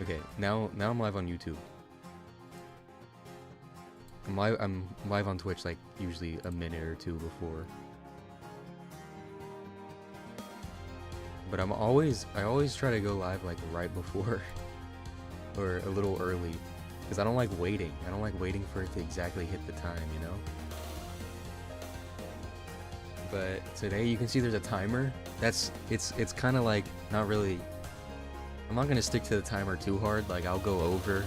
Okay, now I'm live on YouTube. I'm live on Twitch like usually a minute or two before. But I always try to go live like right before or a little early because I don't like waiting. I don't like waiting for it to exactly hit the time, you know? But today you can see there's a timer. It's kind of like not really. I'm not gonna stick to the timer too hard. Like I'll go over,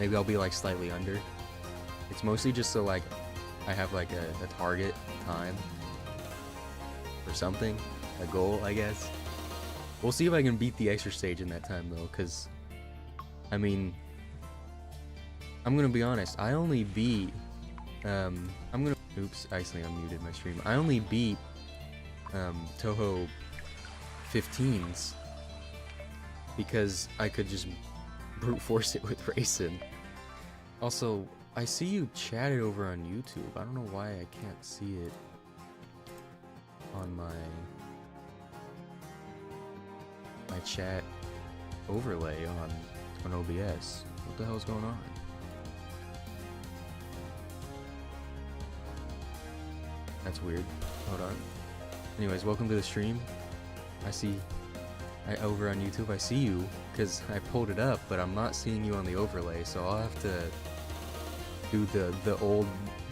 maybe I'll be like slightly under. It's mostly just so like I have like a target time or something, a goal, I guess. We'll see if I can beat the extra stage in that time though, cause I mean, I'm gonna be honest. I only beat. Oops, I accidentally unmuted my stream. I only beat Touhou 15s because I could just brute force it with racing. Also, I see you chatted over on YouTube. I don't know why I can't see it on my chat overlay on OBS. What the hell is going on? That's weird. Hold on. Anyways, welcome to the stream. Over on YouTube, I see you because I pulled it up, but I'm not seeing you on the overlay, so I'll have to do the old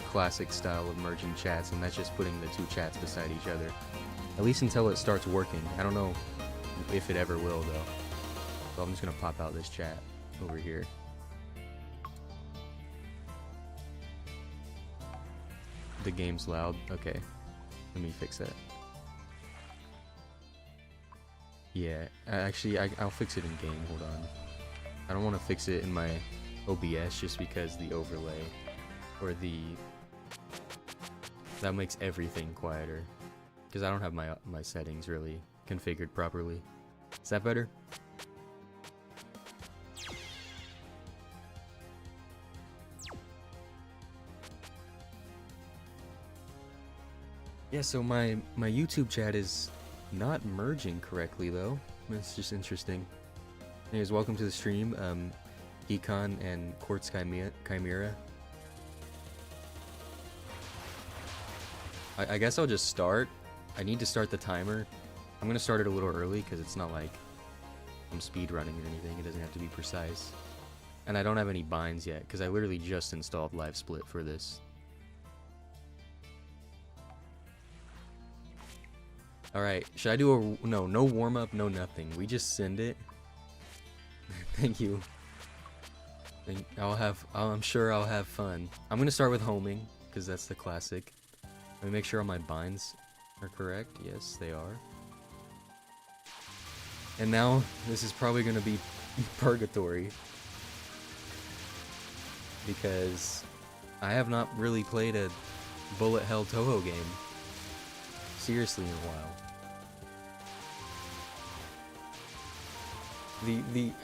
classic style of merging chats, and that's just putting the two chats beside each other. At least until it starts working. I don't know if it ever will though. So I'm just gonna pop out this chat over here. The game's loud. Okay, let me fix that. Yeah, actually, I'll fix it in game. Hold on. I don't want to fix it in my OBS just because the overlay or that makes everything quieter. Because I don't have my settings really configured properly. Is that better? Yeah, so my YouTube chat is not merging correctly though. That's just interesting. Anyways, welcome to the stream, Econ and Quartz Chimera. I guess I'll just start. I need to start the timer. I'm gonna start it a little early because it's not like I'm speed running or anything. It doesn't have to be precise. And I don't have any binds yet because I literally just installed Live Split for this. Alright, should I do a... No warm-up, no nothing. We just send it. Thank you. I'm sure I'll have fun. I'm gonna start with homing, because that's the classic. Let me make sure all my binds are correct. Yes, they are. And now, this is probably gonna be purgatory. Because I have not really played a bullet hell Touhou game. Seriously in a while.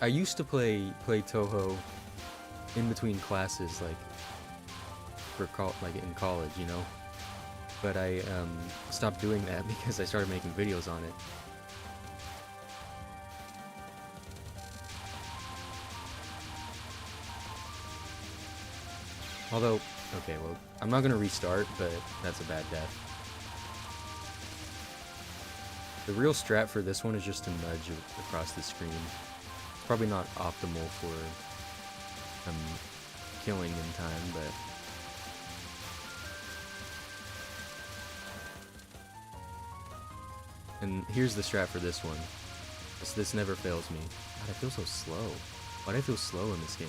I used to play Touhou in between classes, like in college, you know. But I stopped doing that because I started making videos on it. Although, okay, well, I'm not gonna restart, but that's a bad death. The real strat for this one is just to nudge across the screen. It's probably not optimal for killing in time, but... And here's the strat for this one. This never fails me. God, I feel so slow. Why do I feel slow in this game?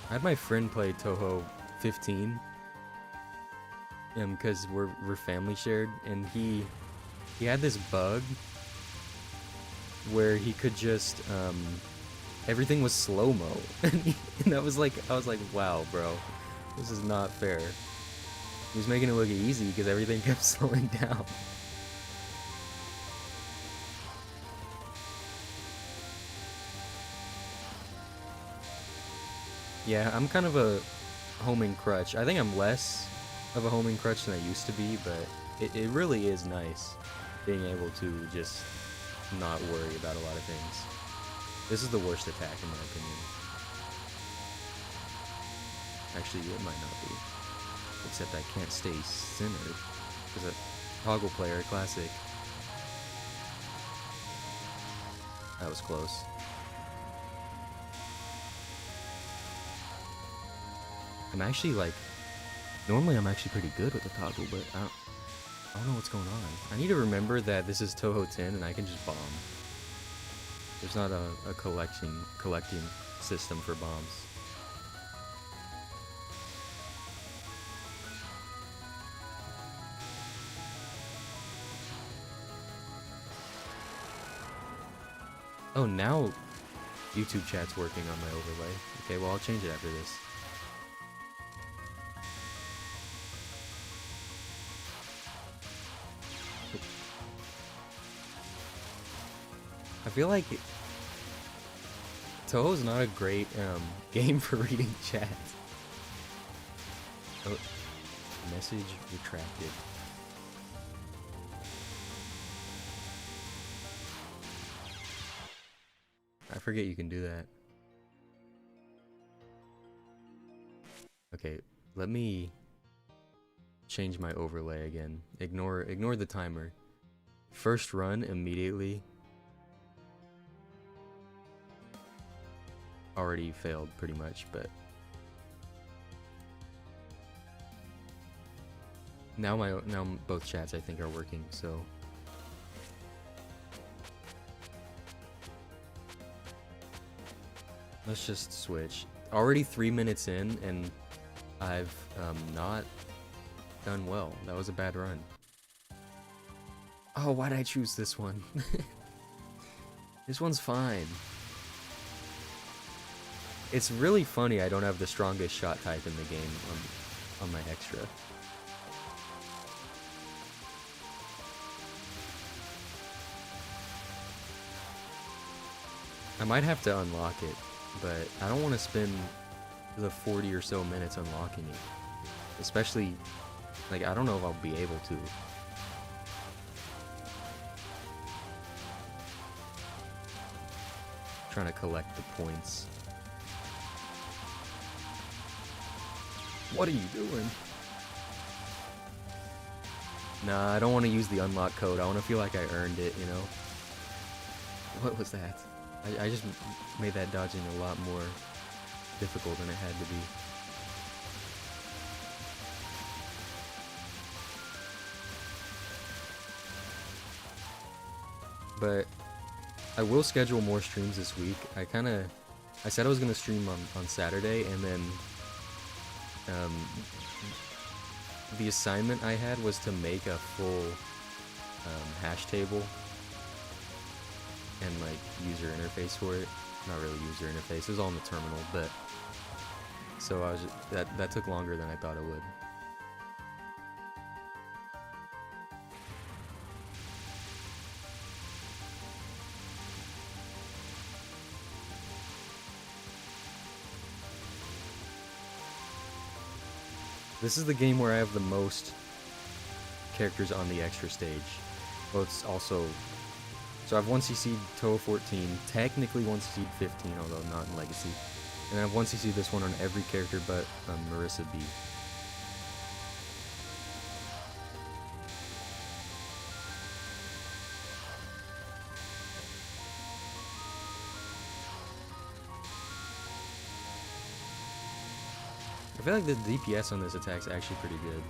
I had my friend play Touhou 15, because we're family shared, and he had this bug where he could just everything was slow-mo, and I was like, wow, bro, this is not fair. He was making it look easy because everything kept slowing down. Yeah, I'm kind of a homing crutch. I think I'm less of a homing crutch than I used to be, but it really is nice being able to just not worry about a lot of things. This is the worst attack in my opinion. Actually, it might not be. Except I can't stay centered. Because a toggle player, classic. That was close. I'm actually like, normally I'm actually pretty good with the toggle, but I don't know what's going on. I need to remember that this is Touhou 10 and I can just bomb. There's not a collecting system for bombs. Oh, now YouTube chat's working on my overlay. Okay, well I'll change it after this. I feel like Touhou's not a great game for reading chat. Oh, message retracted. I forget you can do that. Okay, let me change my overlay again. Ignore the timer. First run immediately. Already failed pretty much, but now both chats I think are working, so let's just switch. Already 3 minutes in and I've not done well. That was a bad run. Oh, why did I choose this one? This one's fine. It's really funny I don't have the strongest shot type in the game on my extra. I might have to unlock it, but I don't want to spend the 40 or so minutes unlocking it. Especially, like, I don't know if I'll be able to. Trying to collect the points. What are you doing? Nah, I don't want to use the unlock code. I want to feel like I earned it, you know? What was that? I just made that dodging a lot more difficult than it had to be. But I will schedule more streams this week. I said I was going to stream on Saturday, and then the assignment I had was to make a full hash table and like user interface for it. Not really user interface, it was all in the terminal, but so I was that took longer than I thought it would. This is the game where I have the most characters on the extra stage. Well, it's also... So I've 1cc'd Touhou 14, technically 1cc'd 15, although not in Legacy. And I've 1cc'd this one on every character but Marissa B. I feel like the DPS on this attack is actually pretty good.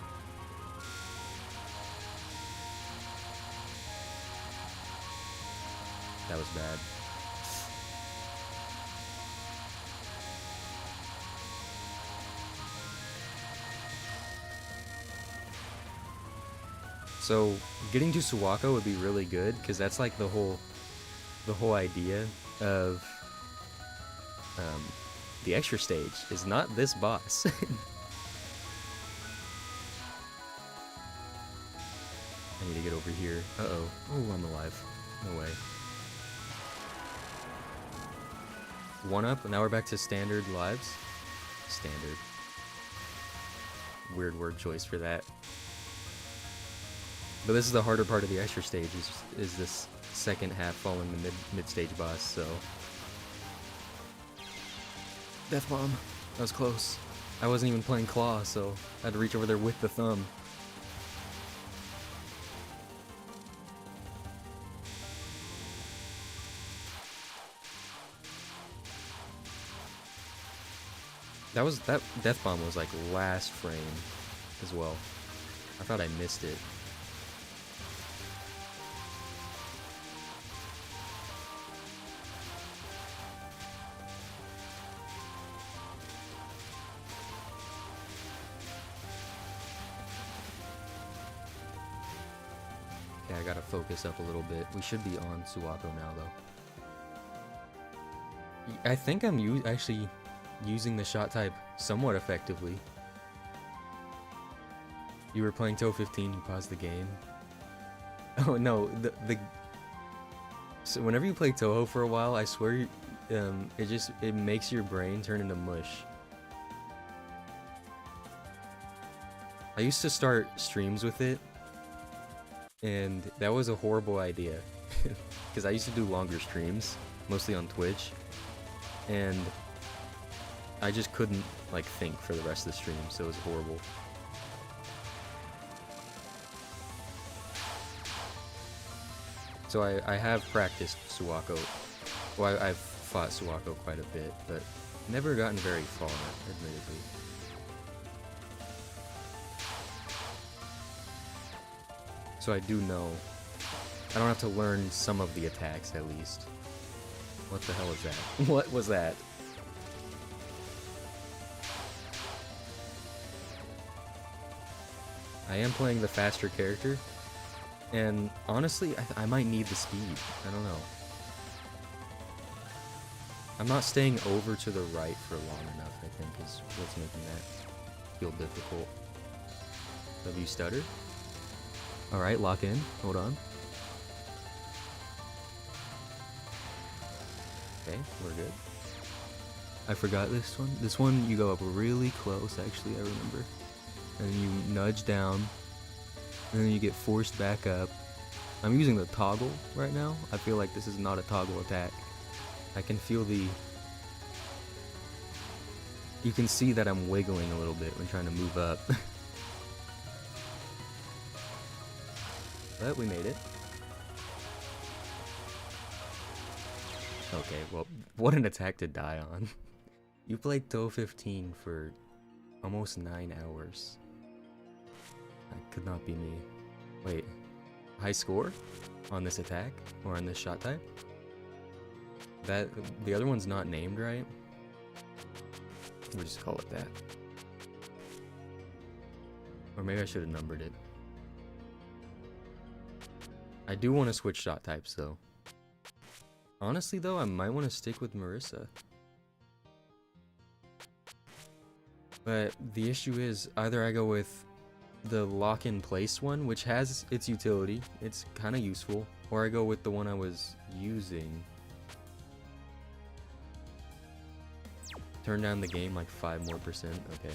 That was bad. So getting to Suwako would be really good because that's like the whole idea of the extra stage is not this boss. I need to get over here. Uh-oh. Oh, I'm alive. No way. 1 up, now we're back to standard lives. Standard. Weird word choice for that. But this is the harder part of the extra stage, is this second half following the mid-stage boss, so... Death Bomb. That was close. I wasn't even playing Claw, so I had to reach over there with the thumb. That Death Bomb was like last frame as well. I thought I missed it. Okay, I gotta focus up a little bit. We should be on Suwako now, though. I think I'm actually using the shot type somewhat effectively. You were playing Touhou 15, you paused the game. Oh no, so whenever you play Touhou for a while, I swear it makes your brain turn into mush. I used to start streams with it, and that was a horrible idea. Because I used to do longer streams, mostly on Twitch, and I just couldn't like think for the rest of the stream, so it was horrible. So I have practiced Suwako. Well, I've fought Suwako quite a bit, but never gotten very far, admittedly. So I do know. I don't have to learn some of the attacks, at least. What the hell is that? What was that? I am playing the faster character, and honestly, I might need the speed. I don't know. I'm not staying over to the right for long enough, I think, is what's making that feel difficult. W stutter. Alright, lock in. Hold on. Okay, we're good. I forgot this one. This one, you go up really close, actually, I remember. And you nudge down, and then you get forced back up. I'm using the toggle right now. I feel like this is not a toggle attack. I can feel the... You can see that I'm wiggling a little bit when trying to move up. But we made it. Okay, well, what an attack to die on. You played Touhou 15 for almost 9 hours. That could not be me. Wait, high score on this attack or on this shot type? That the other one's not named right. We'll just call it that. Or maybe I should have numbered it. I do want to switch shot types though. Honestly though, I might want to stick with Marissa. But the issue is either I go with the lock-in place one, which has its utility, it's kind of useful, or I go with the one I was using. Turn down the game like 5% more, okay.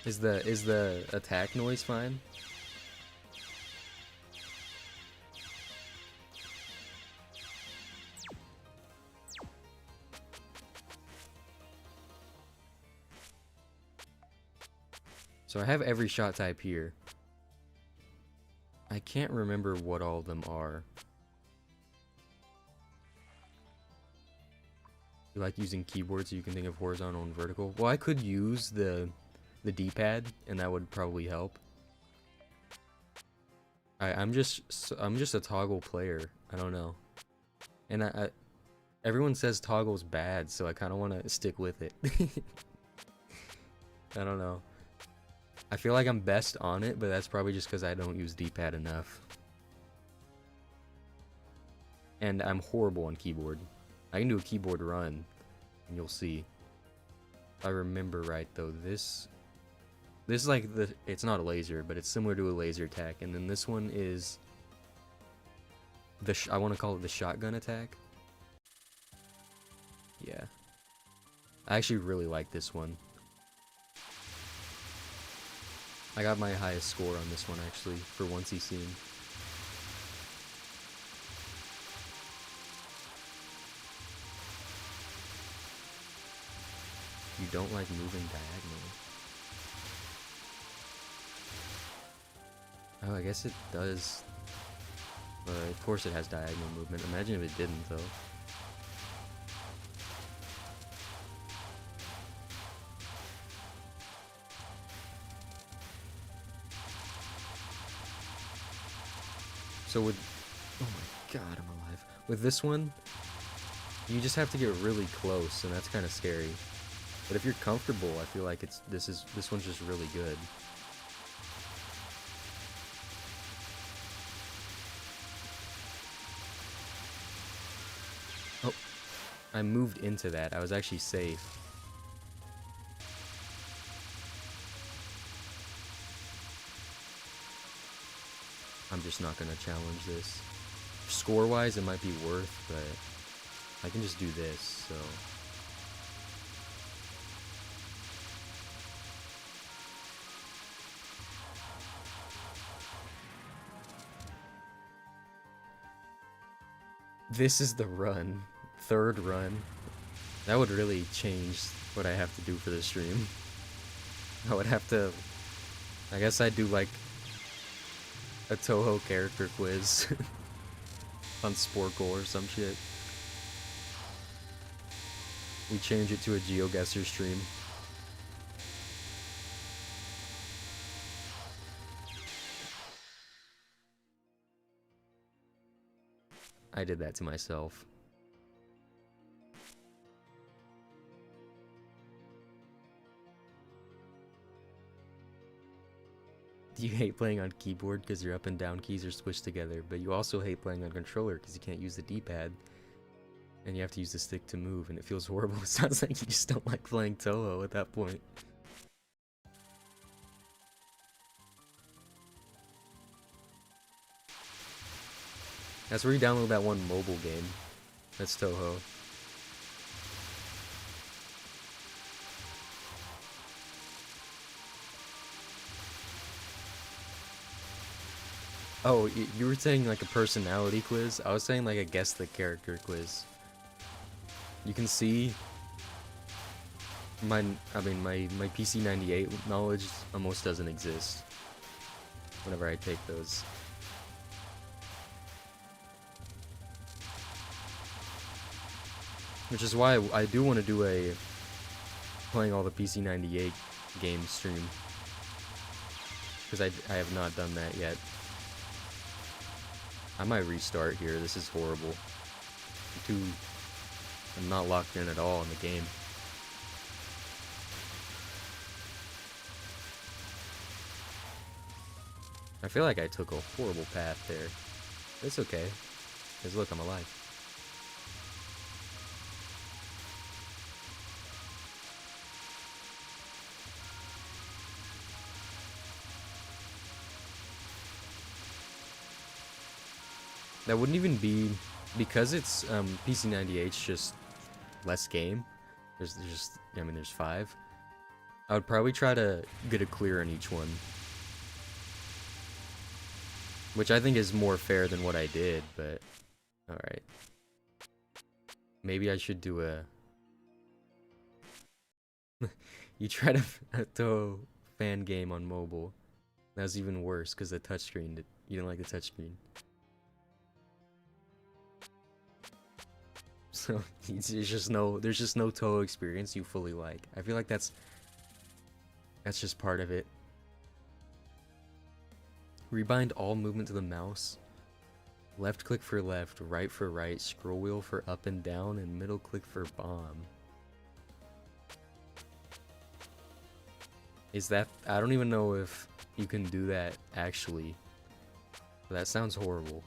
Is the attack noise fine? So I have every shot type here. I can't remember what all of them are. You like using keyboards so you can think of horizontal and vertical? Well, I could use the D-pad, and that would probably help. I'm just a toggle player. I don't know, and everyone says toggle's bad, so I kind of want to stick with it. I don't know. I feel like I'm best on it, but that's probably just because I don't use D-pad enough. And I'm horrible on keyboard. I can do a keyboard run, and you'll see. If I remember right, though, this is like it's not a laser, but it's similar to a laser attack. And then this one is I want to call it the shotgun attack. Yeah. I actually really like this one. I got my highest score on this one actually for once he's seen. You don't like moving diagonally. Oh, I guess it does. Of course it has diagonal movement. Imagine if it didn't, though. So with... Oh my god, I'm alive. With this one, you just have to get really close, and that's kind of scary. But if you're comfortable, I feel like this one's just really good. Oh, I moved into that. I was actually safe. I'm just not gonna challenge this. Score-wise, it might be worth, but I can just do this, so... This is the run. Third run. That would really change what I have to do for the stream. I would have to... I guess I'd do like a Touhou character quiz on Sporkle or some shit. We change it to a GeoGuessr stream. I did that to myself. You hate playing on keyboard because your up and down keys are squished together, but you also hate playing on controller because you can't use the D-pad. And you have to use the stick to move, and it feels horrible. It sounds like you just don't like playing Touhou at that point. That's where you download that one mobile game. That's Touhou. Oh, you were saying like a personality quiz? I was saying like a guess the character quiz. You can see my PC98 knowledge almost doesn't exist whenever I take those. Which is why I do want to do a playing all the PC98 games stream. Because I have not done that yet. I might restart here. This is horrible. I'm not locked in at all in the game. I feel like I took a horrible path there. It's okay. Because look, I'm alive. That wouldn't even be, because it's PC98's just less game. There's 5. I would probably try to get a clear on each one, which I think is more fair than what I did. But all right, maybe I should do a. You tried a Touhou fan game on mobile. That was even worse because the touchscreen. You didn't like the touchscreen. So there's just no Touhou experience you fully like. I feel like that's just part of it. Rebind all movement to the mouse. Left click for left, right for right, scroll wheel for up and down, and middle click for bomb. Is that... I don't even know if you can do that actually. But that sounds horrible.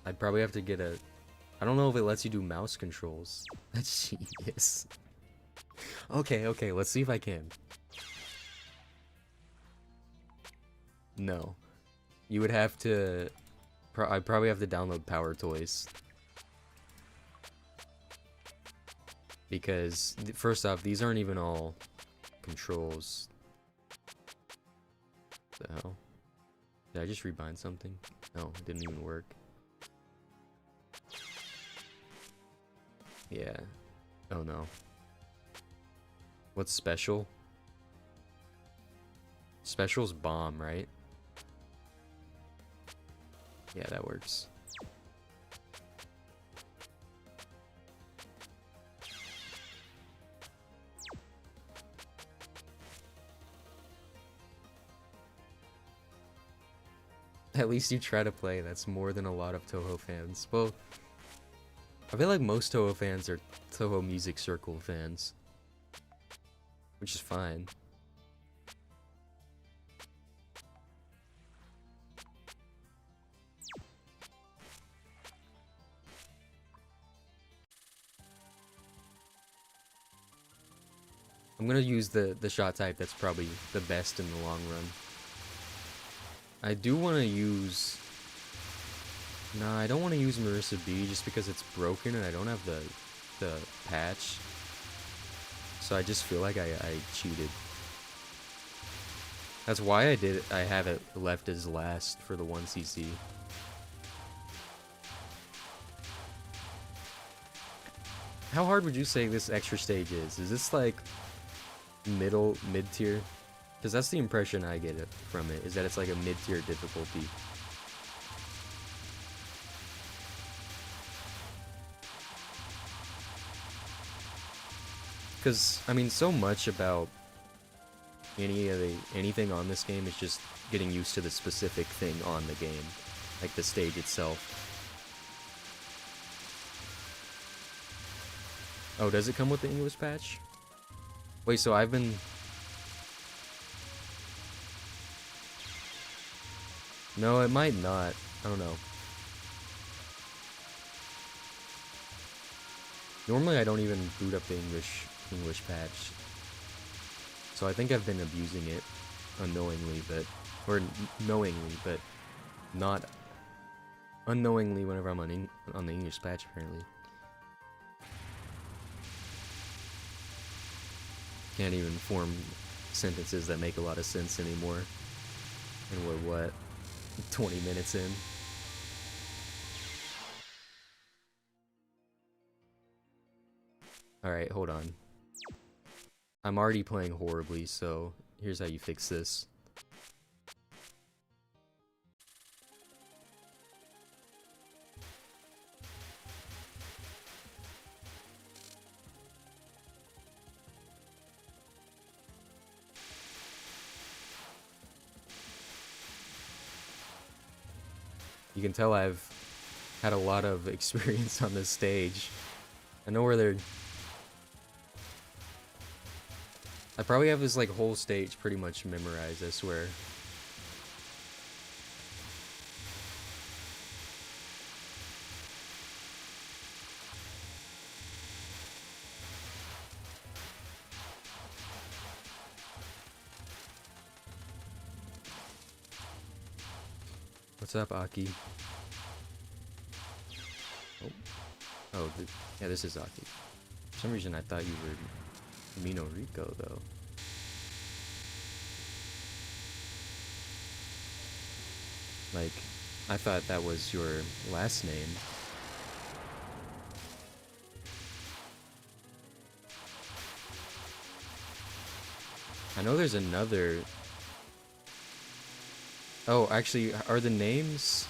I'd probably have to get a... I don't know if it lets you do mouse controls. That's genius. Okay, let's see if I can. No. You would have to I probably have to download Power Toys. Because, first off, these aren't even all controls. What the hell? Did I just rebind something? No, it didn't even work. Yeah. Oh no. What's special? Special's bomb, right? Yeah, that works. At least you try to play. That's more than a lot of Touhou fans. Well, I feel like most Touhou fans are Touhou Music Circle fans. Which is fine. I'm gonna use the shot type that's probably the best in the long run. I do want to use... Nah, I don't want to use Marissa B just because it's broken and I don't have the patch. So I just feel like I cheated. That's why I have it left as last for the 1cc. How hard would you say this extra stage is? Is this like mid-tier? Because that's the impression I get from it, is that it's like a mid-tier difficulty. Because, I mean, so much about anything on this game is just getting used to the specific thing on the game. Like the stage itself. Oh, does it come with the English patch? Wait, so I've been... No, it might not. I don't know. Normally I don't even boot up the English patch. So I think I've been abusing it unknowingly, or knowingly, but not unknowingly whenever I'm on the English patch, apparently. Can't even form sentences that make a lot of sense anymore. And we're what? 20 minutes in. Alright, hold on. I'm already playing horribly, so here's how you fix this. You can tell I've had a lot of experience on this stage. I know where they're... I probably have this like whole stage pretty much memorized, I swear. What's up, Aki? Oh, yeah, this is Aki. For some reason I thought you were Mino Rico, though. Like, I thought that was your last name. I know there's another... Oh, actually, are the names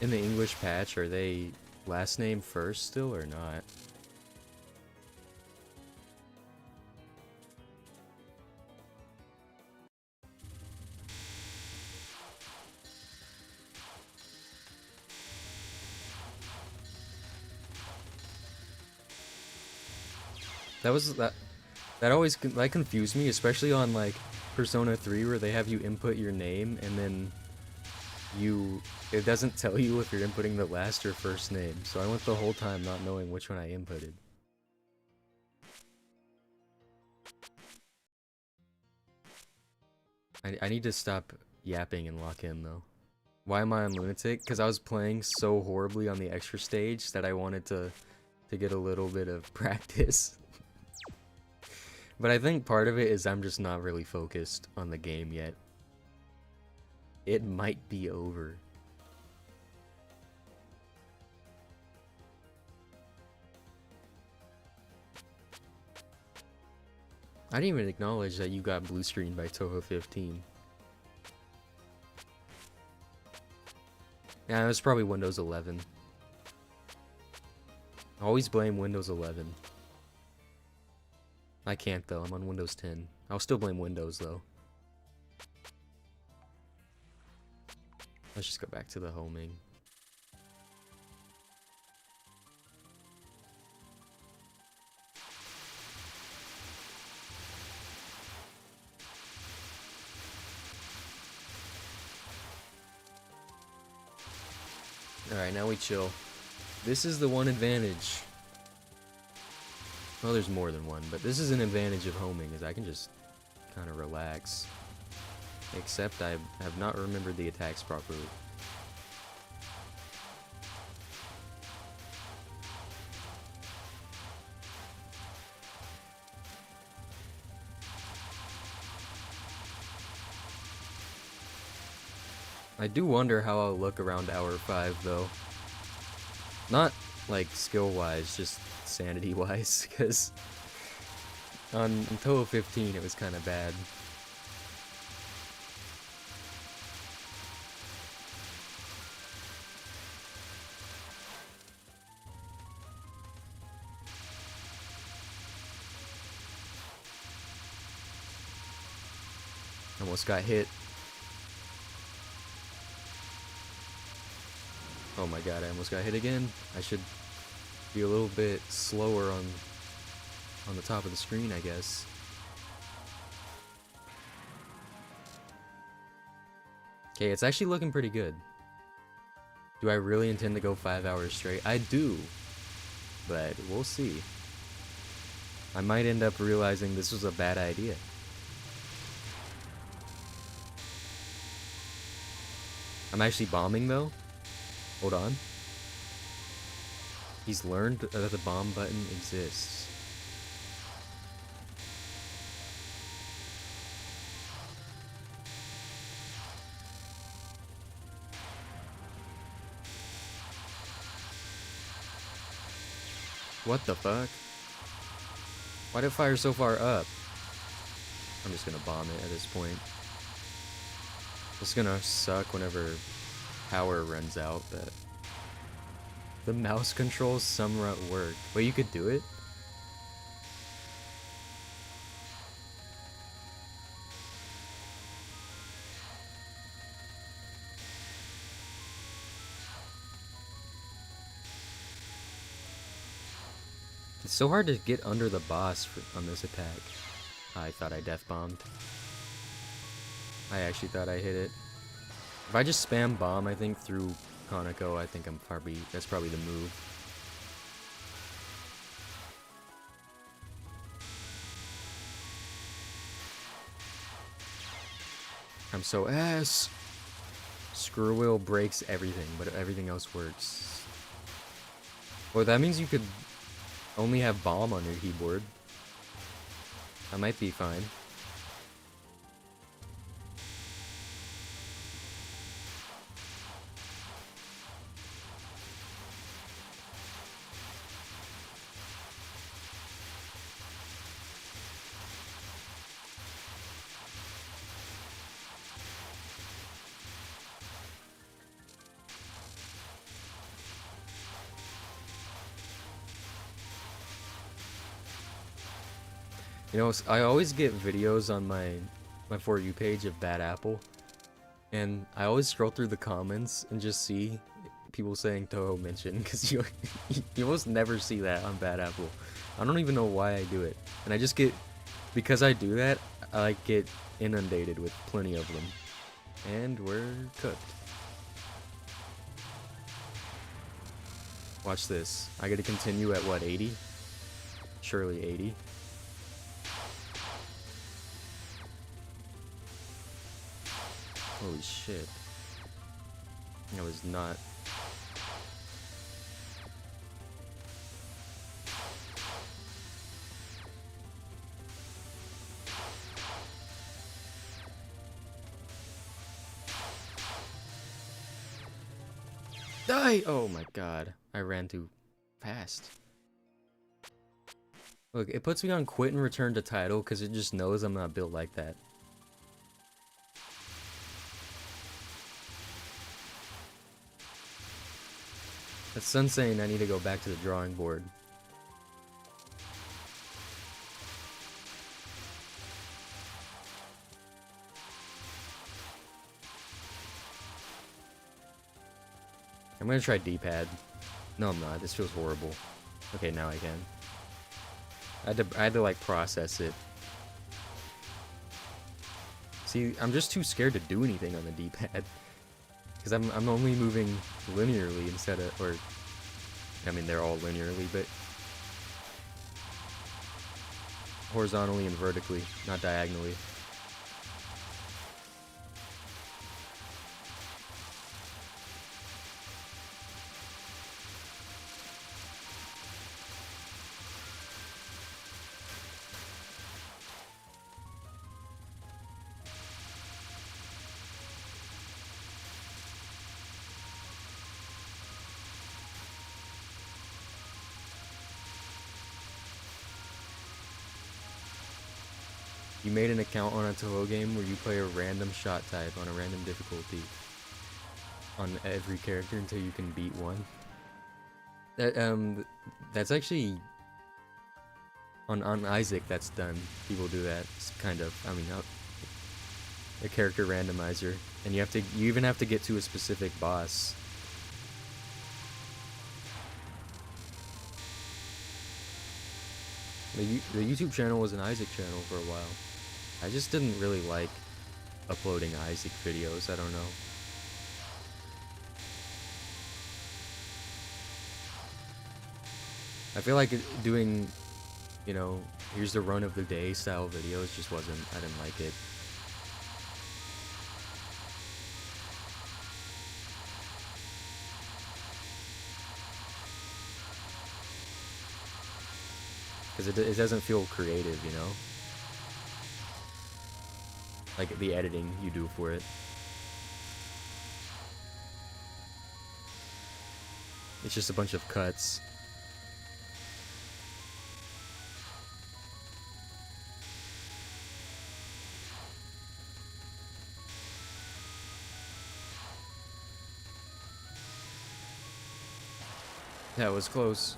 in the English patch, are they last name first still or not? That always confused me, especially on like Persona 3 where they have you input your name and then it doesn't tell you if you're inputting the last or first name. So I went the whole time not knowing which one I inputted. I need to stop yapping and lock in though. Why am I on Lunatic? Because I was playing so horribly on the extra stage that I wanted to get a little bit of practice. But I think part of it is I'm just not really focused on the game yet. It might be over. I didn't even acknowledge that you got blue screen by Touhou 15. Yeah, it was probably Windows 11. I always blame Windows 11. I can't though, I'm on Windows 10. I'll still blame Windows though. Let's just go back to the homing. Alright, now we chill. This is the one advantage. Well, there's more than one, but this is an advantage of homing, is I can just kind of relax. Except I have not remembered the attacks properly. I do wonder how I'll look around hour 5 though. Not like skill wise, just sanity wise, because on Touhou 15 it was kind of bad. Almost got hit. Oh my god, I almost got hit again. I should be a little bit slower on the top of the screen, I guess. Okay, it's actually looking pretty good. Do I really intend to go 5 hours straight? I do, but we'll see. I might end up realizing this was a bad idea. I'm actually bombing though. Hold on. He's learned that the bomb button exists. What the fuck? Why did it fire so far up? I'm just gonna bomb it at this point. It's gonna suck whenever power runs out, but the mouse controls somewhat work. Wait, you could do it? It's so hard to get under the boss on this attack. I thought I death bombed. I actually thought I hit it. If I just spam bomb, I think, through Konako, I think that's probably the move. I'm so ass. Screw wheel breaks everything, but everything else works. Well, that means you could only have bomb on your keyboard. That might be fine. You know, I always get videos on my For You page of Bad Apple, and I always scroll through the comments and just see people saying Touhou mention, because you almost never see that on Bad Apple. I don't even know why I do it, and I just get, because I do that, I like get inundated with plenty of them, and we're cooked. Watch this. I gotta continue at what, 80? Surely 80. Holy shit. I was not. Die! Oh my god. I ran too fast. Look, it puts me on quit and return to title because it just knows I'm not built like that. That's Sun saying I need to go back to the drawing board. I'm gonna try D-pad. No, I'm not. This feels horrible. Okay, now I can. I had to like process it. See, I'm just too scared to do anything on the D-pad. Because I'm only moving linearly instead of, or, I mean, they're all linearly, but horizontally and vertically, not diagonally. You made an account on a Touhou game where you play a random shot type on a random difficulty on every character until you can beat one. That's actually on Isaac. That's done. People do that. It's kind of. I mean, a character randomizer, and you even have to get to a specific boss. The YouTube channel was an Isaac channel for a while. I just didn't really like uploading Isaac videos. I don't know. I feel like doing, you know, here's the run of the day style videos just wasn't, I didn't like it. Because it doesn't feel creative, you know? Like the editing you do for it. It's just a bunch of cuts. That was close.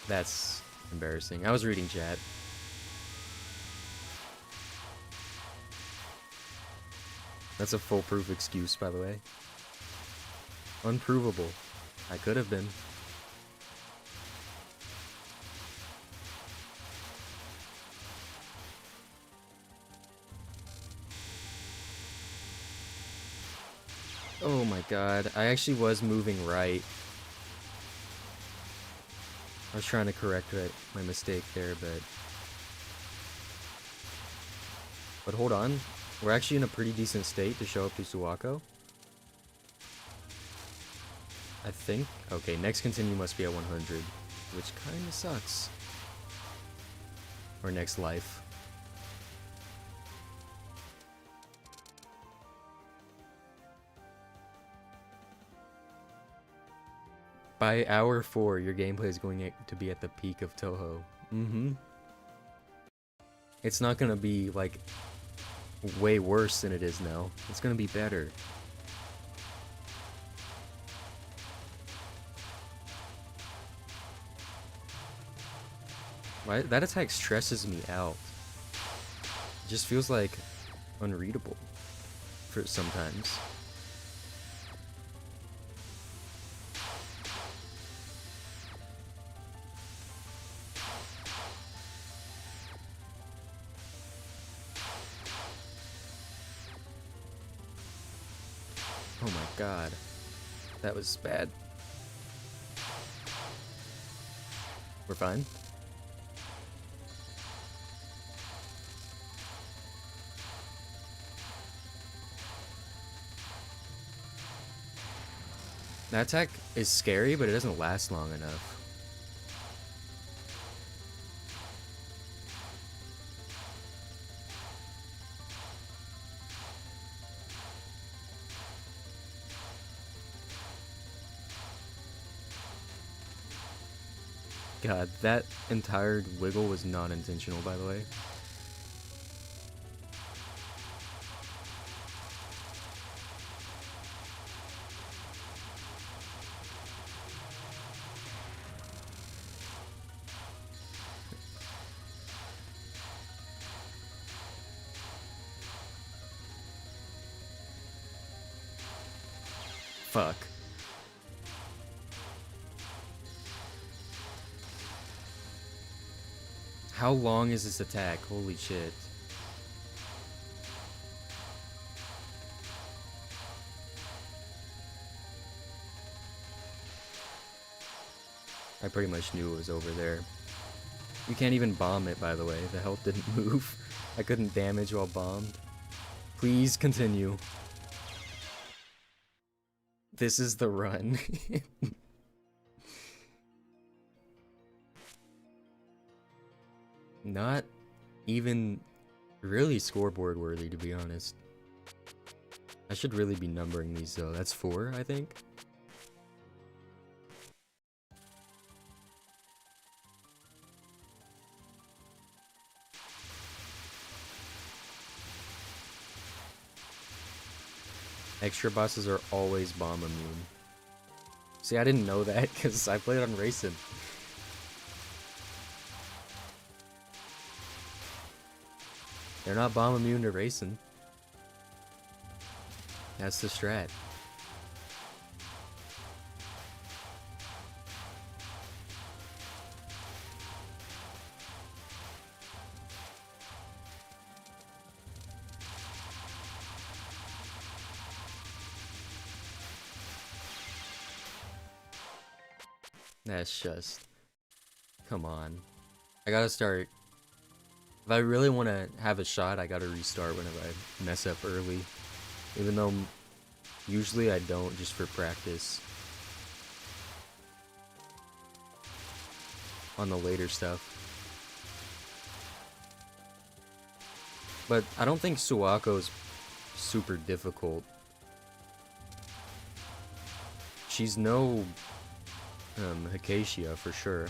That's embarrassing. I was reading chat. That's a foolproof excuse, by the way. Unprovable. I could have been. Oh my god. I actually was moving right. I was trying to correct my mistake there, but hold on. We're actually in a pretty decent state to show up to Suwako. I think. Okay, next continue must be at 100, which kind of sucks. Or next life. By hour 4, your gameplay is going to be at the peak of Touhou. Mm-hmm. It's not gonna be, like, way worse than it is now. It's gonna be better. Why, that attack stresses me out. It just feels, like, unreadable for sometimes. Oh my god. That was bad. We're fine? That attack is scary, but it doesn't last long enough. God, that entire wiggle was not intentional, by the way. Fuck. How long is this attack? Holy shit. I pretty much knew it was over there. You can't even bomb it, by the way. The health didn't move. I couldn't damage while bombed. Please continue. This is the run. Not even really scoreboard worthy, to be honest. I should really be numbering these though. That's 4, I think. Extra bosses are always bomb immune. See, I didn't know that because I played on Racing. They're not bomb immune to Racing. That's the strat. That's just... Come on. I gotta start... If I really want to have a shot, I gotta restart whenever I mess up early. Even though usually I don't, just for practice. On the later stuff. But I don't think Suako's super difficult. She's no Acacia for sure.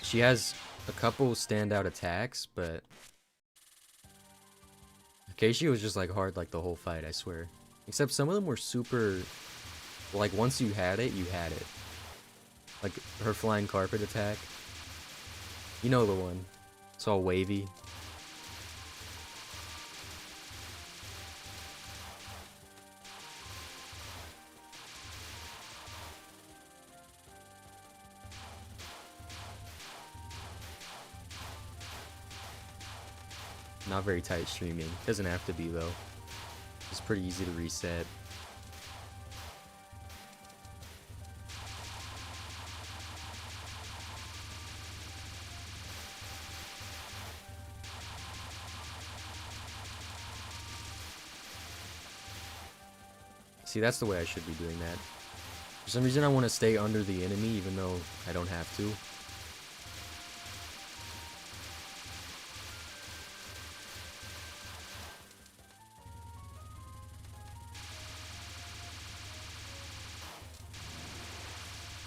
She has a couple standout attacks, but Acacia was just like hard like the whole fight, I swear. Except some of them were super, like once you had it, you had it. Like her flying carpet attack. You know the one. It's all wavy. Not very tight streaming. Doesn't have to be though. It's pretty easy to reset. See, that's the way I should be doing that. For some reason I want to stay under the enemy even though I don't have to.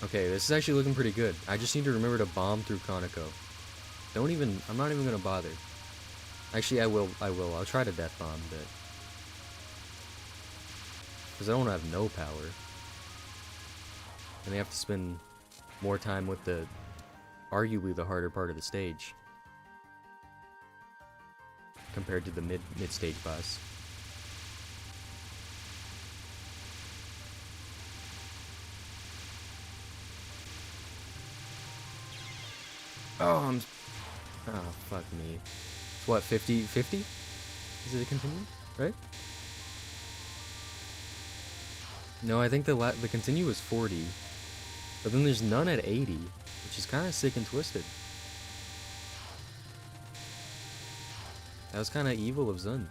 Okay, this is actually looking pretty good. I just need to remember to bomb through Konako. I'm not even gonna bother. Actually, I will. I'll try to death bomb, but... Because I don't have no power. And they have to spend more time with the... arguably the harder part of the stage. Compared to the mid-stage boss. Oh, oh, fuck me. What, 50? 50? Is it a continue? Right? No, I think the continue was 40. But then there's none at 80, which is kind of sick and twisted. That was kind of evil of Zun.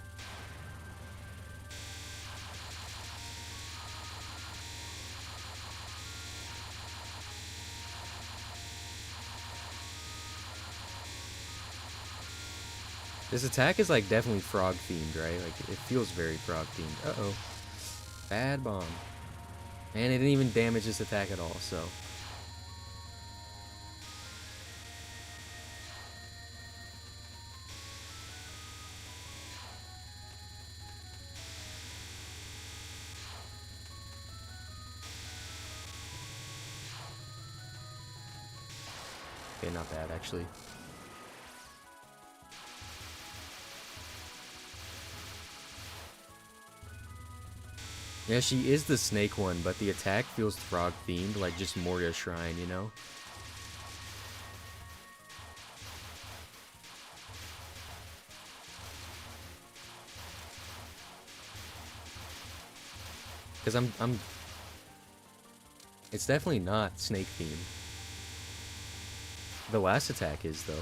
This attack is like definitely frog themed, right? Like it feels very frog themed. Uh-oh. Bad bomb. And it didn't even damage this attack at all, so. Okay, not bad actually. Yeah, she is the snake one, but the attack feels frog themed, like just Moria Shrine, you know? Because it's definitely not snake themed. The last attack is, though.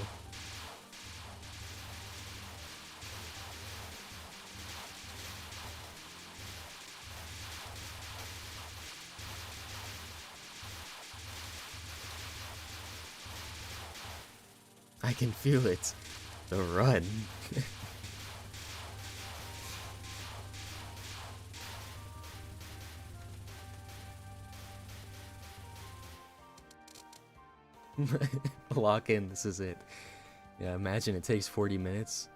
I can feel it. The run. Lock in, this is it. Yeah, imagine it takes 40 minutes.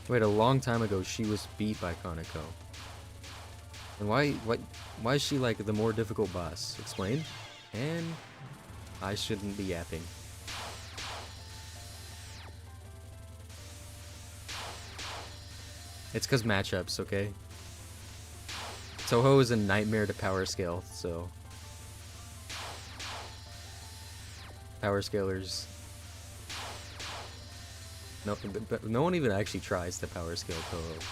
Wait, a long time ago she was beat by Kaneko. And why is she like the more difficult boss? Explain? And I shouldn't be yapping. It's cause matchups, okay? Touhou is a nightmare to power scale, so power scalers. No, but no one even actually tries to power scale Touhou.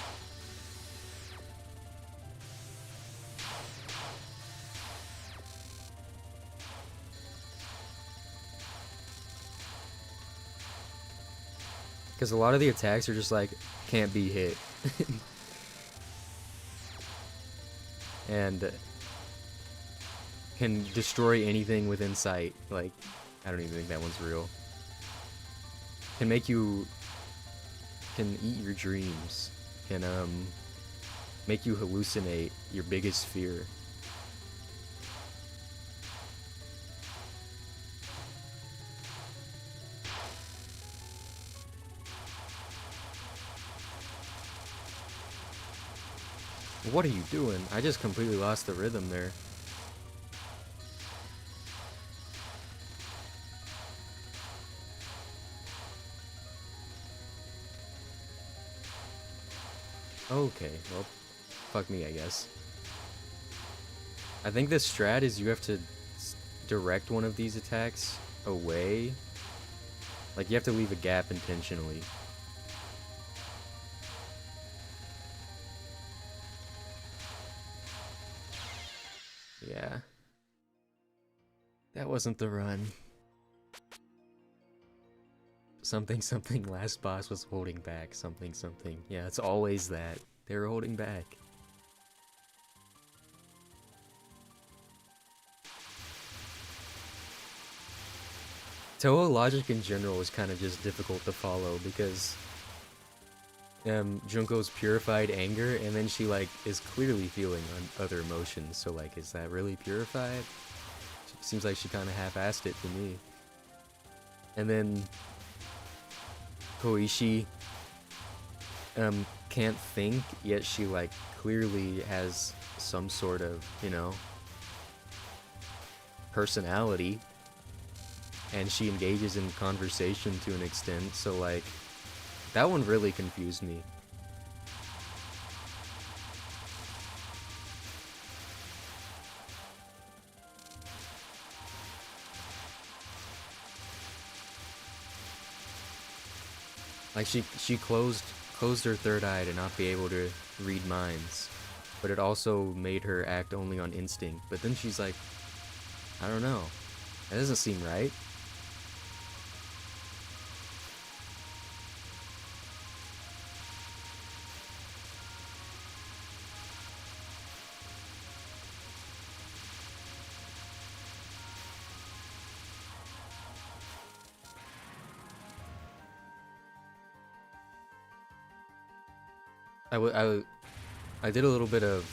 Because a lot of the attacks are just like, can't be hit. And can destroy anything within sight. Like, I don't even think that one's real. Can make you... can eat your dreams. Can, make you hallucinate your biggest fear. What are you doing? I just completely lost the rhythm there. Okay, well, fuck me, I guess. I think the strat is you have to direct one of these attacks away. Like, you have to leave a gap intentionally. Yeah. That wasn't the run. Something something last boss was holding back. Something something. Yeah, it's always that. They were holding back. Touhou logic in general is kind of just difficult to follow because Junko's purified anger, and then she like is clearly feeling other emotions. So like, is that really purified? Seems like she kind of half-assed it to me. And then Koishi can't think, yet she like clearly has some sort of, you know, personality, and she engages in conversation to an extent. So like, that one really confused me. Like she closed her third eye to not be able to read minds, but it also made her act only on instinct. But then she's like, I don't know, that doesn't seem right. I did a little bit of,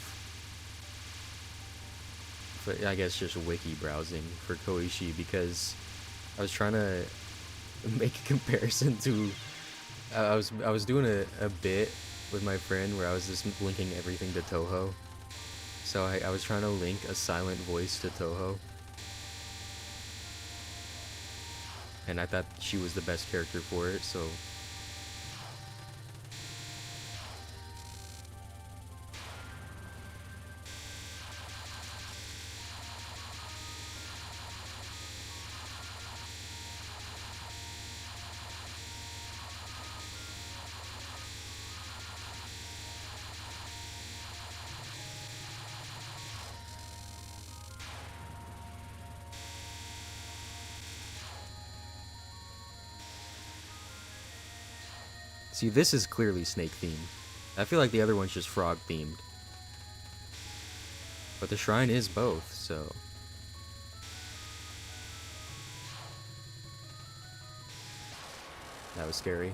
I guess, just wiki browsing for Koishi because I was trying to make a comparison to. I was doing a bit with my friend where I was just linking everything to Touhou. So I was trying to link a silent voice to Touhou. And I thought she was the best character for it, so. See, this is clearly snake themed. I feel like the other one's just frog themed. But the shrine is both, so. That was scary.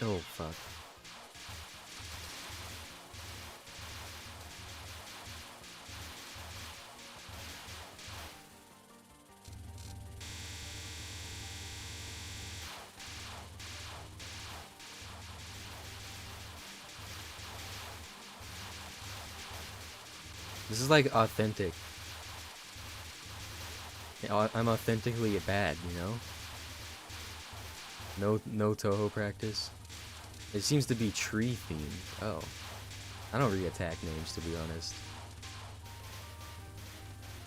Oh, fuck. This is like authentic. I'm authentically bad, you know? No Touhou practice. It seems to be tree themed. Oh. I don't read attack names, to be honest.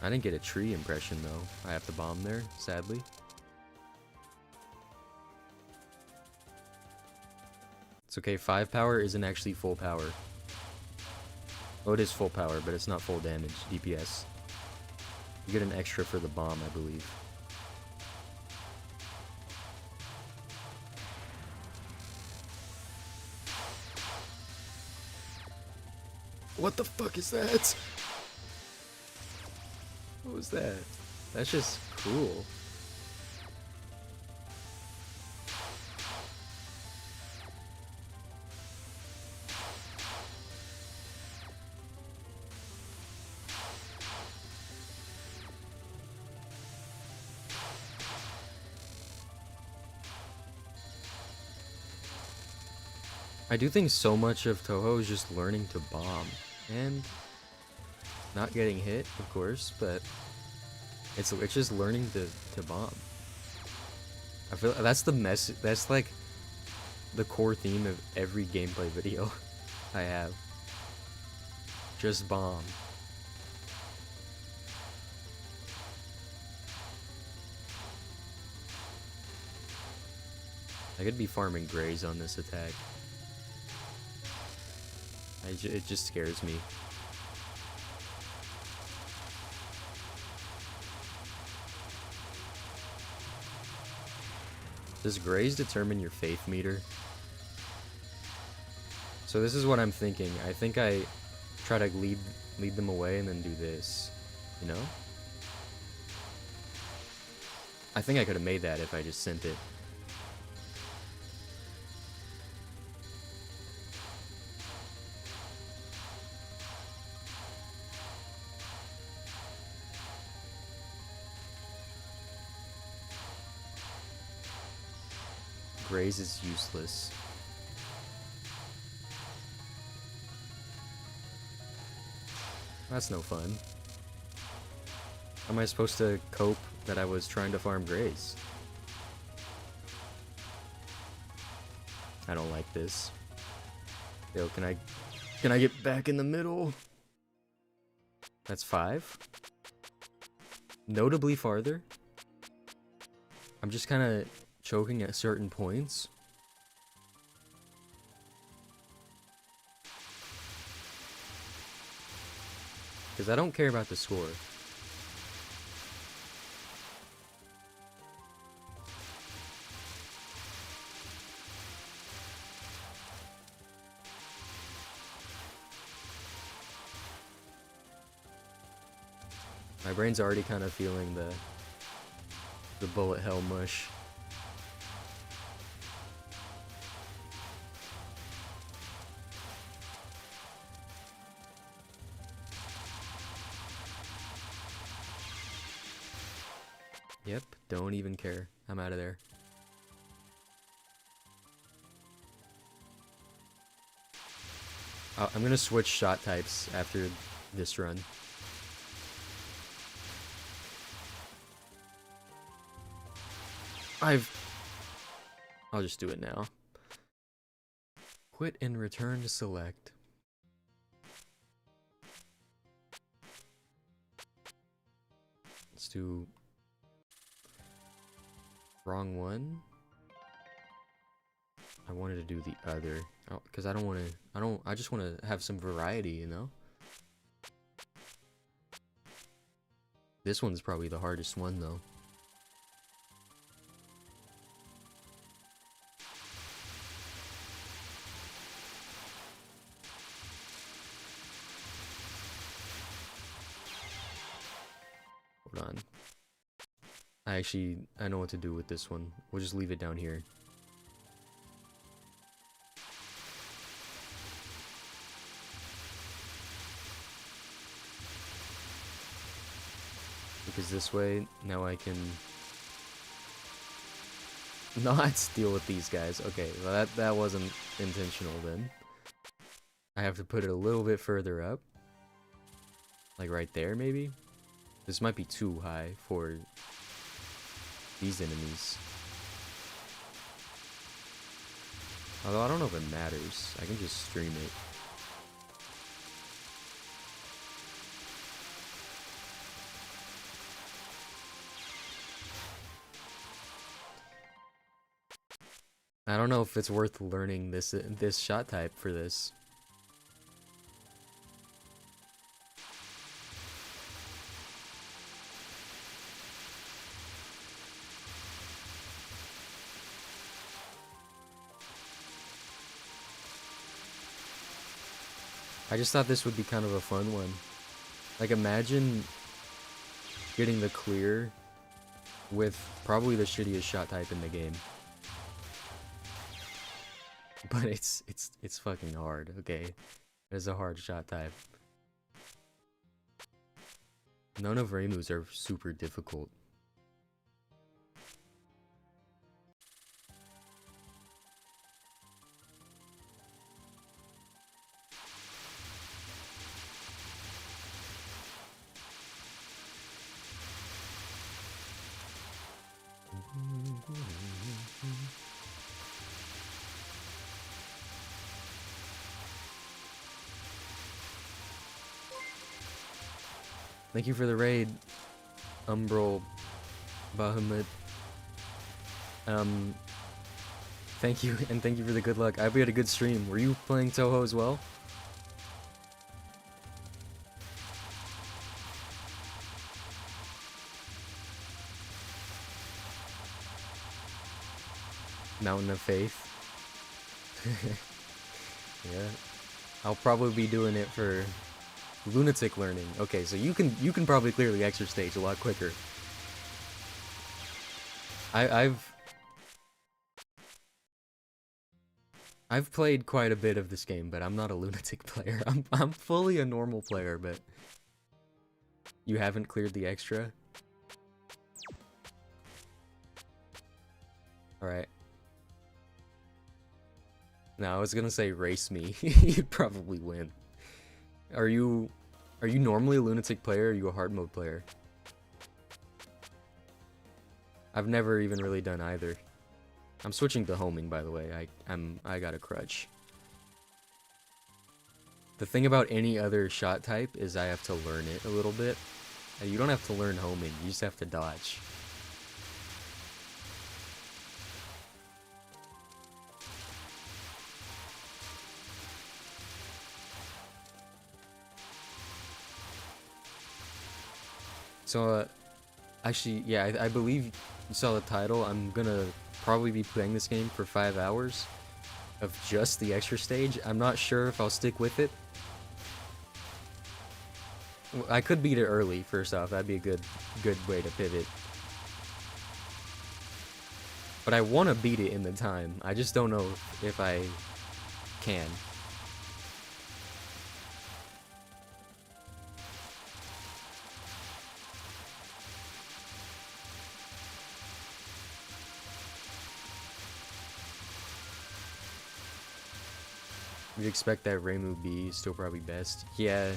I didn't get a tree impression, though. I have to bomb there, sadly. It's okay, 5 power isn't actually full power. Oh, it is full power, but it's not full damage, DPS. You get an extra for the bomb, I believe. What the fuck is that? What was that? That's just cool. I do think so much of Touhou is just learning to bomb. And not getting hit, of course, but it's just learning to bomb. I feel that's the mess. That's like the core theme of every gameplay video I have. Just bomb. I could be farming Grays on this attack. It just scares me. Does Grays determine your faith meter? So this is what I'm thinking. I think I try to lead them away and then do this, you know? I think I could have made that if I just sent it. Graze is useless. That's no fun. How am I supposed to cope that I was trying to farm Graze? I don't like this. Yo, can I get back in the middle? That's 5. Notably farther. I'm just kind of choking at certain points. Because I don't care about the score. My brain's already kind of feeling the bullet hell mush. Yep, don't even care. I'm out of there. I'm gonna switch shot types after this run. I'll just do it now. Quit and return to select. Let's do wrong one. I wanted to do the other. Oh, because I don't want to. I just want to have some variety, you know? This one's probably the hardest one, though. Hold on. I know what to do with this one. We'll just leave it down here. Because this way, now I can not deal with these guys. Okay, well that wasn't intentional then. I have to put it a little bit further up. Like right there, maybe? This might be too high for these enemies. Although I don't know if it matters. I can just stream it. I don't know if it's worth learning this shot type for this. I just thought this would be kind of a fun one. Like, imagine getting the clear with probably the shittiest shot type in the game. But it's fucking hard, okay? It's a hard shot type. None of Reimu's are super difficult. Thank you for the raid, Umbral Bahamut. Thank you, and thank you for the good luck. I hope you had a good stream. Were you playing Touhou as well? Mountain of Faith. Yeah. I'll probably be doing it for lunatic learning. Okay, so you can probably clear the extra stage a lot quicker. I've played quite a bit of this game, but I'm not a lunatic player. I'm fully a normal player, but you haven't cleared the extra. All right. No, I was gonna say race me. You'd probably win. Are you normally a lunatic player or are you a hard mode player? I've never even really done either. I'm switching to homing, by the way. I got a crutch. The thing about any other shot type is I have to learn it a little bit. And you don't have to learn homing, you just have to dodge. So, actually, yeah, I believe you saw the title. I'm gonna probably be playing this game for 5 hours of just the extra stage. I'm not sure if I'll stick with it. I could beat it early, first off. That'd be a good way to pivot. But I want to beat it in the time. I just don't know if I can. You'd expect that Reimu B is still probably best. Yeah,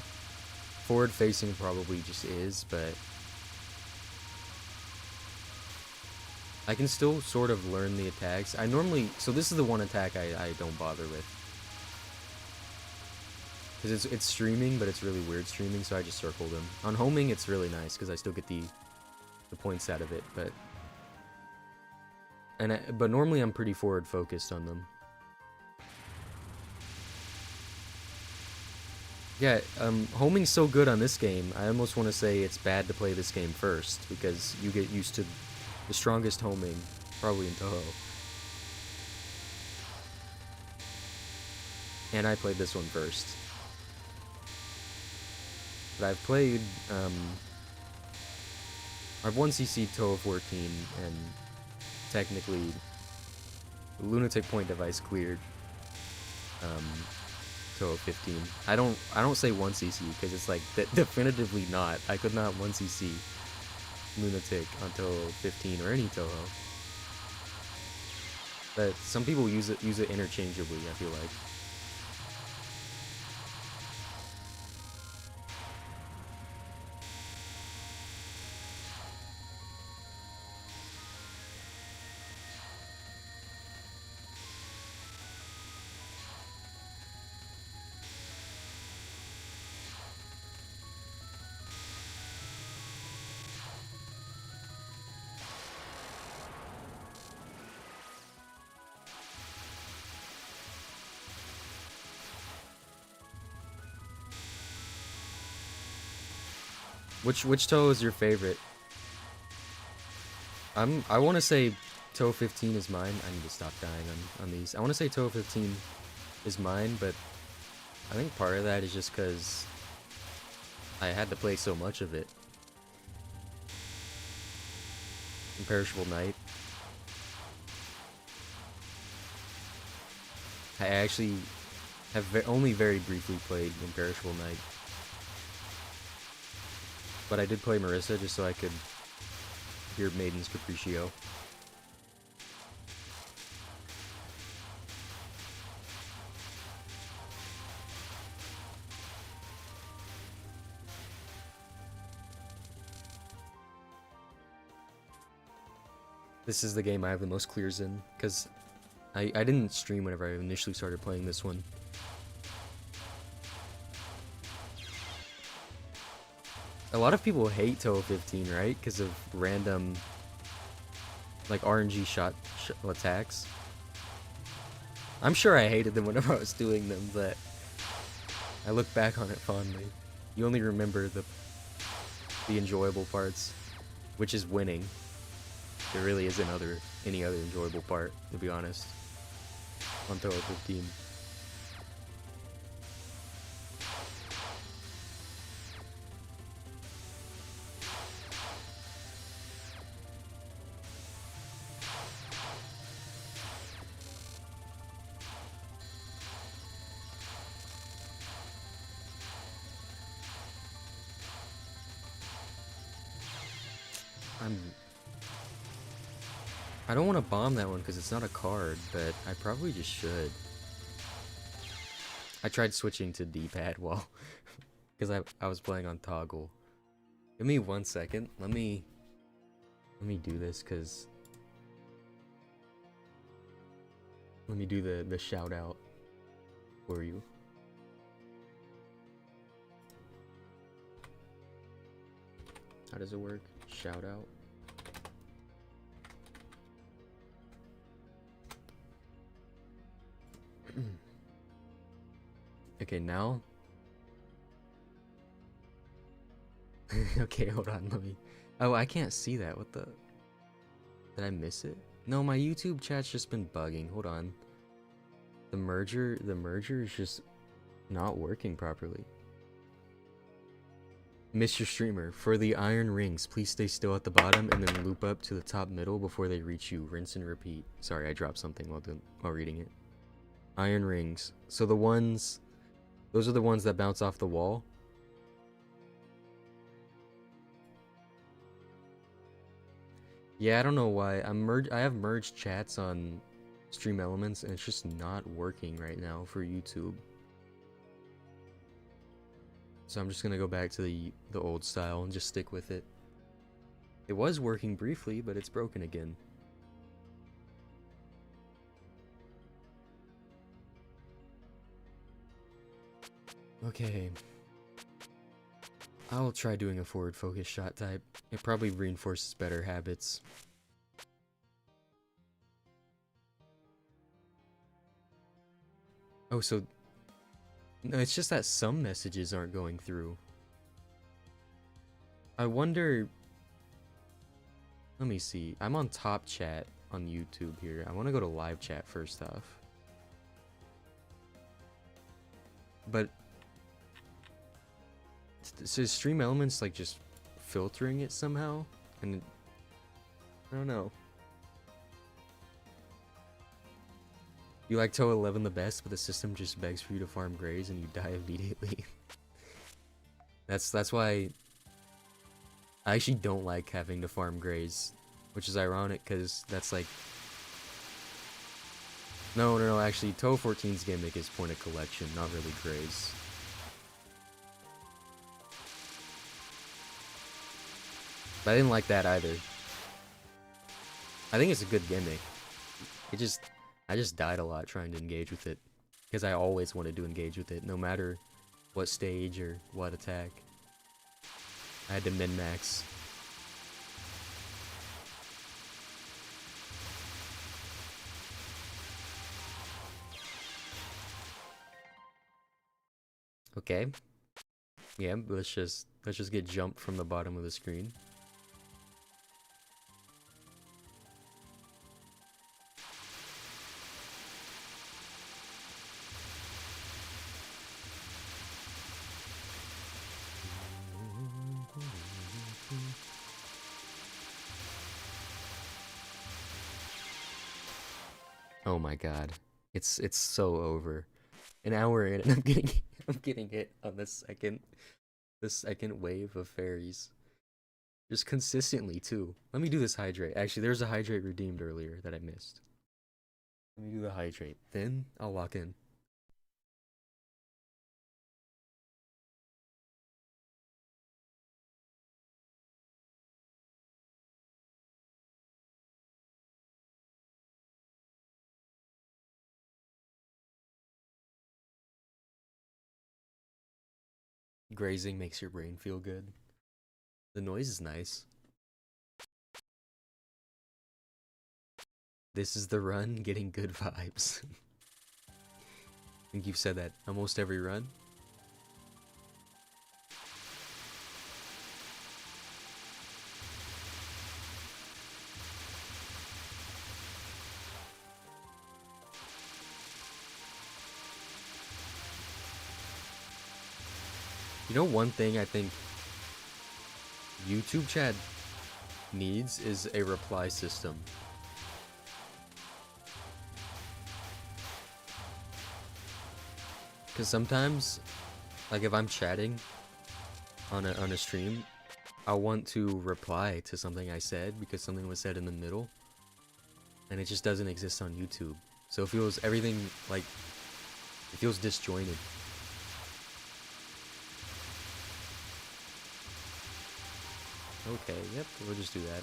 forward facing probably just is, but I can still sort of learn the attacks. I normally, so this is the one attack I don't bother with. Because it's streaming, but it's really weird streaming, so I just circled them. On homing, it's really nice, because I still get the points out of it, but... But normally I'm pretty forward focused on them. Yeah, homing's so good on this game, I almost want to say it's bad to play this game first, because you get used to the strongest homing, probably in Touhou. And I played this one first. But I've played, I've 1cc Touhou 14, and technically, the Lunatic Point device cleared, Touhou 15. I don't say 1cc, because it's like, definitively not. I could not 1cc Lunatic on Touhou 15, or any Touhou. But some people use it interchangeably, I feel like. Which Touhou is your favorite? I want to say Touhou 15 is mine. I need to stop dying on these. I want to say Touhou 15 is mine, but I think part of that is just because I had to play so much of it. Imperishable Night. I actually have only very briefly played Imperishable Night. But I did play Marissa just so I could hear Maiden's Capriccio. This is the game I have the most clears in, because I didn't stream whenever I initially started playing this one. A lot of people hate Touhou 15, right? Because of random, like, RNG shot attacks. I'm sure I hated them whenever I was doing them, but I look back on it fondly. You only remember the enjoyable parts, which is winning. There really isn't any other enjoyable part, to be honest, on Touhou 15. I don't want to bomb that one because it's not a card, but I probably just should. I tried switching to D-pad while, because I was playing on toggle. Give me 1 second. Let me do this, because let me do the shout out for you. How does it work? Shout out. Okay, now. Okay, hold on, let me. Oh, I can't see that. What the? Did I miss it? No, my YouTube chat's just been bugging. Hold on. The merger is just not working properly. Mr. Streamer, for the iron rings, please stay still at the bottom and then loop up to the top middle before they reach you. Rinse and repeat. Sorry, I dropped something while reading it. Iron rings. So those are the ones that bounce off the wall. Yeah, I don't know why. I have merged chats on Stream Elements and it's just not working right now for YouTube. So I'm just gonna go back to the old style and just stick with it. It was working briefly, but it's broken again. Okay. I'll try doing a forward focus shot type. It probably reinforces better habits. Oh, so... No, it's just that some messages aren't going through. I wonder... Let me see. I'm on top chat on YouTube here. I want to go to live chat first off. But... So Stream Elements like just filtering it somehow? And... I don't know. You like Touhou 11 the best, but the system just begs for you to farm grays and you die immediately. That's why I actually don't like having to farm grays, which is ironic because that's like... No, actually Touhou 14's gimmick is point of collection, not really grays. But I didn't like that either. I think it's a good gimmick. I just died a lot trying to engage with it. Because I always wanted to engage with it, no matter what stage or what attack. I had to min-max. Okay. Yeah, let's just get jumped from the bottom of the screen. Oh my god. It's so over. An hour in and I'm getting hit on the second wave of fairies. Just consistently too. Let me do this hydrate. Actually, there's a hydrate redeemed earlier that I missed. Let me do the hydrate. Then I'll lock in. Grazing makes your brain feel good. The noise is nice. This is the run, getting good vibes. I think you've said that almost every run. You know, one thing I think YouTube chat needs is a reply system. Because sometimes, like if I'm chatting on a stream, I want to reply to something I said because something was said in the middle, and it just doesn't exist on YouTube. So it feels everything like it feels disjointed. Okay, yep, we'll just do that.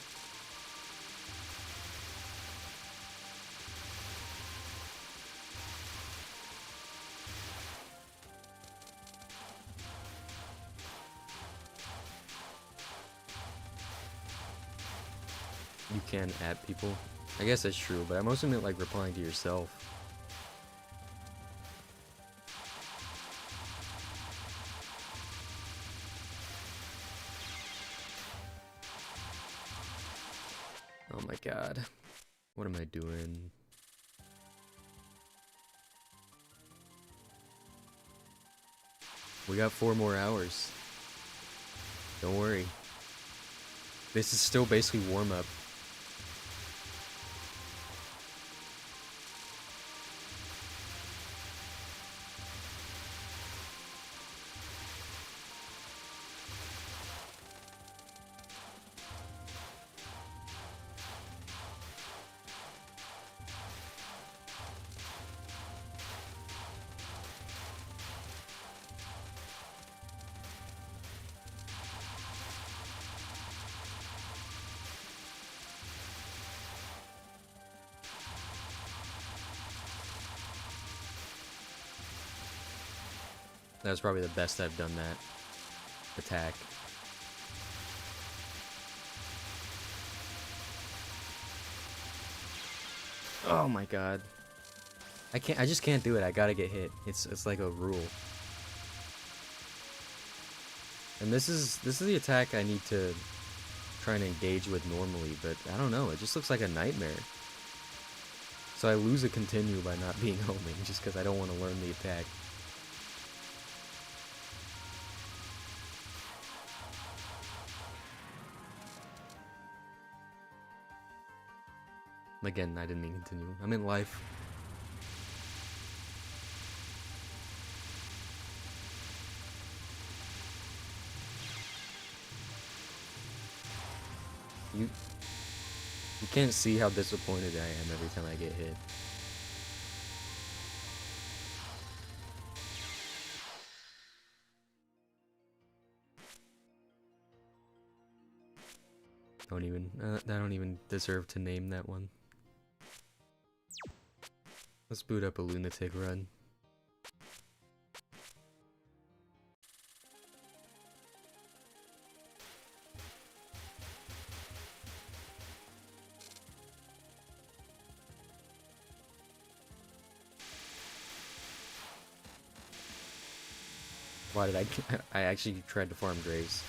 You can add people. I guess that's true, but I mostly meant like replying to yourself. Oh my god. What am I doing? We got 4 more hours. Don't worry. This is still basically warm-up. That's probably the best I've done that attack. Oh my god. I just can't do it. I gotta get hit. It's like a rule. And this is the attack I need to try and engage with normally, but I don't know. It just looks like a nightmare. So I lose a continue by not being homing just because I don't want to learn the attack. Again, I didn't mean continue. I'm in life. You can't see how disappointed I am every time I get hit. I don't even deserve to name that one. Let's boot up a lunatic run. Why did I actually tried to farm Graves.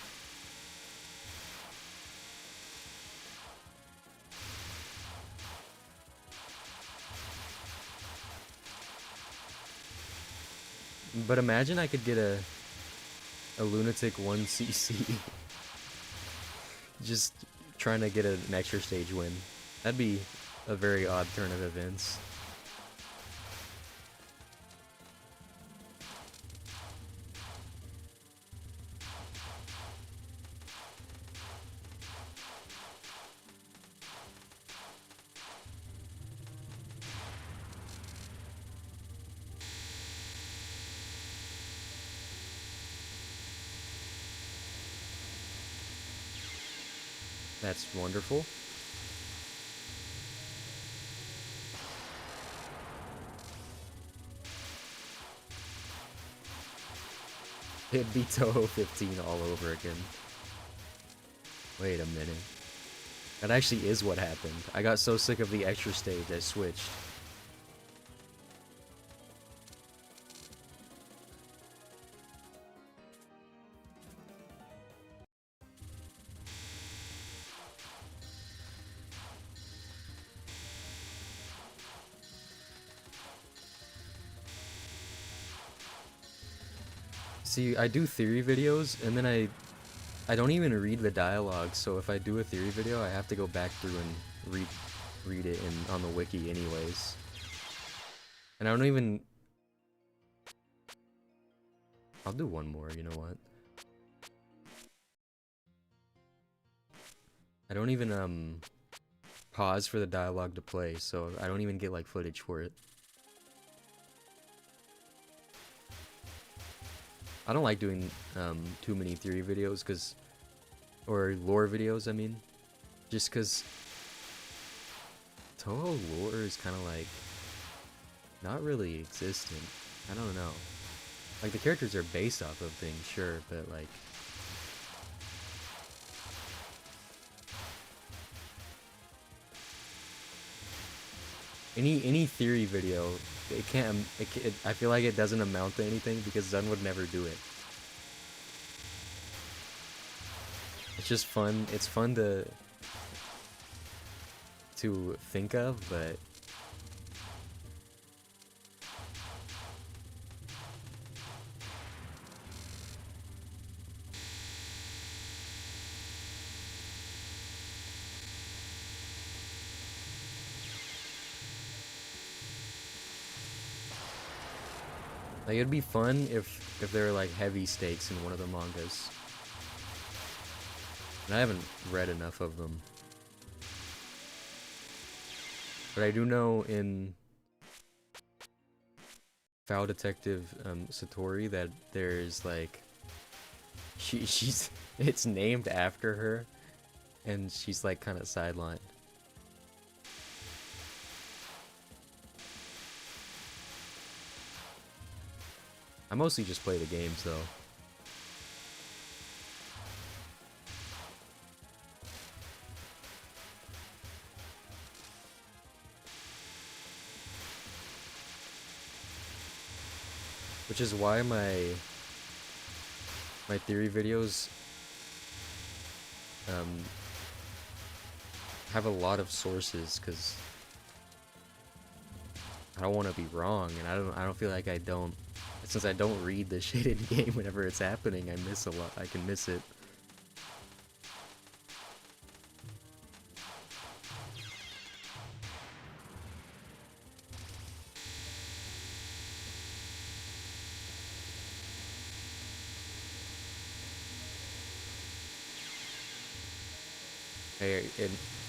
But imagine I could get a lunatic 1cc. Just trying to get an extra stage win. That'd be a very odd turn of events. That's wonderful. It'd be Touhou 15 all over again. Wait a minute. That actually is what happened. I got so sick of the extra stage, I switched. See, I do theory videos, and then I don't even read the dialogue, so if I do a theory video, I have to go back through and read it on the wiki anyways. And I don't even... I'll do one more, you know what? I don't even, pause for the dialogue to play, so I don't even get, like, footage for it. I don't like doing too many theory videos or lore videos, I mean, just because Touhou lore is kind of like not really existent. I don't know. Like the characters are based off of things, sure, but like any theory video, it can't. I feel like it doesn't amount to anything because Zen would never do it. It's just fun. It's fun to think of, but Like it'd be fun if there were like heavy stakes in one of the mangas. And I haven't read enough of them. But I do know in Foul Detective Satori that there's like she's it's named after her and she's like kind of sidelined. I mostly just play the games though. Which is why my theory videos have a lot of sources, because I don't want to be wrong, and I don't feel like since I don't read the shit in game whenever it's happening, I miss a lot. I can miss it.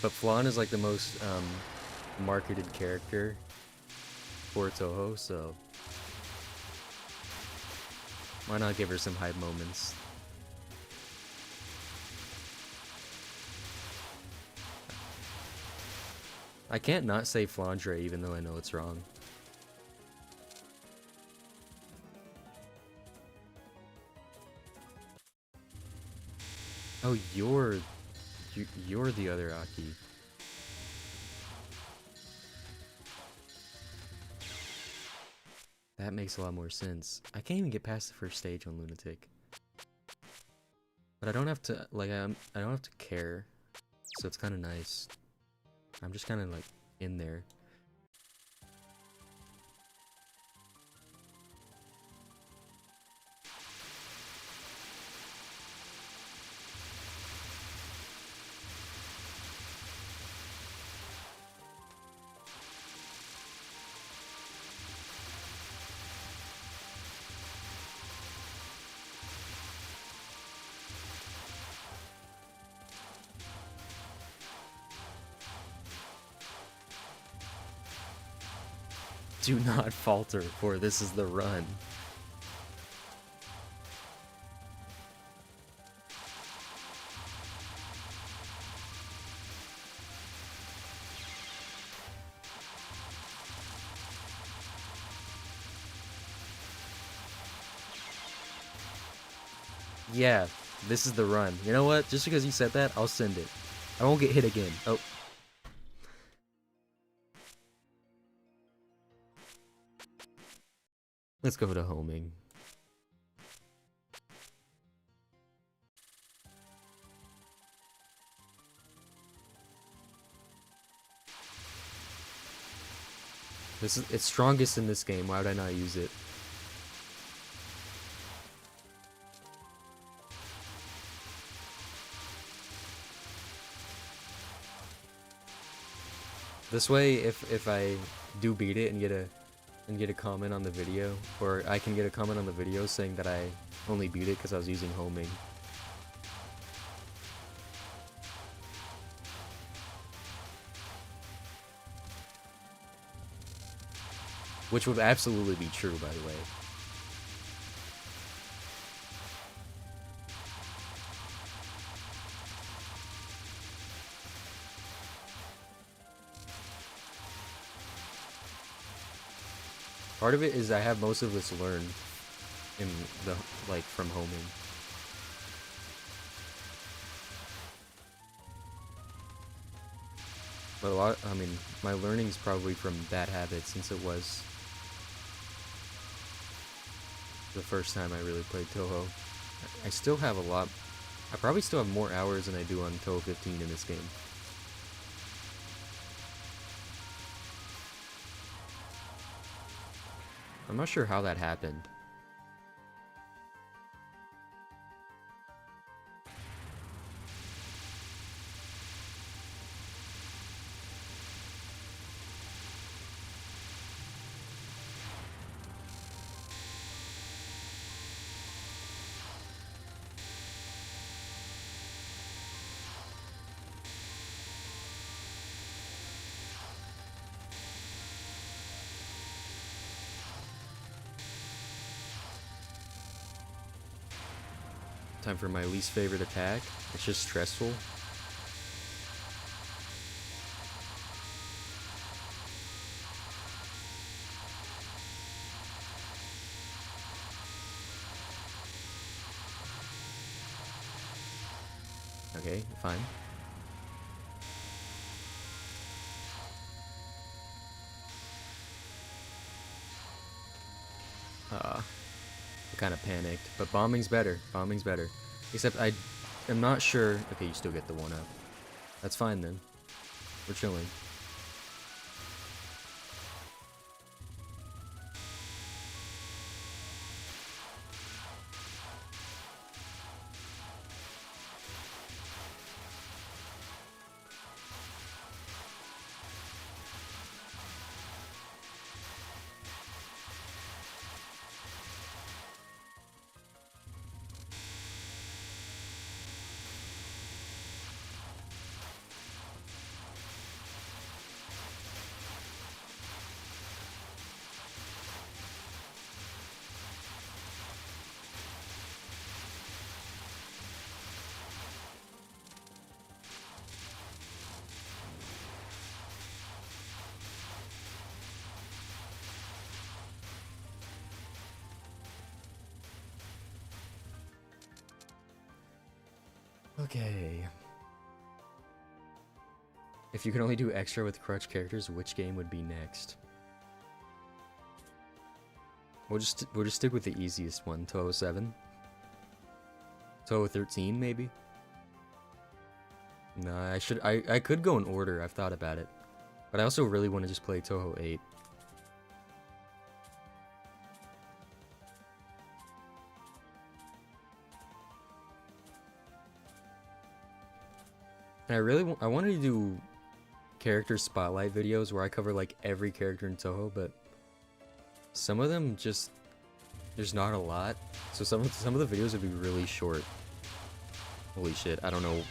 But Flan is like the most marketed character for Touhou, so why not give her some hype moments? I can't not say Flandre even though I know it's wrong. Oh, you're the other Aki. That makes a lot more sense. I can't even get past the first stage on Lunatic. But I don't have to, like, I don't have to care. So it's kind of nice. I'm just kind of, like, in there. Do not falter, for this is the run. Yeah, this is the run. You know what? Just because you said that, I'll send it. I won't get hit again. Oh. Let's go to homing. It's strongest in this game. Why would I not use it? This way, if I do beat it and get a comment on the video, or I can get a comment on the video saying that I only beat it because I was using homing. Which would absolutely be true, by the way. Part of it is I have most of this learned in the, like, from homing. But a lot, I mean, my learning's probably from bad habits, since it was the first time I really played Touhou. I still have a lot, I probably still have more hours than I do on Touhou 15 in this game. I'm not sure how that happened. Time for my least favorite attack. It's just stressful. Okay, fine. I kind of panicked, but bombing's better. Bombing's better. Except I am not sure. Okay, you still get the 1-up. That's fine then. We're chilling. Okay. If you could only do extra with crutch characters, which game would be next? We'll just stick with the easiest one, Touhou 7. Touhou 13, maybe? Nah, I could go in order, I've thought about it. But I also really want to just play Touhou 8. And I wanted to do character spotlight videos where I cover like every character in Touhou, but some of them just there's not a lot. So some of the videos would be really short. Holy shit, I don't know.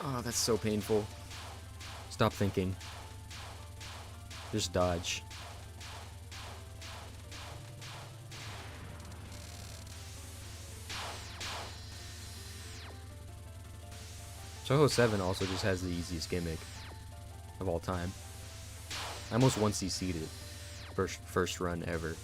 Oh, that's so painful. Stop thinking. Just dodge. Touhou 7 also just has the easiest gimmick of all time. I almost 1CC'd it. First run ever.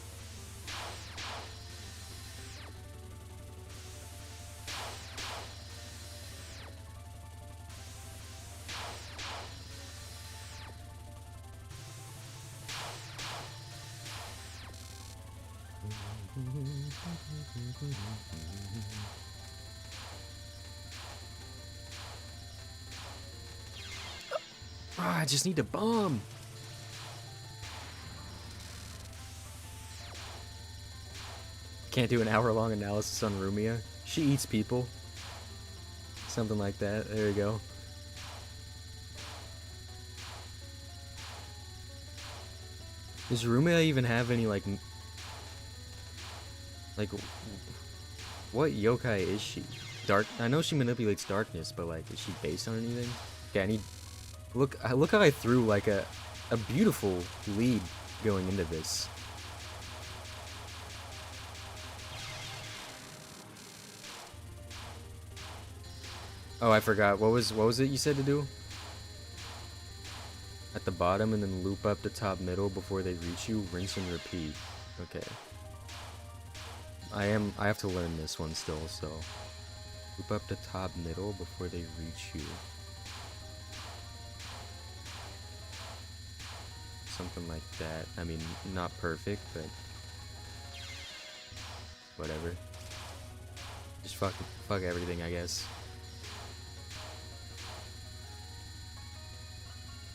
Ah, I just need to bomb. Can't do an hour-long analysis on Rumia. She eats people. Something like that. There you go. Does Rumia even have any, like, what yokai is she? I know she manipulates darkness, but, like, is she based on anything? Okay, I need... Look how I threw, like, a beautiful lead going into this. Oh, I forgot. What was it you said to do? At the bottom and then loop up to top middle before they reach you, rinse and repeat. Okay. I have to learn this one still, so loop up to top middle before they reach you. Something like that. I mean, not perfect, but whatever. Just fuck everything, I guess.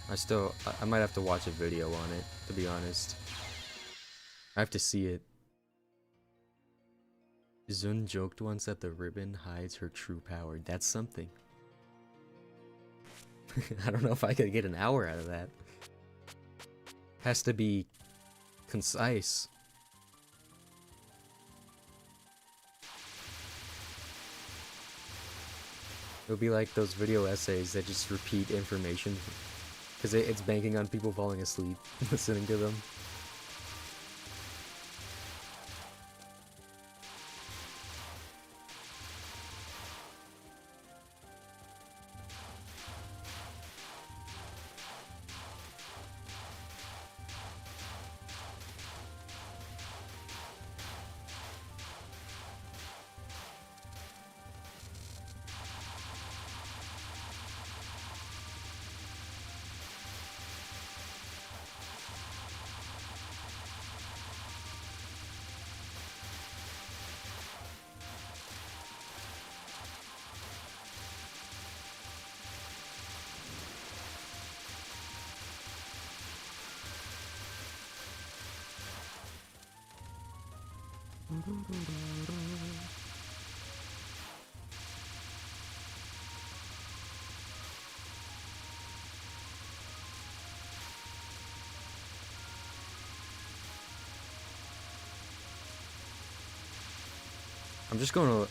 I might have to watch a video on it, to be honest. I have to see it. Zun joked once that the ribbon hides her true power. That's something. I don't know if I could get an hour out of that. Has to be concise. It'll be like those video essays that just repeat information. Because it's banking on people falling asleep listening to them.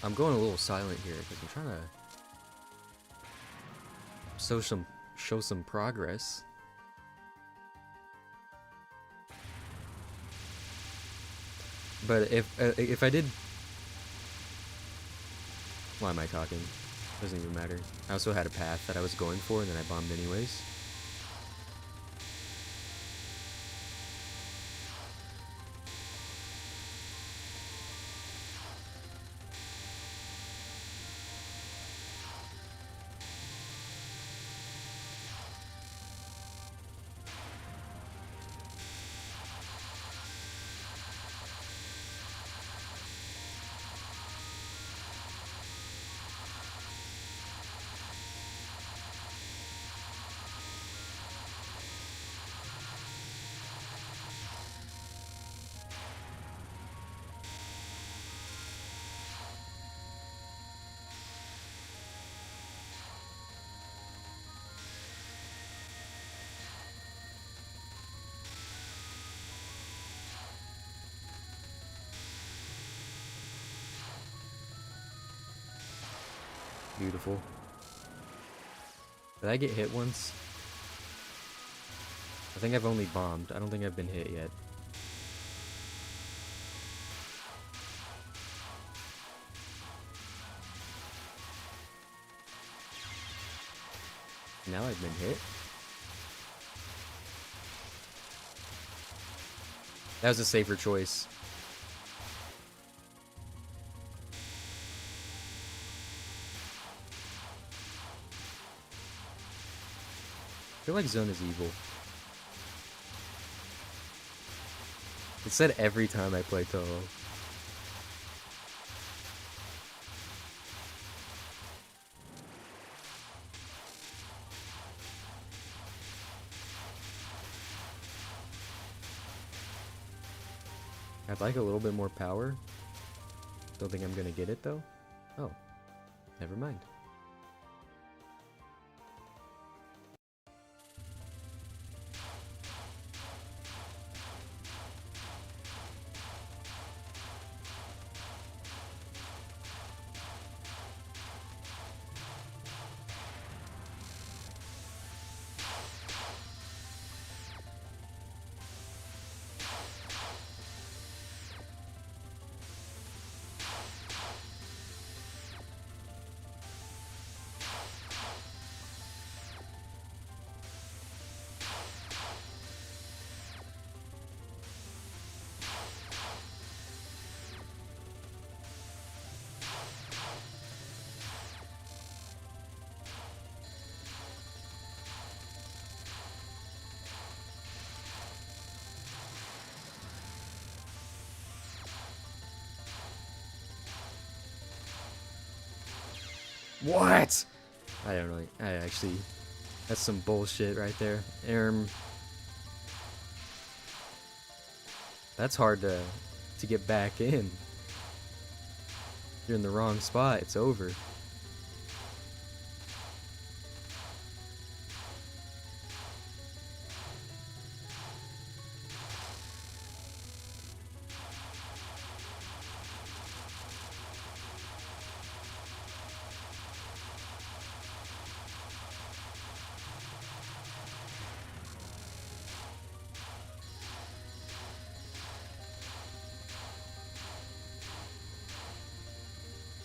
I'm going a little silent here because I'm trying to show some progress. But if I did, why am I talking? Doesn't even matter. I also had a path that I was going for, and then I bombed anyways. Beautiful. Did I get hit once? I think I've only bombed. I don't think I've been hit yet. Now I've been hit. That was a safer choice. I feel like Zone is evil. It's said every time I play Touhou. I'd like a little bit more power. Don't think I'm gonna get it though. Oh, never mind. What? I don't know. I actually, that's some bullshit right there. That's hard to get back in. You're in the wrong spot. It's over.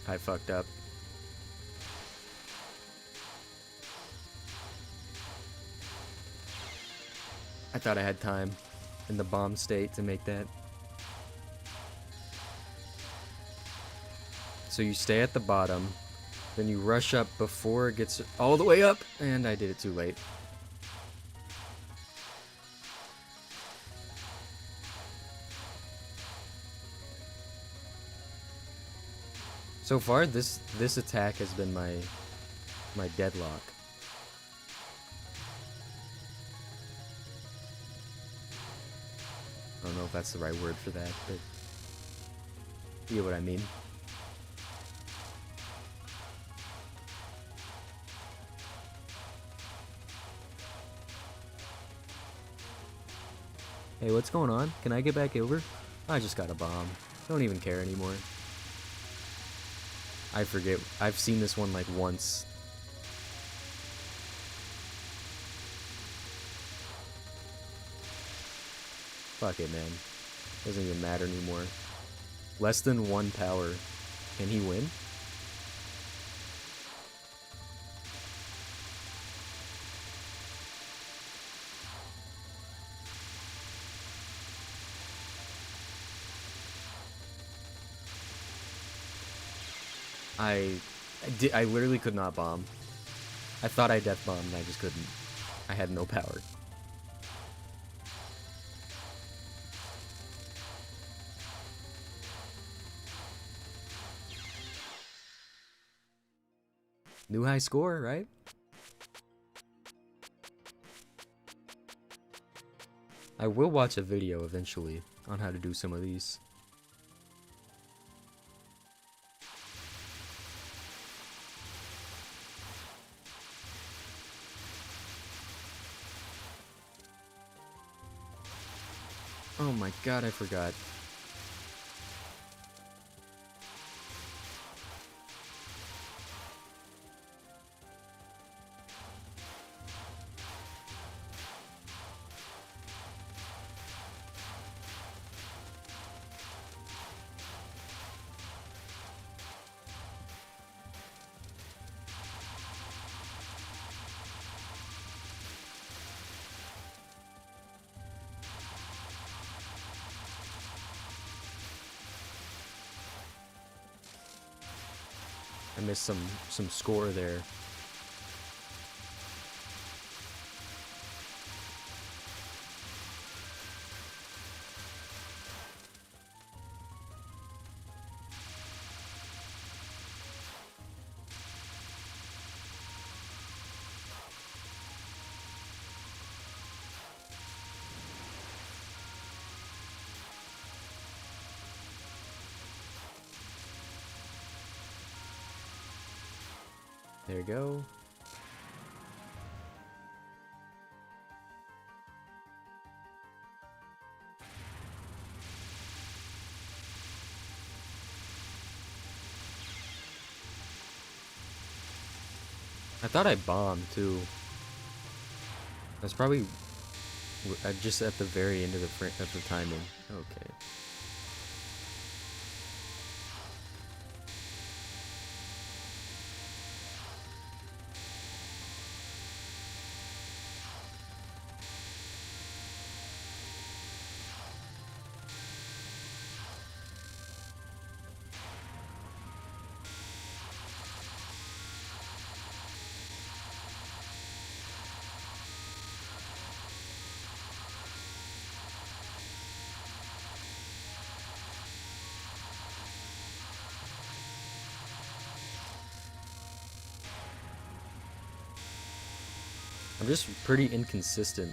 I fucked up. I thought I had time in the bomb state to make that. So you stay at the bottom, then you rush up before it gets all the way up, and I did it too late. So far, this attack has been my deadlock. I don't know if that's the right word for that, but You get what I mean? Hey, what's going on? Can I get back over? I just got a bomb. Don't even care anymore. I forget. I've seen this one like once. Fuck it, man. Doesn't even matter anymore. Less than 1 power. Can he win? I literally could not bomb. I thought I death bombed and I just couldn't. I had no power. New high score, right? I will watch a video eventually on how to do some of these. Oh my god, I forgot. I missed some score there. There you go. I thought I bombed too. That's probably just at the very end of the timing. Okay. I'm just pretty inconsistent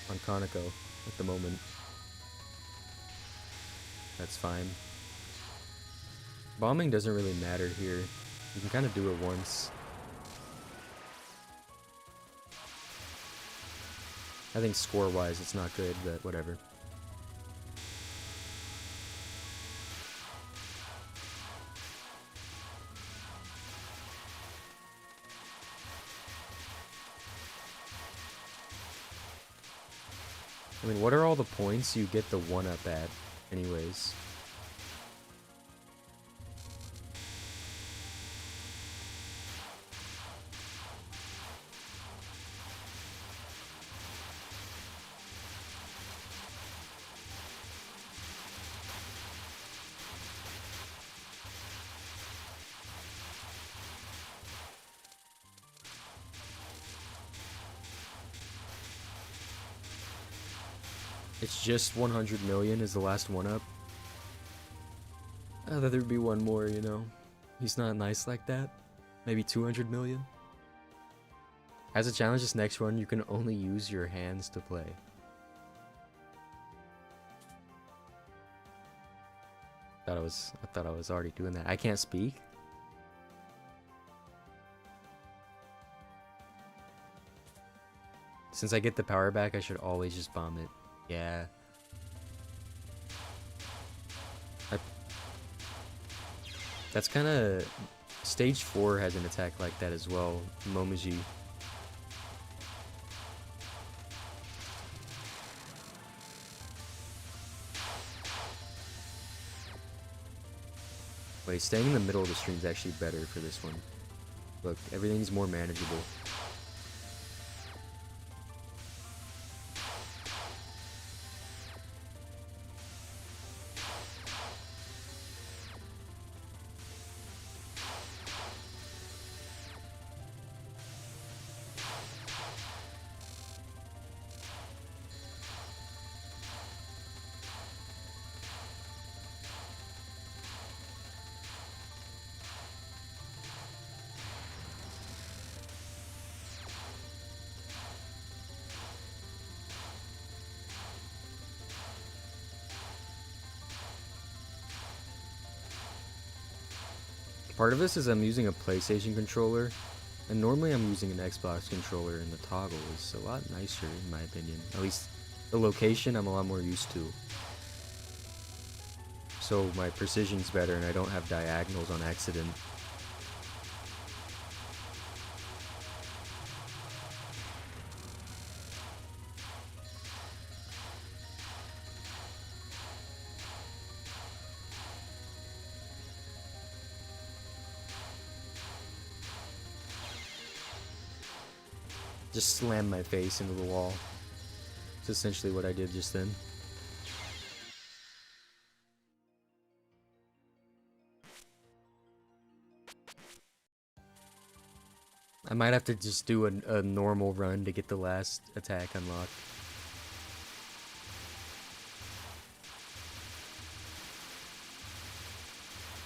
on Kaneko at the moment. That's fine. Bombing doesn't really matter here. You can kind of do it once. I think score-wise it's not good, but whatever. I mean, what are all the points you get the 1-up at, anyways? It's just 100 million is the last 1-up. I thought there'd be one more, you know. He's not nice like that. Maybe 200 million. As a challenge this next run, you can only use your hands to play. I thought I was already doing that. I can't speak. Since I get the power back, I should always just bomb it. Yeah. That's kind of... Stage 4 has an attack like that as well. Momoji. Wait, staying in the middle of the stream is actually better for this one. Look, everything's more manageable. Part of this is I'm using a PlayStation controller, and normally I'm using an Xbox controller, and the toggle is a lot nicer in my opinion. At least the location I'm a lot more used to. So my precision's better and I don't have diagonals on accident. Just slam my face into the wall. It's essentially what I did just then. I might have to just do a normal run to get the last attack unlocked.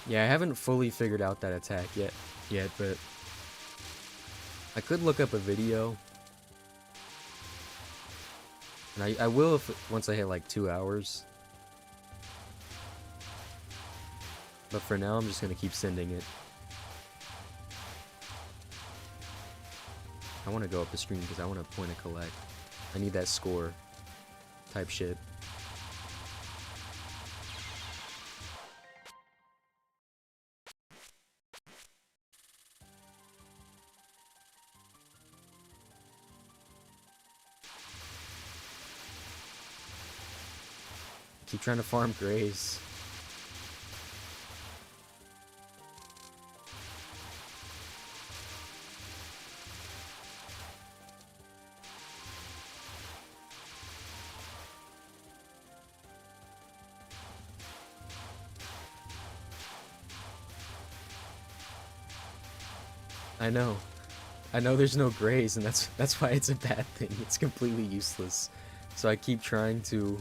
Yeah, I haven't fully figured out that attack yet, but I could look up a video. And I will once I hit like 2 hours. But for now, I'm just gonna keep sending it. I want to go up the screen because I want to point and collect. I need that score type shit. Keep trying to farm Grays. I know there's no Grays, and that's why it's a bad thing. It's completely useless. So I keep trying to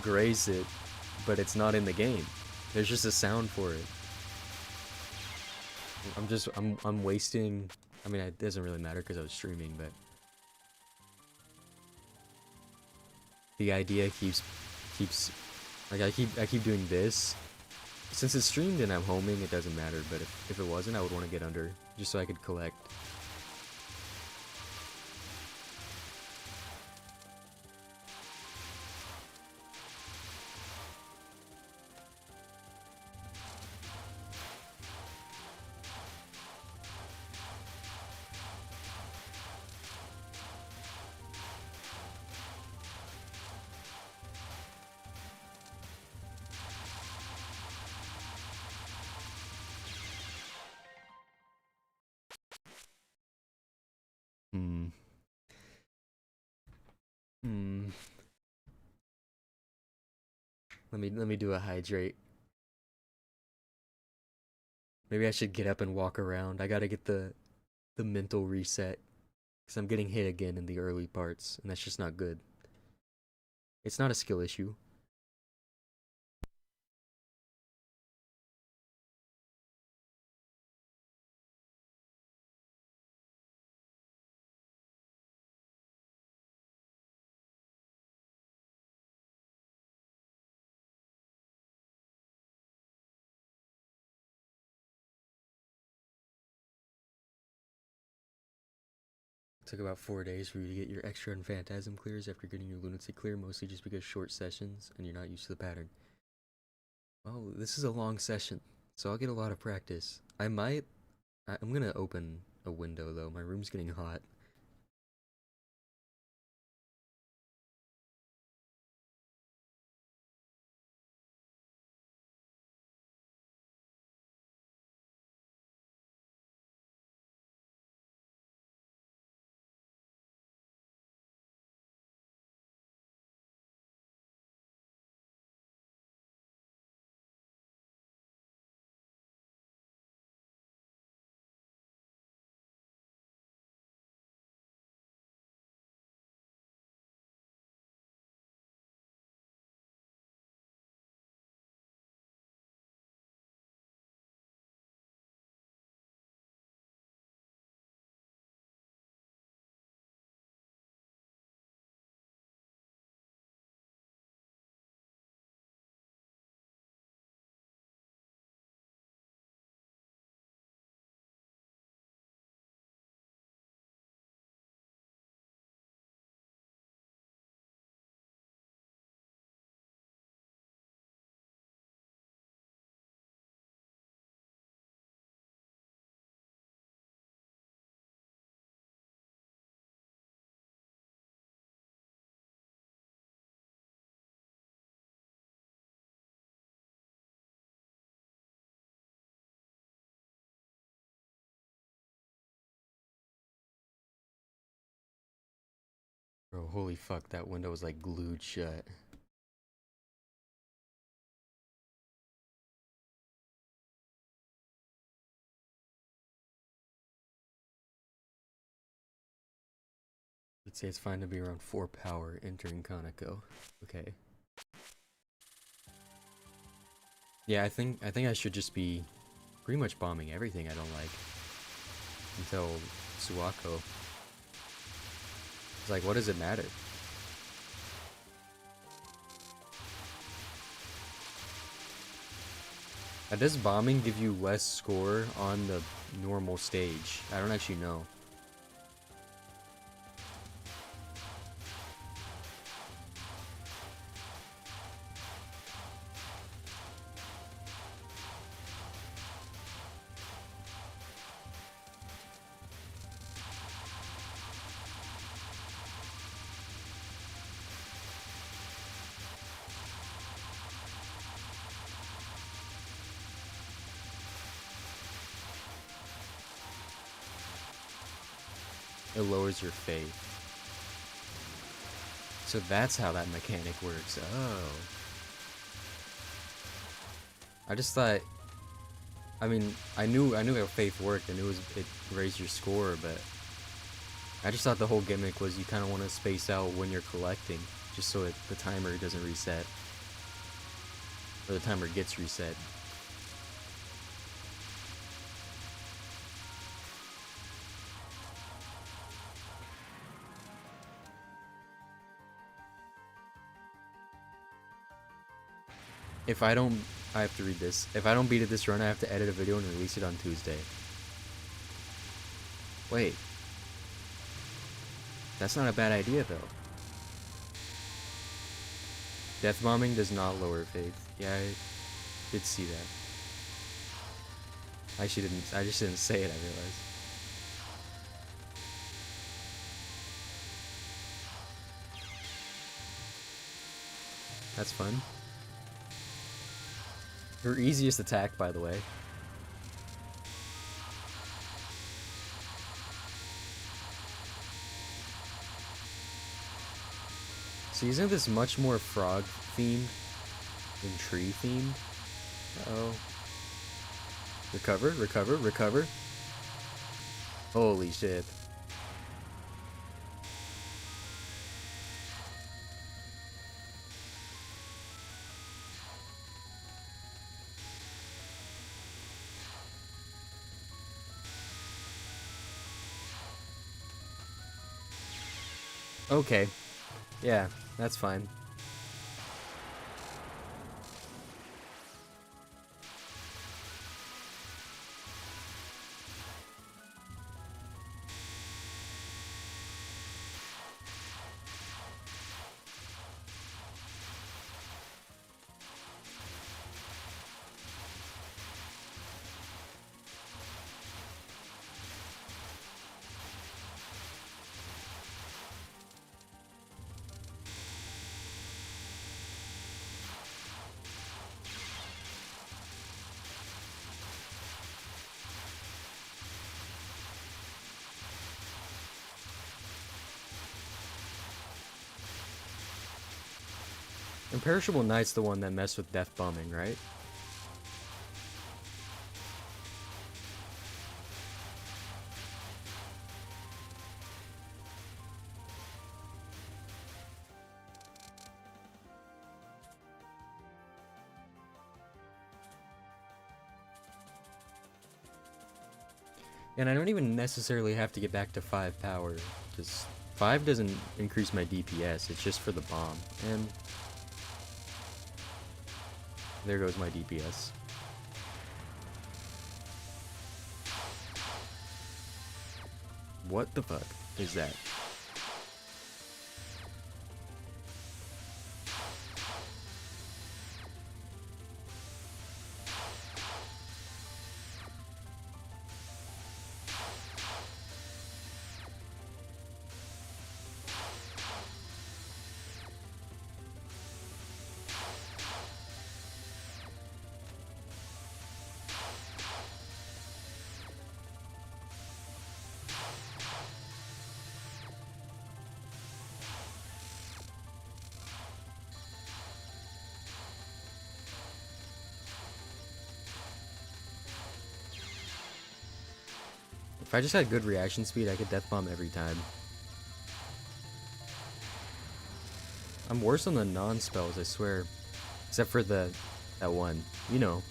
graze it, but it's not in the game. There's just a sound for it. I'm wasting. I mean, it doesn't really matter because I was streaming, but the idea keeps like I keep doing this. Since it's streamed and I'm homing, it doesn't matter. But if it wasn't, I would want to get under just so I could collect. Let me do a hydrate. Maybe I should get up and walk around. I gotta get the mental reset. Because I'm getting hit again in the early parts, and that's just not good. It's not a skill issue. Took about 4 days for you to get your extra and phantasm clears after getting your lunatic clear, mostly just because short sessions and you're not used to the pattern. Well, this is a long session, so I'll get a lot of practice. I'm gonna open a window though. My room's getting hot. Bro, holy fuck, that window was like glued shut. Let's say it's fine to be around 4 power entering Kaneko. Okay. Yeah, I think I should just be pretty much bombing everything I don't like until Suwako. It's like, what does it matter? Does bombing give you less score on the normal stage? I don't actually know. It lowers your faith. So that's how that mechanic works. Oh. I just thought, I mean, I knew how faith worked. I knew it raised your score, but I just thought the whole gimmick was you kind of want to space out when you're collecting, just so the timer doesn't reset, or the timer gets reset. If I don't, I have to read this. If I don't beat it this run, I have to edit a video and release it on Tuesday. Wait. That's not a bad idea, though. Death bombing does not lower faith. Yeah, I did see that. I actually didn't. I just didn't say it, I realized. That's fun. Her easiest attack, by the way. So isn't this much more frog themed than tree themed? Uh-oh. Recover, recover, recover. Holy shit. Okay. Yeah, that's fine. Imperishable Knight's the one that messed with death bombing, right? And I don't even necessarily have to get back to 5 power, because 5 doesn't increase my DPS, it's just for the bomb. And there goes my DPS. What the fuck is that? If I just had good reaction speed, I could death bomb every time. I'm worse on the non-spells, I swear. Except for that one. You know.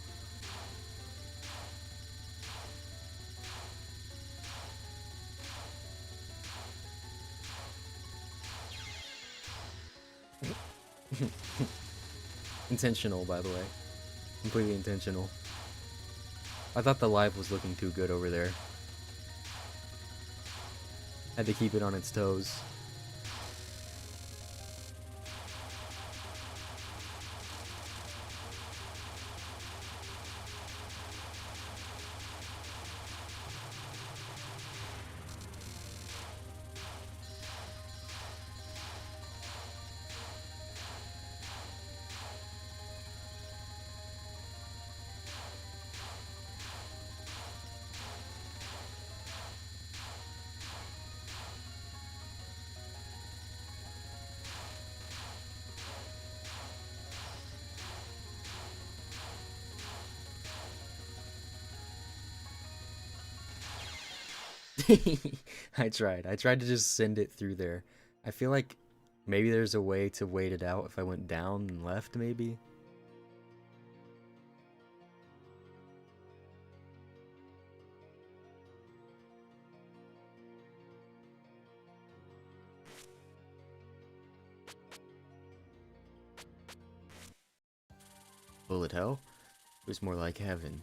Intentional, by the way. Completely intentional. I thought the live was looking too good over there. Had to keep it on its toes. I tried. I tried to just send it through there. I feel like maybe there's a way to wait it out if I went down and left, maybe? Bullet hell? It was more like heaven.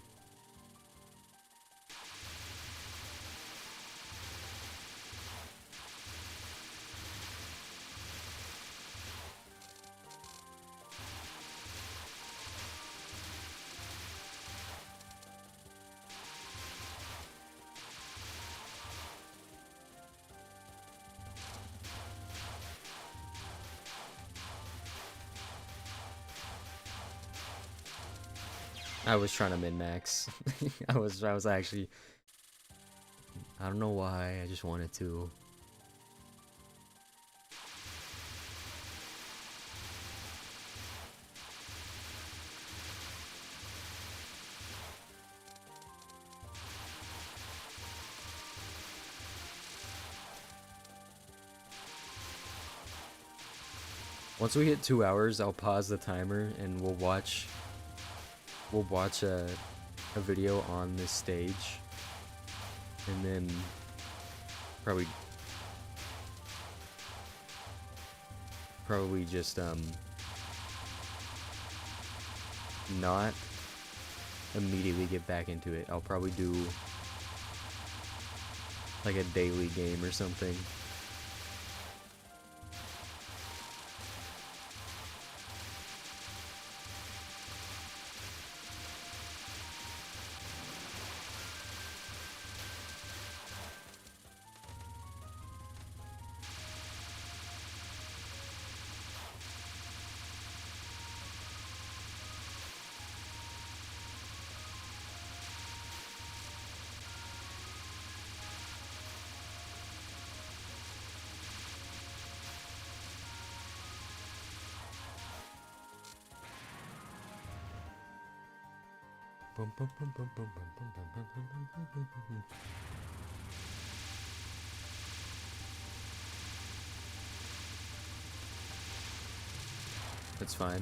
I was trying to min-max. I was actually... I don't know why, I just wanted to. Once we hit 2 hours, I'll pause the timer and we'll watch a video on this stage, and then probably just not immediately get back into it. I'll probably do like a daily game or something. That's fine.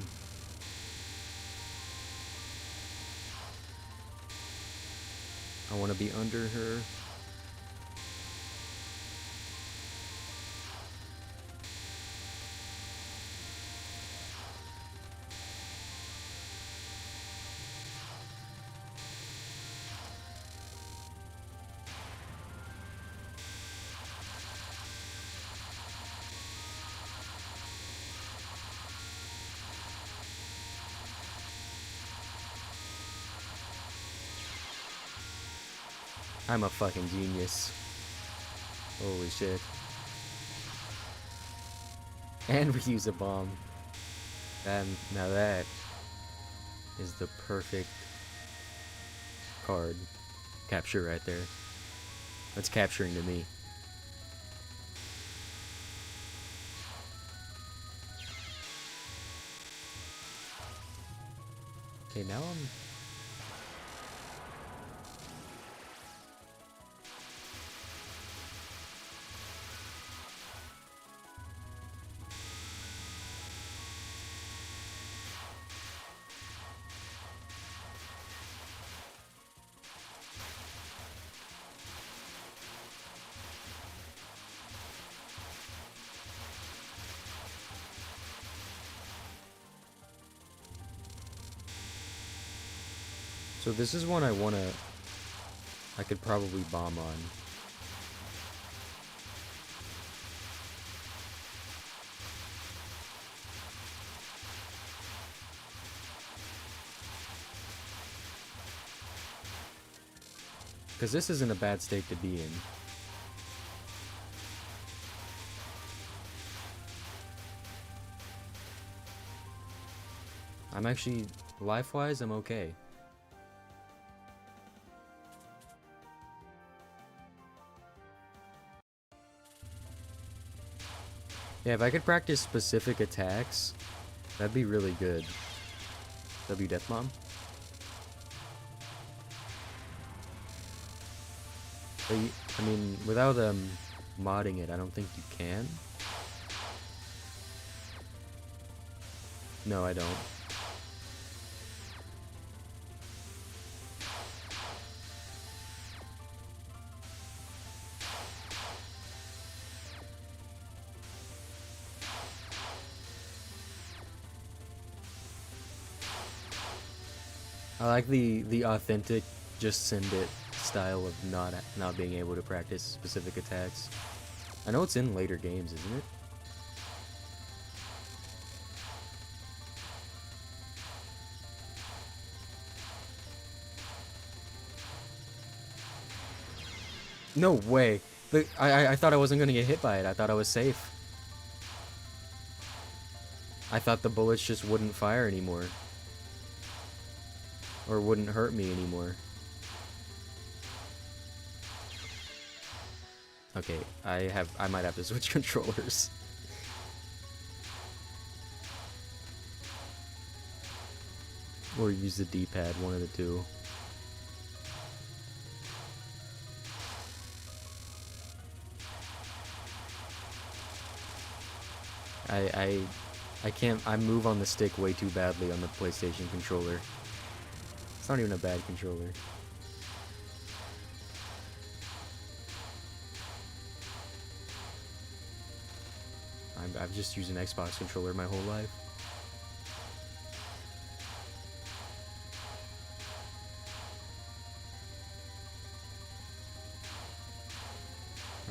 I want to be under her. I'm a fucking genius. Holy shit. And we use a bomb. Now that is the perfect card capture right there. That's capturing to me. Okay, now I'm... So this is one I could probably bomb on. Because this isn't a bad state to be in. I'm actually, life-wise, I'm okay. Yeah, if I could practice specific attacks, that'd be really good. W Death Bomb. But I mean, without modding it, I don't think you can. No, I don't. I like the authentic, just send it style of not being able to practice specific attacks. I know it's in later games, isn't it? No way. I thought I wasn't gonna get hit by it. I thought I was safe. I thought the bullets just wouldn't fire anymore. Or wouldn't hurt me anymore. Okay, I might have to switch controllers. Or use the D-pad, one of the two. I can't, I move on the stick way too badly on the PlayStation controller. It's not even a bad controller. I've just used an Xbox controller my whole life.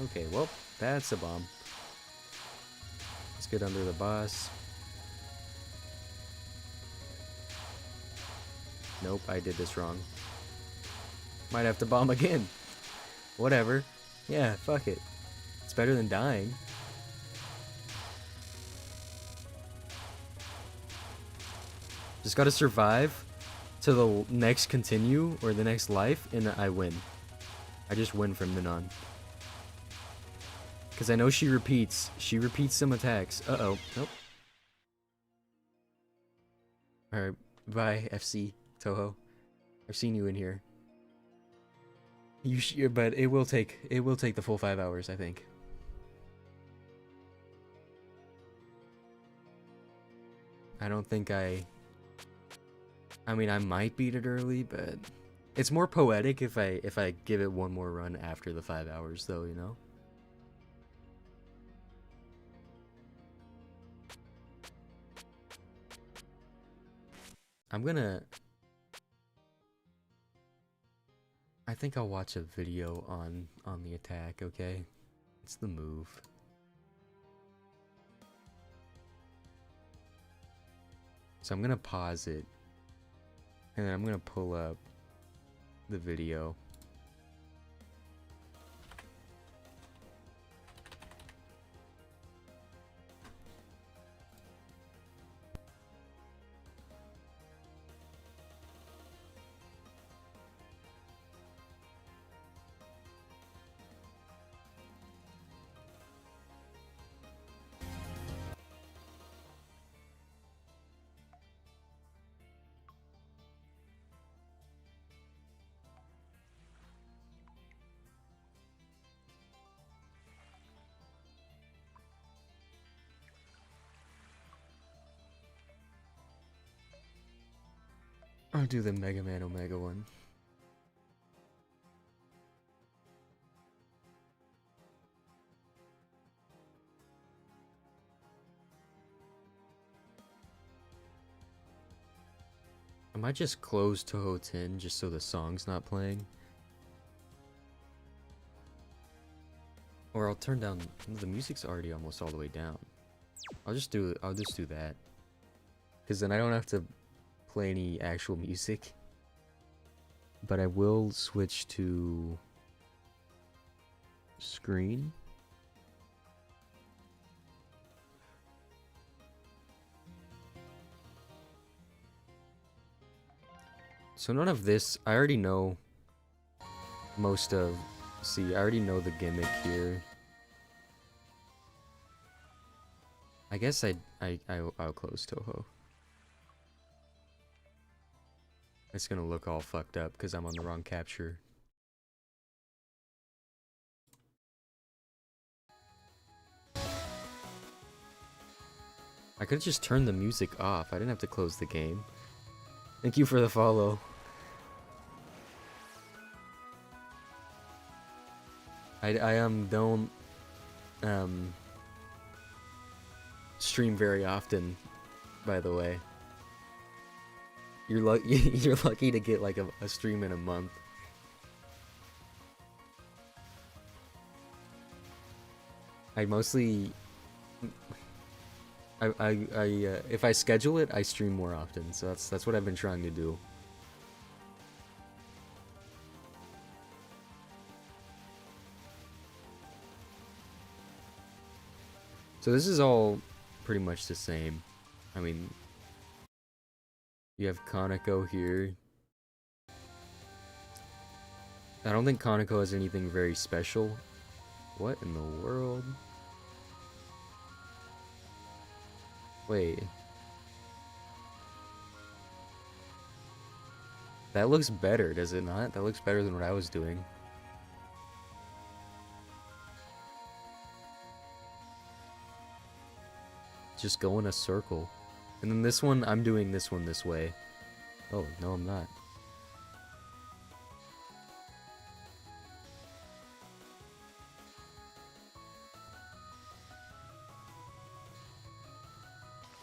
Okay, well, that's a bomb. Let's get under the boss. Nope, I did this wrong. Might have to bomb again. Whatever. Yeah, fuck it. It's better than dying. Just gotta survive to the next continue or the next life, and I win. I just win from then on. Because I know she repeats some attacks. Uh-oh. Nope. Alright, bye, FC Touhou. I've seen you in here. But it will take the full 5 hours, I think. I don't think I mean, I might beat it early, but it's more poetic if I give it one more run after the 5 hours, though, you know? I think I'll watch a video on the attack, okay? It's the move. So I'm gonna pause it, and then I'm gonna pull up the video. I'll do the Mega Man Omega one. I might just close Touhou 10 just so the song's not playing. Or I'll turn down the music's already almost all the way down. I'll just do that. Cause then I don't have to play any actual music. But I will switch to screen. So none of this, I already know most of, see, I already know the gimmick here. I guess I'll close Touhou. It's gonna look all fucked up because I'm on the wrong capture. I could've just turned the music off. I didn't have to close the game. Thank you for the follow. I don't stream very often, by the way. You're lucky to get like a stream in a month. I mostly if I schedule it, I stream more often. So that's what I've been trying to do. So this is all pretty much the same. I mean, you have Kaneko here. I don't think Kaneko has anything very special. What in the world? Wait. That looks better, does it not? That looks better than what I was doing. Just go in a circle. And then this one, I'm doing this one this way. Oh, no I'm not.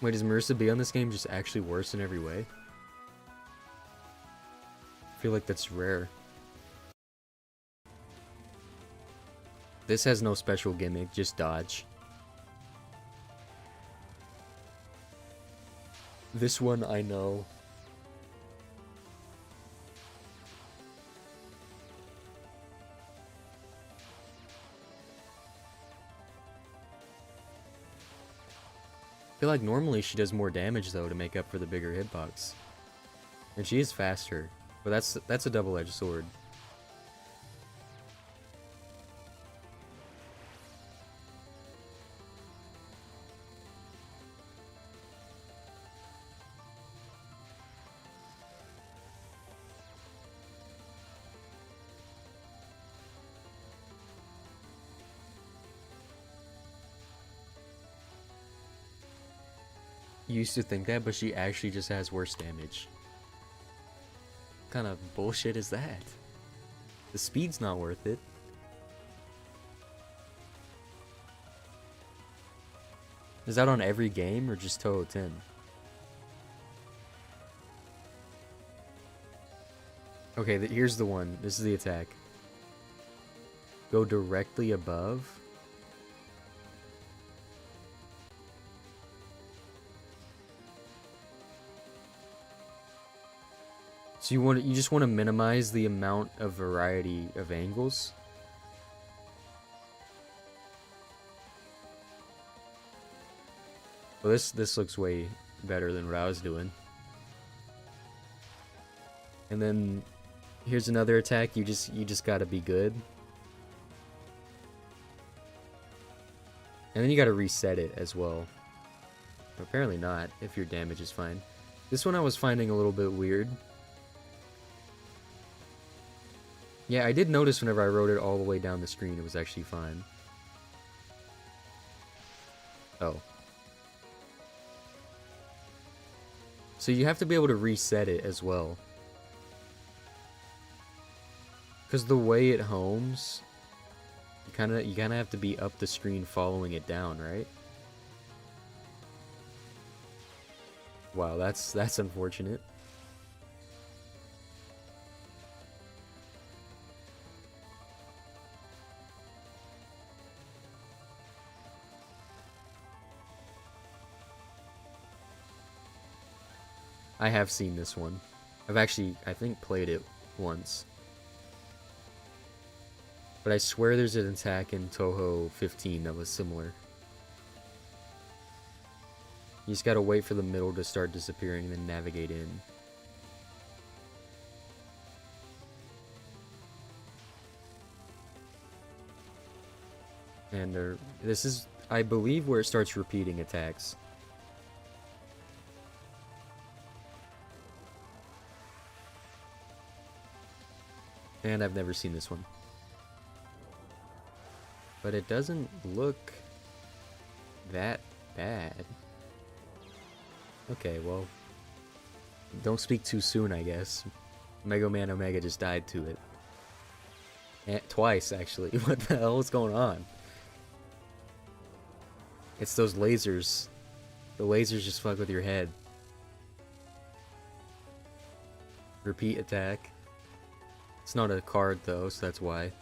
Wait, is Marissa B on this game just actually worse in every way? I feel like that's rare. This has no special gimmick, just dodge. This one I know. I feel like normally she does more damage though to make up for the bigger hitbox. And she is faster, but that's a double-edged sword. used to think that, but she actually just has worse damage. What kind of bullshit is that? The speed's not worth it. Is that on every game or just Touhou 10? Okay, here's the one. This is the attack. Go directly above. So you just want to minimize the amount of variety of angles. Well, this looks way better than what I was doing. And then here's another attack. You just got to be good. And then you got to reset it as well. Apparently not, if your damage is fine. This one I was finding a little bit weird. Yeah, I did notice whenever I wrote it all the way down the screen, it was actually fine. Oh. So you have to be able to reset it as well. Because the way it homes, you kind of have to be up the screen following it down, right? Wow, that's unfortunate. I have seen this one. I've actually, I think, played it once. But I swear there's an attack in Touhou 15 that was similar. You just gotta wait for the middle to start disappearing and then navigate in. And this is, I believe, where it starts repeating attacks. And I've never seen this one. But it doesn't look that bad. Okay, well, don't speak too soon, I guess. Mega Man Omega just died to it. And twice, actually. What the hell is going on? It's those lasers. The lasers just fuck with your head. Repeat attack. It's not a card though, so that's why.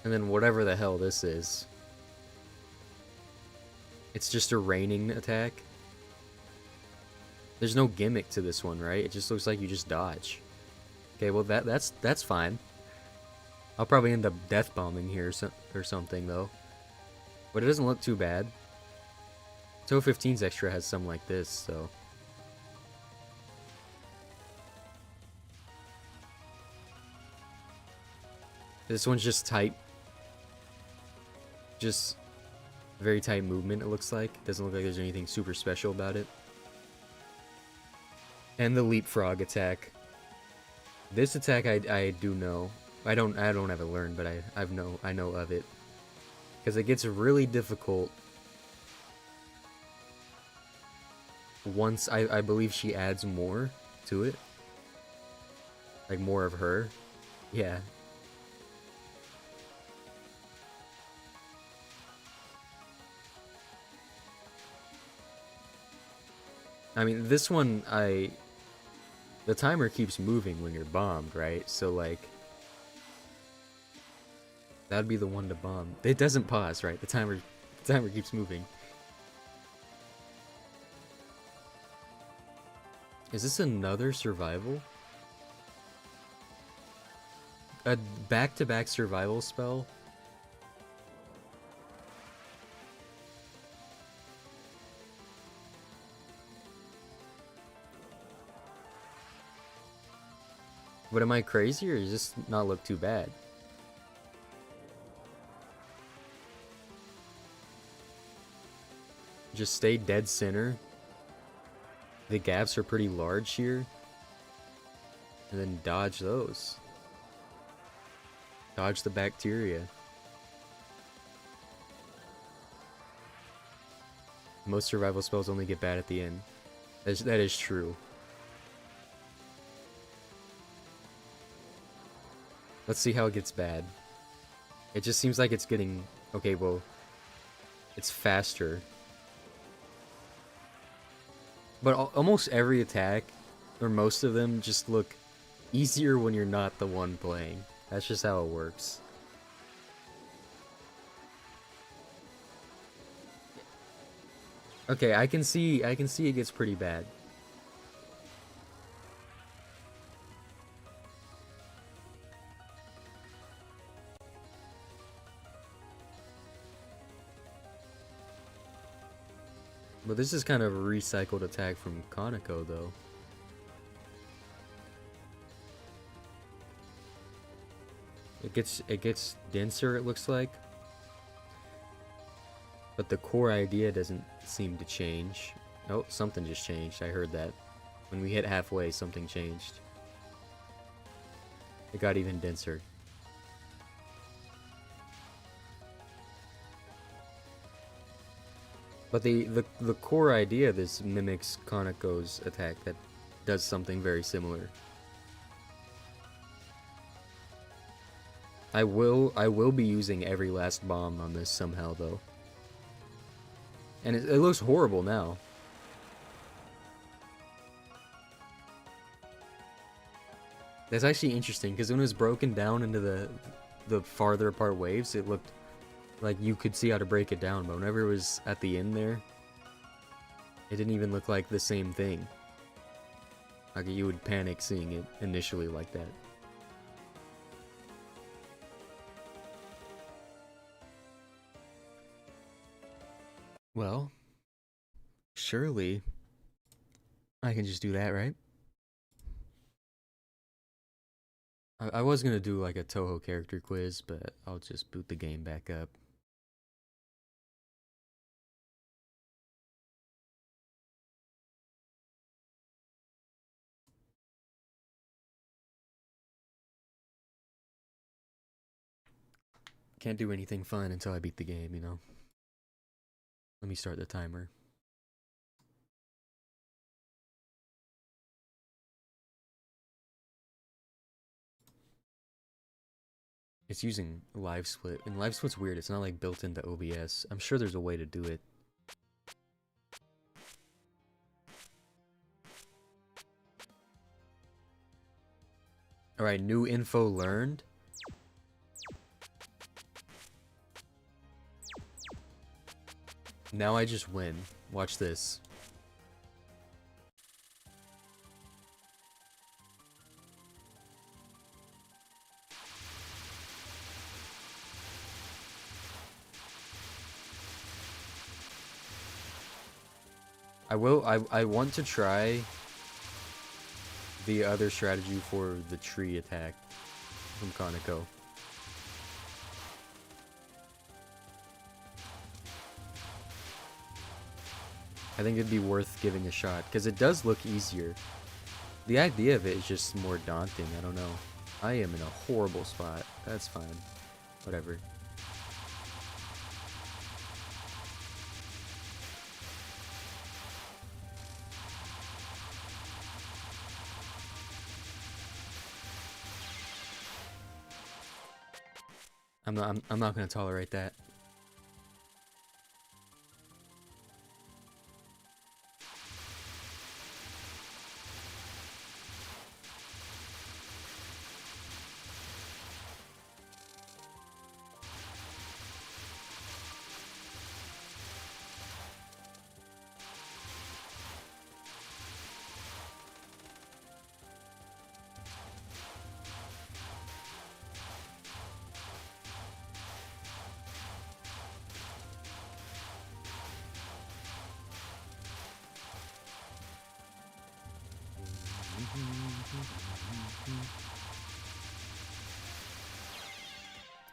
And then whatever the hell this is. It's just a raining attack. There's no gimmick to this one, right? It just looks like you just dodge. Okay, well that's fine. I'll probably end up death bombing here or something though. But it doesn't look too bad. Touhou 15's extra has some like this, so. This one's just tight. Just very tight movement, it looks like. Doesn't look like there's anything super special about it. And the leapfrog attack. This attack I do know. I don't have it learned, but I know of it. Because it gets really difficult once I believe she adds more to it. Like more of her. Yeah. I mean, this one, the timer keeps moving when you're bombed, right? So, like, that'd be the one to bomb. It doesn't pause, right? The timer keeps moving. Is this another survival? A back-to-back survival spell? But am I crazy, or does this not look too bad? Just stay dead center. The gaps are pretty large here. And then dodge those. Dodge the bacteria. Most survival spells only get bad at the end. That is true. Let's see how it gets bad. It just seems like it's getting... Okay, well... It's faster. But almost every attack, or most of them, just look easier when you're not the one playing. That's just how it works. Okay, I can see it gets pretty bad. But this is kind of a recycled attack from Kaneko, though. It gets denser, it looks like. But the core idea doesn't seem to change. Oh, something just changed. I heard that. When we hit halfway, something changed. It got even denser. But the core idea of this mimics Kaneko's attack that does something very similar. I will be using every last bomb on this somehow, though. And it looks horrible now. That's actually interesting, because when it was broken down into the farther apart waves, it looked like you could see how to break it down, but whenever it was at the end there, it didn't even look like the same thing. Like, you would panic seeing it initially like that. Well, surely I can just do that, right? I was gonna do like a Touhou character quiz, but I'll just boot the game back up. Can't do anything fun until I beat the game, you know? Let me start the timer. It's using live split, and live split's weird. It's not like built into OBS. I'm sure there's a way to do it. Alright, new info learned. Now I just win. Watch this. I want to try the other strategy for the tree attack from Kaneko. I think it'd be worth giving a shot, because it does look easier. The idea of it is just more daunting, I don't know. I am in a horrible spot. That's fine. Whatever. I'm not gonna tolerate that.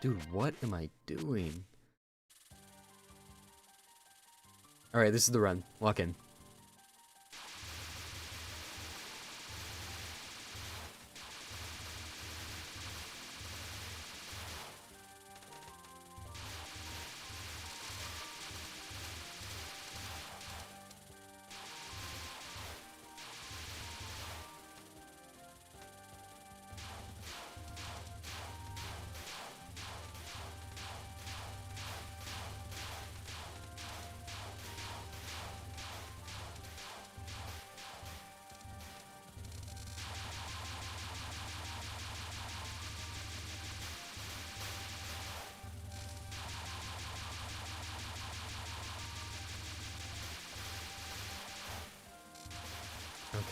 Dude, what am I doing? Alright, this is the run. Lock in.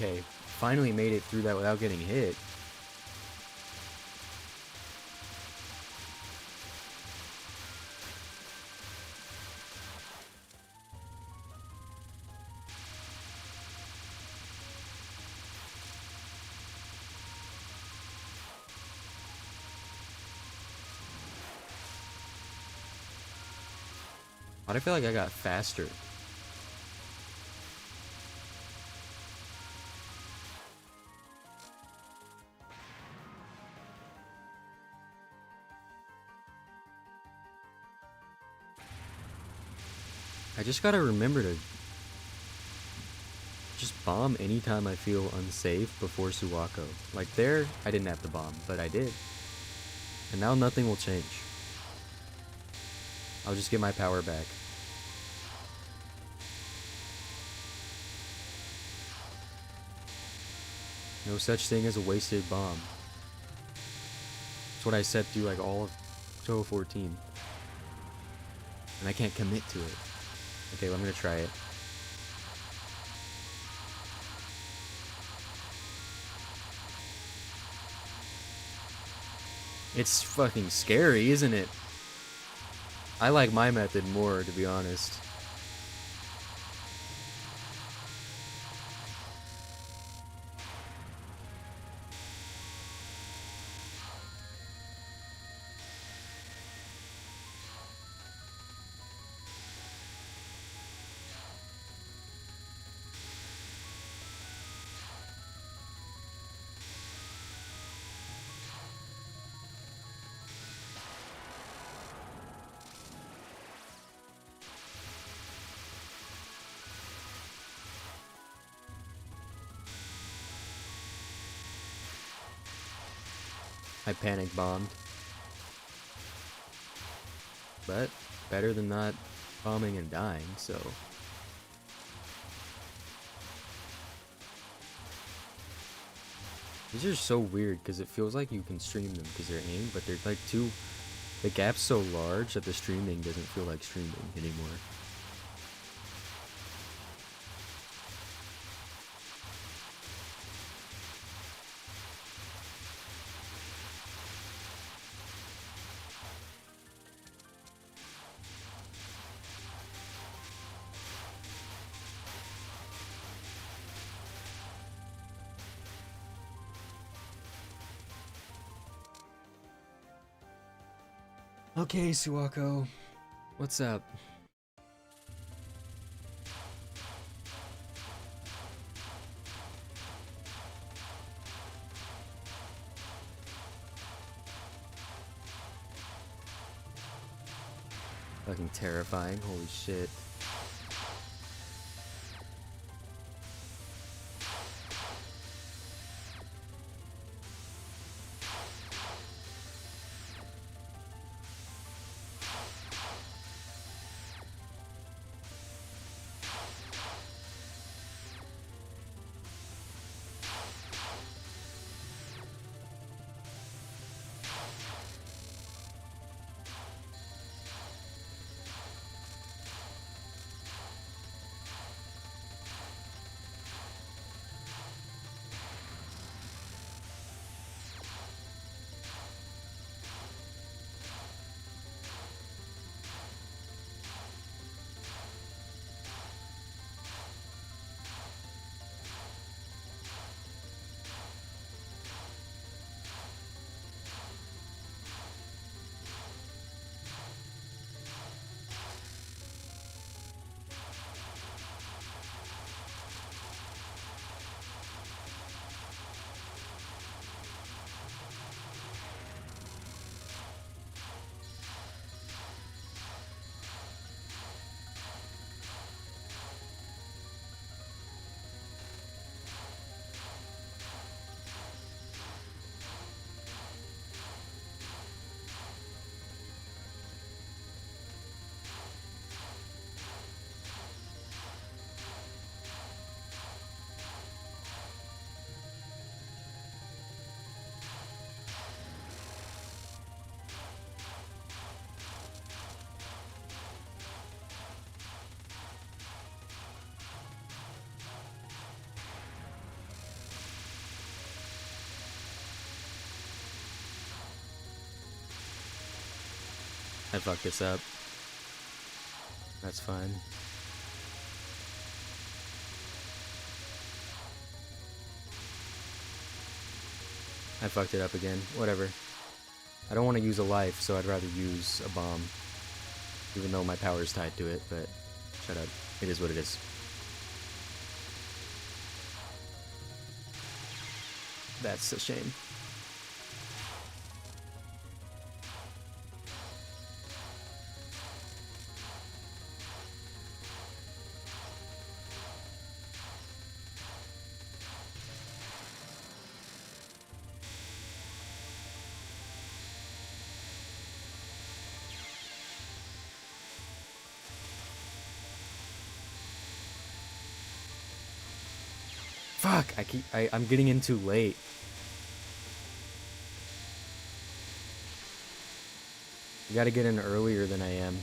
Okay, finally made it through that without getting hit. Why do I feel like I got faster? I just gotta remember to just bomb anytime I feel unsafe before Suwako. Like there, I didn't have to bomb, but I did. And now nothing will change. I'll just get my power back. No such thing as a wasted bomb. That's what I said through like all of Touhou 14. And I can't commit to it. Okay, well, I'm gonna try it. It's fucking scary, isn't it? I like my method more, to be honest. I panic bombed. But better than not bombing and dying, so. These are so weird because it feels like you can stream them because they're aimed, but they're like the gap's so large that the streaming doesn't feel like streaming anymore. Okay, Suwako. What's up? Fucking terrifying, holy shit. I fucked this up. That's fine. I fucked it up again. Whatever. I don't want to use a life, so I'd rather use a bomb. Even though my power is tied to it, but shut up. It is what it is. That's a shame. Fuck! I'm getting in too late. You gotta get in earlier than I am.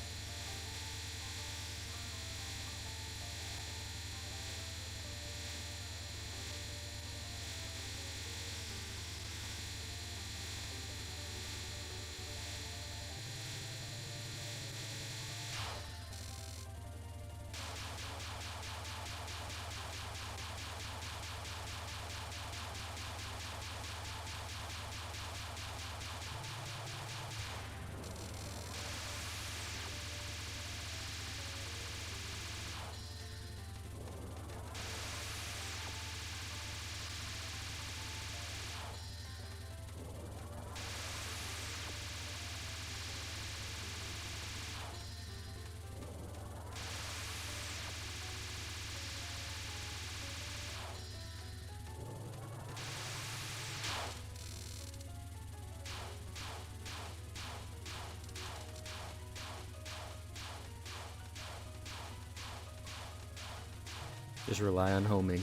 Just rely on homing.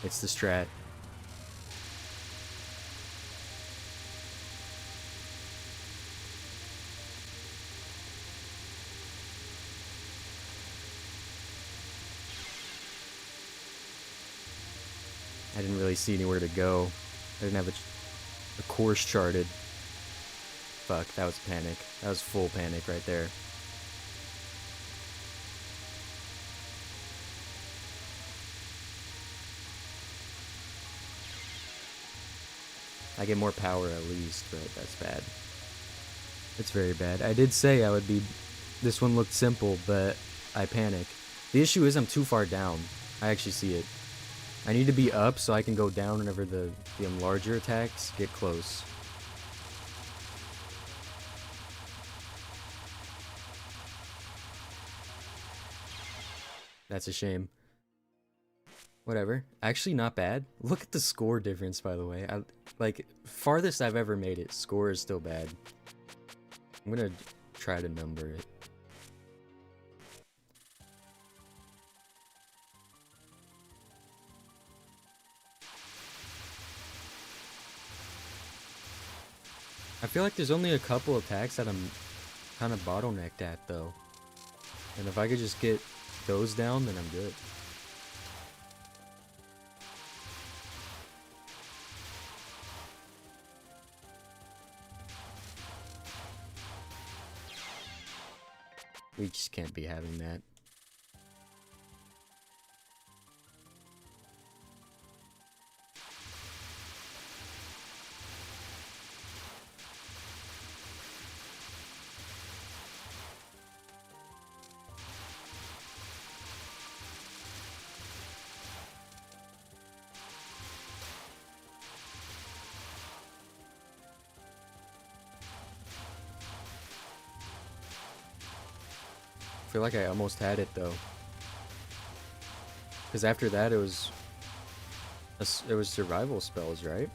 It's the strat. I didn't really see anywhere to go. I didn't have a course charted. Fuck, that was panic. That was full panic right there. I get more power at least, but that's bad. It's very bad. I did say I would be... This one looked simple, but I panic. The issue is I'm too far down. I actually see it. I need to be up so I can go down whenever the larger attacks get close. That's a shame. Whatever. Actually, not bad. Look at the score difference, by the way. Like, farthest I've ever made it, score is still bad. I'm gonna try to number it. I feel like there's only a couple attacks that I'm kind of bottlenecked at, though. And if I could just get those down, then I'm good. We just can't be having that. I feel like I almost had it though, because after that it was survival spells, right?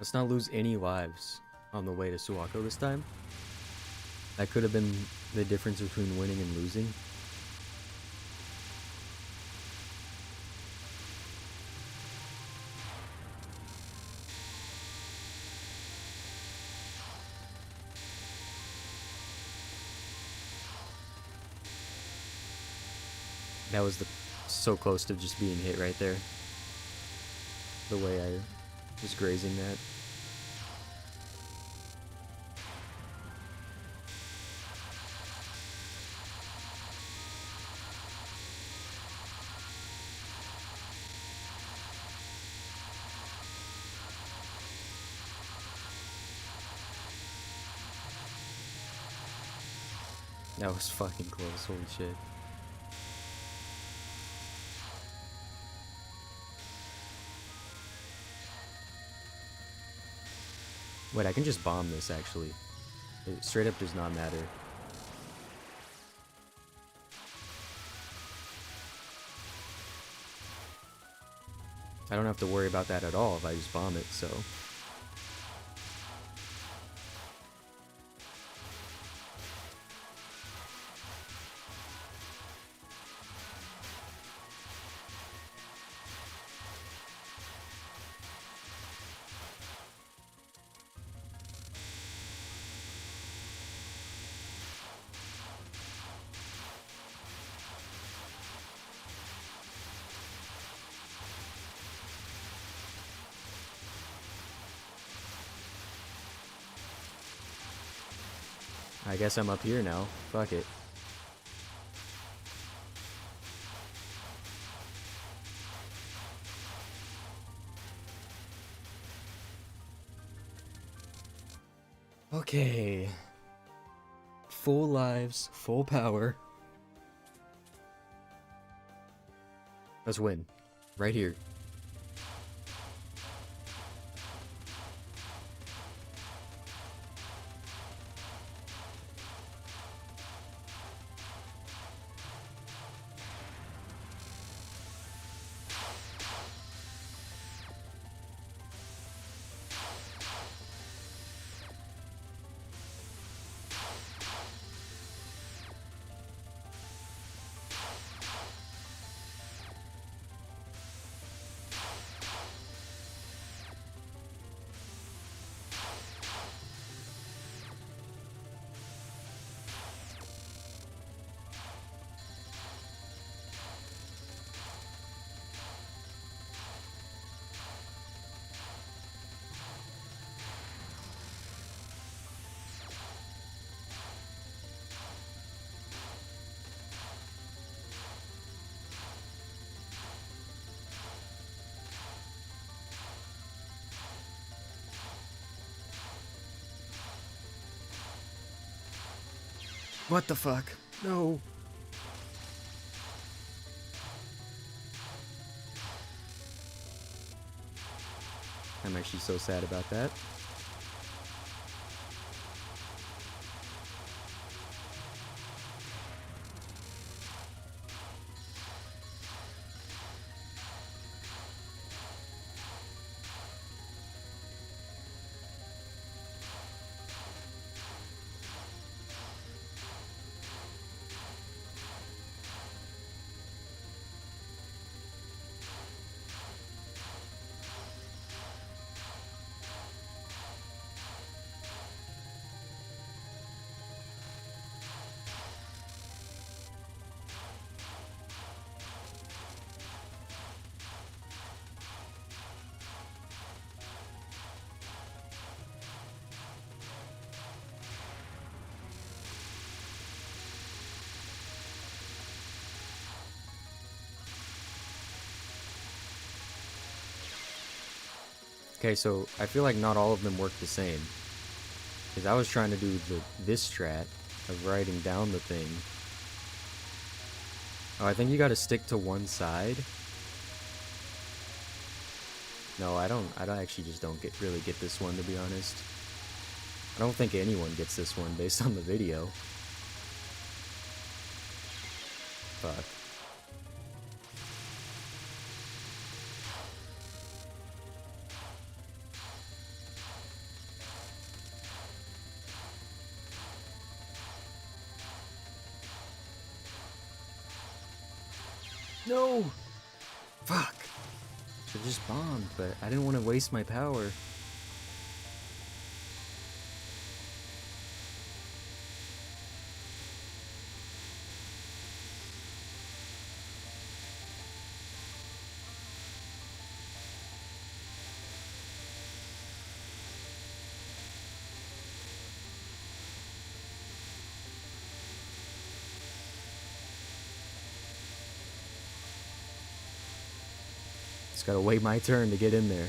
Let's not lose any lives on the way to Suwako this time. That could have been the difference between winning and losing. That was so close to just being hit right there. The way I was grazing that. That was fucking close, holy shit. Wait, I can just bomb this, actually. It straight up does not matter. I don't have to worry about that at all if I just bomb it, so... I guess I'm up here now. Fuck it. Okay. Full lives, full power. Let's win. Right here. What the fuck? No. I'm actually so sad about that. Okay, so I feel like not all of them work the same. Because I was trying to do this strat of writing down the thing. Oh, I think you gotta stick to one side. No, I actually just don't really get this one, to be honest. I don't think anyone gets this one based on the video. Fuck. No! Fuck! Should've just bombed, but I didn't want to waste my power. Just gotta wait my turn to get in there.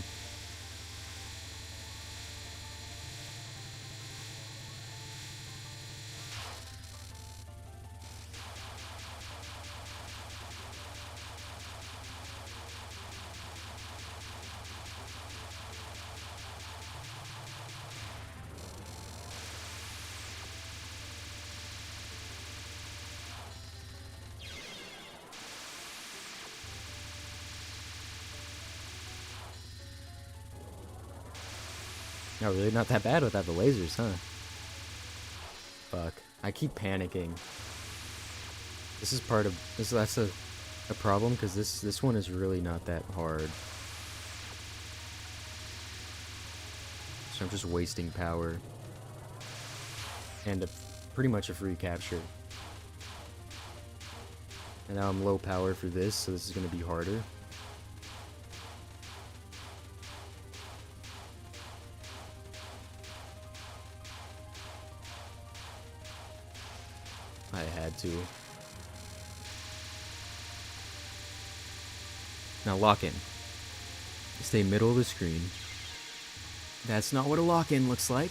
No, really not that bad without the lasers, huh? Fuck. I keep panicking. This is part of this. That's a problem because this one is really not that hard. So I'm just wasting power and pretty much a free capture. And now I'm low power for this, so this is gonna be harder. I had to. Now lock in. Stay middle of the screen. That's not what a lock-in looks like.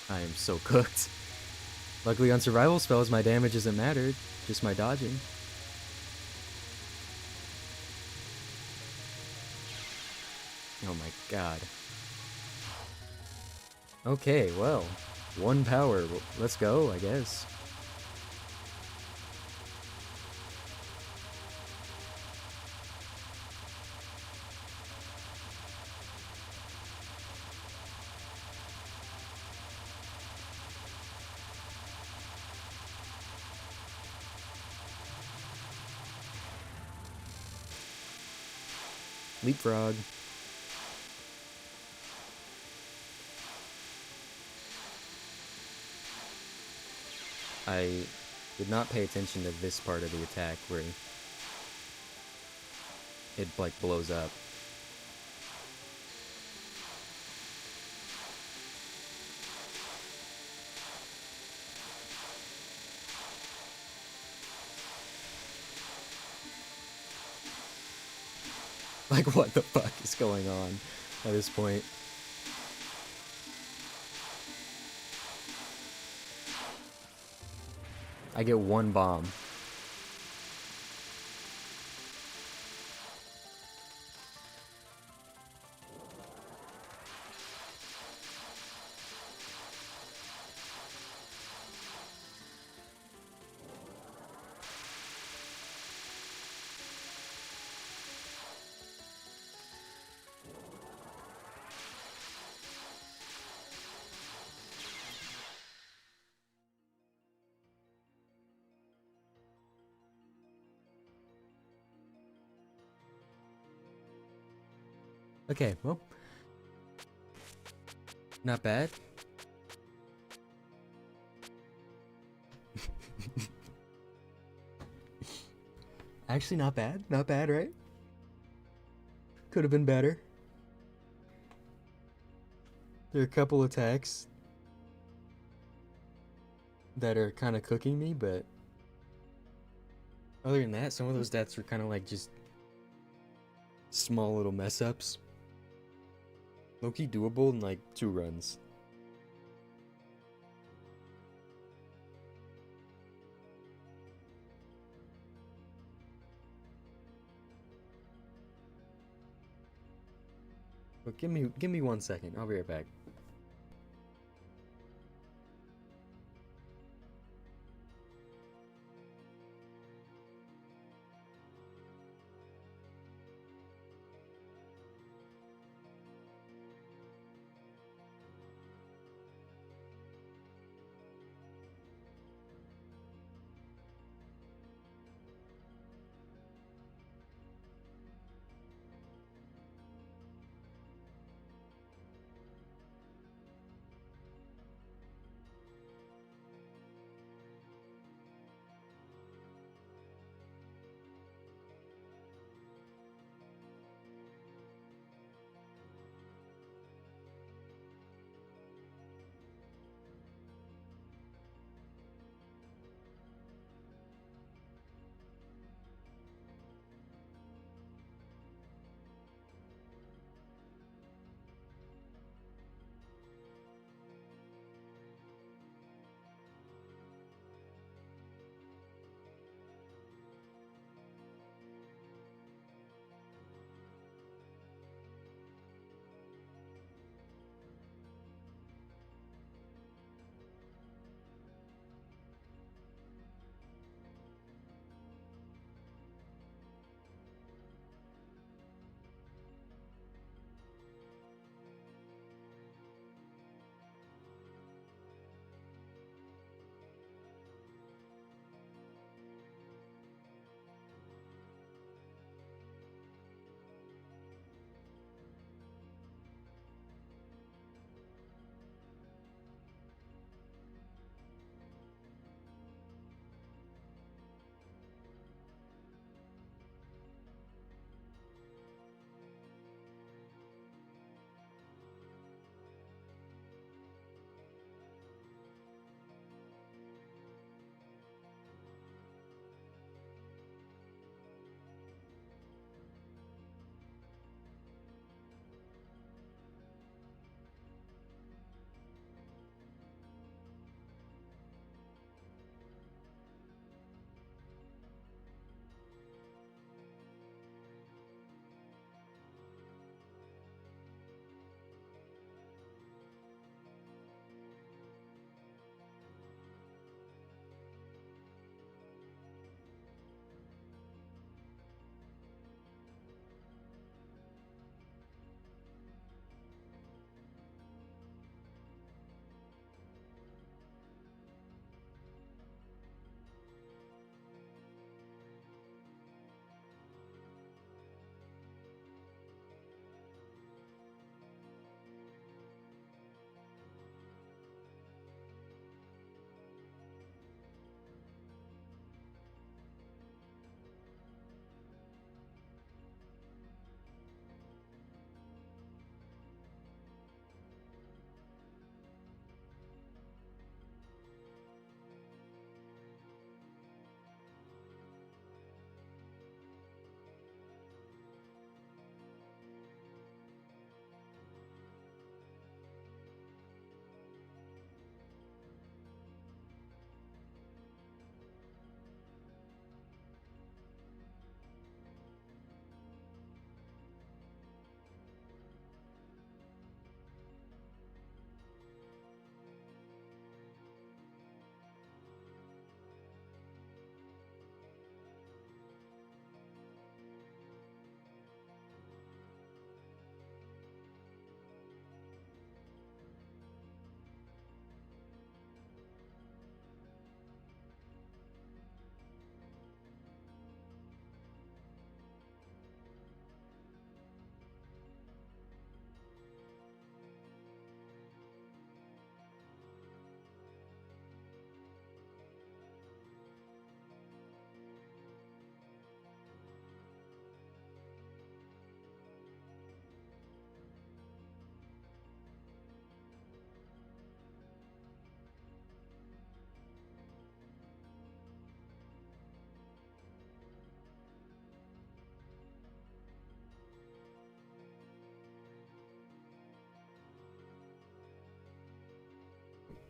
I am so cooked. Luckily on survival spells my damage doesn't matter, just my dodging. Oh my god. Okay, well, one power. Let's go, I guess. Leapfrog. I did not pay attention to this part of the attack where it like blows up. Like what the fuck is going on at this point? I get one bomb. Okay, well, not bad. Actually, not bad. Not bad, right? Could have been better. There are a couple attacks that are kind of cooking me, but other than that, some of those deaths were kind of like just small little mess ups. Low-key doable in like 2 runs. But give me 1 second. I'll be right back.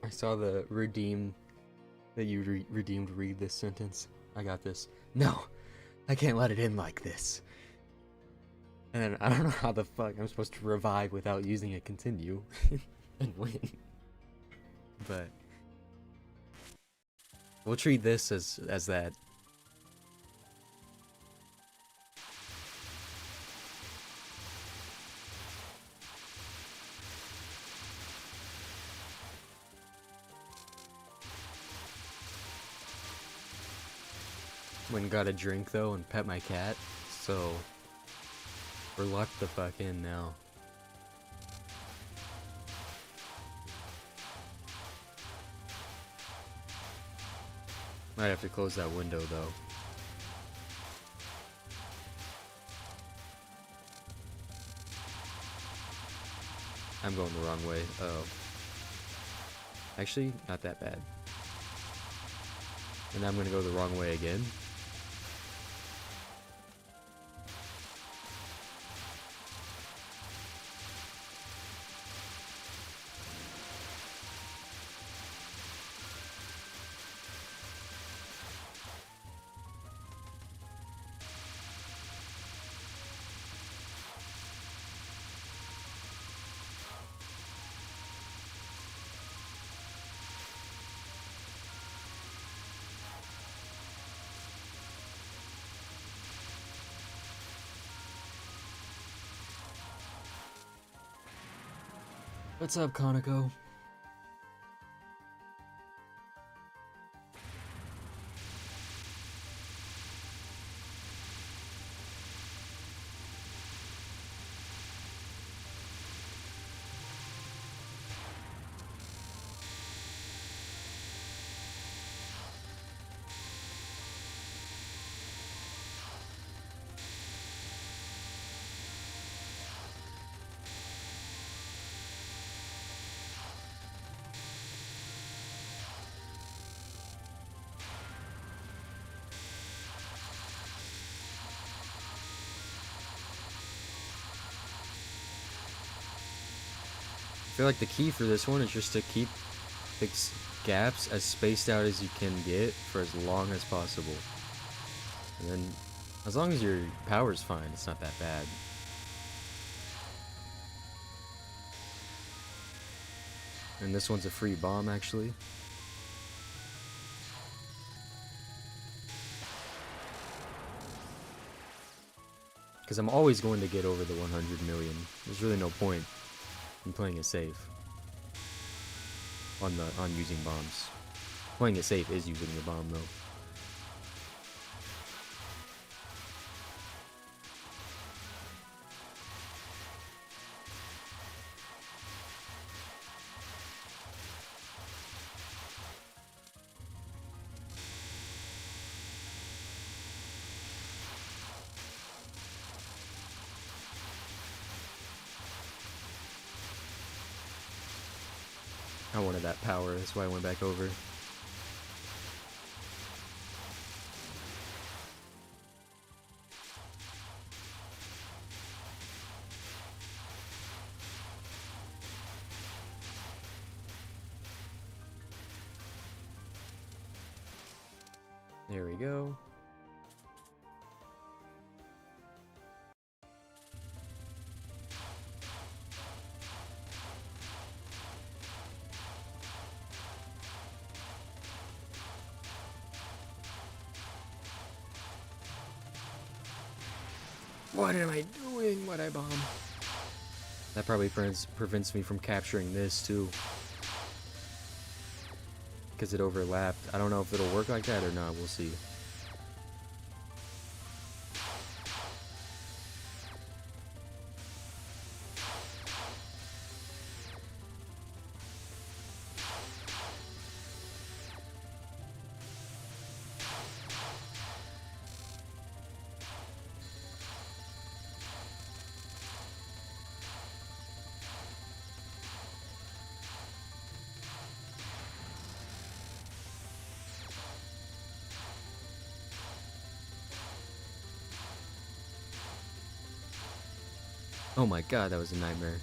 I saw the redeem that you redeemed read this sentence. I got this. No, I can't let it in like this. And then I don't know how the fuck I'm supposed to revive without using a continue and win. But we'll treat this as that. Went and got a drink though and pet my cat, so we're locked the fuck in now. Might have to close that window though. I'm going the wrong way. Oh. Actually, not that bad. And I'm gonna go the wrong way again. What's up, Konako? I feel like the key for this one is just to keep the gaps as spaced out as you can get for as long as possible. And then, as long as your power's fine, it's not that bad. And this one's a free bomb, actually. Because I'm always going to get over the 100 million. There's really no point in playing it safe on using bombs. Playing it safe is using the bomb though. I wanted that power, that's why I went back over. There we go. What am I doing? What I bomb? That probably prevents me from capturing this too. Because it overlapped. I don't know if it'll work like that or not. We'll see. Oh my god, that was a nightmare.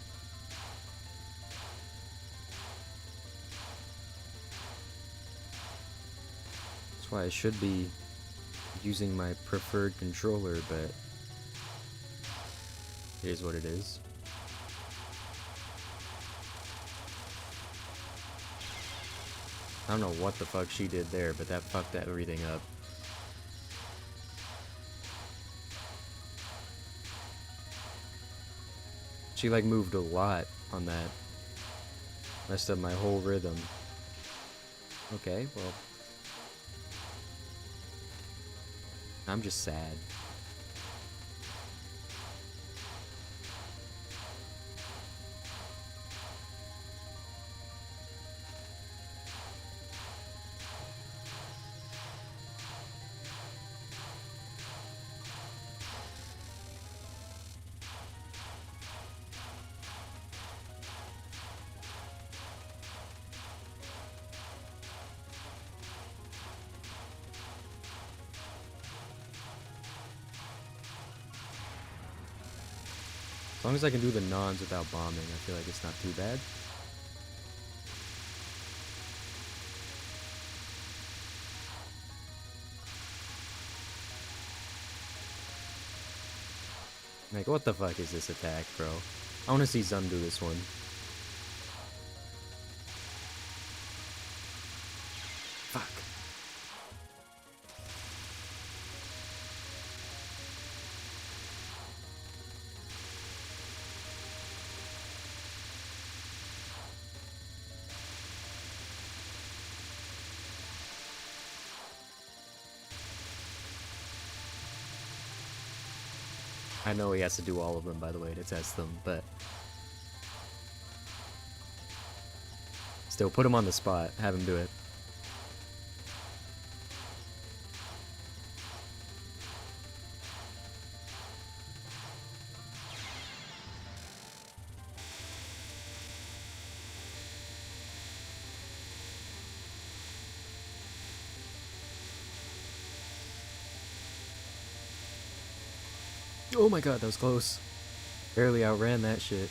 why I should be using my preferred controller, but it is what it is. I don't know what the fuck she did there, but that fucked everything up. She like moved a lot on that. Messed up my whole rhythm. Okay, well. I'm just sad. As long as I can do the nons without bombing, I feel like it's not too bad. Like, what the fuck is this attack, bro? I want to see Zun do this one. Fuck. I know he has to do all of them, by the way, to test them, but still, put him on the spot. Have him do it. Oh my god, that was close. Barely outran that shit.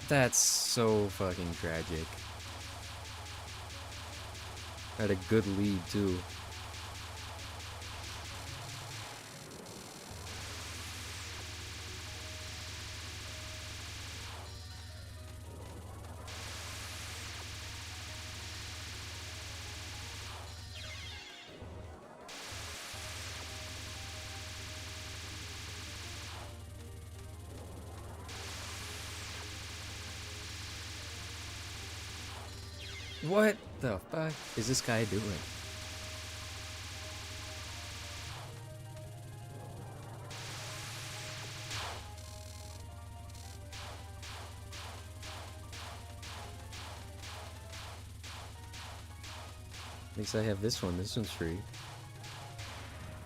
That's so fucking tragic. I had a good lead, too. What the fuck is this guy doing? At least I have this one. This one's free.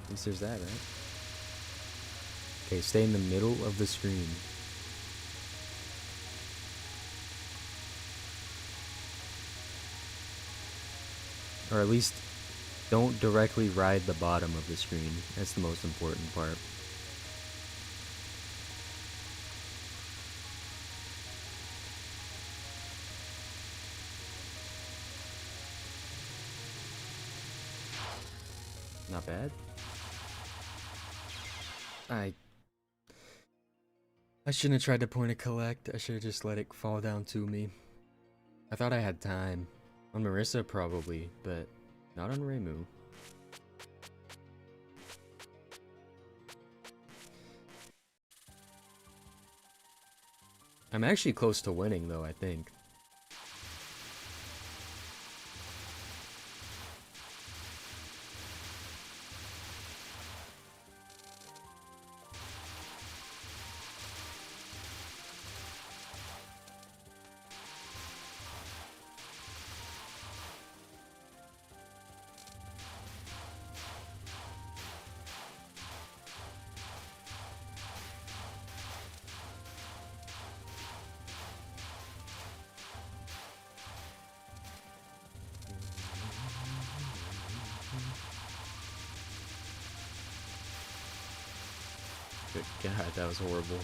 At least there's that, right? Okay, stay in the middle of the screen. Or at least don't directly ride the bottom of the screen. That's the most important part. Not bad. I shouldn't have tried to point and collect. I should have just let it fall down to me. I thought I had time. On Marissa, probably, but not on Reimu. I'm actually close to winning, though, I think. Good God, that was horrible.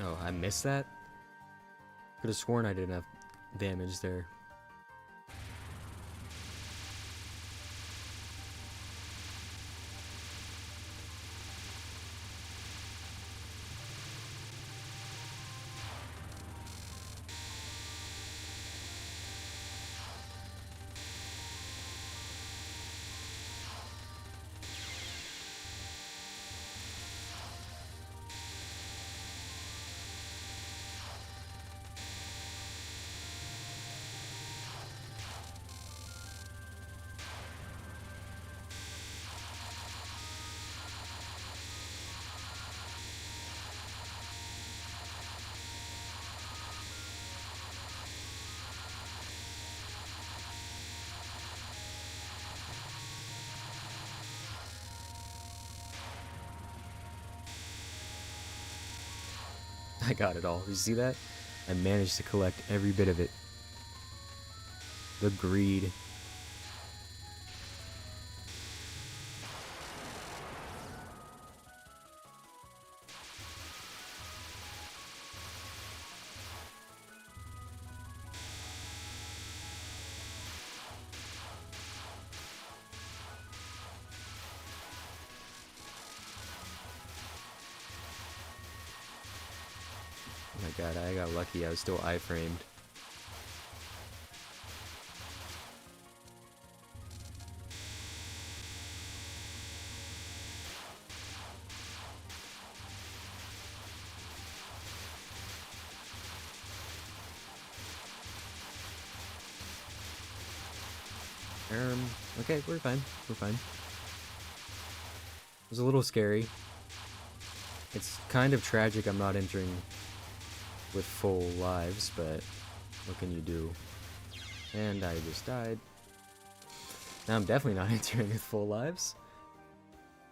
Oh, I missed that? Could have sworn I did enough damage there. I got it all. You see that? I managed to collect every bit of it. The greed. Oh my god, I got lucky. I was still iframed. Okay, we're fine. We're fine. It was a little scary. It's kind of tragic I'm not entering with full lives, but what can you do? And I just died. Now I'm definitely not entering with full lives.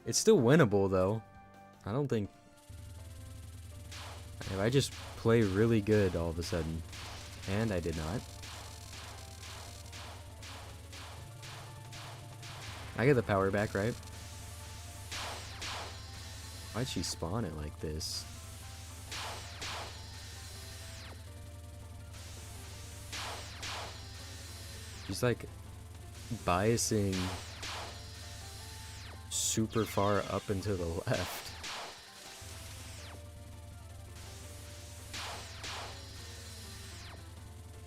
It's still winnable, though. I don't think... If I just play really good all of a sudden. And I did not. I get the power back, right? Why'd she spawn it like this? She's like biasing super far up and to the left.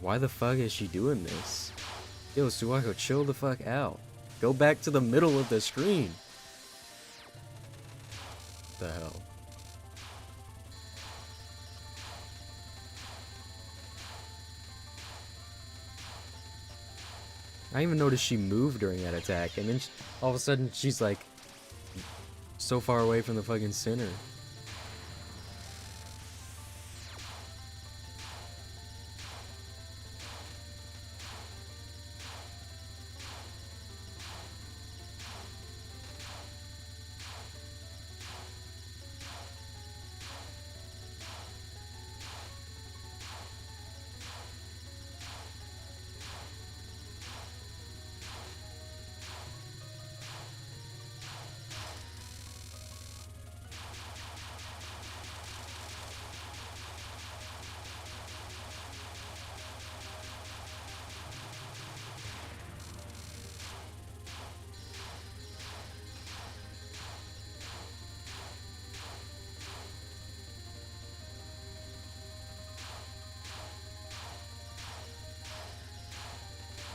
Why the fuck is she doing this? Yo, Suwako, chill the fuck out. Go back to the middle of the screen. What the hell? I even noticed she moved during that attack, and then all of a sudden she's like so far away from the fucking center.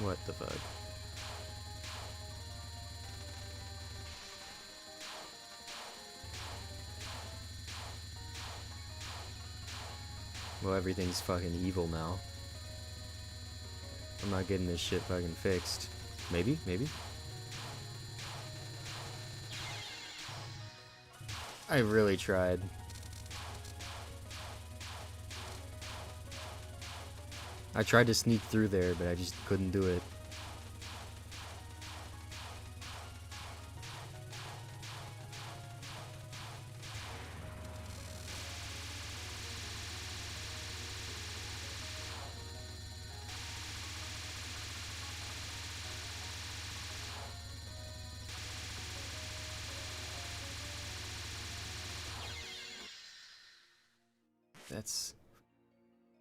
What the fuck? Well, everything's fucking evil now. I'm not getting this shit fucking fixed. Maybe, maybe. I really tried. I tried to sneak through there, but I just couldn't do it.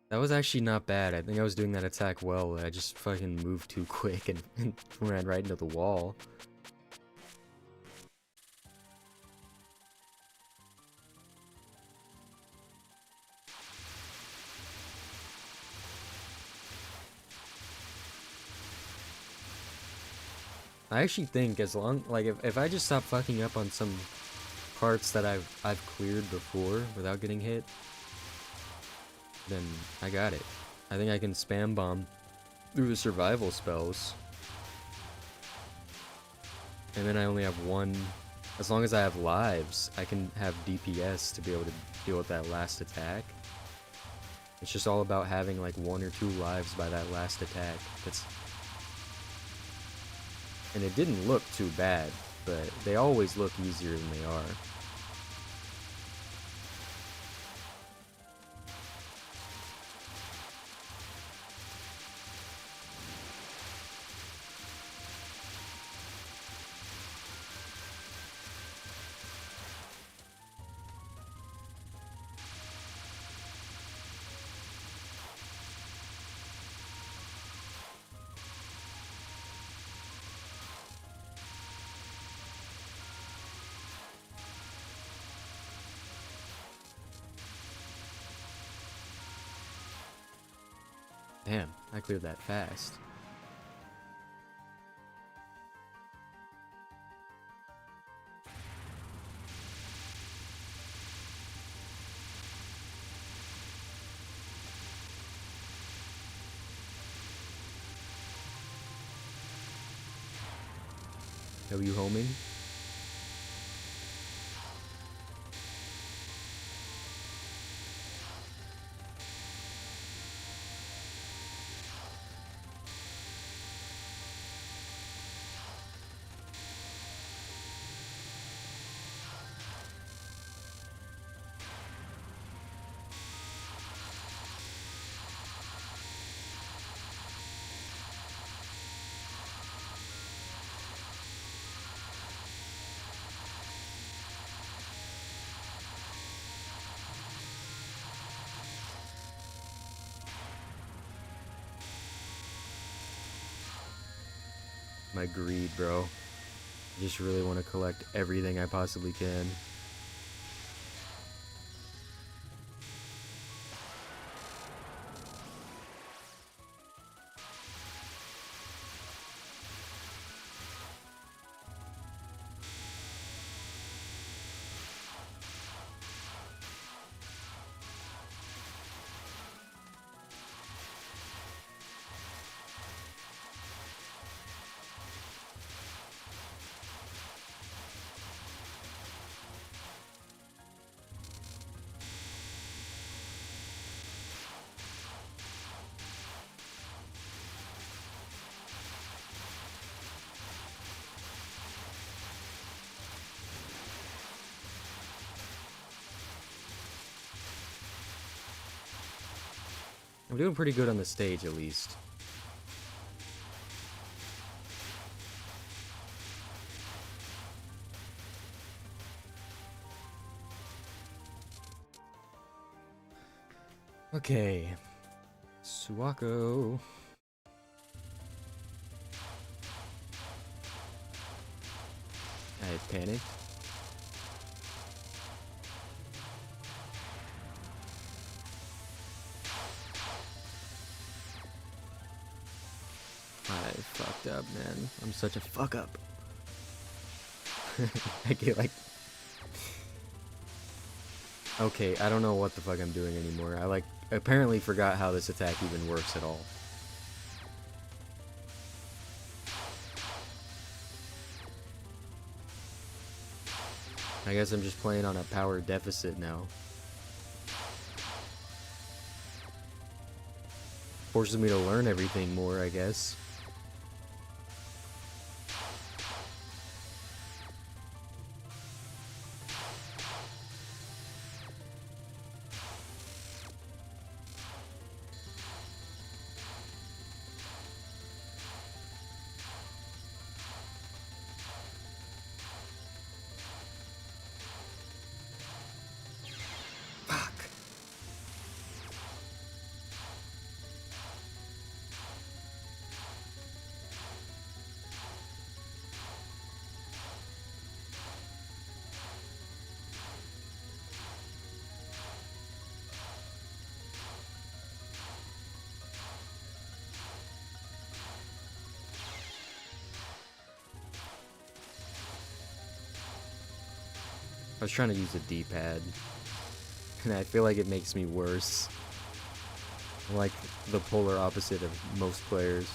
That was actually not bad. I think I was doing that attack well. I just fucking moved too quick and ran right into the wall. I actually think as long, like, if I just stop fucking up on some parts that I've cleared before without getting hit, then I got it. I think I can spam bomb through the survival spells. And then I only have one. As long as I have lives, I can have DPS to be able to deal with that last attack. It's just all about having like 1 or 2 lives by that last attack. And it didn't look too bad, but they always look easier than they are. Damn, I cleared that fast. Are you homing? My greed, bro. I just really want to collect everything I possibly can. I'm doing pretty good on the stage, at least. Okay. Suwako. I panicked. I fucked up, man. I'm such a fuck up. I get like... Okay, I don't know what the fuck I'm doing anymore. I apparently forgot how this attack even works at all. I guess I'm just playing on a power deficit now. Forces me to learn everything more, I guess. Fuck. I was trying to use the D-pad, and I feel like it makes me worse. Like the polar opposite of most players.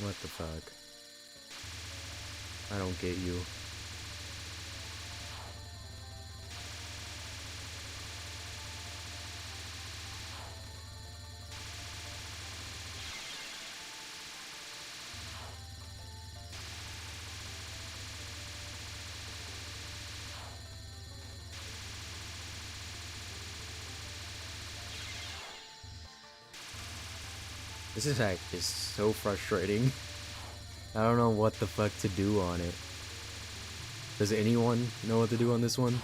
What the fuck? I don't get you. This attack is so frustrating. I don't know what the fuck to do on it. Does anyone know what to do on this one?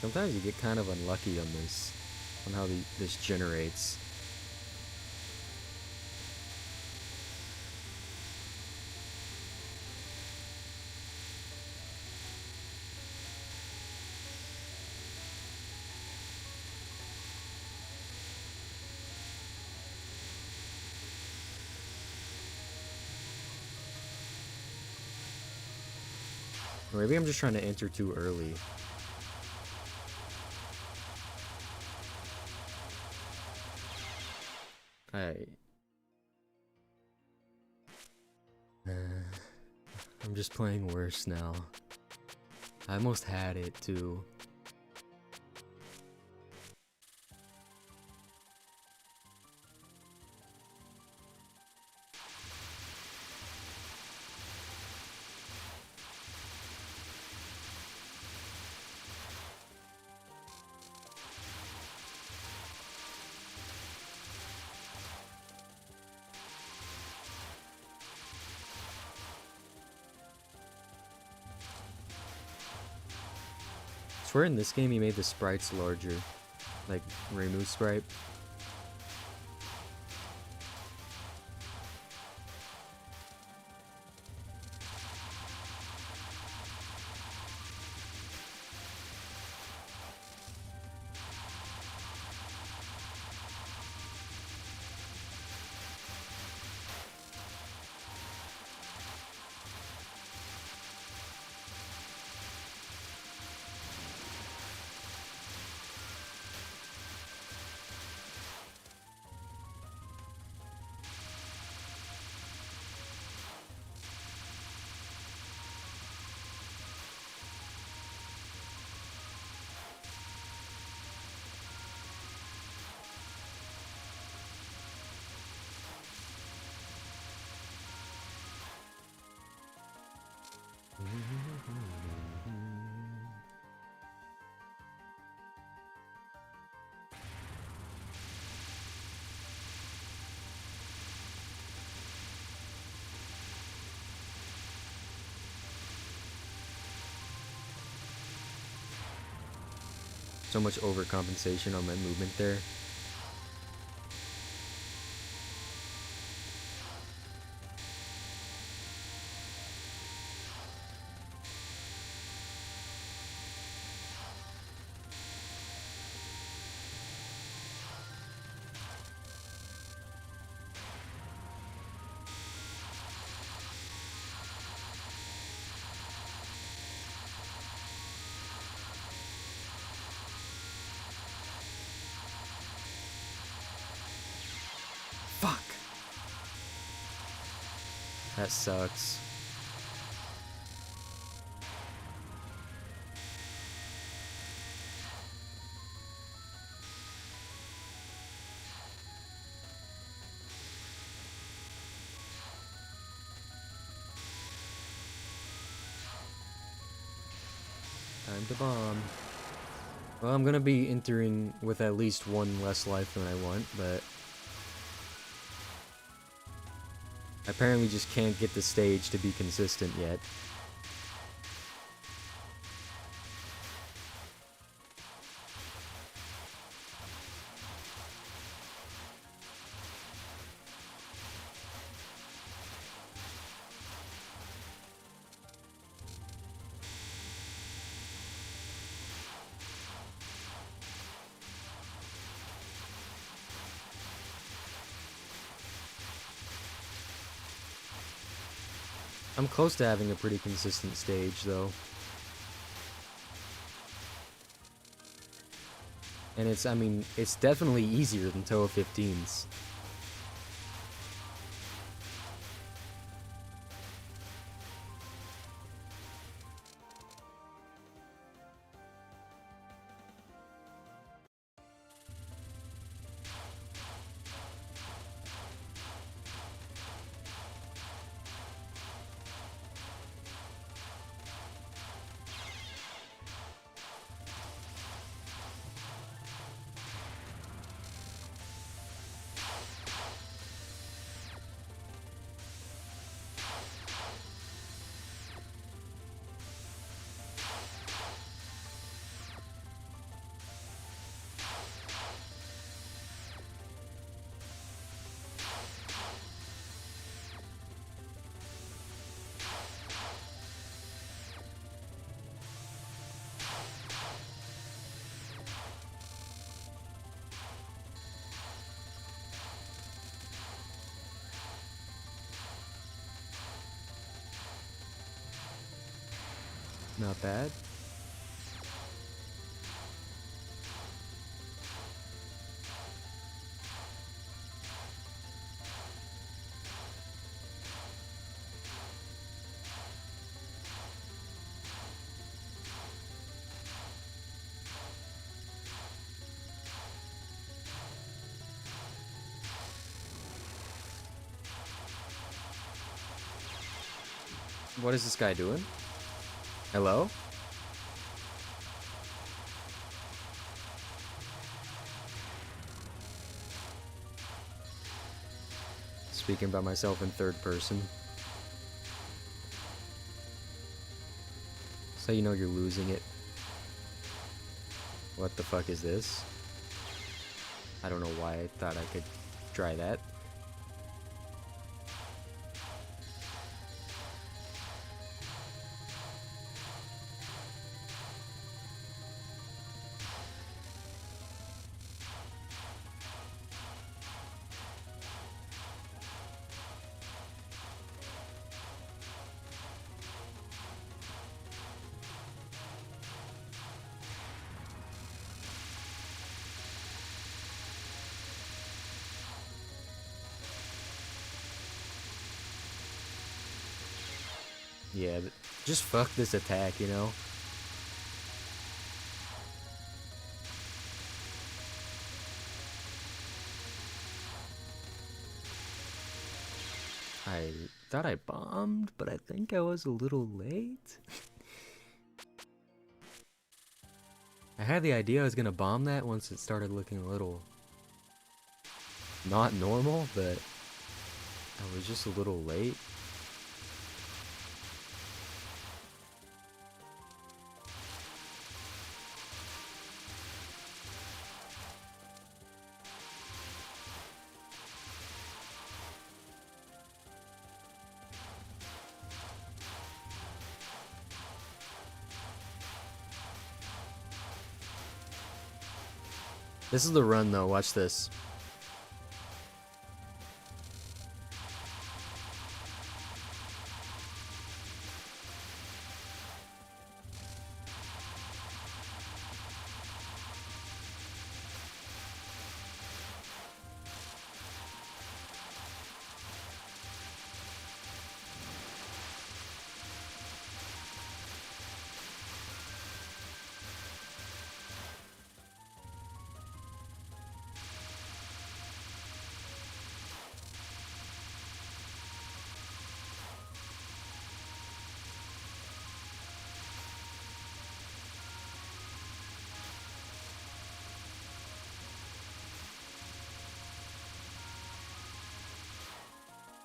Sometimes you get kind of unlucky on this, on how this generates. Or maybe I'm just trying to enter too early. I'm just playing worse now. I almost had it too. I swear in this game he made the sprites larger, like Reimu's sprite. So much overcompensation on my movement there. Fuck! That sucks. Time to bomb. Well, I'm gonna be entering with at least one less life than I want, but I apparently just can't get the stage to be consistent yet. I'm close to having a pretty consistent stage, though. And it's, I mean, it's definitely easier than Touhou 15's. Not bad. What is this guy doing? Hello? Speaking about myself in third person. So you know you're losing it. What the fuck is this? I don't know why I thought I could try that. Yeah, just fuck this attack, you know? I thought I bombed, but I think I was a little late. I had the idea I was gonna bomb that once it started looking a little not normal, but I was just a little late. This is the run though, watch this.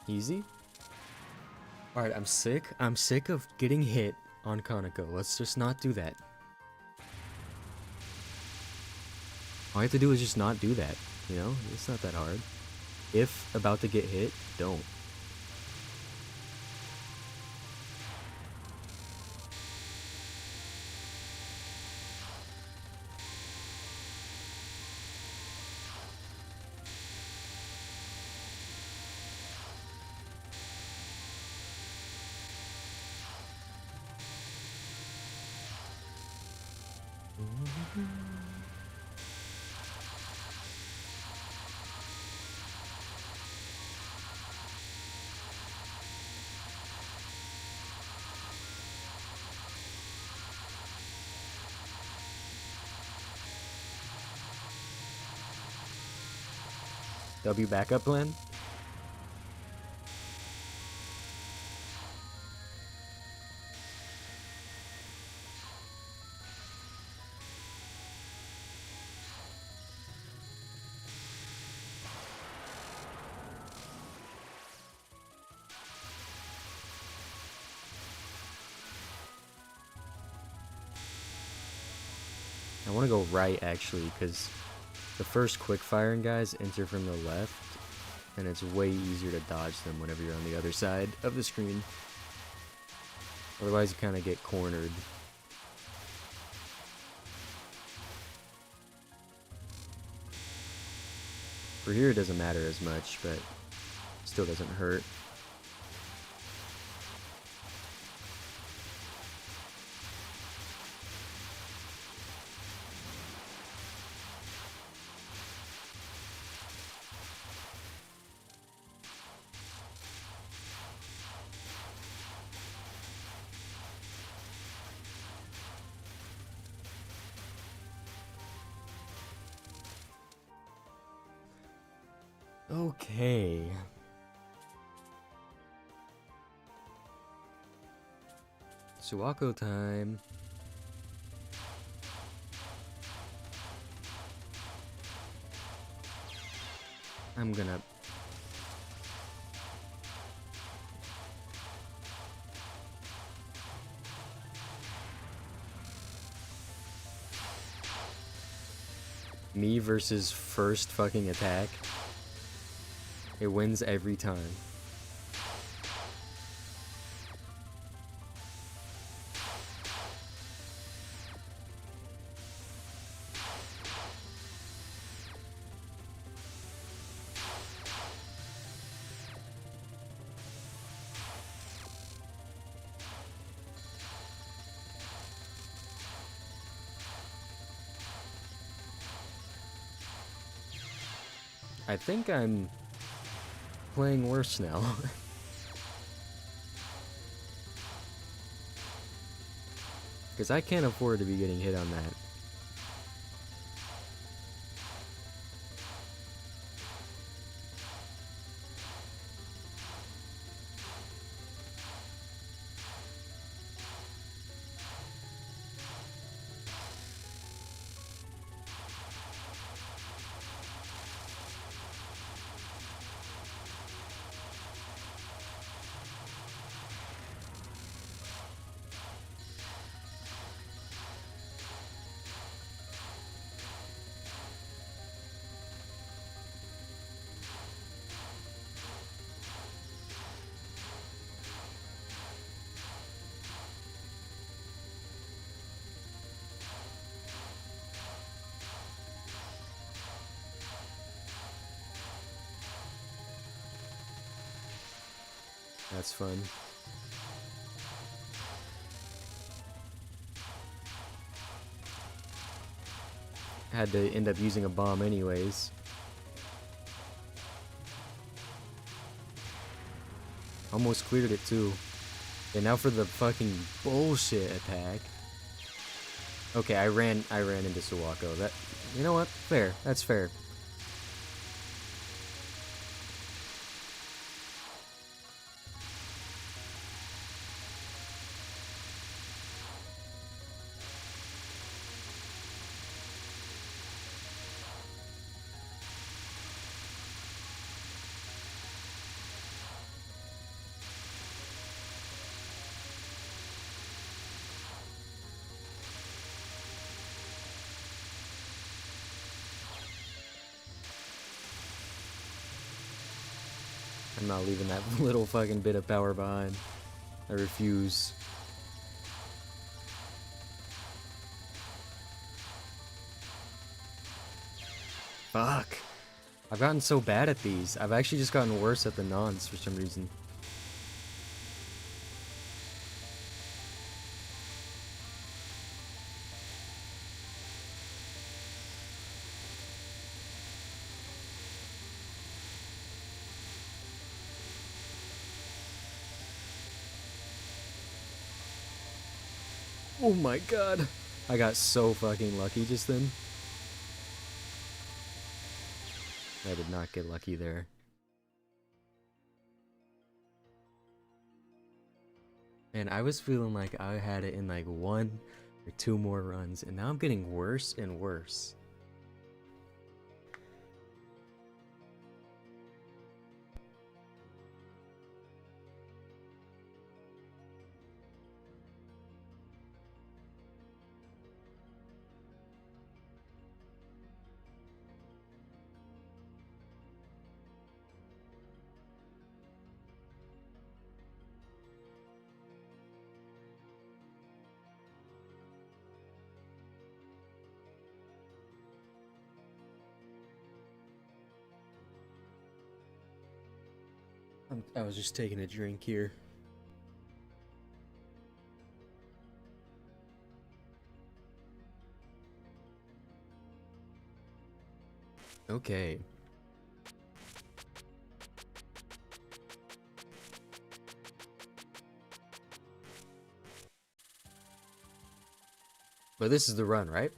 Easy? Alright, I'm sick. I'm sick of getting hit on Kaneko. Let's just not do that. All I have to do is just not do that, you know? It's not that hard. If about to get hit, don't. W backup plan? I want to go right actually, because the first quick firing guys enter from the left, and it's way easier to dodge them whenever you're on the other side of the screen. Otherwise you kind of get cornered. For here it doesn't matter as much, but still doesn't hurt. Okay. Suwako time. I'm gonna... Me versus first fucking attack. It wins every time. I think I'm playing worse now. Because I can't afford to be getting hit on that. That's fun. Had to end up using a bomb anyways. Almost cleared it too. And now for the fucking bullshit attack. Okay, I ran into Suwako. That, you know what? Fair. That's fair. I'm not leaving that little fucking bit of power behind. I refuse. Fuck. I've gotten so bad at these. I've actually just gotten worse at the nons for some reason. Oh my god. I got so fucking lucky just then. I did not get lucky there. And I was feeling like I had it in like 1 or 2 more runs, and now I'm getting worse and worse. I was just taking a drink here. Okay. But this is the run, right?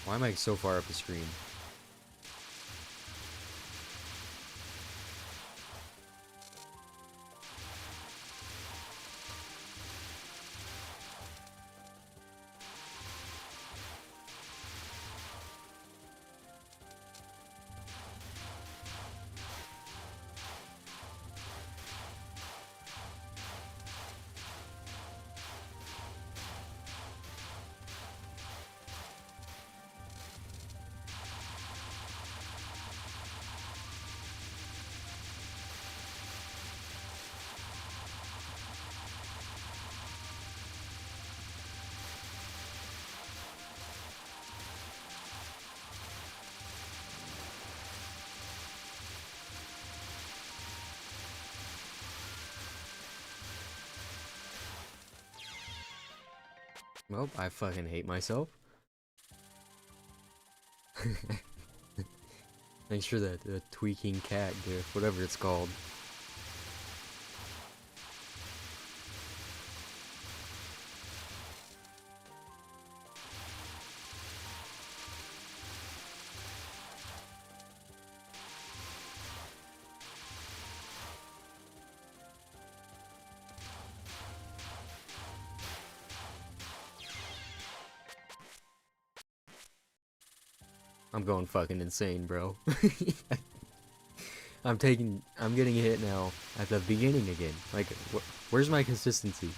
Why am I so far up the screen? Well, I fucking hate myself. Thanks for that tweaking cat gift, whatever it's called. I'm going fucking insane, bro. I'm getting hit now at the beginning again. Like, where's my consistency?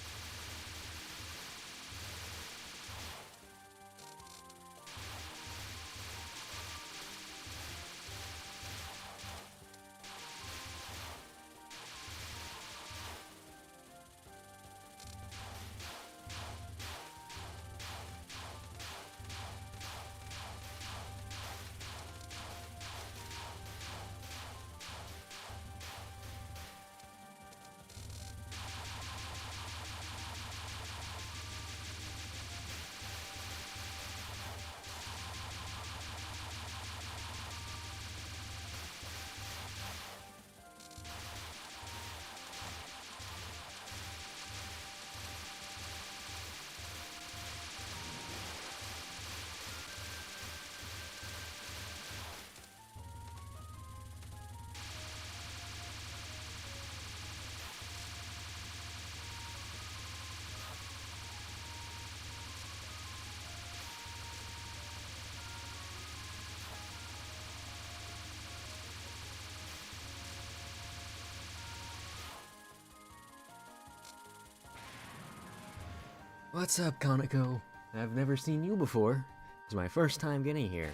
What's up, Kaneko? I've never seen you before. It's my first time getting here.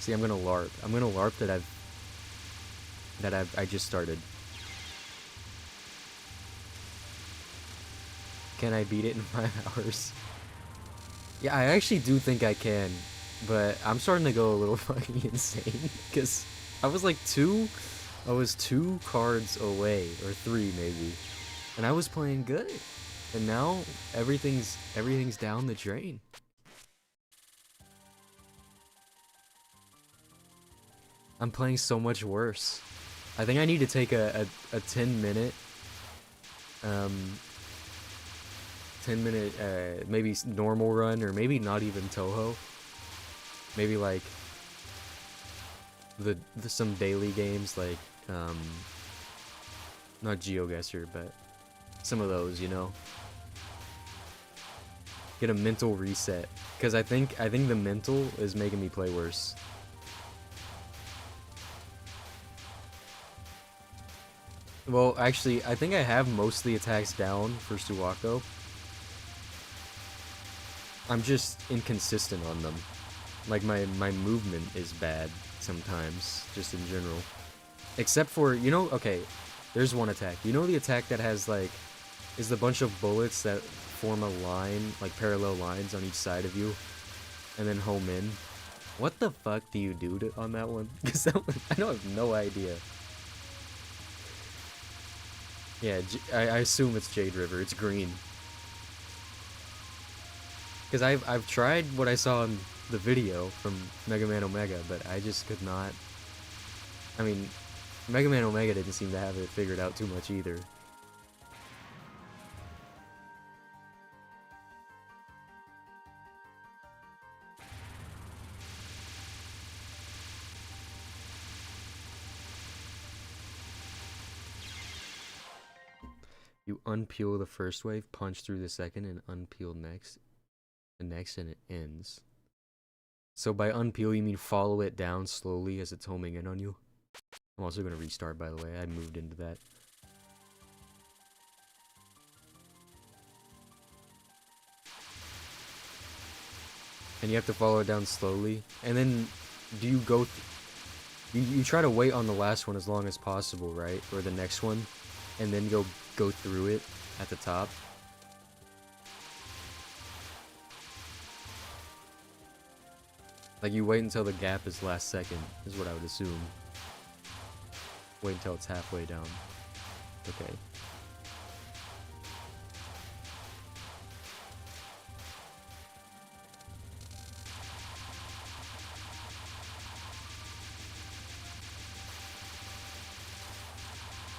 See, I'm gonna LARP. I'm gonna LARP that I just started. Can I beat it in 5 hours? Yeah, I actually do think I can, but I'm starting to go a little fucking insane because I was like two cards away, or 3 maybe, and I was playing good, and now everything's down the drain. I'm playing so much worse. I think I need to take a 10-minute 10-minute maybe normal run, or maybe not even Touhou. Maybe like some daily games, like not GeoGuessr, but some of those, you know. Get a mental reset, because I think the mental is making me play worse. Well, actually, I think I have most of the attacks down for Suwako. I'm just inconsistent on them. Like, my movement is bad sometimes, just in general. Except for, you know, okay, there's one attack. You know the attack that has, like, is the bunch of bullets that form a line, like parallel lines on each side of you, and then home in? What the fuck do you do on that one? Because that one, I don't have no idea. Yeah, I assume it's Jade River. It's green. Because I've tried what I saw in the video from Mega Man Omega, but I just could not. I mean, Mega Man Omega didn't seem to have it figured out too much either. You unpeel the first wave, punch through the second, and unpeel the next, and it ends. So by unpeel, you mean follow it down slowly as it's homing in on you? I'm also going to restart, by the way. I moved into that. And you have to follow it down slowly. And then, do you go... You try to wait on the last one as long as possible, right? Or the next one. And then go through it at the top. Like, you wait until the gap is last second, is what I would assume. Wait until it's halfway down. Okay.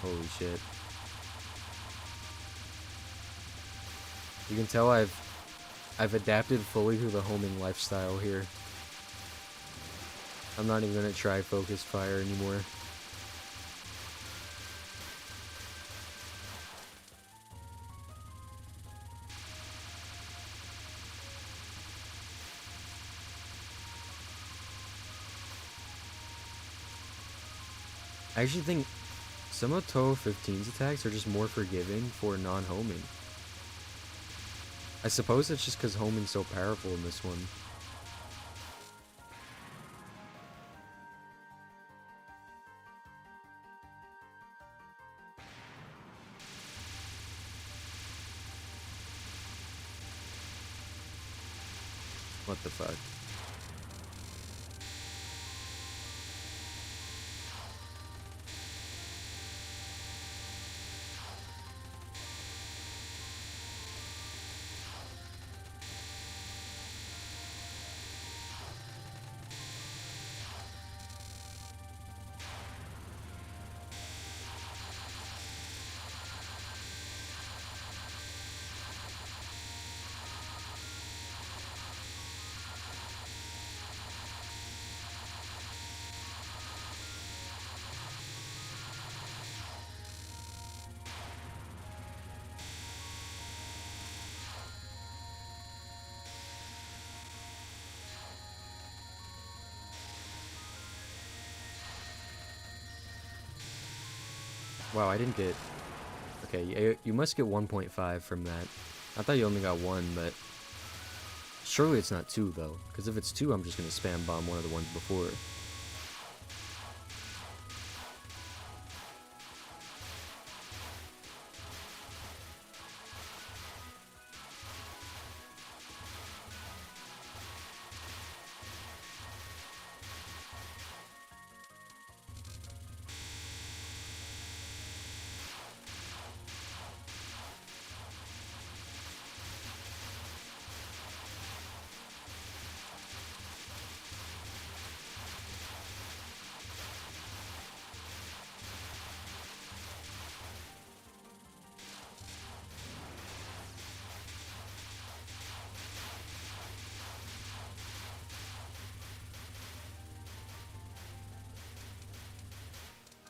Holy shit. You can tell I've adapted fully to the homing lifestyle here. I'm not even gonna try focused fire anymore. I actually think some of Touhou 15's attacks are just more forgiving for non-homing. I suppose it's just because homing's so powerful in this one. What the fuck? Wow, I didn't get... Okay, you must get 1.5 from that. I thought you only got one, but surely it's not two though. Because if it's two, I'm just gonna spam bomb one of the ones before.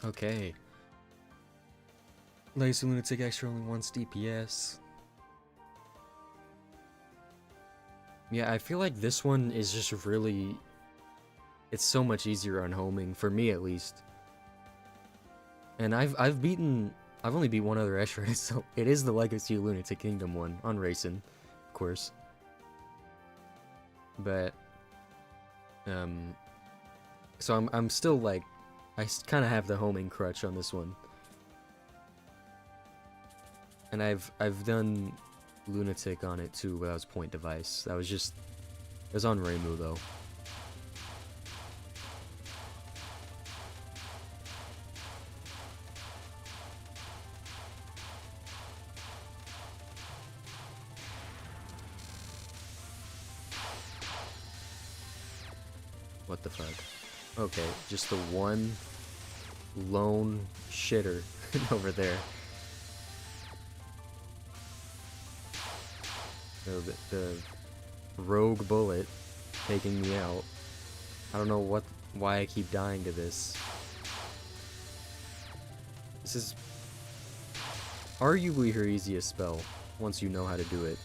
Okay. Lazy Lunatic extra only once DPS. Yeah, I feel like this one is just really... It's so much easier on homing, for me at least. And I've only beat one other Escher, so it is the Legacy Lunatic Kingdom one, on Racing, of course. But, so I'm still like, I kind of have the homing crutch on this one. And I've done Lunatic on it too, but that was Point Device. That was just, it was on Reimu though. What the fuck? Okay, just the one lone shitter over there. So the rogue bullet taking me out. I don't know why I keep dying to this. This is arguably her easiest spell, once you know how to do it.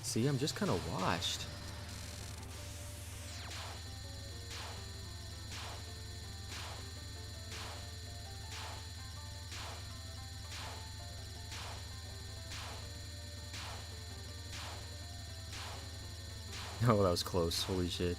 See, I'm just kind of washed. Oh, that was close. Holy shit.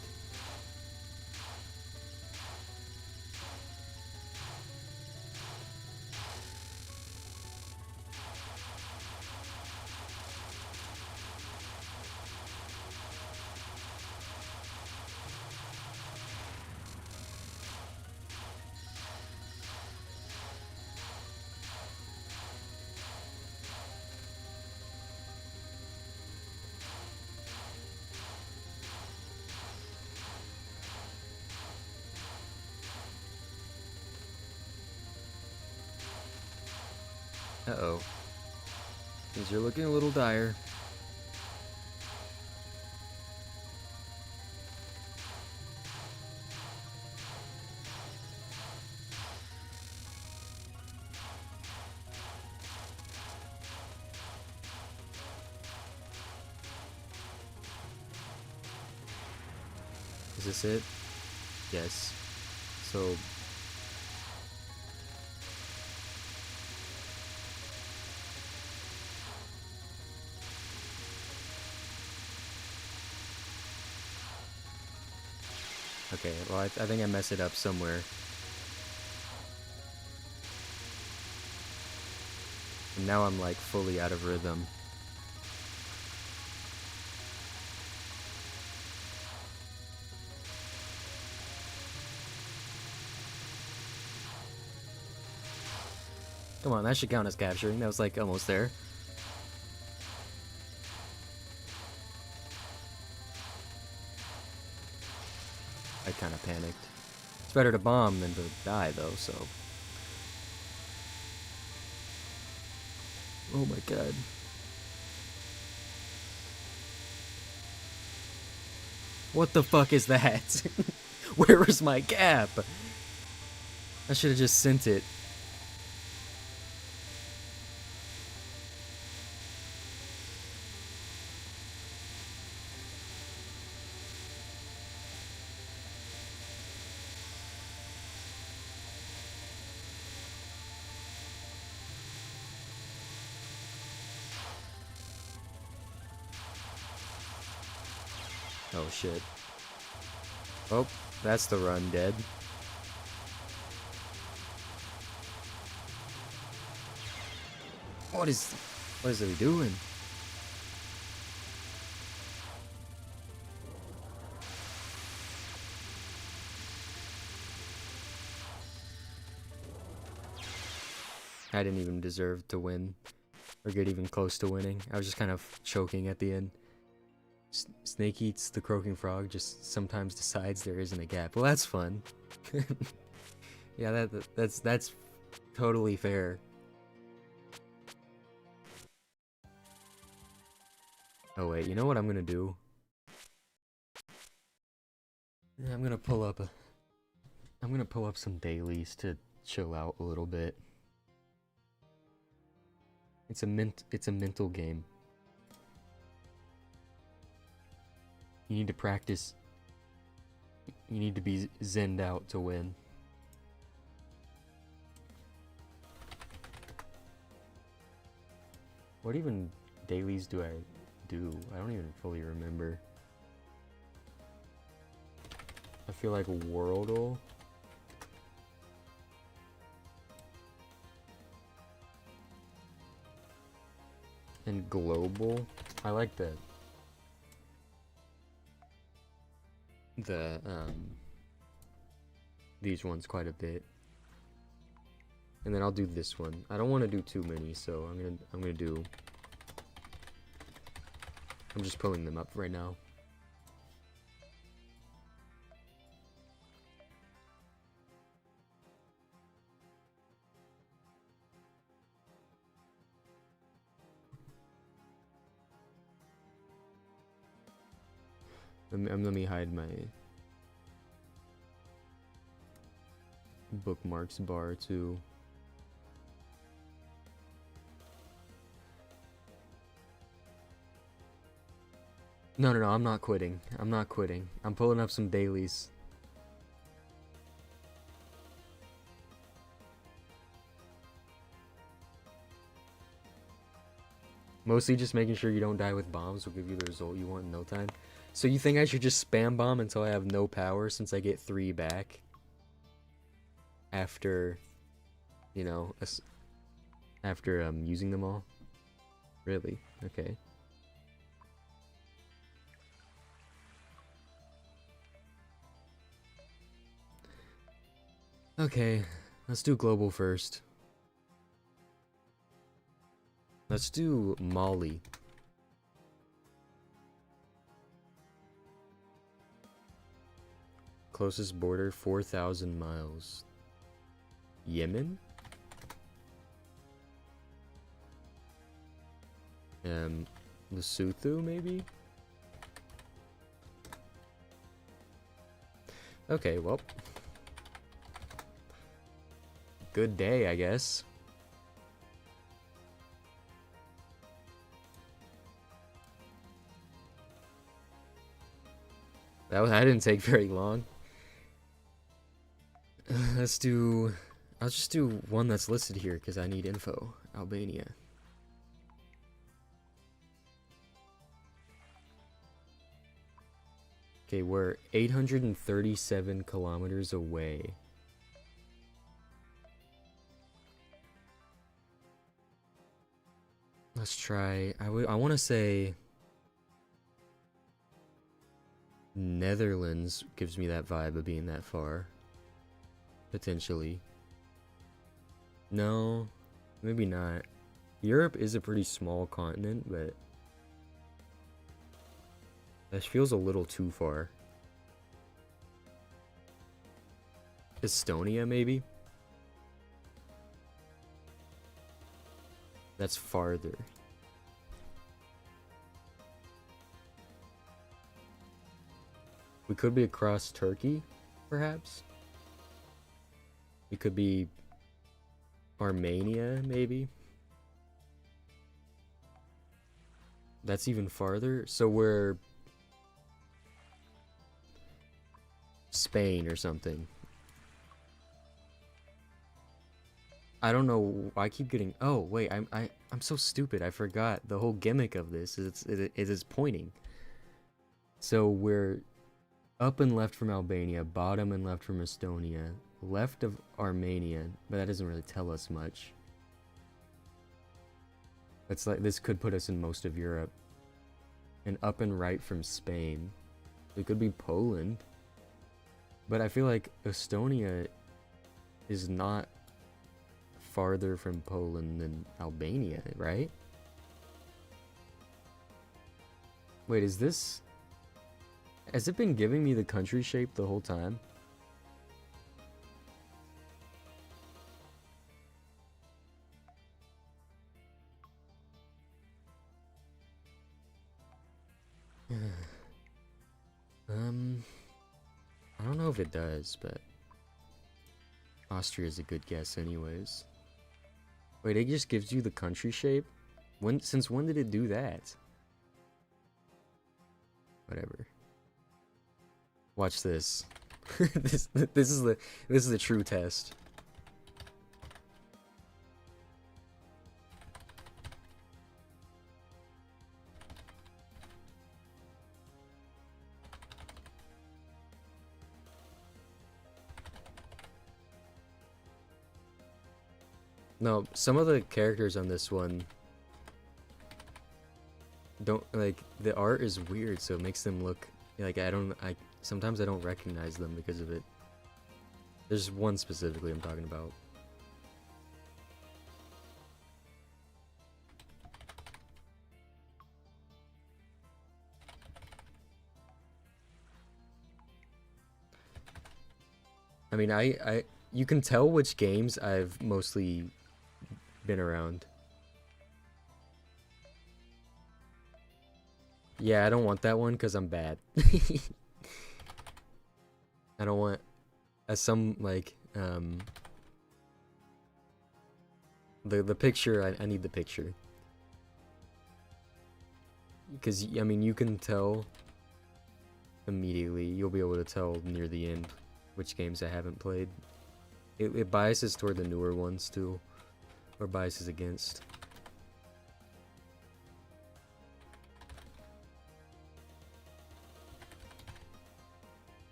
Uh-oh. Things are looking a little dire. Is this it? Yes. So... Okay, well, I think I messed it up somewhere. And now I'm, like, fully out of rhythm. Come on, that should count as capturing. That was, like, almost there. I kind of panicked. It's better to bomb than to die, though, so... Oh my god. What the fuck is that? Where was my cap? I should have just sent it. Oh shit. Oh, that's the run dead. What is he doing? I didn't even deserve to win or get even close to winning. I was just kind of choking at the end. Snake Eats the Croaking Frog just sometimes decides there isn't a gap. Well, that's fun. Yeah, that's totally fair. Oh wait, you know what I'm gonna do? I'm gonna pull up some dailies to chill out a little bit. It's a mental game. You need to practice. You need to be zenned out to win. What even dailies do I do? I don't even fully remember. I feel like Wordle. And global. I like these ones quite a bit. And then I'll do this one. I don't want to do too many, so I'm gonna do. I'm just pulling them up right now. Let me hide my bookmarks bar too. No, I'm not quitting. I'm not quitting. I'm pulling up some dailies. Mostly just making sure you don't die with bombs will give you the result you want in no time. So you think I should just spam bomb until I have no power since I get 3 back? After, you know, after using them all? Really? Okay. Okay, let's do global first. Let's do Mali. Closest border, 4,000 miles. Yemen? Lesotho, maybe? Okay, well. Good day, I guess. That didn't take very long. Let's do. I'll just do one that's listed here because I need info. Albania. Okay, we're 837 kilometers away. Let's try. I want to say Netherlands gives me that vibe of being that far. Potentially. No, maybe not. Europe is a pretty small continent, but that feels a little too far. Estonia, maybe? That's farther. We could be across Turkey, perhaps? We could be Armenia, maybe? That's even farther? So we're Spain or something. I don't know. I keep getting. Oh wait, I'm so stupid. I forgot the whole gimmick of this. It is pointing. So we're up and left from Albania, bottom and left from Estonia, left of Armenia, but that doesn't really tell us much. It's like this could put us in most of Europe. And up and right from Spain. It could be Poland. But I feel like Estonia is not farther from Poland than Albania, right? Wait, is this... Has it been giving me the country shape the whole time? I don't know if it does, but Austria is a good guess anyways. Wait, it just gives you the country shape? Since when did it do that? Whatever. Watch this. this is the true test. No, some of the characters on this one don't, like, the art is weird, so it makes them look like sometimes I don't recognize them because of it. There's one specifically I'm talking about. I mean, you can tell which games I've mostly been around. Yeah, I don't want that one because I'm bad. I don't want, as some, like, the picture, I need the picture. Because, I mean, you can tell immediately, you'll be able to tell near the end which games I haven't played. It biases toward the newer ones, too. Or biases against.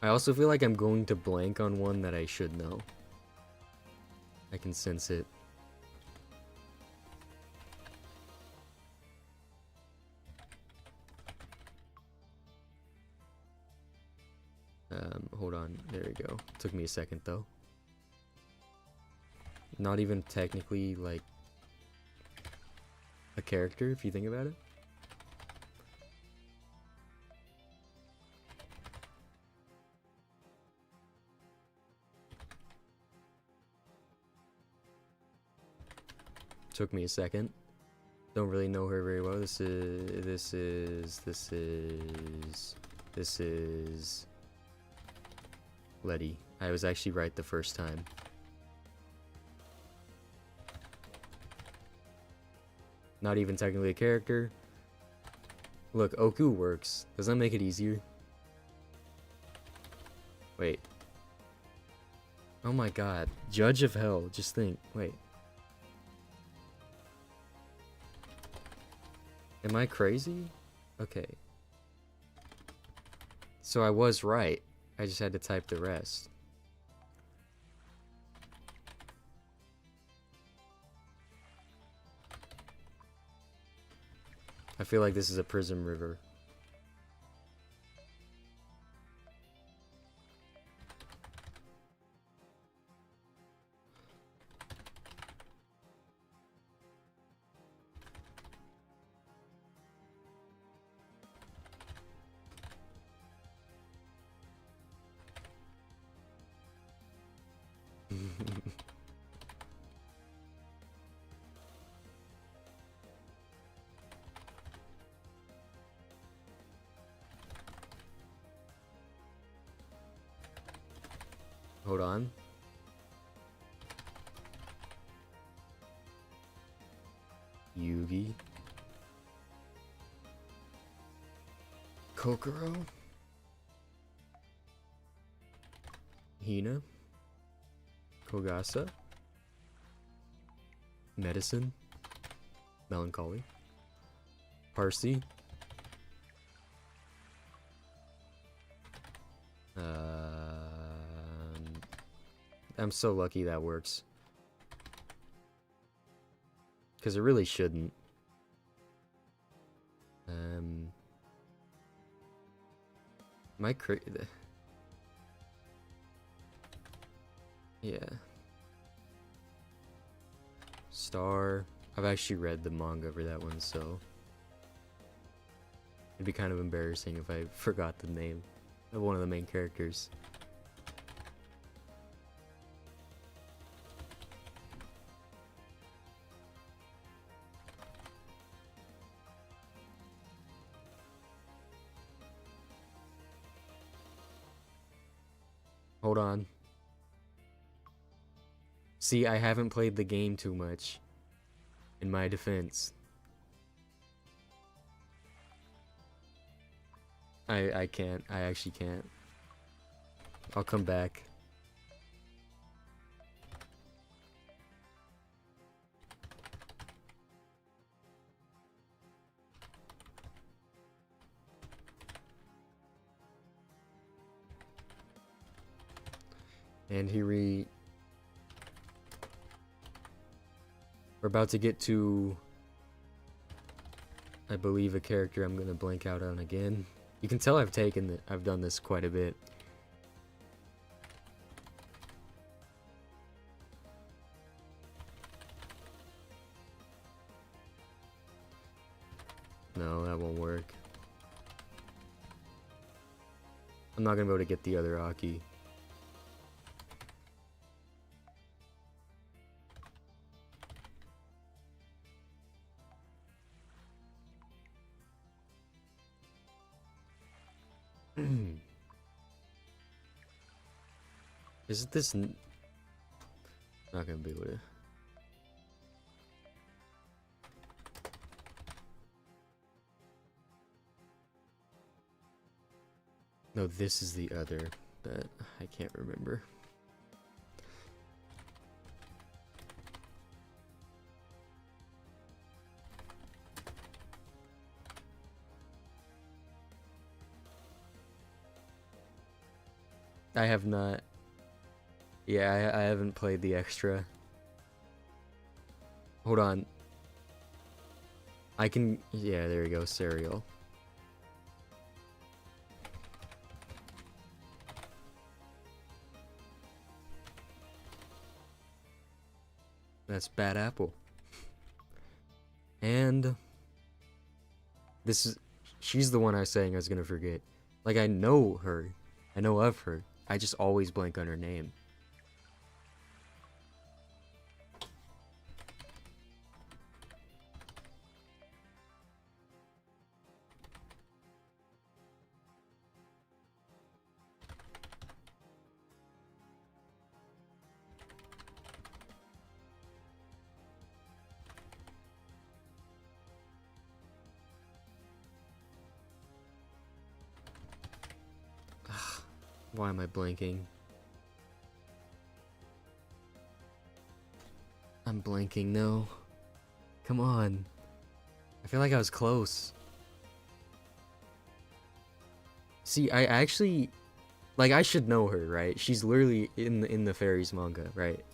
I also feel like I'm going to blank on one that I should know. I can sense it. Hold on. There we go. Took me a second, though. Not even technically, like, a character, if you think about it. Took me a second. Don't really know her very well. This is Letty. I was actually right the first time. Not even technically a character. Look, Oku works. Does that make it easier? Wait. Oh my god. Judge of Hell. Just think. Wait. Am I crazy? Okay. So I was right. I just had to type the rest. I feel like this is a Prism River. Hold on. Yugi. Kokoro. Hina. Kogasa. Medicine. Melancholy. Parsi. I'm so lucky that works. Because it really shouldn't. My yeah. Star. I've actually read the manga for that one, so it'd be kind of embarrassing if I forgot the name of one of the main characters. Hold on. See, I haven't played the game too much. In my defense. I can't. I actually can't. I'll come back. And here we're about to get to, I believe, a character I'm gonna blank out on again. You can tell I've done this quite a bit. No, that won't work. I'm not gonna be able to get the other Aki. Isn't this not gonna be able to? No, this is the other that I can't remember. I have not. Yeah, I haven't played the extra. Hold on. I can. Yeah, there you go, cereal. That's Bad Apple. And this is. She's the one I was saying I was gonna forget. Like, I know her. I know of her. I just always blank on her name. Why am I blanking? I'm blanking, no. Come on. I feel like I was close. See, I actually, like, I should know her, right? She's literally in the fairies manga, right?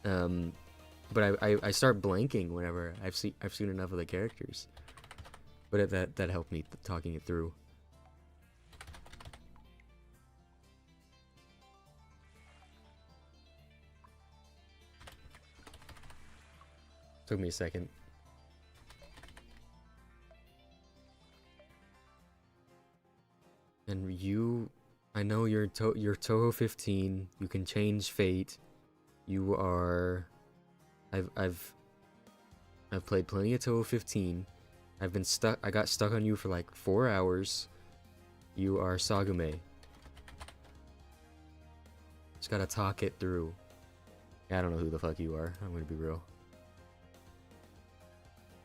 But I start blanking whenever I've seen enough of the characters. But that helped me talking it through. Took me a second. And you, I know you're Touhou 15. You can change fate. You are. I've played plenty of Touhou 15. I've been stuck. I got stuck on you for like 4 hours. You are Sagume. Just gotta talk it through. I don't know who the fuck you are. I'm gonna be real.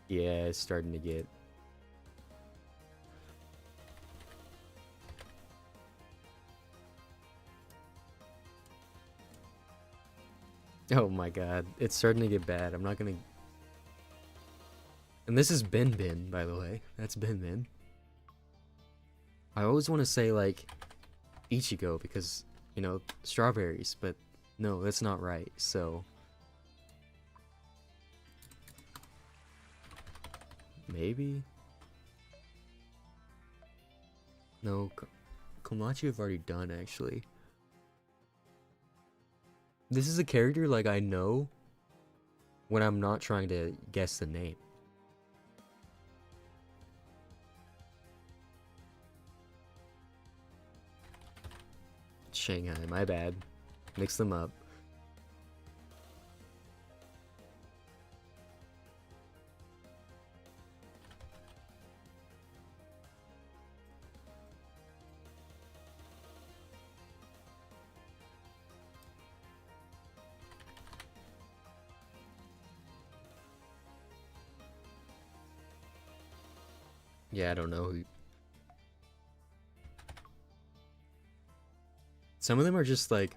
Yeah, it's starting to get. Oh my god, it's starting to get bad. I'm not gonna. And this is Bin, by the way. That's Bin. I always want to say, like, Ichigo because, you know, strawberries, but No, that's not right. So maybe? No, Komachi I've already done actually. This is a character like I know when I'm not trying to guess the name. Shanghai, my bad. Mix them up. Yeah, I don't know who. Some of them are just like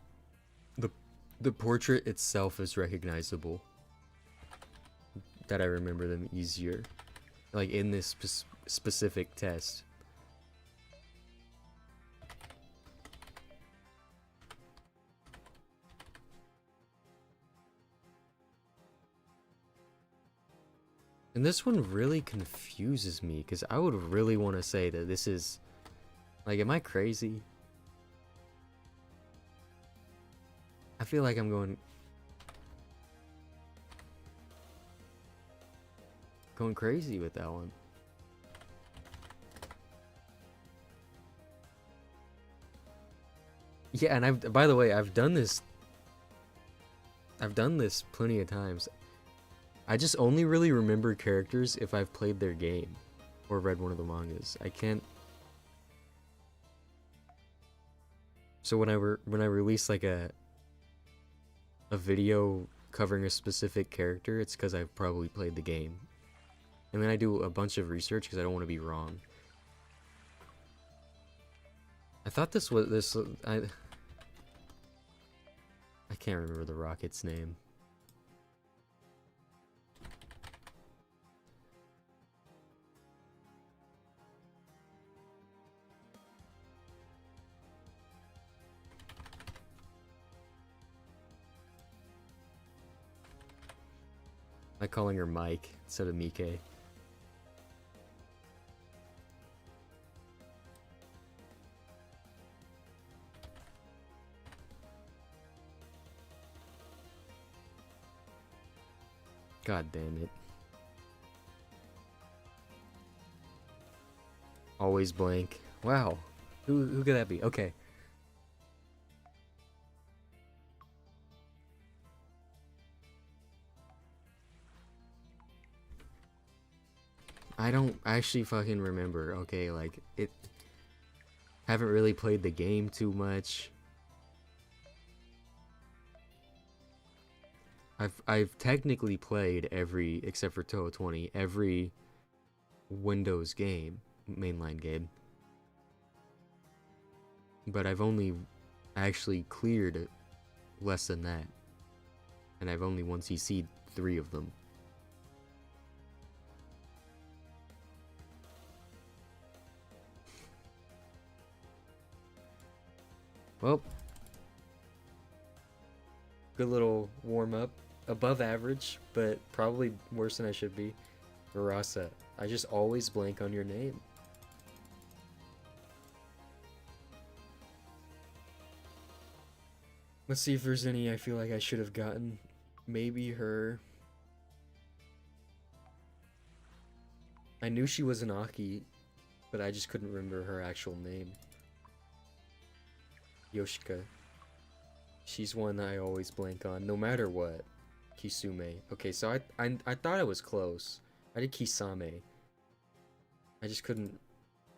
the portrait itself is recognizable. That I remember them easier. Like in this specific test. And this one really confuses me because I would really want to say that this is like, am I crazy? I feel like I'm going crazy with that one. Yeah, and by the way, I've done this plenty of times. I just only really remember characters if I've played their game or read one of the mangas. I can't. So when I release like a video covering a specific character, it's because I've probably played the game. And then I do a bunch of research because I don't want to be wrong. I thought this was this. I can't remember the rocket's name. I'm calling her Mike instead of Mike. God damn it. Always blank. Wow. Who could that be? Okay. I don't actually fucking remember. Okay, like it. Haven't really played the game too much. I've technically played every, except for Touhou 20, every Windows game, mainline game. But I've only actually cleared less than that. And I've only 1CC'd 3 of them. Well, good little warm up. Above average, but probably worse than I should be. Marasa, I just always blank on your name. Let's see if there's any I feel like I should have gotten. Maybe her. I knew she was an Aki, but I just couldn't remember her actual name. Yoshika. She's one I always blank on, no matter what. Kisume. Okay, so I thought I was close. I did Kisame. I just couldn't.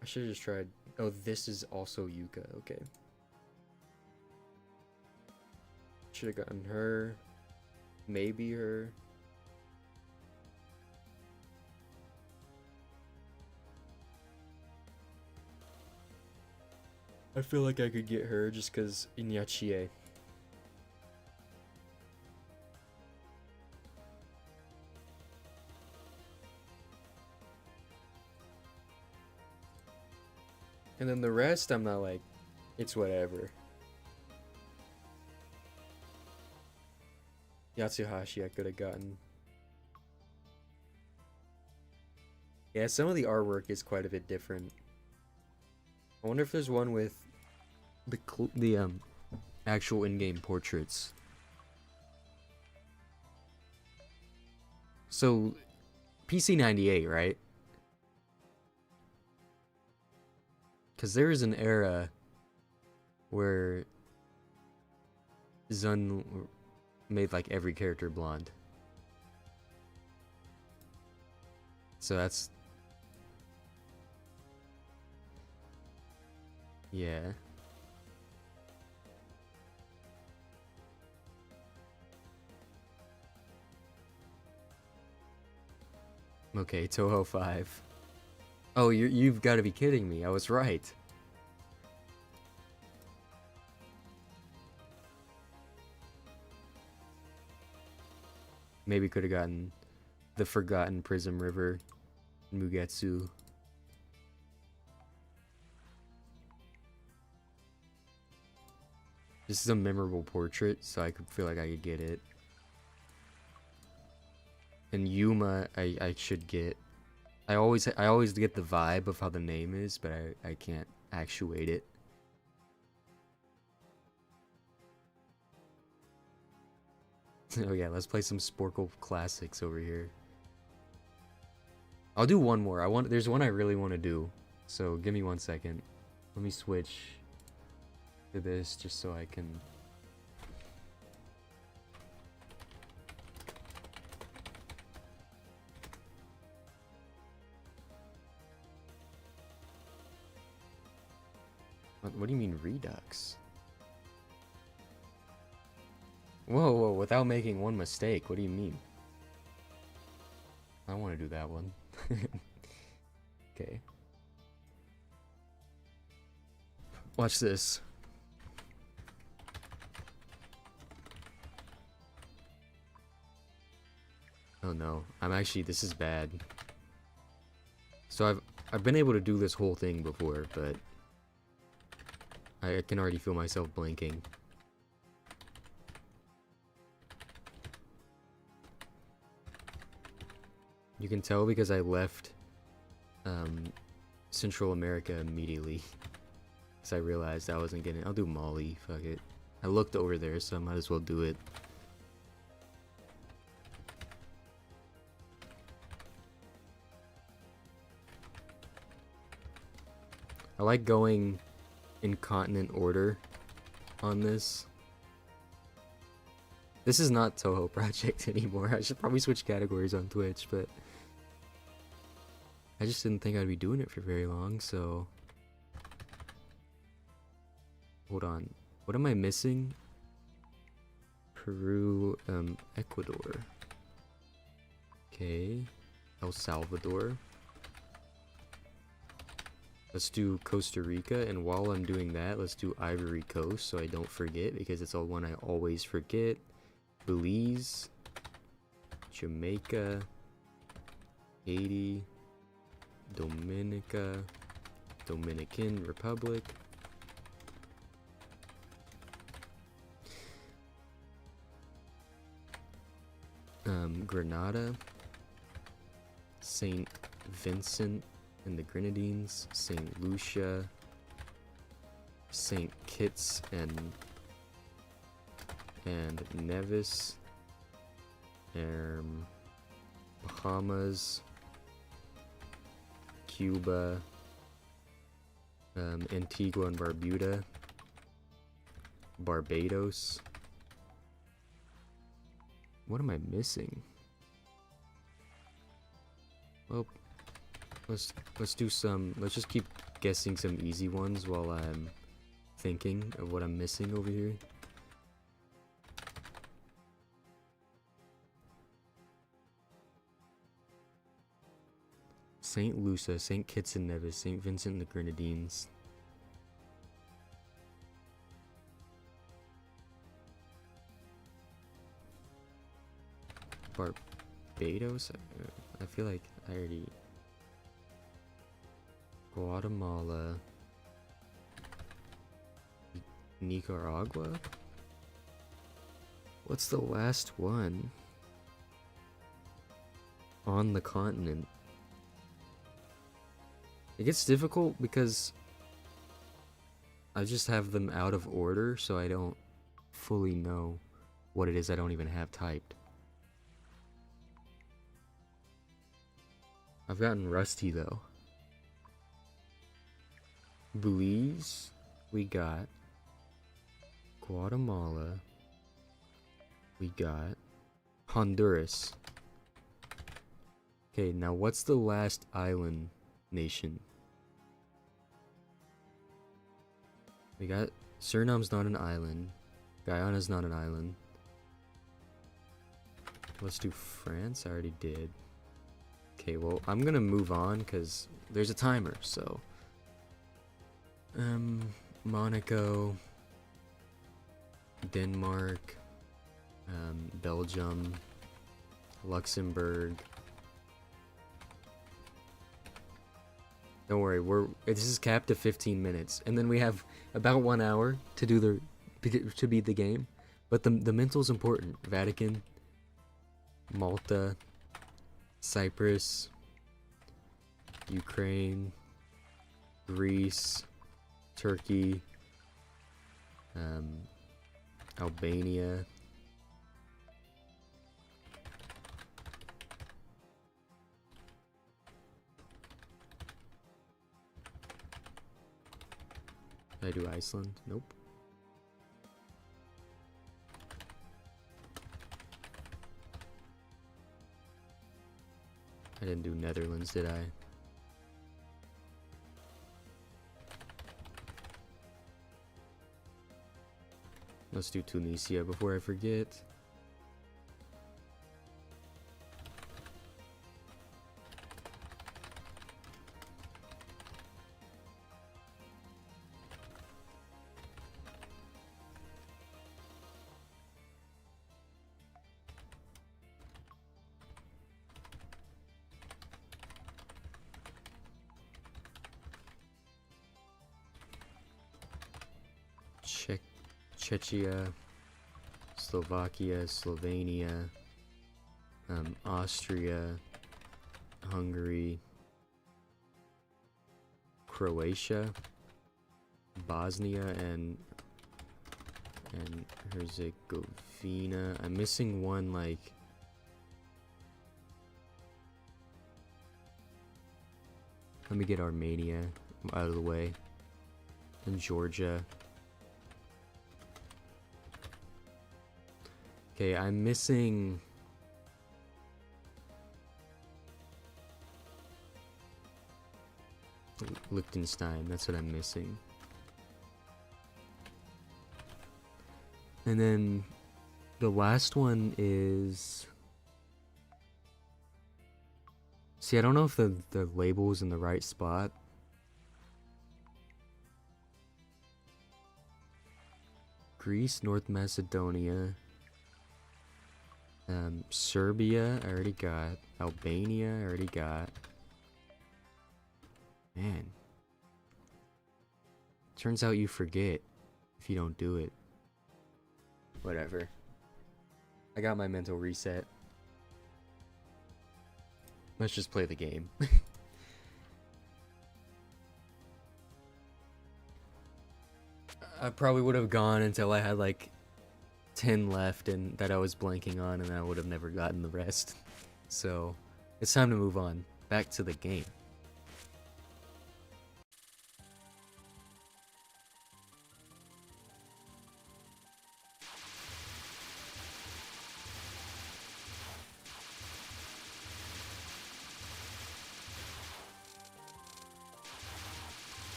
I should have just tried. Oh, this is also Yuka. Okay. Should have gotten her. Maybe her. I feel like I could get her just because Inyachie. And then the rest, I'm not like, it's whatever. Yatsuhashi I could have gotten. Yeah, some of the artwork is quite a bit different. I wonder if there's one with the actual in-game portraits. So, PC 98, right? Because there is an era where Zun made like every character blonde. So that's... yeah. Okay, Touhou 5. Oh, you've got to be kidding me. I was right. Maybe could have gotten the Forgotten Prism River, Mugetsu. This is a memorable portrait, so I could feel like I could get it. And Yuma, I should get. I always get the vibe of how the name is, but I can't actuate it. Oh yeah, let's play some Sporkle classics over here. I'll do one more. There's one I really want to do. So give me 1 second. Let me switch to this just so I can. What do you mean Redux? Whoa, without making one mistake, what do you mean? I want to do that one. Okay. Watch this. Oh no, this is bad. So I've been able to do this whole thing before, but I can already feel myself blinking. You can tell because I left Central America immediately. Because I realized I wasn't getting... I'll do Mali, fuck it. I looked over there, so I might as well do it. I like going in continent order on this. This is not Touhou Project anymore. I should probably switch categories on Twitch, but I just didn't think I'd be doing it for very long, so... Hold on. What am I missing? Peru, Ecuador. Okay. El Salvador. Let's do Costa Rica, and while I'm doing that, let's do Ivory Coast so I don't forget, because it's all one I always forget. Belize, Jamaica, Haiti, Dominica, Dominican Republic, Grenada, Saint Vincent and the Grenadines, Saint Lucia, Saint Kitts and Nevis, Bahamas, Cuba, Antigua and Barbuda, Barbados. What am I missing? Well, let's do some. Let's just keep guessing some easy ones while I'm thinking of what I'm missing over here. Saint Lucia, Saint Kitts and Nevis, Saint Vincent and the Grenadines. Barbados? I feel like I already... Guatemala. Nicaragua? What's the last one? On the continent. It gets difficult because I just have them out of order, so I don't fully know what it is I don't even have typed. I've gotten rusty though. Belize, we got. Guatemala, we got. Honduras. Okay, now what's the last island nation? We got Suriname's not an island. Guyana's not an island. Let's do France. I already did. Okay, well, I'm gonna move on because there's a timer, so. Monaco, Denmark, Belgium, Luxembourg. Don't worry, this is capped to 15 minutes, and then we have about 1 hour to do to beat the game. But the mental's important. Vatican, Malta, Cyprus, Ukraine, Greece, Turkey, Albania. Did I do Iceland? Nope. I didn't do Netherlands, did I? Let's do Tunisia before I forget. Czechia, Slovakia, Slovenia, Austria, Hungary, Croatia, Bosnia, and Herzegovina. I'm missing one, like. Let me get Armenia out of the way. And Georgia. Okay, I'm missing. Liechtenstein, that's what I'm missing. And then the last one is. See, I don't know if the label is in the right spot. Greece, North Macedonia. Serbia, I already got. Albania, I already got. Man. Turns out you forget if you don't do it. Whatever. I got my mental reset. Let's just play the game. I probably would have gone until I had like 10 left and that I was blanking on, and I would have never gotten the rest. So it's time to move on back to the game.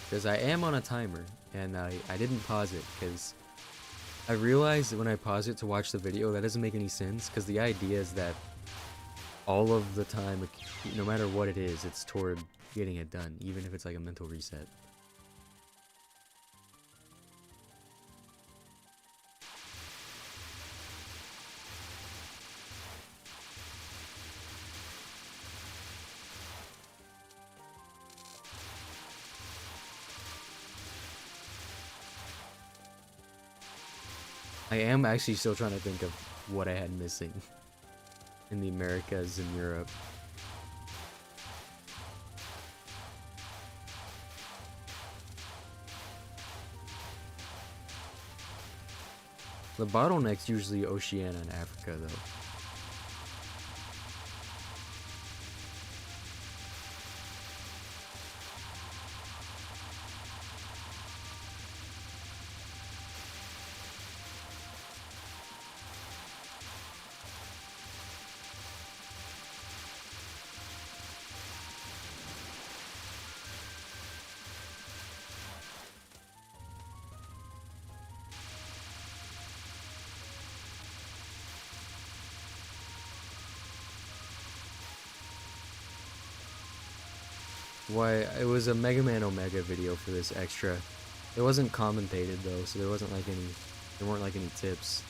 Because I am on a timer, and I didn't pause it, because I realized that when I pause it to watch the video, that doesn't make any sense, because the idea is that all of the time, no matter what it is, it's toward getting it done, even if it's like a mental reset. I am actually still trying to think of what I had missing in the Americas and Europe. The bottleneck's usually Oceania and Africa, though. Why, it was a Mega Man Omega video for this extra. It wasn't commentated though, so there weren't like any tips.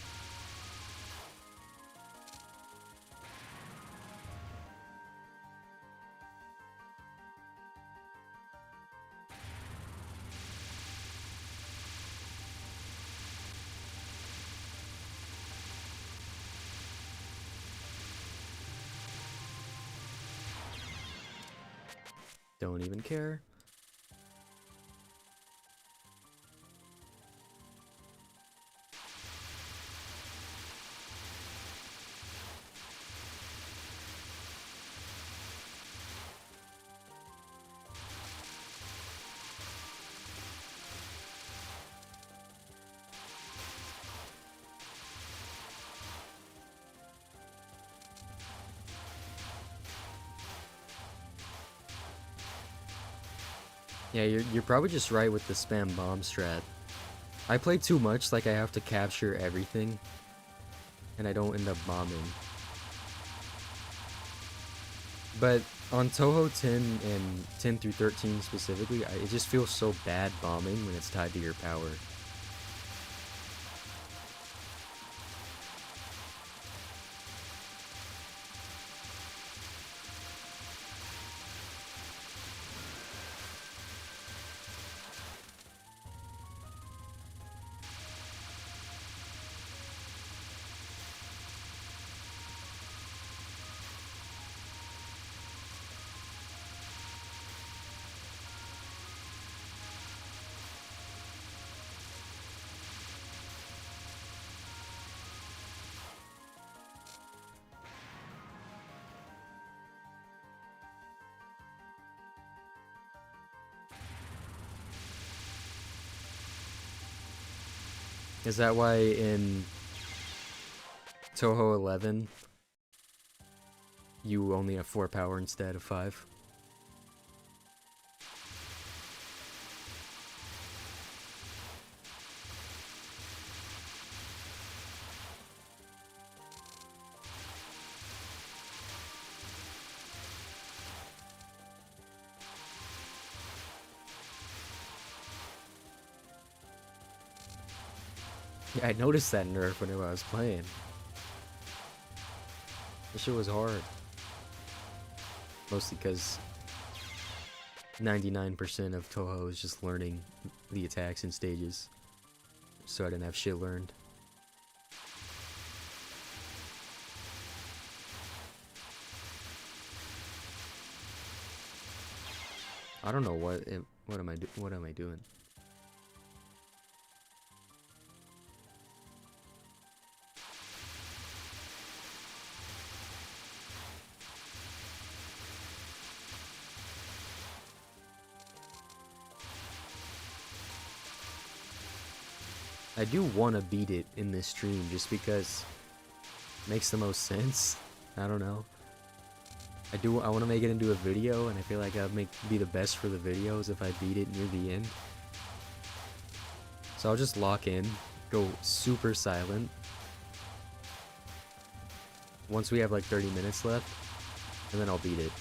Don't even care. Yeah, you're probably just right with the spam bomb strat. I play too much, like I have to capture everything, and I don't end up bombing. But on Touhou 10 and 10 through 13 specifically, it just feels so bad bombing when it's tied to your power. Is that why in Touhou 11 you only have 4 power instead of 5? Yeah, I noticed that nerf whenever I was playing. This shit was hard. Mostly because 99% of Touhou is just learning the attacks and stages. So I didn't have shit learned. I don't know what am I doing? I do want to beat it in this stream just because it makes the most sense. I don't know. I want to make it into a video, and I feel like I'd be the best for the videos if I beat it near the end. So I'll just lock in, go super silent. Once we have like 30 minutes left, and then I'll beat it.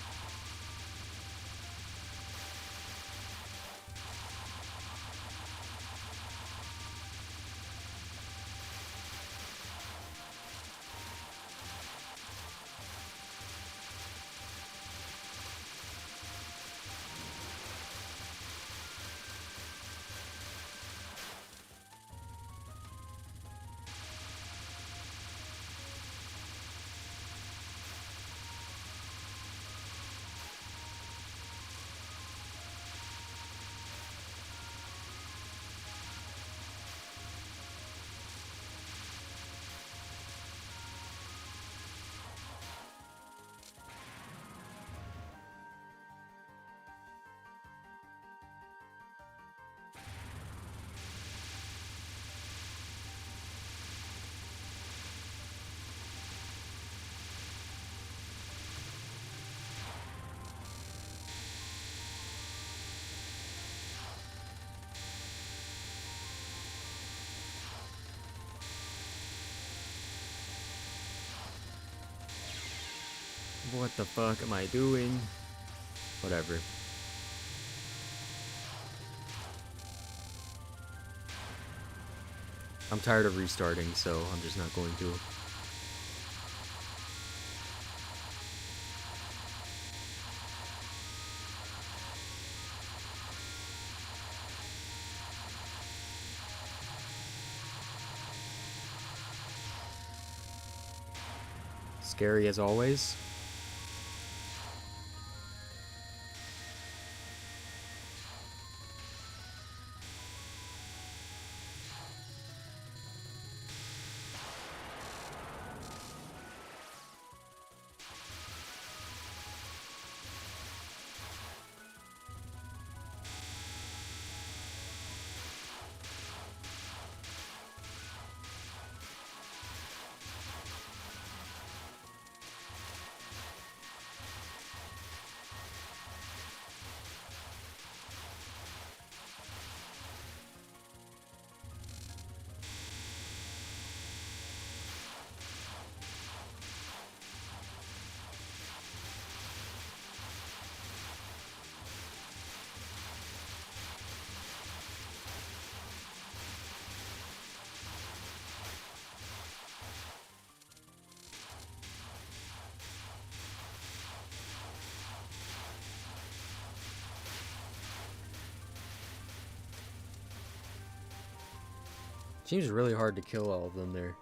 What the fuck am I doing? Whatever. I'm tired of restarting, so I'm just not going to. Scary as always. Seems really hard to kill all of them there.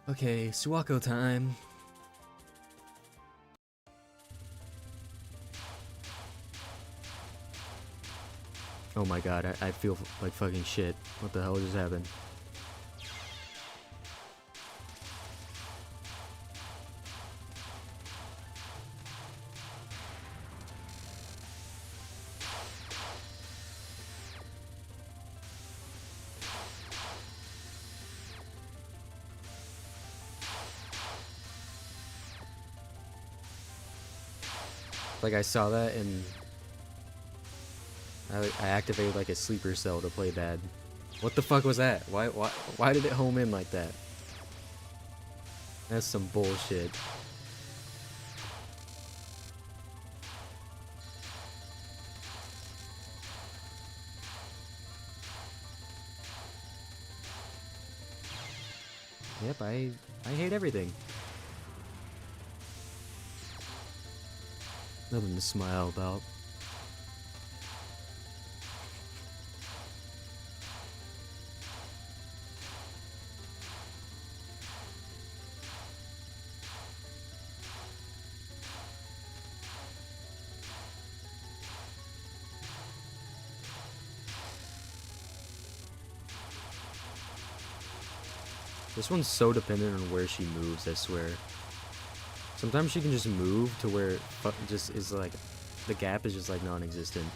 Okay, Suwako time. Oh my god, I feel like fucking shit. What the hell just happened? Like I saw that and I activated like a sleeper cell to play bad. What the fuck was that? Why did it home in like that? That's some bullshit. Yep, I hate everything. Nothing to smile about. This one's so dependent on where she moves, I swear. Sometimes she can just move to where it just is like, the gap is just like non-existent.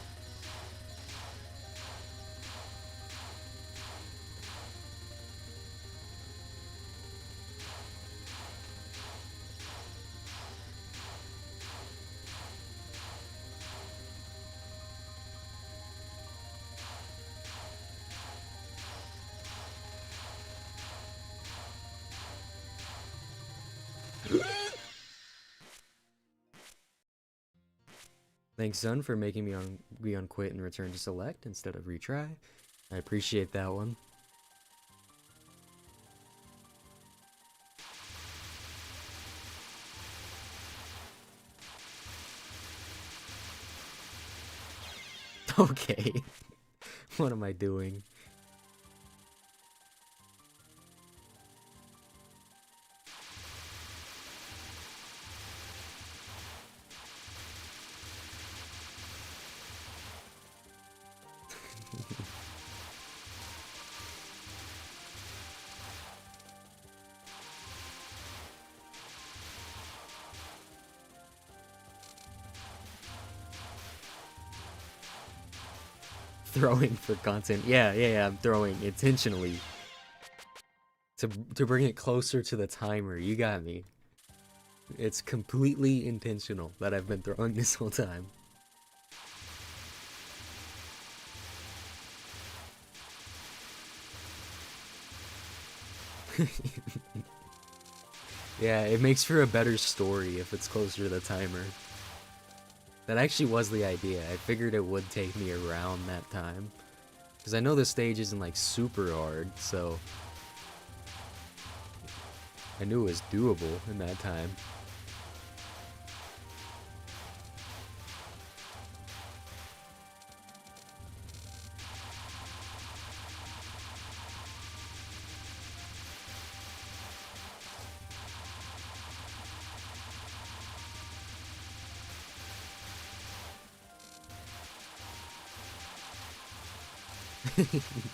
Thanks, Sun, for making me unquit and return to select instead of retry. I appreciate that one. Okay. What am I doing? Throwing for content. Yeah, I'm throwing intentionally. To bring it closer to the timer. You got me. It's completely intentional that I've been throwing this whole time. Yeah, it makes for a better story if it's closer to the timer. That actually was the idea. I figured it would take me around that time. Because I know the stage isn't like super hard, so I knew it was doable in that time.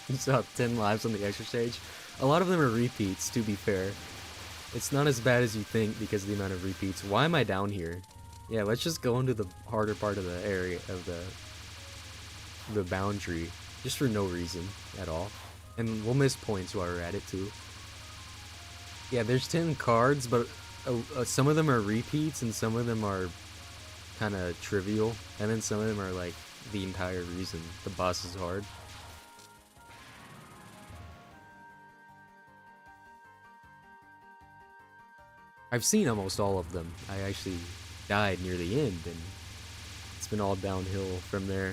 You saw 10 lives on the extra stage. A lot of them are repeats, to be fair. It's not as bad as you think because of the amount of repeats. Why am I down here? Yeah, let's just go into the harder part of the area of the boundary, just for no reason at all. And we'll miss points while we're at it too. Yeah, there's 10 cards, but some of them are repeats and some of them are kind of trivial, and then some of them are like the entire reason the boss is hard. I've seen almost all of them. I actually died near the end, and it's been all downhill from there.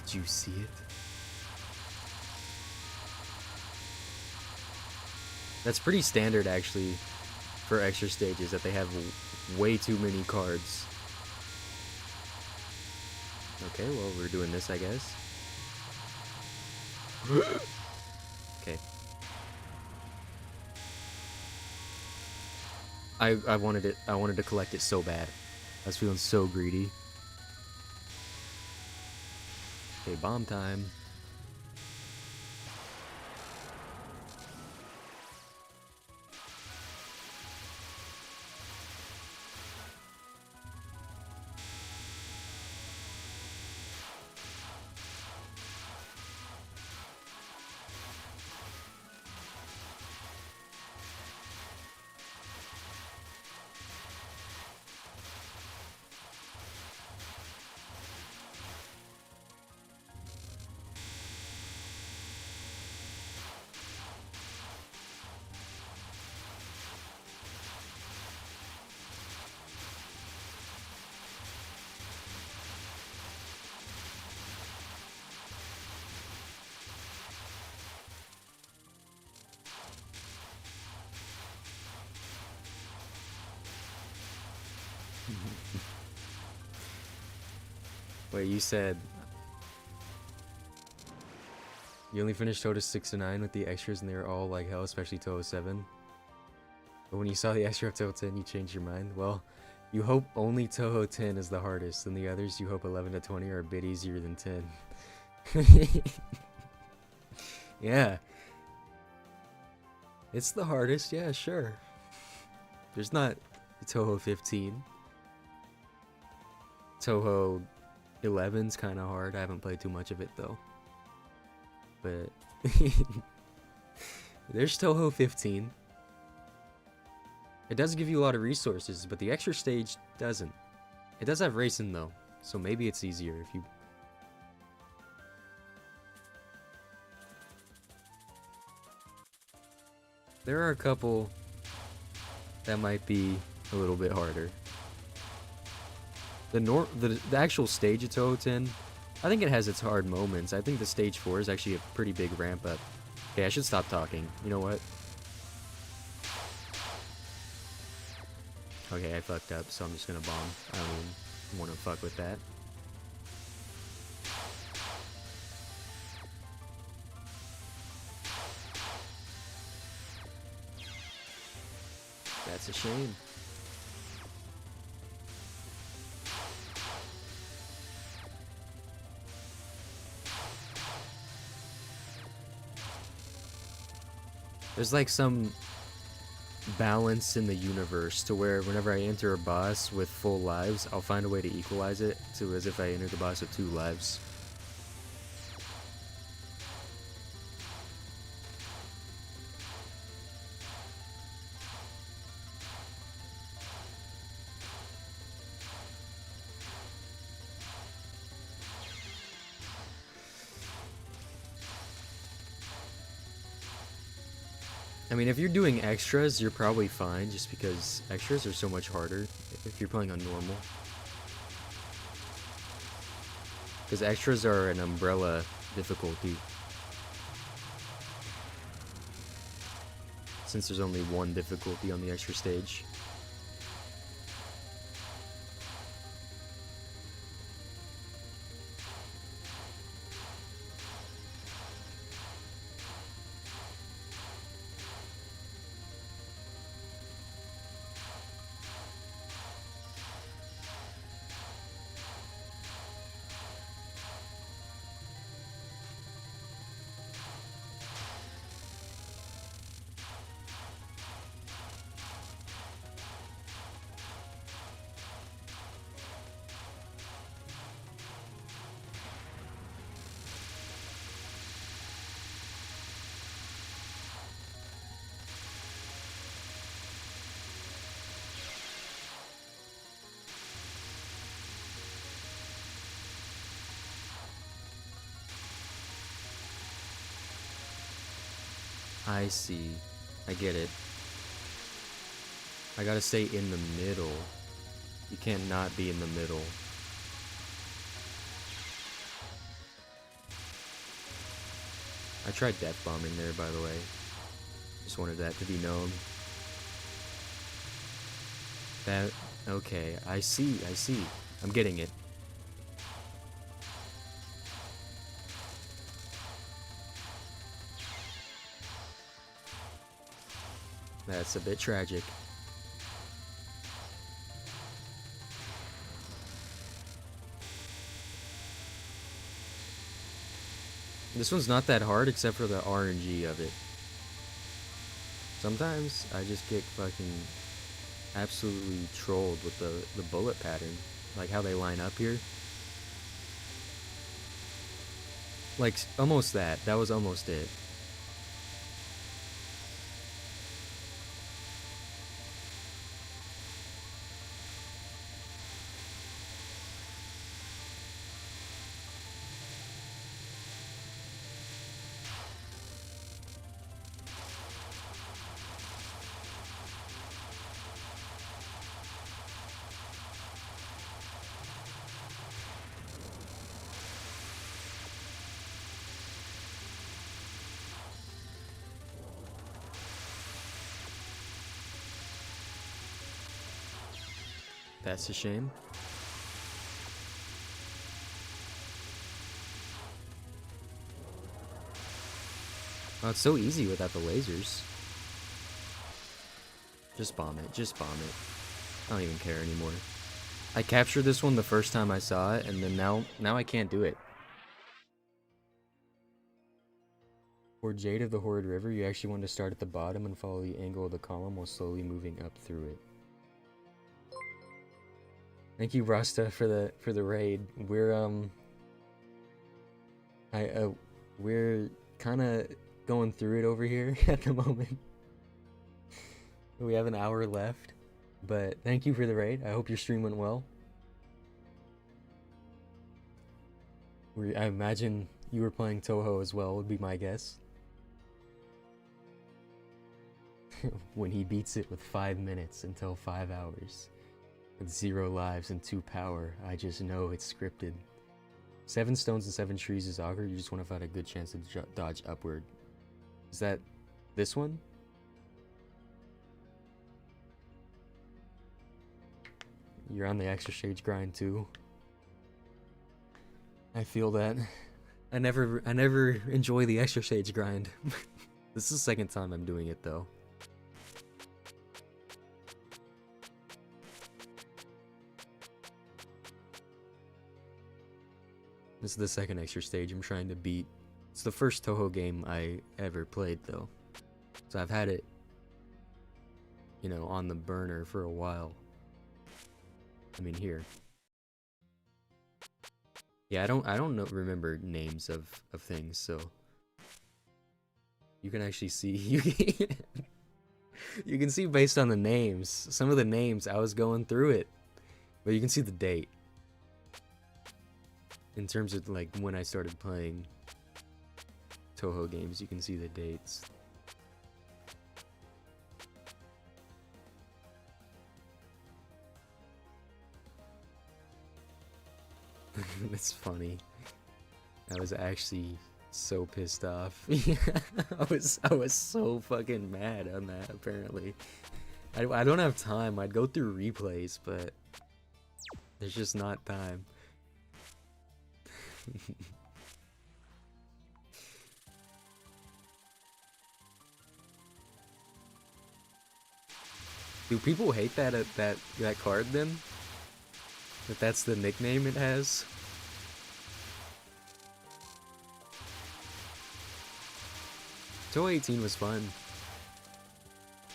Did you see it? That's pretty standard, actually, for extra stages, that they have way too many cards. Okay, well, we're doing this, I guess. Okay. I wanted it. I wanted to collect it so bad. I was feeling so greedy. Okay, bomb time. Wait, you said you only finished Touhou 6 and 9 with the extras and they were all like hell, especially Touhou 7. But when you saw the extra of Touhou 10, you changed your mind? Well, you hope only Touhou 10 is the hardest, and the others you hope 11 to 20 are a bit easier than 10. Yeah. It's the hardest, yeah, sure. There's not Touhou 15. Touhou 11's kind of hard. I haven't played too much of it though. But there's Touhou 15. It does give you a lot of resources, but the extra stage doesn't. It does have racing though, so maybe it's easier if you... There are a couple that might be a little bit harder. The actual stage of Touhou 10, I think it has its hard moments. I think the stage 4 is actually a pretty big ramp up. Okay, I should stop talking. You know what? Okay, I fucked up, so I'm just gonna bomb. I don't even want to fuck with that. That's a shame. There's like some balance in the universe to where whenever I enter a boss with full lives, I'll find a way to equalize it to as if I entered the boss with 2 lives. I mean, if you're doing extras, you're probably fine, just because extras are so much harder if you're playing on normal. Because extras are an umbrella difficulty. Since there's only one difficulty on the extra stage. I see. I get it. I gotta stay in the middle. You can't not be in the middle. I tried death bombing there, by the way. Just wanted that to be known. That... okay, I see. I'm getting it. That's a bit tragic. This one's not that hard except for the RNG of it. Sometimes I just get fucking absolutely trolled with the bullet pattern. Like how they line up here. Like, almost that. That was almost it. That's a shame. Oh, it's so easy without the lasers. Just bomb it. Just bomb it. I don't even care anymore. I captured this one the first time I saw it, and then now I can't do it. For Jade of the Horrid River, you actually want to start at the bottom and follow the angle of the column while slowly moving up through it. Thank you, Rasta, for the raid. We're kind of going through it over here at the moment. We have an hour left, but thank you for the raid. I hope your stream went well. I imagine you were playing Touhou as well, would be my guess. When he beats it with 5 minutes until 5 hours. With 0 lives and 2 power, I just know it's scripted. 7 stones and 7 trees is augur. You just want to find a good chance to dodge upward. Is that this one? You're on the extra stage grind too. I feel that. I never enjoy the extra stage grind. This is the second time I'm doing it though. This is the second extra stage I'm trying to beat. It's the first Touhou game I ever played though. So I've had it you know, on the burner for a while. I mean, here. Yeah, I don't know, remember names of things, so you can actually see you can see based on the names. Some of the names I was going through it, but you can see the date in terms of like when I started playing Touhou games. You can see the dates. That's funny. I was actually so pissed off. I was so fucking mad on that. Apparently, I don't have time. I'd go through replays, but there's just not time. Do people hate that card then? That's the nickname it has? Touhou 18 was fun.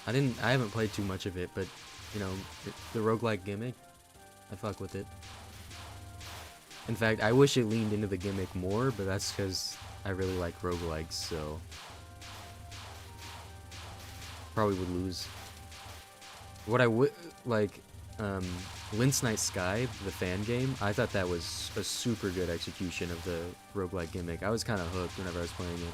I haven't played too much of it, but you know, the roguelike gimmick, I fuck with it. In fact, I wish it leaned into the gimmick more, but that's because I really like roguelikes, so probably would lose. What I would like, Lince Night Sky, the fan game, I thought that was a super good execution of the roguelike gimmick. I was kind of hooked whenever I was playing it.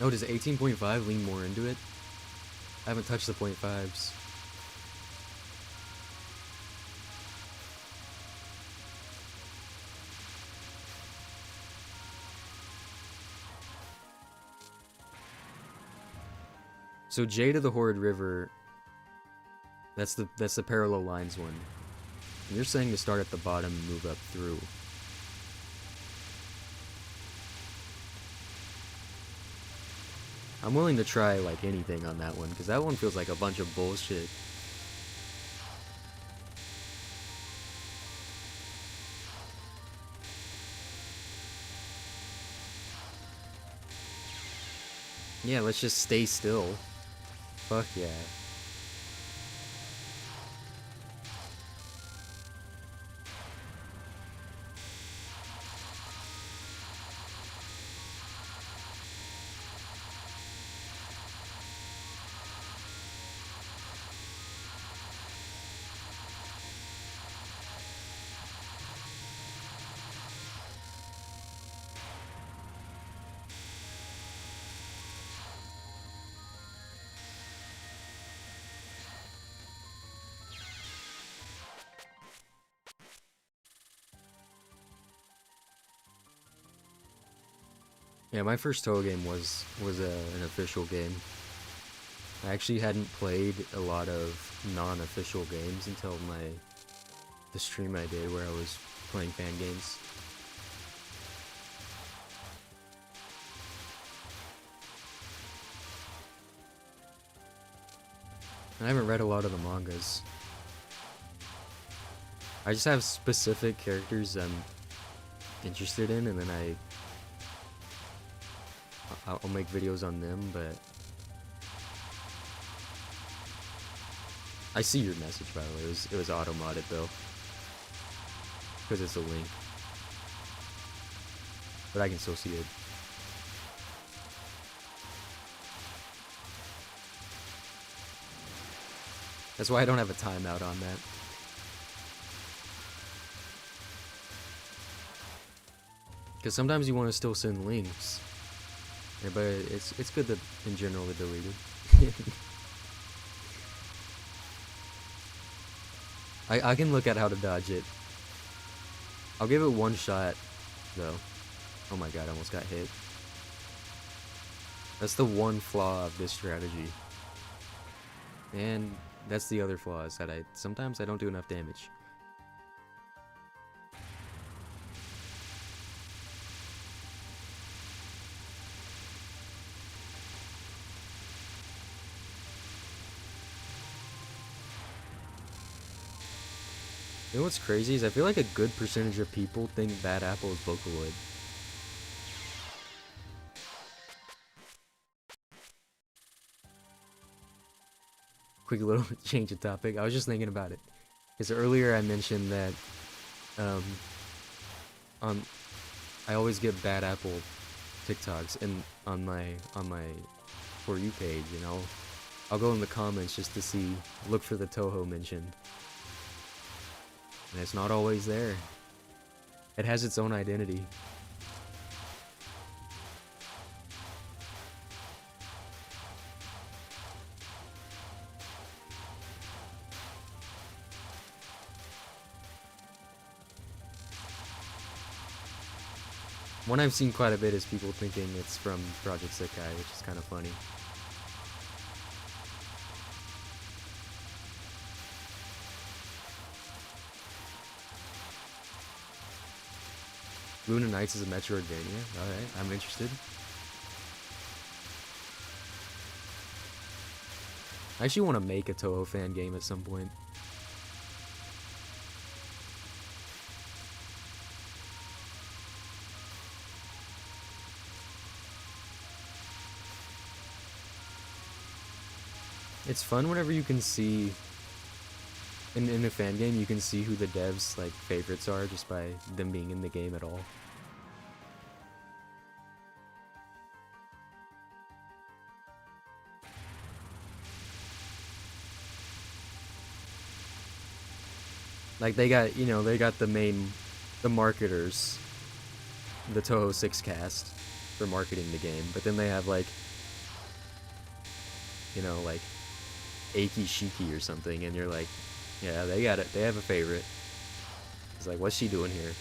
Oh, does 18.5 lean more into it? I haven't touched the .5s. So Jade of the Horrid River, that's the parallel lines one. And you're saying to start at the bottom and move up through. I'm willing to try like anything on that one, because that one feels like a bunch of bullshit. Yeah, let's just stay still. Fuck yeah. Yeah, my first Touhou game was an official game. I actually hadn't played a lot of non-official games until the stream I did where I was playing fan games. I haven't read a lot of the mangas. I just have specific characters I'm interested in, and then I'll make videos on them, but I see your message, by the way. It was auto-modded though, because it's a link, but I can still see it. That's why I don't have a timeout on that. Because sometimes you want to still send links. Yeah, but it's good that in general they're deleted. I can look at how to dodge it. I'll give it one shot though. Oh my god, I almost got hit. That's the one flaw of this strategy. And that's the other flaw, is that sometimes I don't do enough damage. You know what's crazy is I feel like a good percentage of people think Bad Apple is Vocaloid. Quick little change of topic. I was just thinking about it. Because earlier I mentioned that um, on I always get Bad Apple TikToks and on my For You page, you know. I'll go in the comments just to see, look for the Touhou mentioned. And it's not always there. It has its own identity. One I've seen quite a bit is people thinking it's from Project Sekai, which is kind of funny. Luna Knights is a Metroidvania. Alright, I'm interested. I actually want to make a Touhou fan game at some point. It's fun whenever you can see in a fan game, you can see who the devs like favorites are just by them being in the game at all. Like they got, you know, they got the marketers, the Touhou 6 cast for marketing the game, but then they have like, you know, like Aiki Shiki or something, and you're like, yeah, they got it. They have a favorite. It's like, what's she doing here?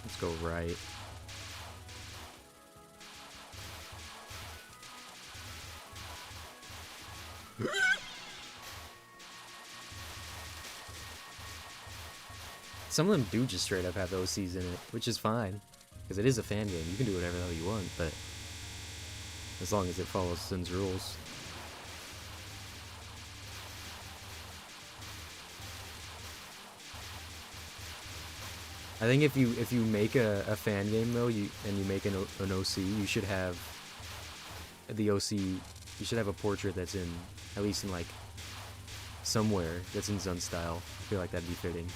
Let's go right. Some of them do just straight up have OCs in it, which is fine. Because it is a fan game. You can do whatever the hell you want, but as long as it follows Sin's rules. I think if you make a fan game though, and you make an OC, you should have the OC. You should have a portrait that's in, at least in like somewhere that's in Zun style. I feel like that'd be fitting.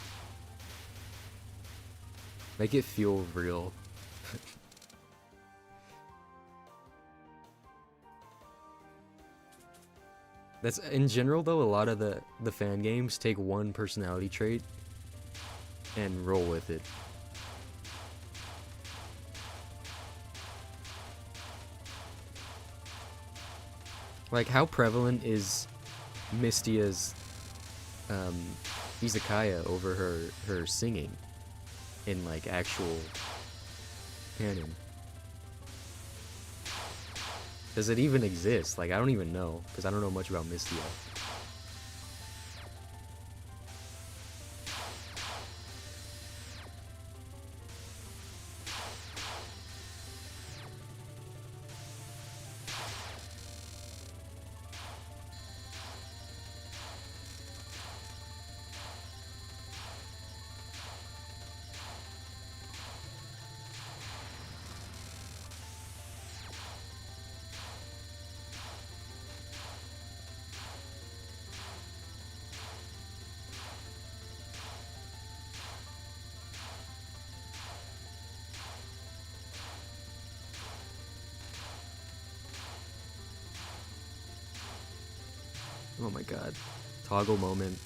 Make it feel real. That's in general though. A lot of the fan games take one personality trait and roll with it. Like, how prevalent is Mystia's izakaya over her singing in like actual canon? Does it even exist? Like, I don't even know, because I don't know much about Mystia. Oh my god. Toggle moment.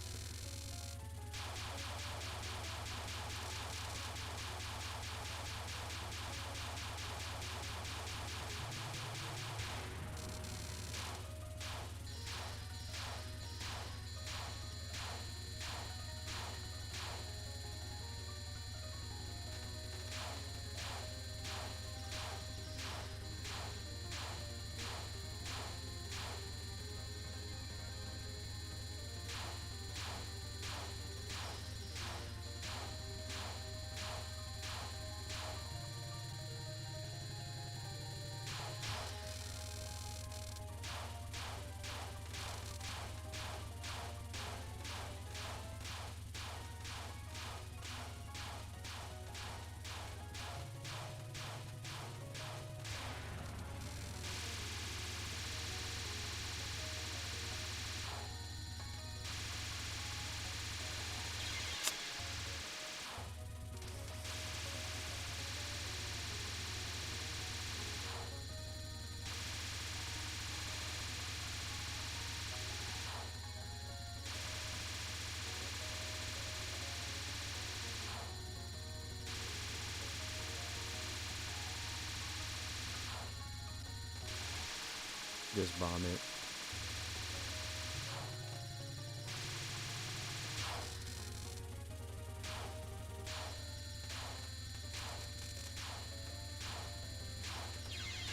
Just bomb it.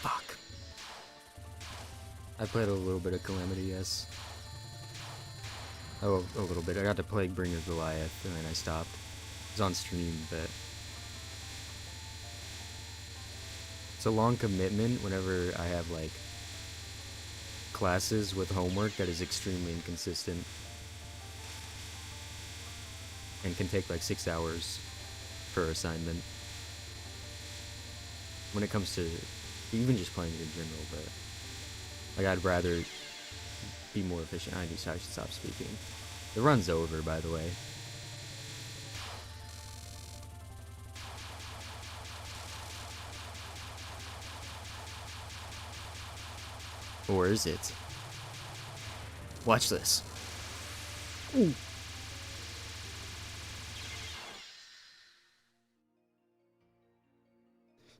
Fuck. I played a little bit of Calamity, yes. Oh, a little bit. I got to play Bringer Goliath, and then I stopped. It was on stream, but... It's a long commitment whenever I have, like, classes with homework that is extremely inconsistent. And can take, like, 6 hours per assignment. When it comes to even just playing in general, but... Like, I'd rather be more efficient. I should stop speaking. The run's over, by the way. Or is it? Watch this. Ooh.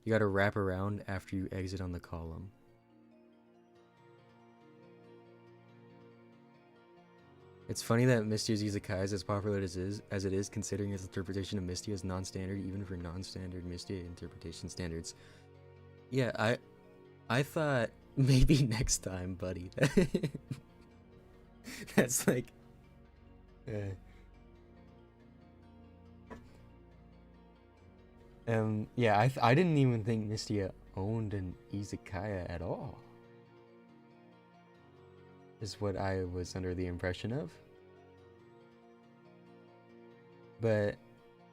You gotta wrap around after you exit on the column. It's funny that Mystia's Izakaya is as popular as it is, considering its interpretation of Mystia is non-standard, even for non-standard Mystia interpretation standards. Yeah, I thought maybe next time, buddy. That's like... yeah, I didn't even think Mystia owned an Izakaya at all. Is what I was under the impression of. But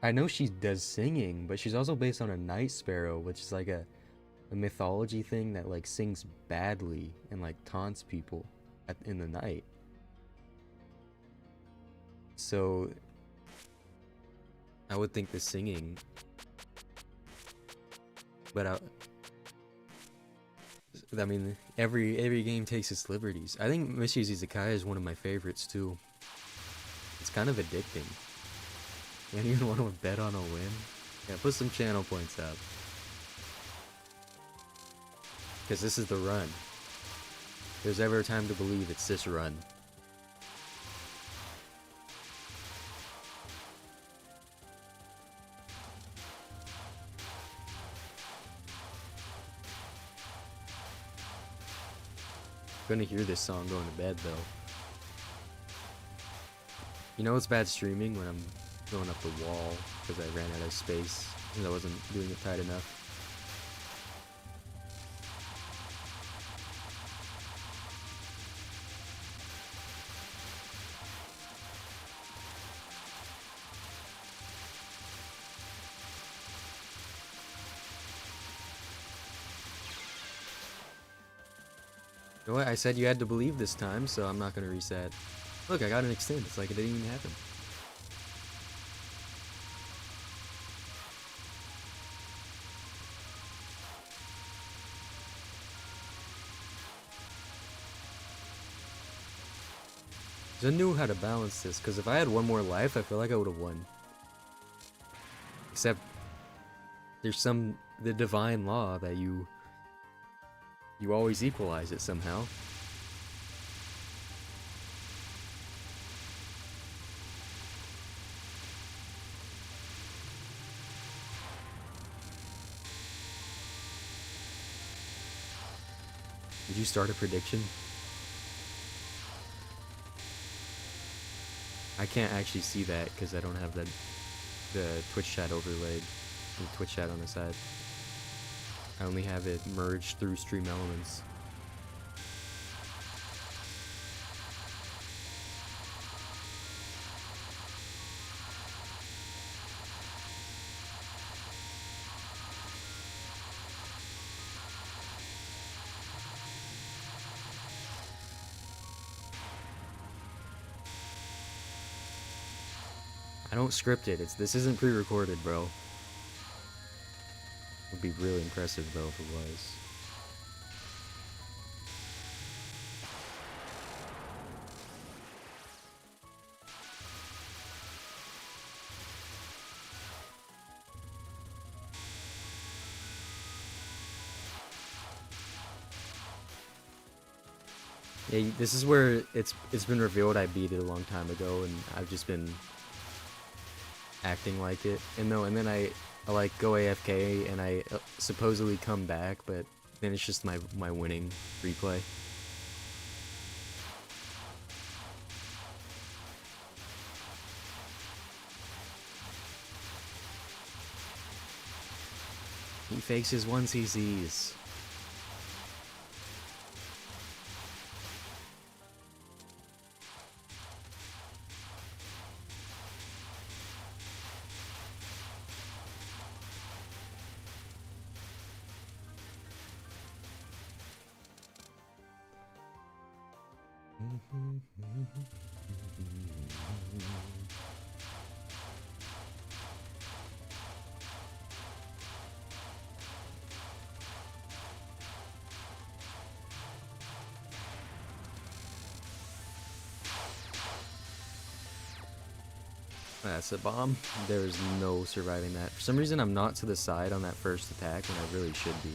I know she does singing, but she's also based on a night sparrow, which is like a mythology thing that like sings badly and like taunts people in the night. So I would think the singing, but I mean, every game takes its liberties. I think Mishi's Izakaya is one of my favorites too. It's kind of addicting. You don't even want to bet on a win? Yeah, put some channel points up. Because this is the run. If there's ever a time to believe, it's this run. Gonna hear this song going to bed though. You know it's bad streaming when I'm going up the wall because I ran out of space and I wasn't doing it tight enough. You know what? I said you had to believe this time, so I'm not gonna reset. Look, I got an extend. It's like it didn't even happen. 'Cause I knew how to balance this, because if I had one more life, I feel like I would have won. Except, there's the divine law that you always equalize it somehow. Did you start a prediction? I can't actually see that because I don't have the Twitch chat overlaid, the Twitch chat on the side. I only have it merged through Stream Elements. I don't script it. This isn't pre-recorded, bro. Would be really impressive though if it was. Yeah, this is where it's been revealed I beat it a long time ago, and I've just been acting like it. And then I like go AFK and I supposedly come back, but then it's just my winning replay. He fakes his 1CCs. That's a bomb. There's no surviving that. For some reason, I'm not to the side on that first attack when I really should be.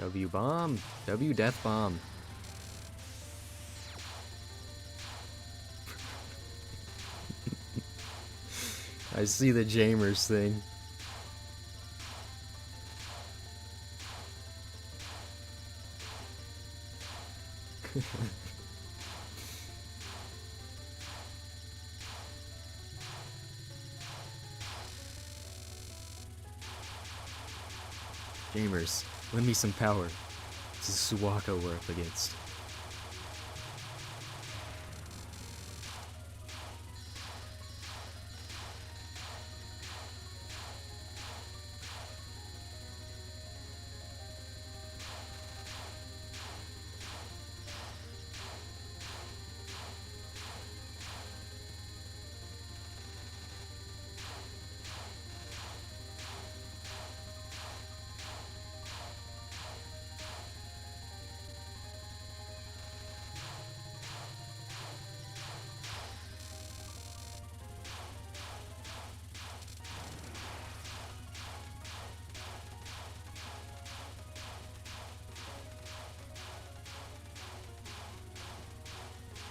W bomb. W death bomb. I see the Jamers thing. Jamers, lend me some power. This is Suwaka we're up against.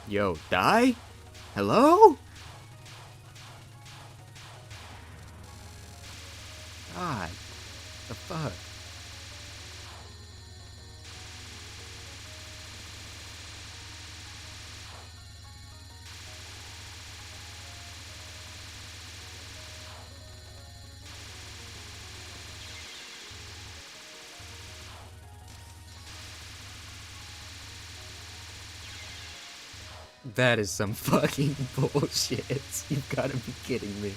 Yo, die? Hello? God. The fuck? That is some fucking bullshit. You've got to be kidding me.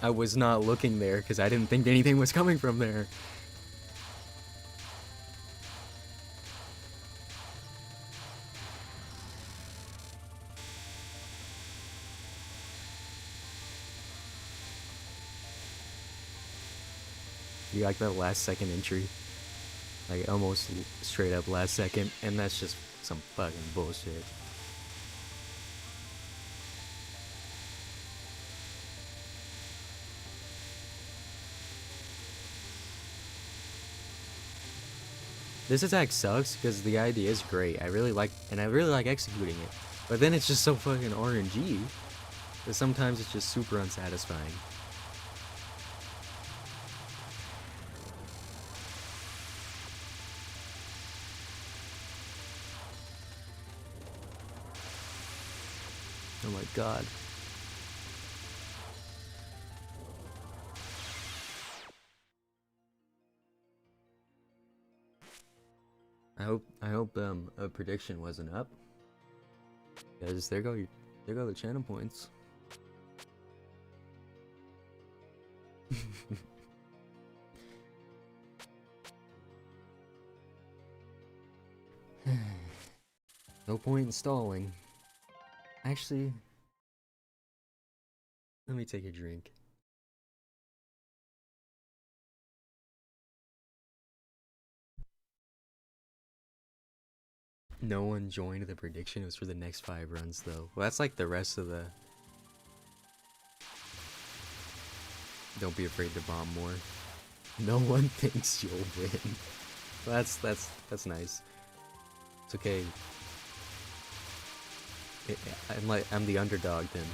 I was not looking there because I didn't think anything was coming from there. You like that last second entry? Like almost straight up last second, and that's just some fucking bullshit. This attack sucks because the idea is great. I really like executing it. But then it's just so fucking RNG that sometimes it's just super unsatisfying. Oh my god. I hope a prediction wasn't up. Because there go the channel points. No point in stalling. Actually, let me take a drink. No one joined the prediction. It was for the next 5 runs, though. Well, that's like the rest of the... Don't be afraid to bomb more. No one thinks you'll win. Well, that's nice. It's okay. I'm the underdog then.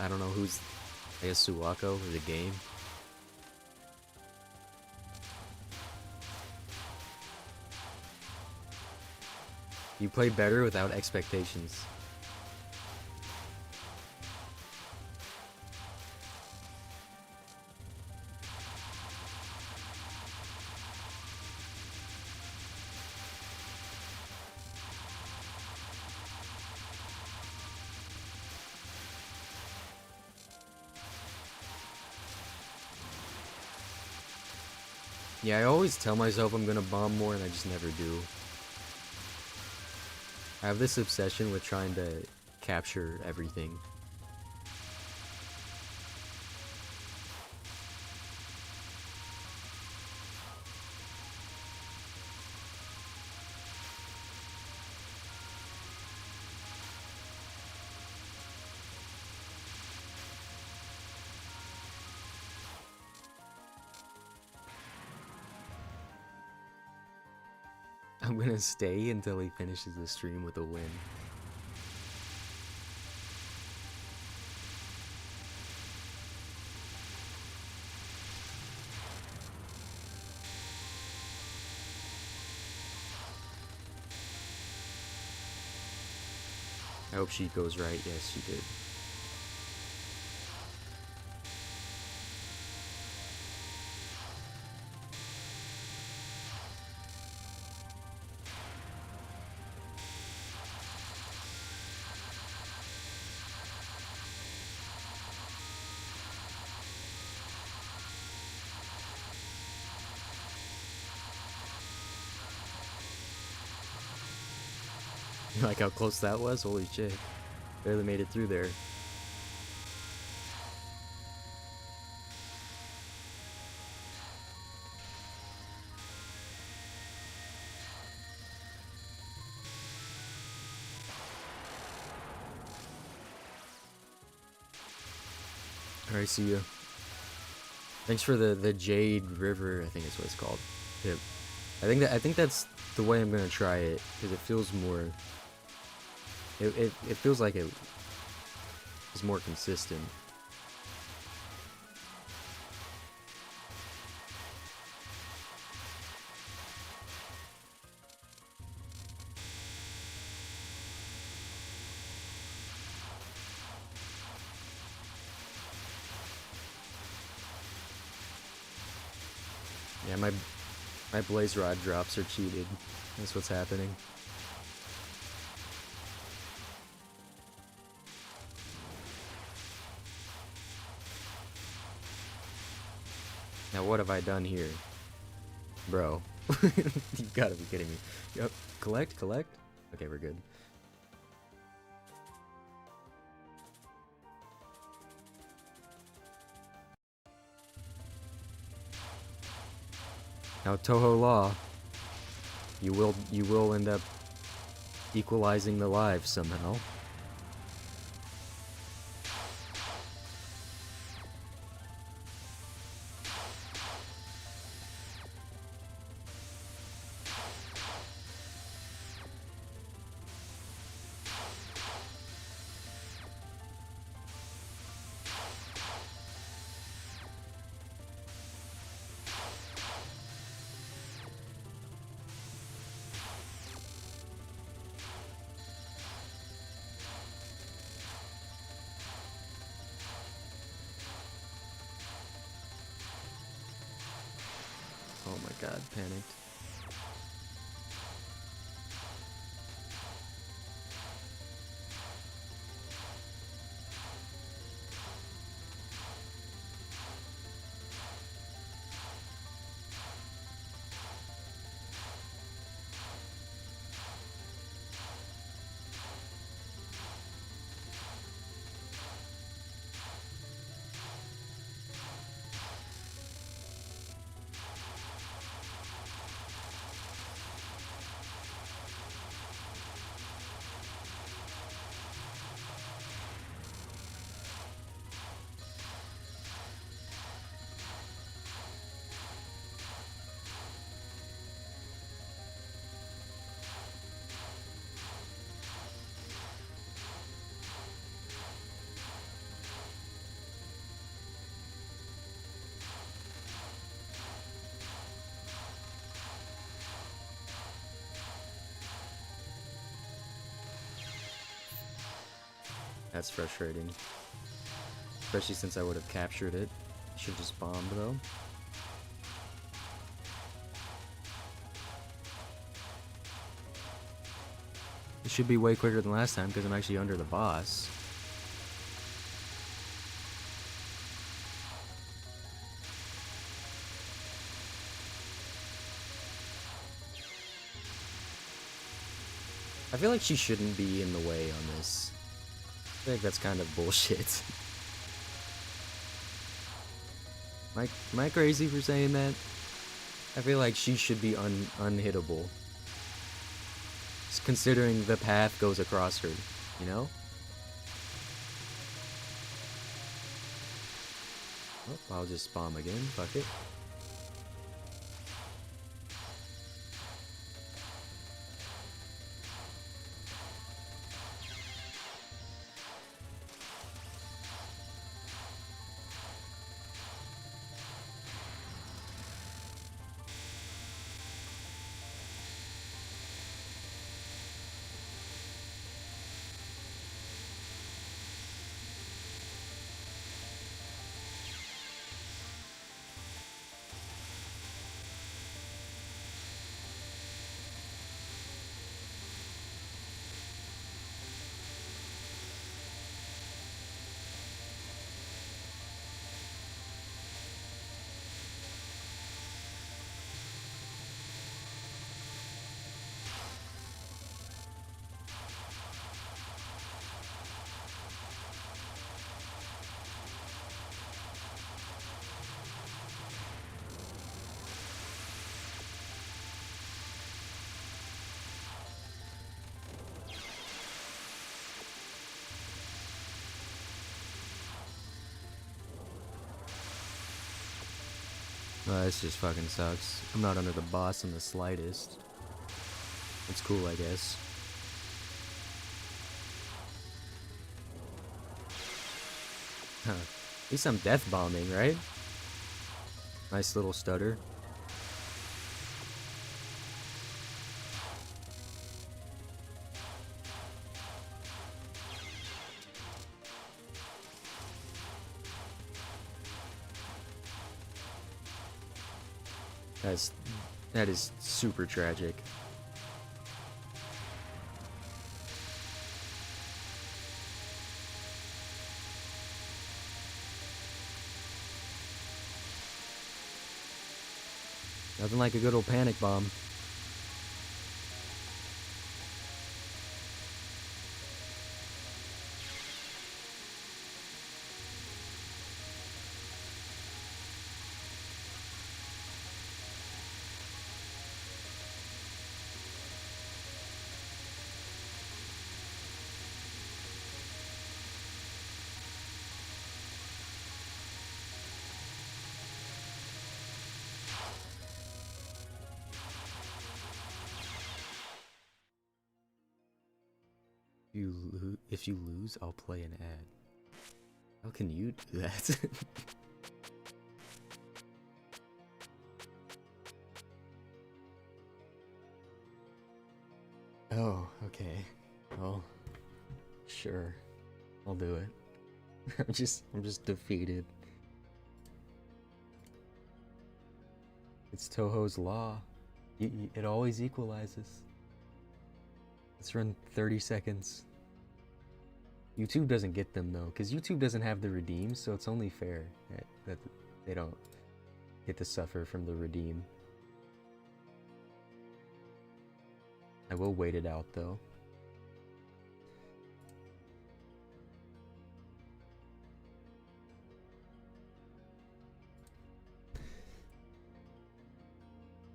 I don't know who's... I guess Suwako or the game. You play better without expectations. Yeah, I always tell myself I'm gonna bomb more and I just never do. I have this obsession with trying to capture everything. I'm gonna stay until he finishes the stream with a win. I hope she goes right. Yes, she did. You like how close that was? Holy shit. Barely made it through there. Alright, see ya. Thanks for the Jade River, I think is what it's called. Yep. I think that's the way I'm gonna try it, because it feels more... It feels like it is more consistent. Yeah, my Blaze Rod drops are cheated. That's what's happening. Now what have I done here? Bro. You gotta be kidding me. Yep. Collect, collect. Okay, we're good. Now Touhou law. You will end up equalizing the lives somehow. Oh my god, panicked. That's frustrating. Especially since I would have captured it. Should just bombed though. It should be way quicker than last time because I'm actually under the boss. I feel like she shouldn't be in the way on this. I feel like that's kind of bullshit. Am I crazy for saying that? I feel like she should be unhittable. Just considering the path goes across her, you know? Oh, I'll just bomb again, fuck it. This just fucking sucks. I'm not under the boss in the slightest. It's cool, I guess. Huh. At least I'm death bombing, right? Nice little stutter. That is super tragic. Nothing like a good old panic bomb. If you lose, I'll play an ad. How can you do that? Oh, okay. Well, sure. I'll do it. I'm just defeated. It's Touhou's law. It always equalizes. Let's run 30 seconds. YouTube doesn't get them though, because YouTube doesn't have the redeem, so it's only fair that they don't get to suffer from the redeem. I will wait it out though.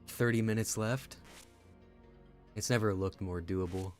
"30 minutes left." It's never looked more doable.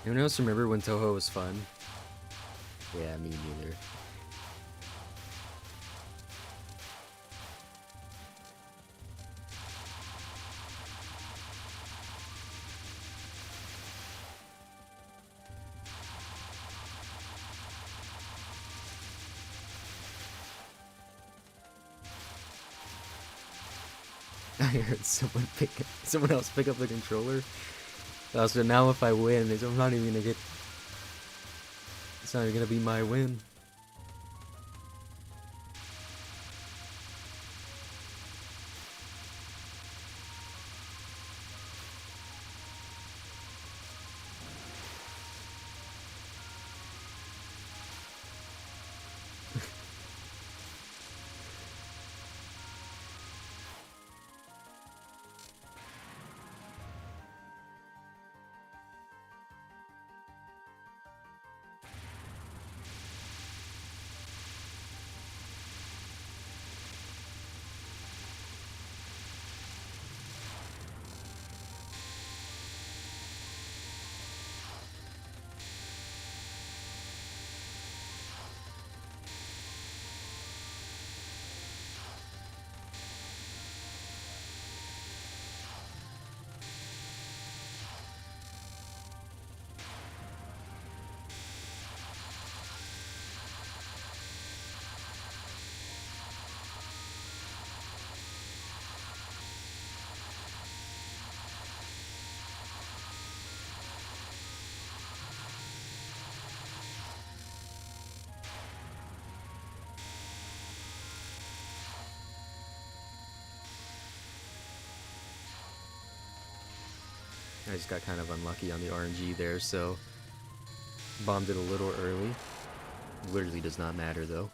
Anyone else remember when Touhou was fun? Yeah, me neither. I heard someone else pick up the controller. So now if I win, I'm not even gonna get. It's not even gonna be my win. I just got kind of unlucky on the RNG there, so bombed it a little early. Literally does not matter though.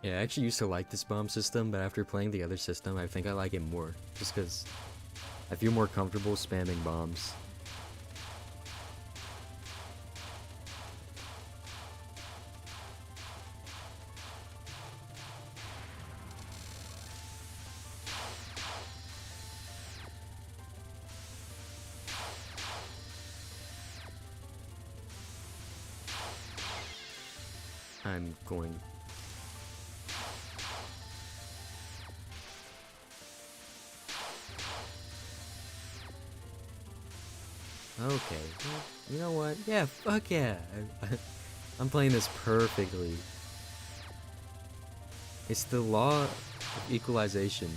Yeah, I actually used to like this bomb system, but after playing the other system, I think I like it more. Just because I feel more comfortable spamming bombs. I'm going... Okay, well, you know what? Yeah, fuck yeah. I'm playing this perfectly. It's the law of equalization.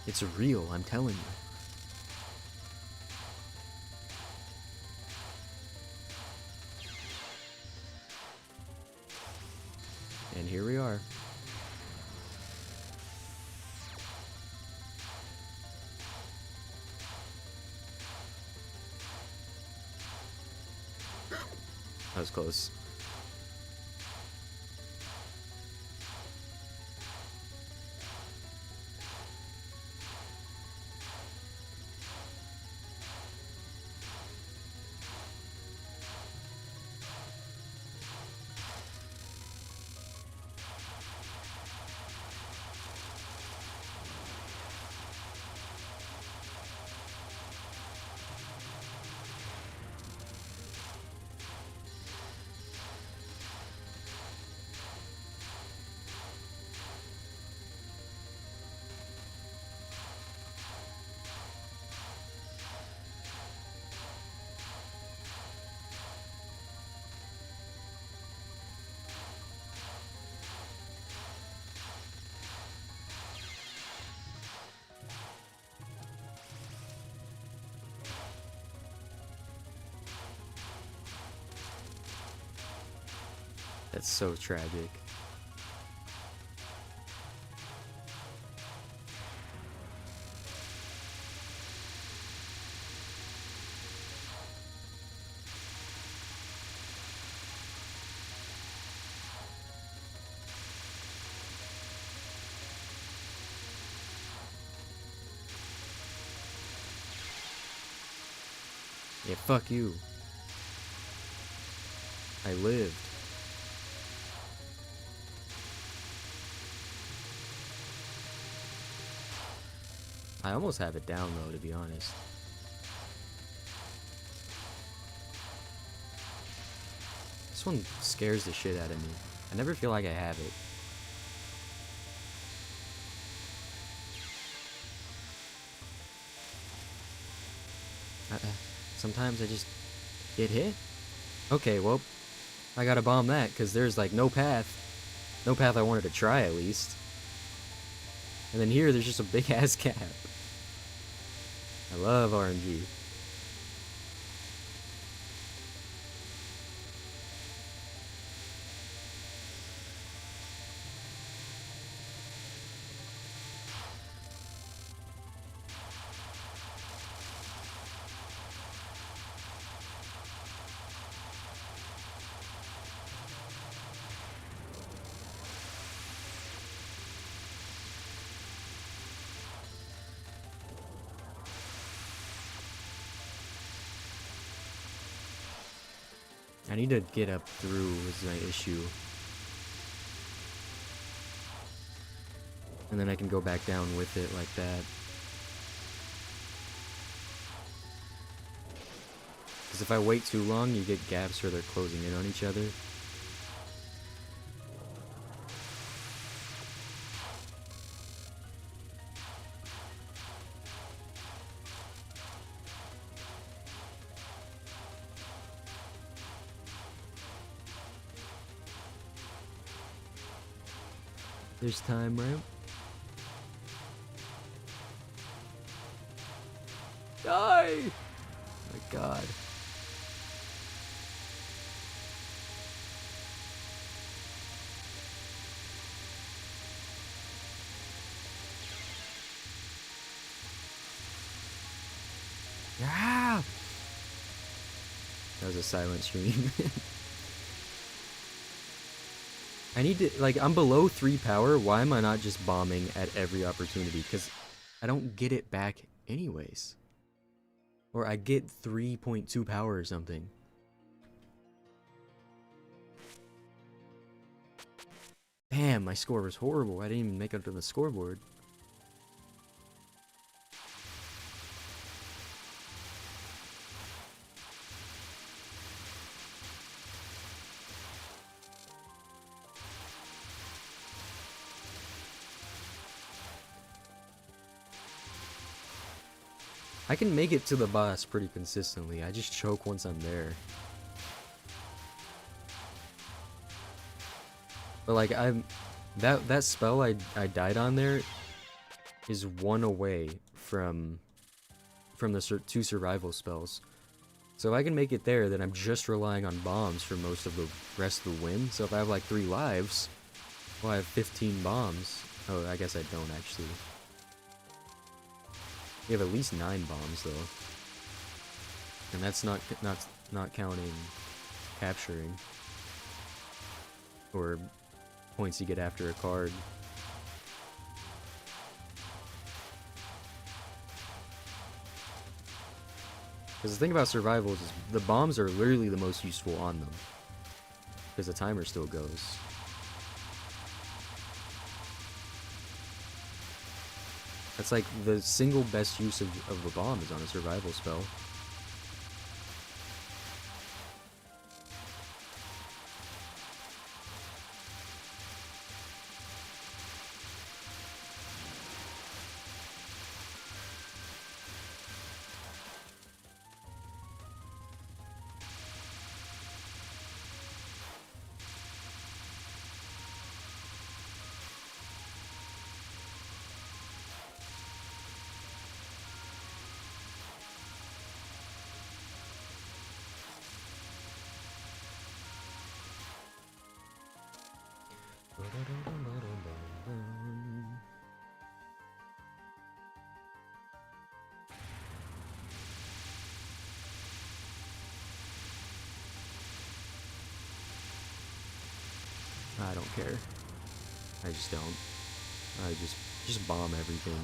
It's real, I'm telling you. And here we are. That was close. That's so tragic. Yeah, fuck you. I lived. I almost have it down though, to be honest. This one scares the shit out of me. I never feel like I have it. Sometimes I just get hit. Okay, well, I gotta bomb that, because there's like no path. No path I wanted to try, at least. And then here, there's just a big ass gap. I love RNG. I need to get up through is my issue. And then I can go back down with it like that. Because if I wait too long, you get gaps where they're closing in on each other. There's time, right? Die! Oh my god. Yeah! That was a silent stream. I need to, like, I'm below 3 power. Why am I not just bombing at every opportunity? Because I don't get it back anyways. Or I get 3.2 power or something. Damn, my score was horrible. I didn't even make it to the scoreboard. I can make it to the boss pretty consistently. I just choke once I'm there. But like that spell I died on there is one away from the 2 survival spells. So if I can make it there, then I'm just relying on bombs for most of the rest of the win. So if I have like 3 lives, well, I have 15 bombs. Oh, I guess I don't actually. We have at least 9 bombs though, and that's not counting capturing or points you get after a card. Because the thing about survivals is the bombs are literally the most useful on them, because the timer still goes. That's like the single best use of the bomb is on a survival spell. I don't care. I just don't. I just bomb everything.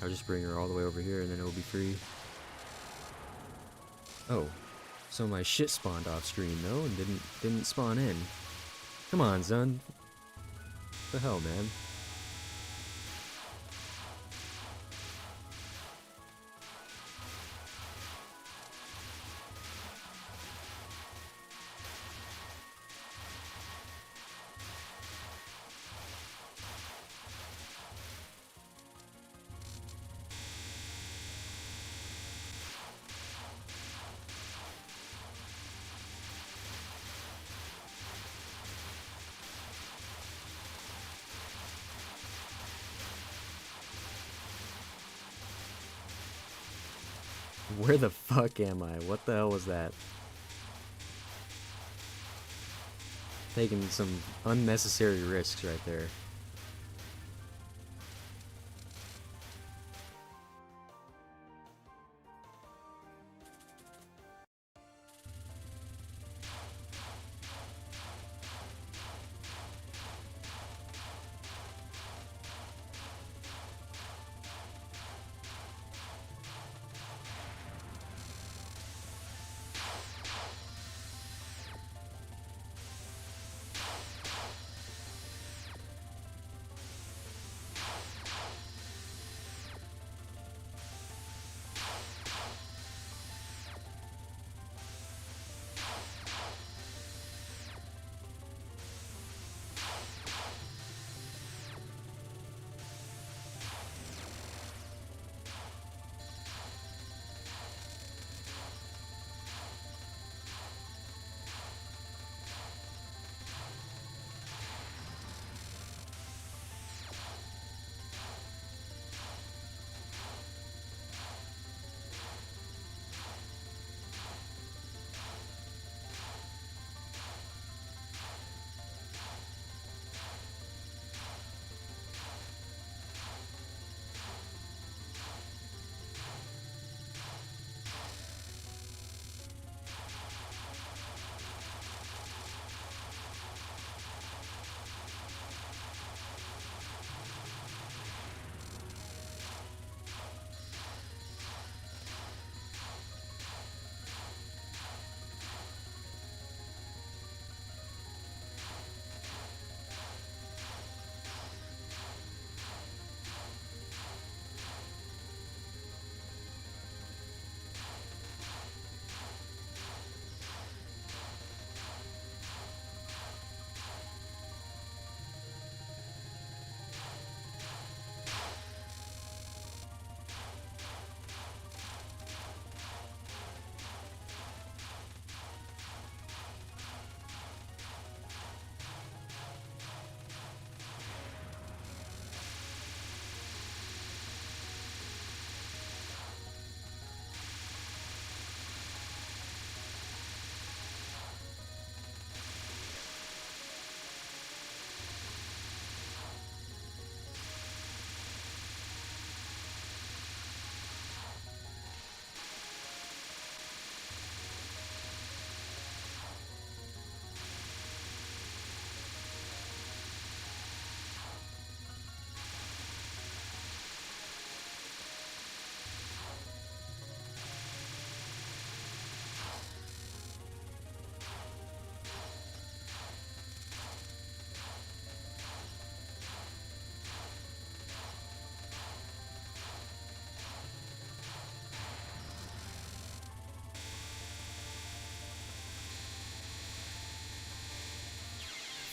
I'll just bring her all the way over here and then it'll be free. Oh, so my shit spawned off screen though and didn't spawn in. Come on, son. What the hell, man? Where the fuck am I? What the hell was that? Taking some unnecessary risks right there.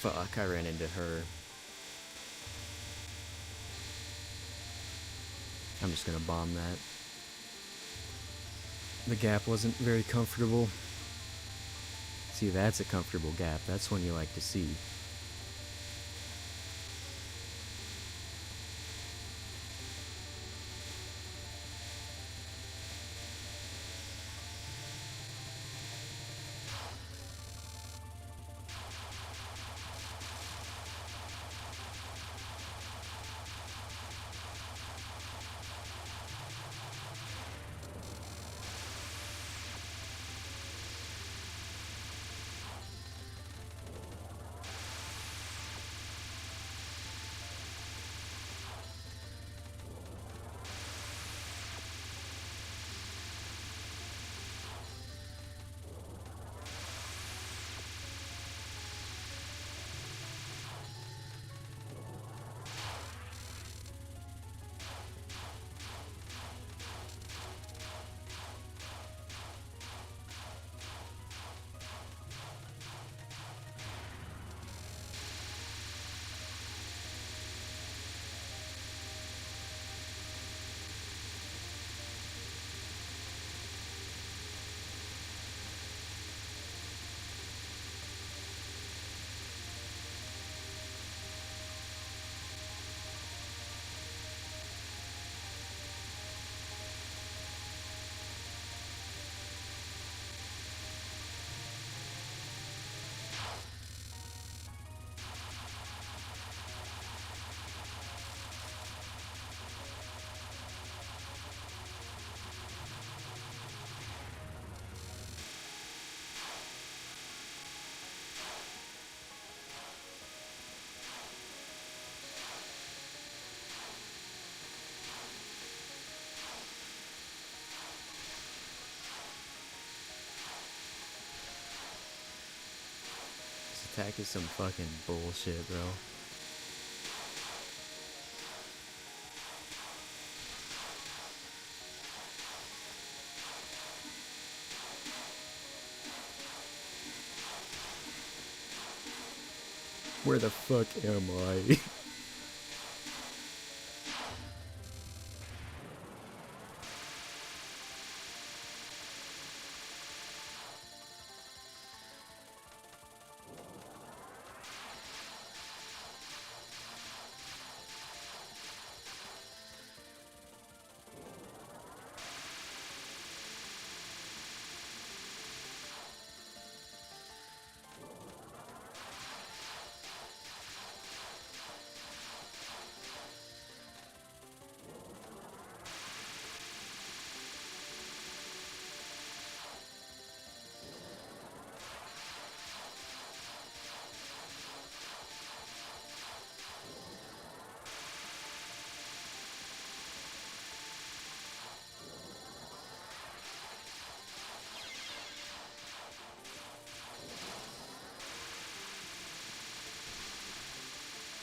Fuck, I ran into her. I'm just gonna bomb that. The gap wasn't very comfortable. See, that's a comfortable gap. That's one you like to see. This attack is some fucking bullshit, bro. Where the fuck am I?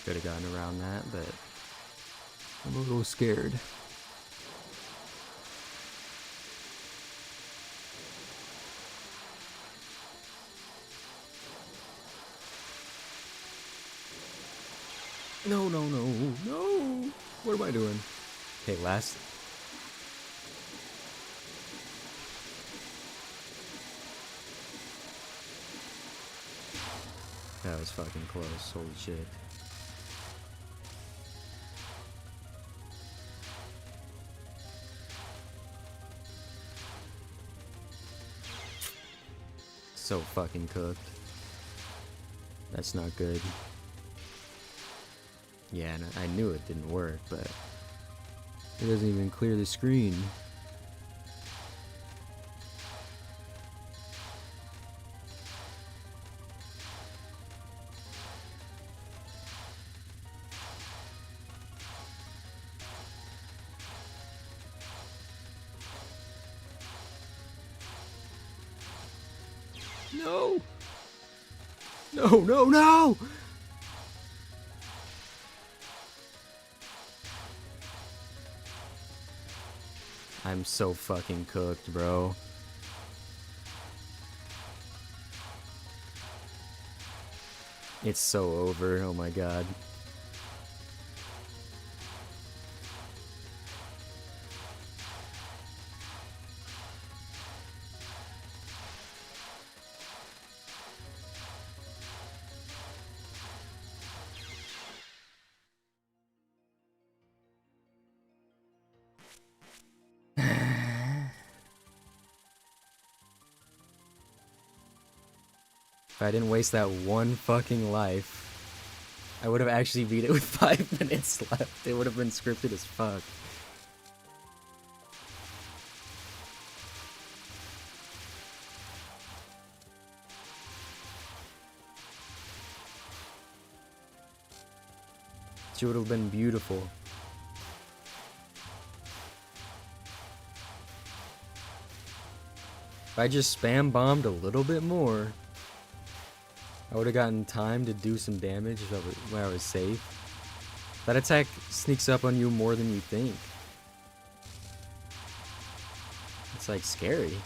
Could have gotten around that, but I'm a little scared. No, no, no, no! What am I doing? Okay, last... That was fucking close, holy shit. So fucking cooked. That's not good. Yeah, and I knew it didn't work, but it doesn't even clear the screen. No! No, no, no! I'm so fucking cooked, bro. It's so over. Oh my god. If I didn't waste that one fucking life, I would have actually beat it with 5 minutes left. It would have been scripted as fuck. It would have been beautiful. If I just spam bombed a little bit more, I would have gotten time to do some damage when I was safe. That attack sneaks up on you more than you think. It's like scary.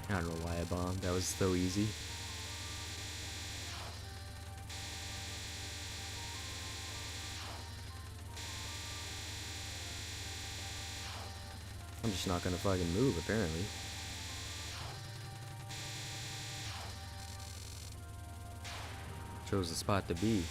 I don't know why I bombed. That was so easy. I'm just not gonna fucking move, apparently. Chose the spot to be.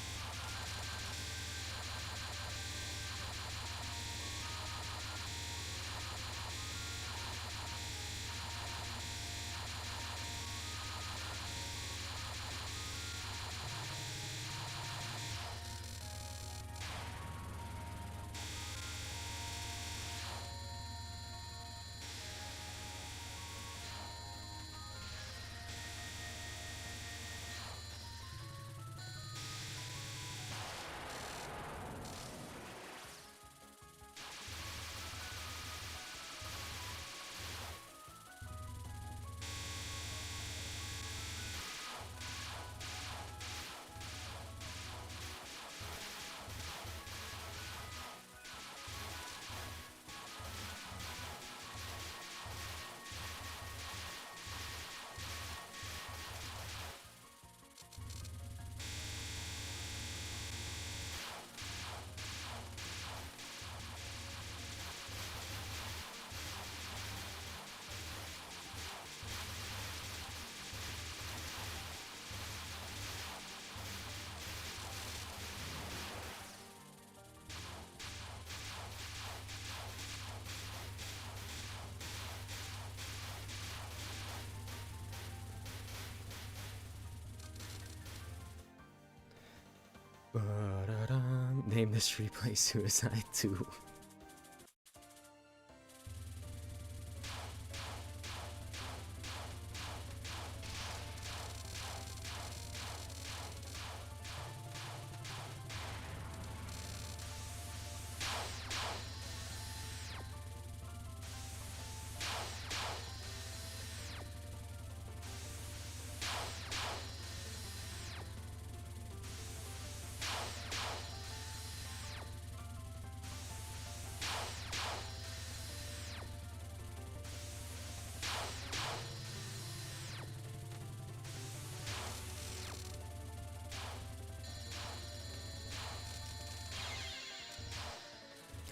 Name this replay Suicide 2.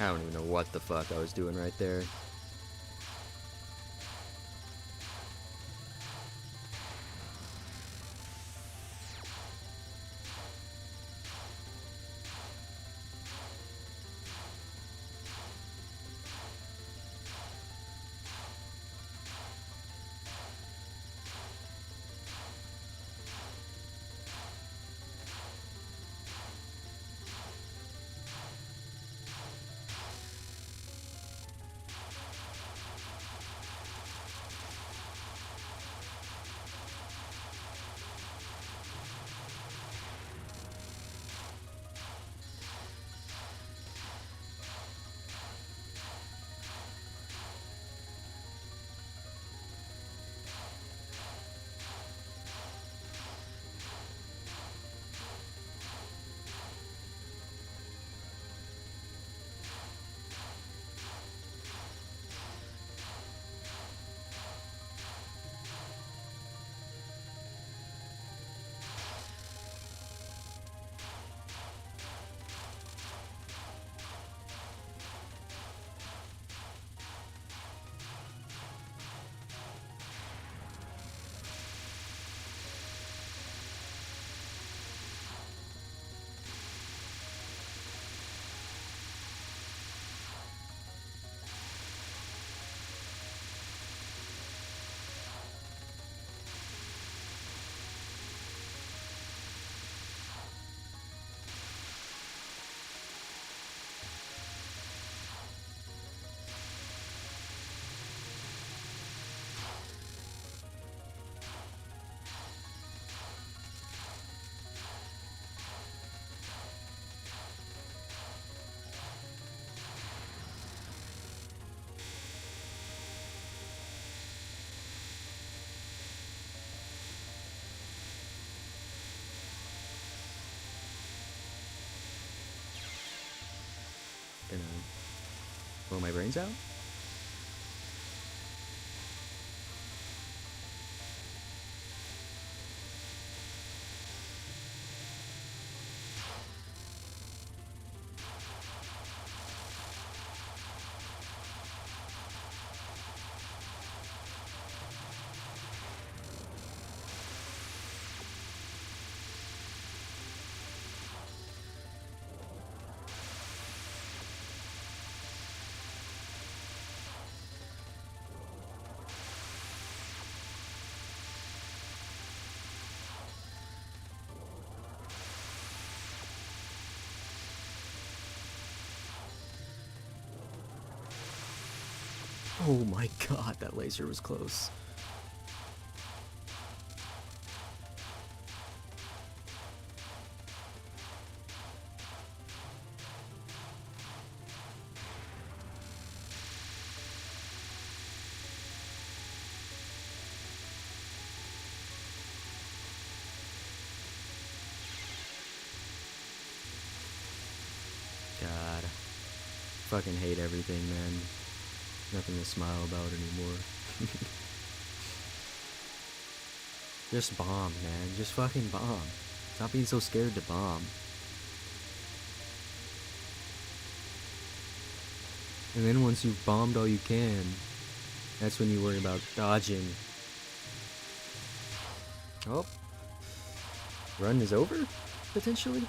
I don't even know what the fuck I was doing right there. gonna blow my brains out? Oh my god, that laser was close. God. Fucking hate everything, man. Nothing to smile about anymore. Just bomb, man. Just fucking bomb. Stop being so scared to bomb. And then once you've bombed all you can, that's when you worry about dodging. Oh. Run is over? Potentially?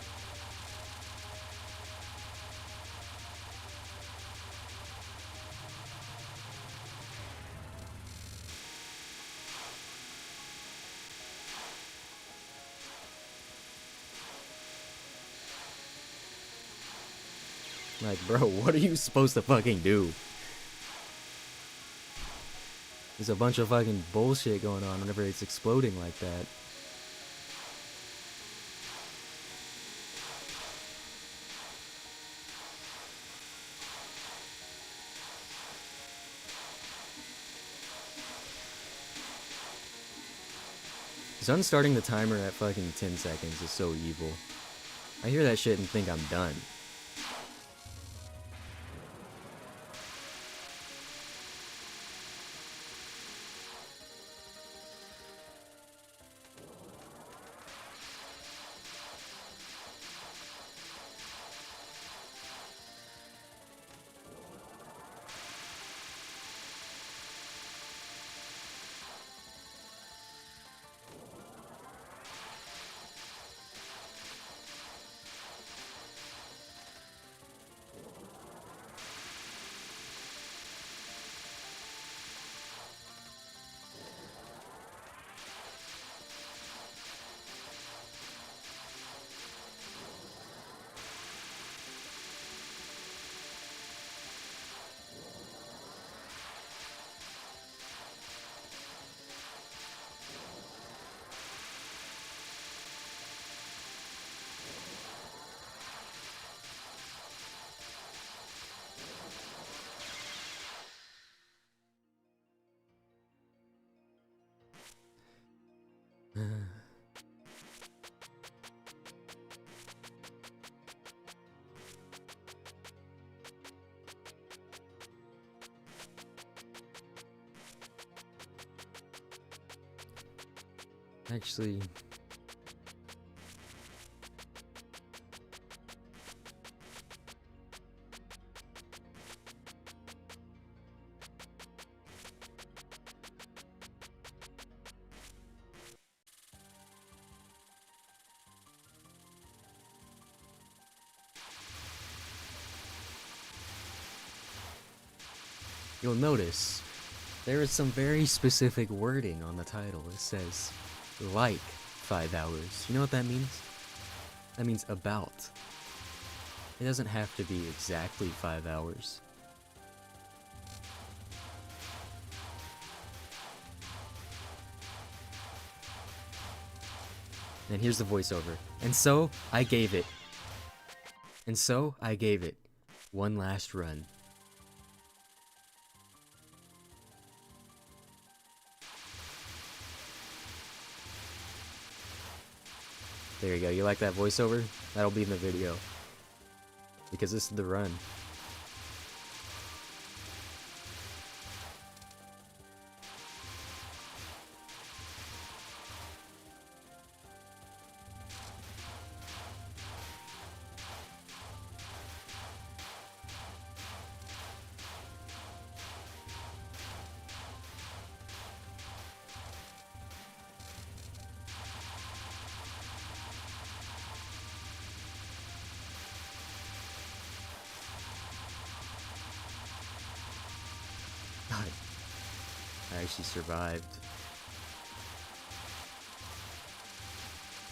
Like, bro, what are you supposed to fucking do? There's a bunch of fucking bullshit going on whenever it's exploding like that. Sun starting the timer at fucking 10 seconds is so evil. I hear that shit and think I'm done. Actually, you'll notice there is some very specific wording on the title. It says, like 5 hours. You know what that means? That means about. It doesn't have to be exactly 5 hours. And here's the voiceover. And so I gave it. And so I gave it one last run. There you go. You like that voiceover? That'll be in the video. Because this is the run. actually survived.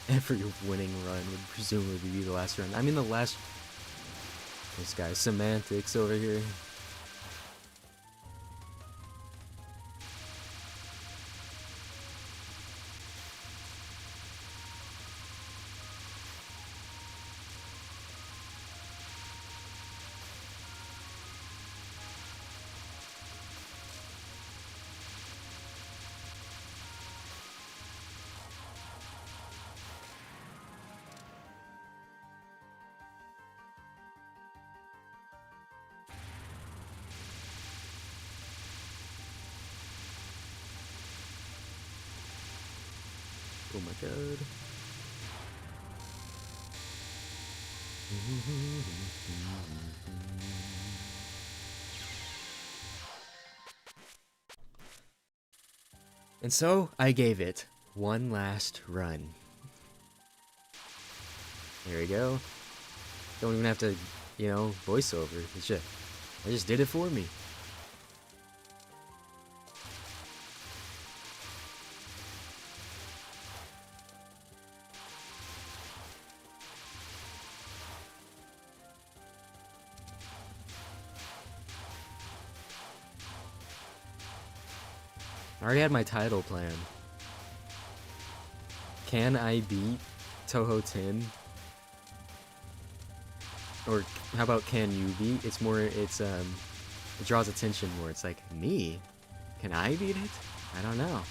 Every winning run would presumably be the last run. I mean, the last... This guy's semantics over here. Oh my god. And so, I gave it one last run. There we go. Don't even have to, you know, voiceover. It's just, I just did it for me. I already had my title plan. Can I beat Touhou 10? Or how about can you beat? It's more, it draws attention more. It's like, me? Can I beat it? I don't know.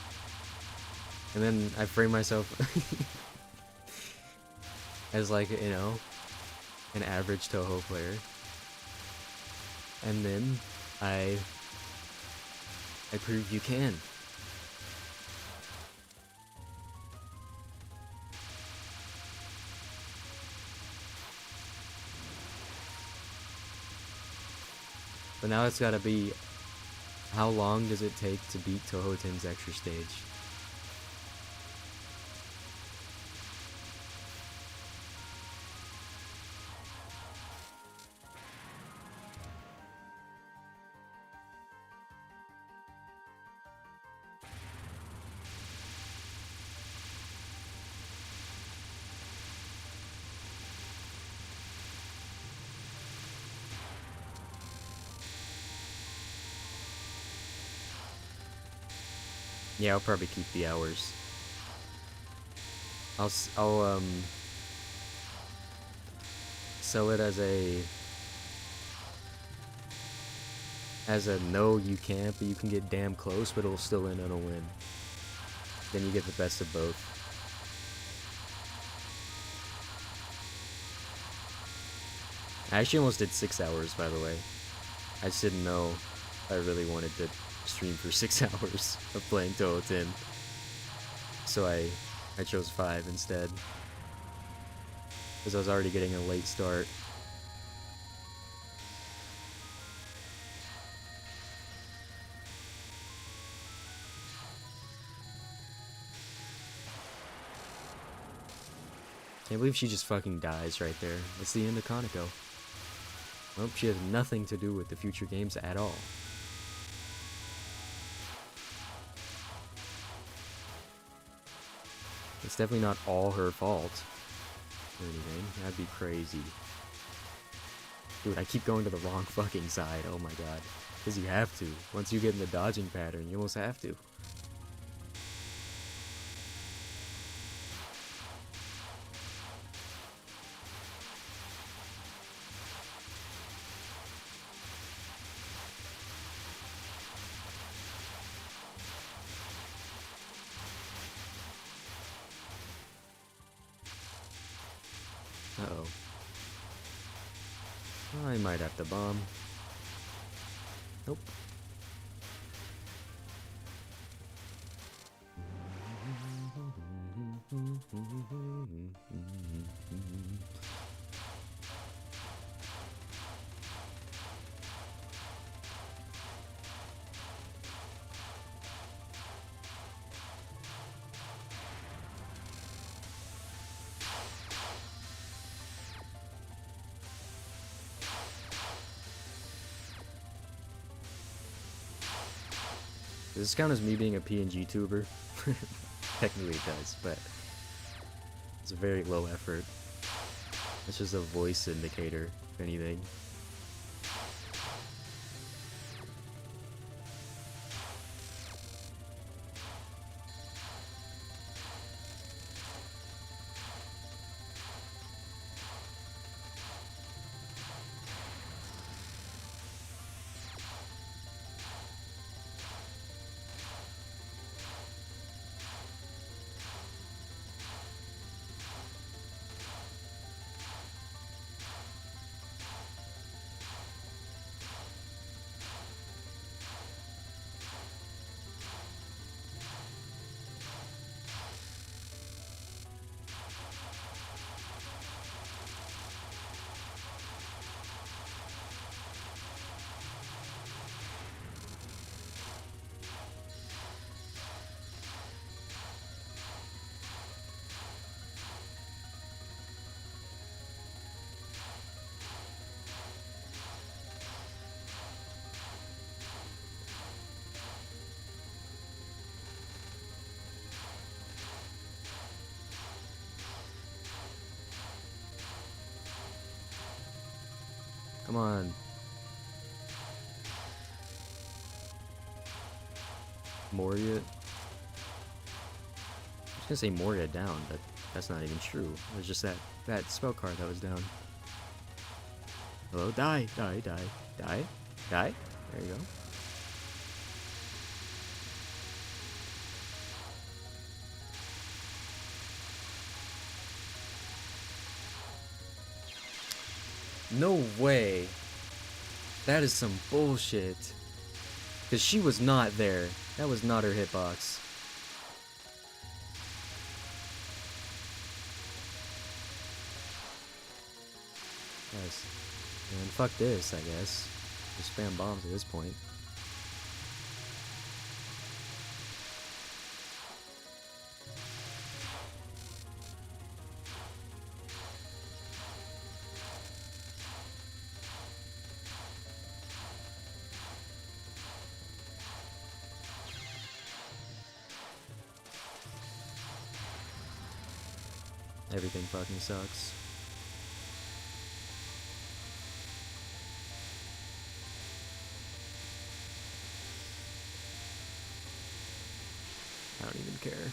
And then I frame myself as like, you know, an average Touhou player. And then I prove you can. But now it's gotta be, how long does it take to beat Touhou 10's extra stage? Yeah, I'll probably keep the hours. I'll sell it as a no, you can't, but you can get damn close, but it'll still end on a win. Then you get the best of both. I actually almost did 6 hours, by the way. I just didn't know I really wanted to stream for 6 hours of playing Touhou 10. So I chose 5 instead. Because I was already getting a late start. Can't believe she just fucking dies right there. That's the end of Kaneko. Nope, she has nothing to do with the future games at all. It's definitely not all her fault or anything. That'd be crazy. Dude, I keep going to the wrong fucking side. Oh my god. Because you have to. Once you get in the dodging pattern, you almost have to. Uh-oh. I might have to bomb. Nope. Does this count as me being a PNG tuber? Technically it does, but it's a very low effort. It's just a voice indicator, if anything. Come on. Moria. I was gonna say Moria down, but that's not even true. It was just that spell card that was down. Hello? Die! Die! Die! Die! Die! There you go. No way. That is some bullshit. Because she was not there. That was not her hitbox. Guys, man, fuck this, I guess. Just spam bombs at this point. Everything fucking sucks. I don't even care.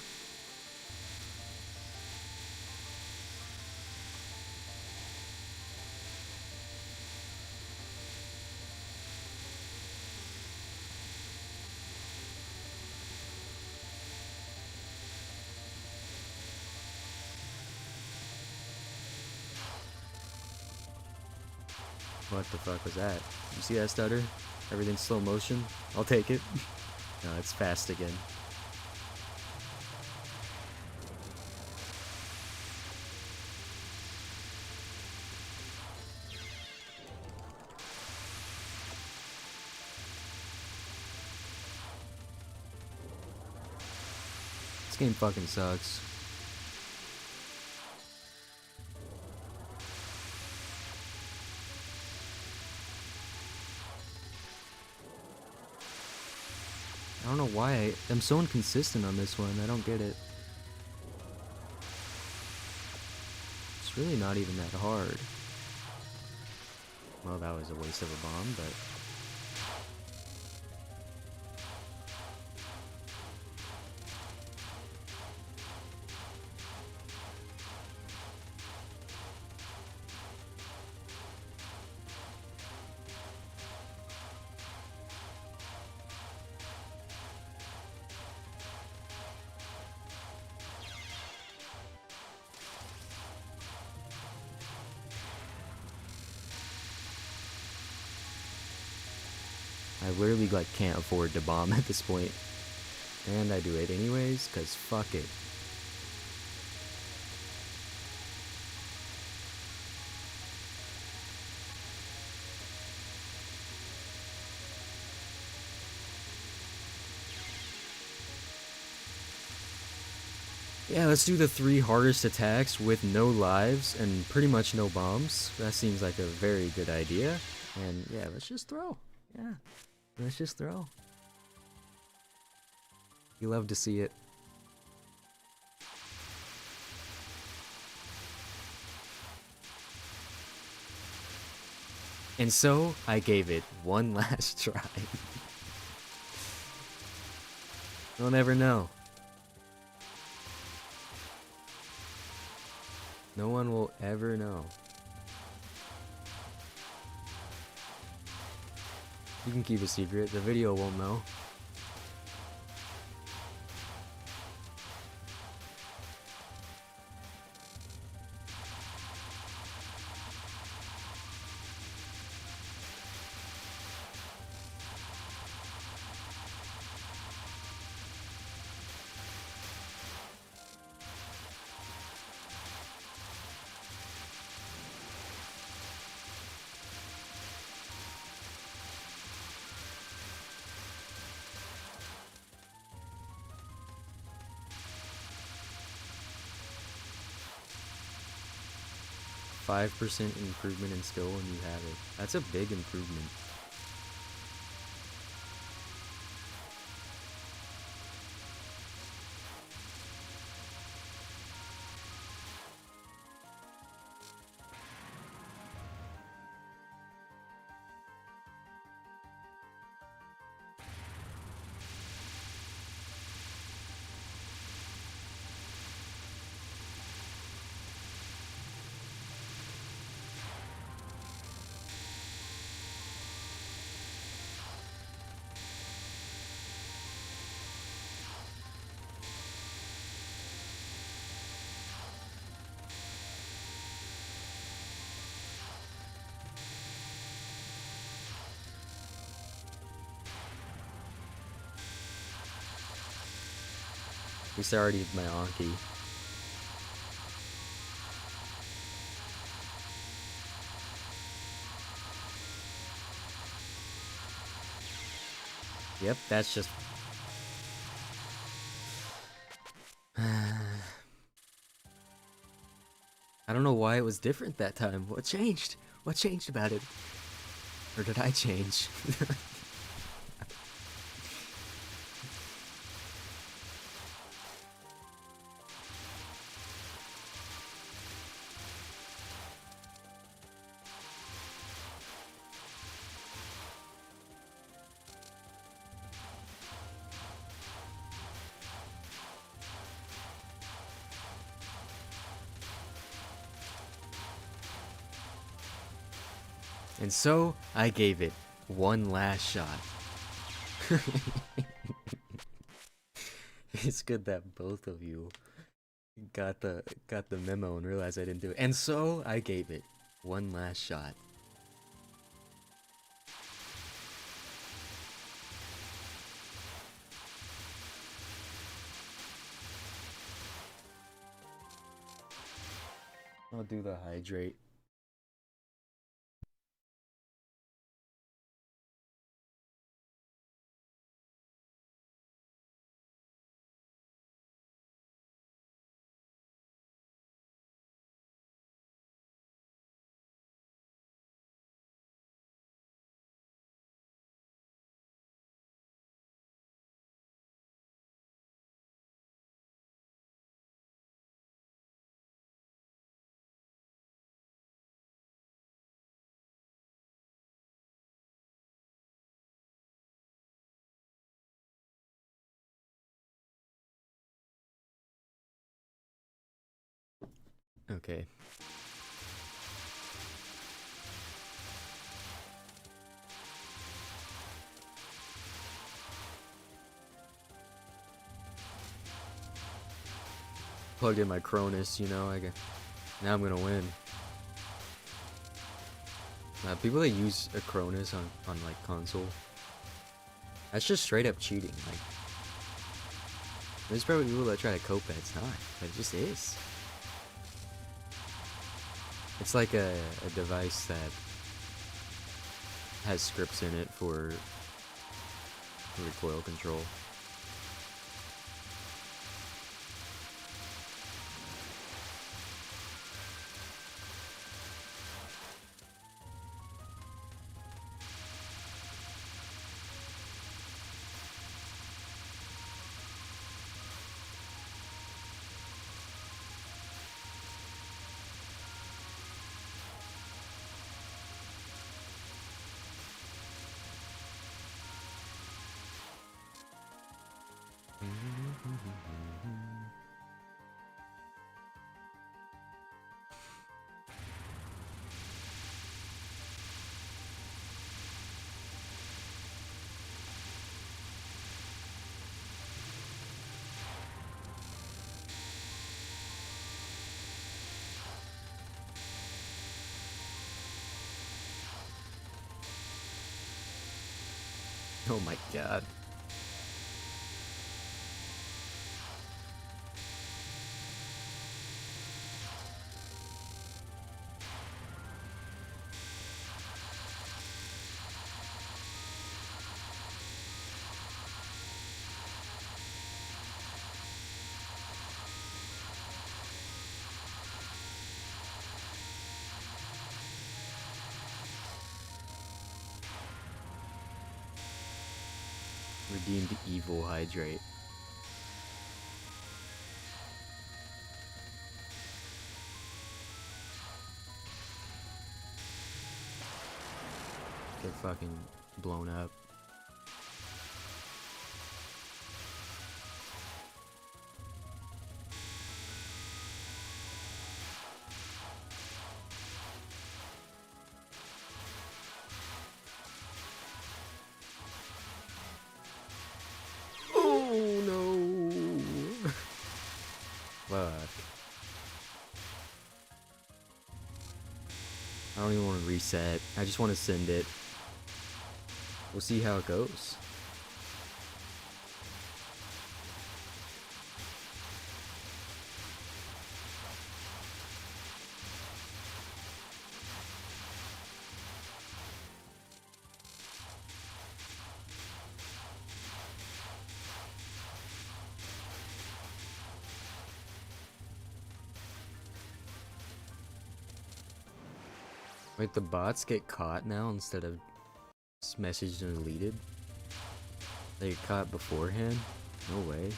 What the fuck was that? You see that stutter? Everything's slow motion. I'll take it. No, it's fast again. This game fucking sucks. I don't know why I'm so inconsistent on this one. I don't get it. It's really not even that hard. Well, that was a waste of a bomb, but... I literally like can't afford to bomb at this point. And I do it anyways, cause fuck it. Yeah, let's do the 3 hardest attacks with no lives and pretty much no bombs. That seems like a very good idea. And yeah, let's just throw. Yeah, let's just throw. You love to see it. And so, I gave it one last try. You'll never know. No one will ever know. You can keep a secret, the video won't know. Five percent improvement in skill when you have it. That's a big improvement. We already my Anki. Yep, that's just... I don't know why it was different that time. What changed? What changed about it? Or did I change? And so, I gave it one last shot. It's good that both of you got the memo and realized I didn't do it. And so, I gave it one last shot. I'll do the hydrate. Okay. Plugged in my Cronus, you know, now I'm gonna win. People that use a Cronus on like console, that's just straight up cheating. Like, there's probably people that try to cope, but it's not. But it just is. It's like a device that has scripts in it for recoil control. Oh my god. Redeemed evil hydrate. Get fucking blown up. Oh no! Fuck. I don't even want to reset. I just want to send it. We'll see how it goes. Wait, the bots get caught now instead of messaged and deleted? They get caught beforehand? No way.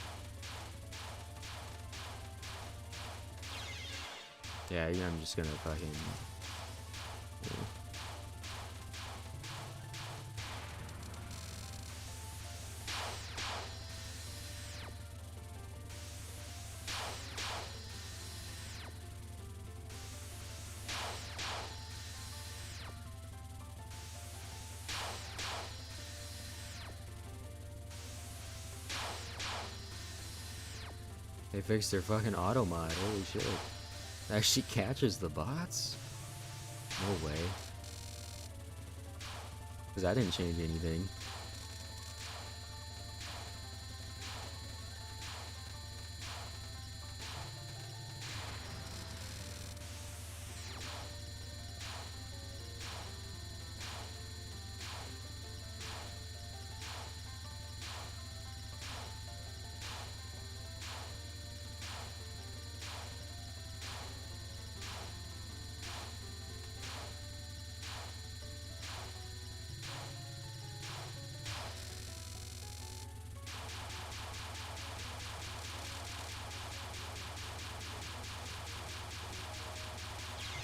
Yeah, I'm just gonna fucking... Yeah. They fixed their fucking auto mod, holy shit. It actually catches the bots? No way. Because I didn't change anything.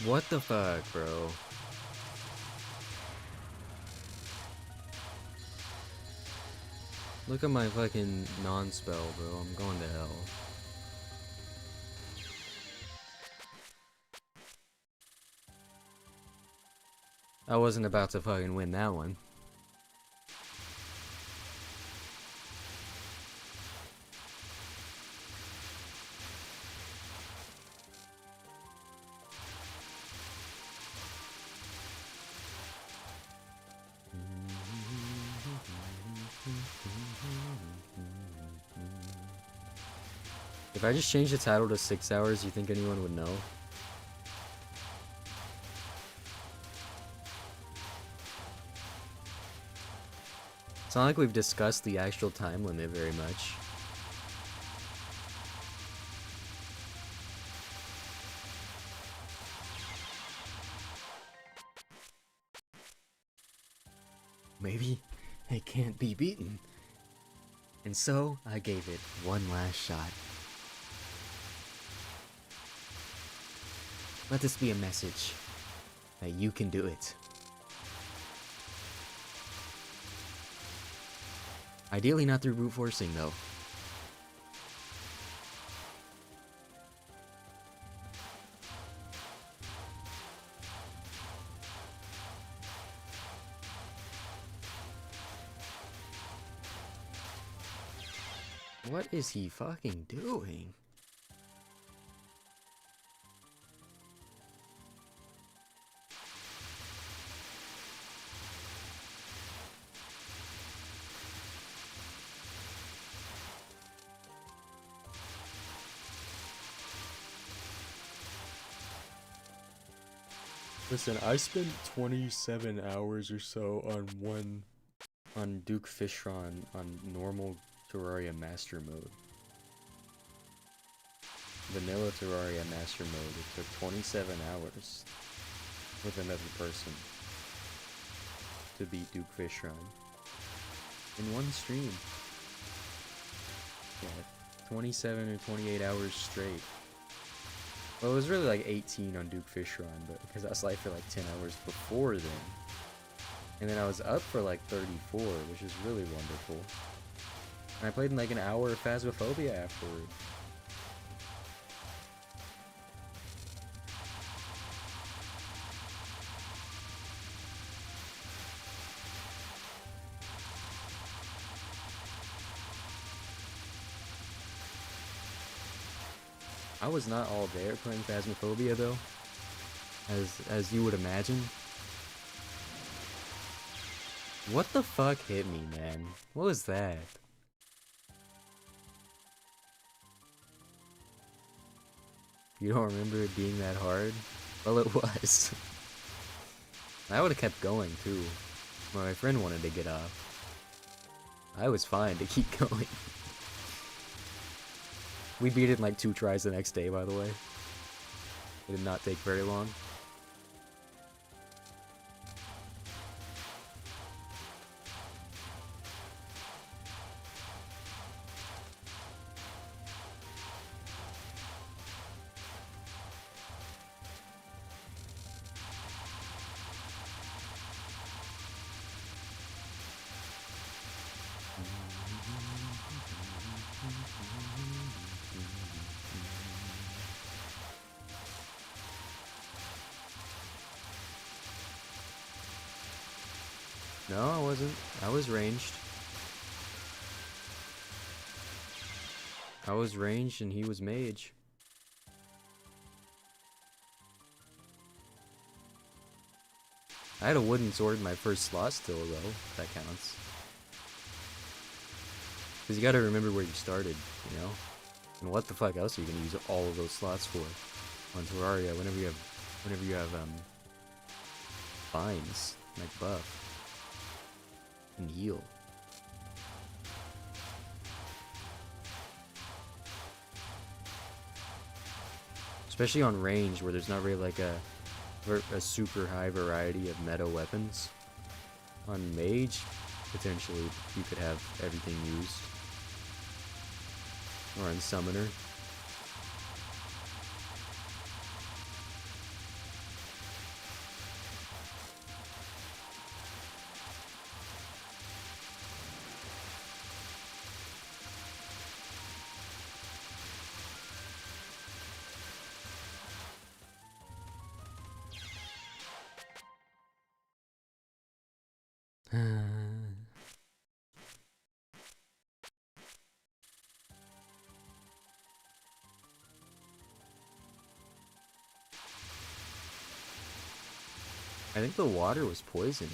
What the fuck, bro? Look at my fucking non-spell, bro. I'm going to hell. I wasn't about to fucking win that one. If I just change the title to 6 hours, you think anyone would know? It's not like we've discussed the actual time limit very much. Maybe it can't be beaten. And so, I gave it one last shot. Let this be a message that you can do it. Ideally not through brute forcing, though. What is he fucking doing? Listen, I spent 27 hours or so on Duke Fishron on normal Terraria Master Mode. Vanilla Terraria Master Mode, it took 27 hours with another person to beat Duke Fishron in one stream. Yeah, 27 or 28 hours straight. Well, it was really like 18 on Duke Fishron, but because I was live for like 10 hours before then. And then I was up for like 34, which is really wonderful. And I played in like an hour of Phasmophobia afterward. I was not all there playing Phasmophobia though, as you would imagine. What the fuck hit me, man? What was that? You don't remember it being that hard? Well, it was. I would have kept going too. My friend wanted to get off. I was fine to keep going. We beat it in like 2 tries the next day, by the way. It did not take very long. No, I wasn't. I was ranged. I was ranged and he was mage. I had a wooden sword in my first slot still, though, if that counts. Because you gotta remember where you started, you know? And what the fuck else are you gonna use all of those slots for on Terraria whenever you have vines, like buff. And heal. Especially on range where there's not really like a super high variety of meta weapons. On mage, potentially you could have everything used. Or on summoner. I think the water was poisoned.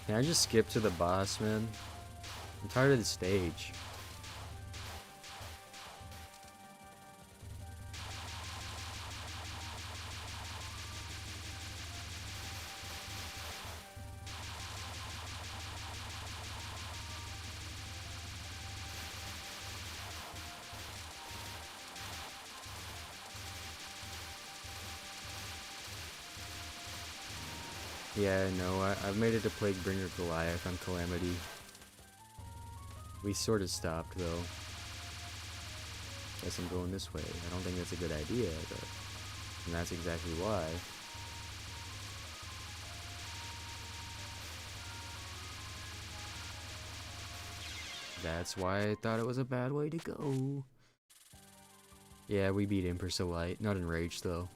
Can I just skip to the boss, man? I'm tired of the stage. Yeah, no, I've made it to Plaguebringer Goliath on Calamity. We sort of stopped, though. Guess I'm going this way. I don't think that's a good idea, but... And that's exactly why. That's why I thought it was a bad way to go. Yeah, we beat Empress of Light. Not in Rage, though.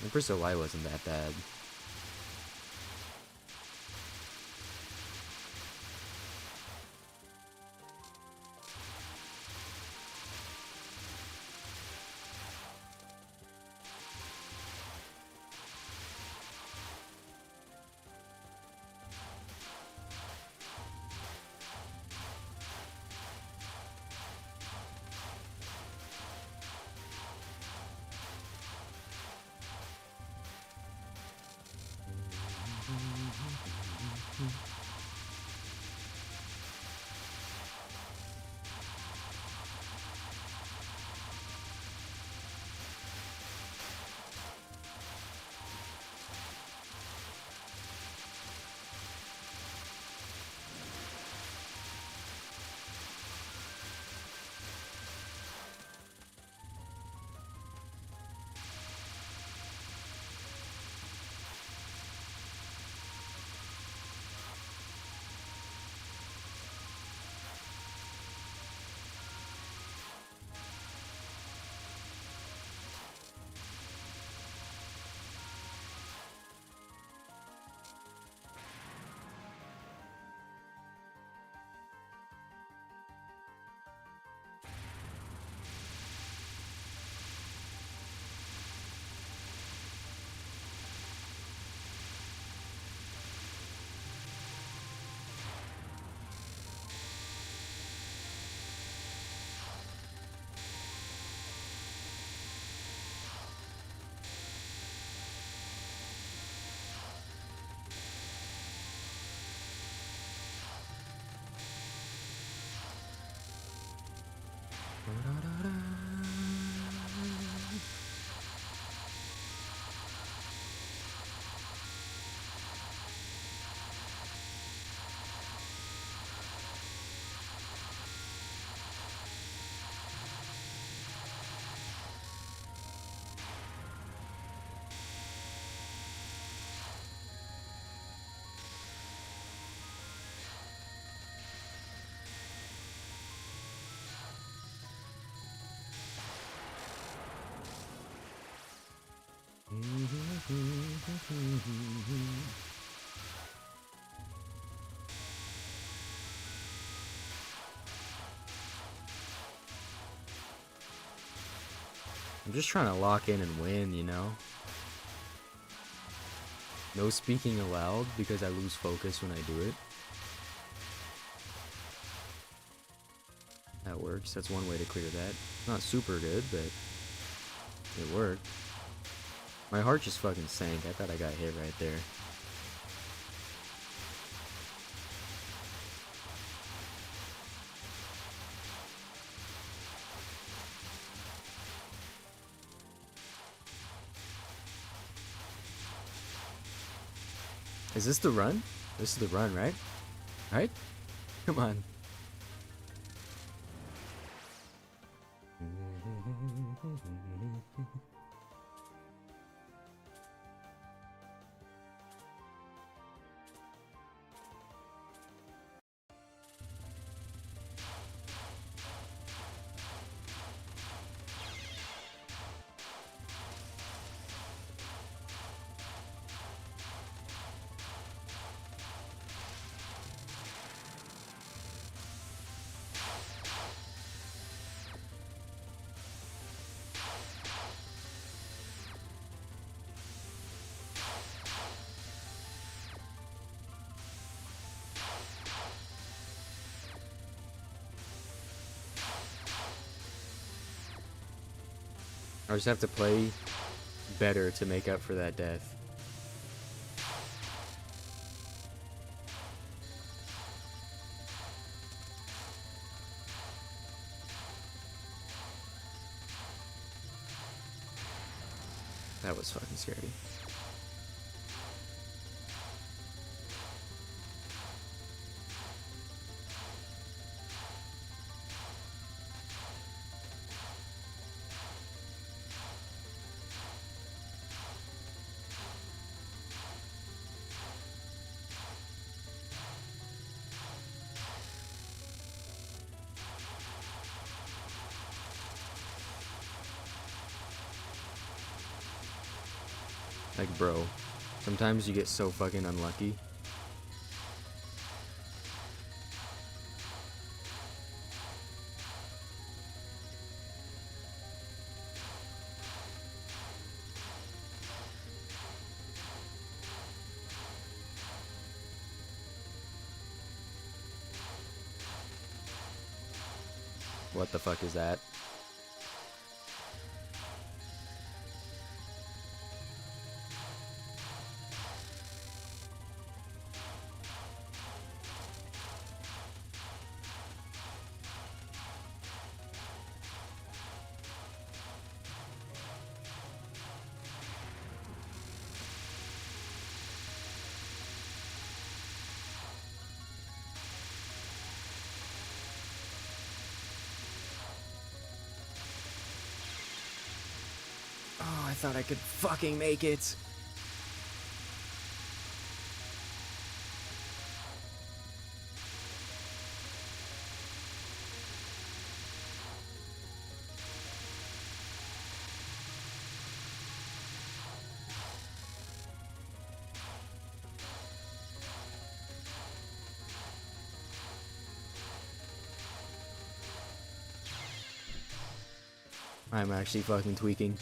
Empress of Light wasn't that bad. I'm just trying to lock in and win, you know? No speaking aloud because I lose focus when I do it. That works. That's one way to clear that. Not super good, but it worked. My heart just fucking sank. I thought I got hit right there. Is this the run? This is the run, right? Right? Come on. I just have to play better to make up for that death. That was fucking scary. Like, bro, sometimes you get so fucking unlucky. What the fuck is that? Oh, I thought I could fucking make it. I'm actually fucking tweaking.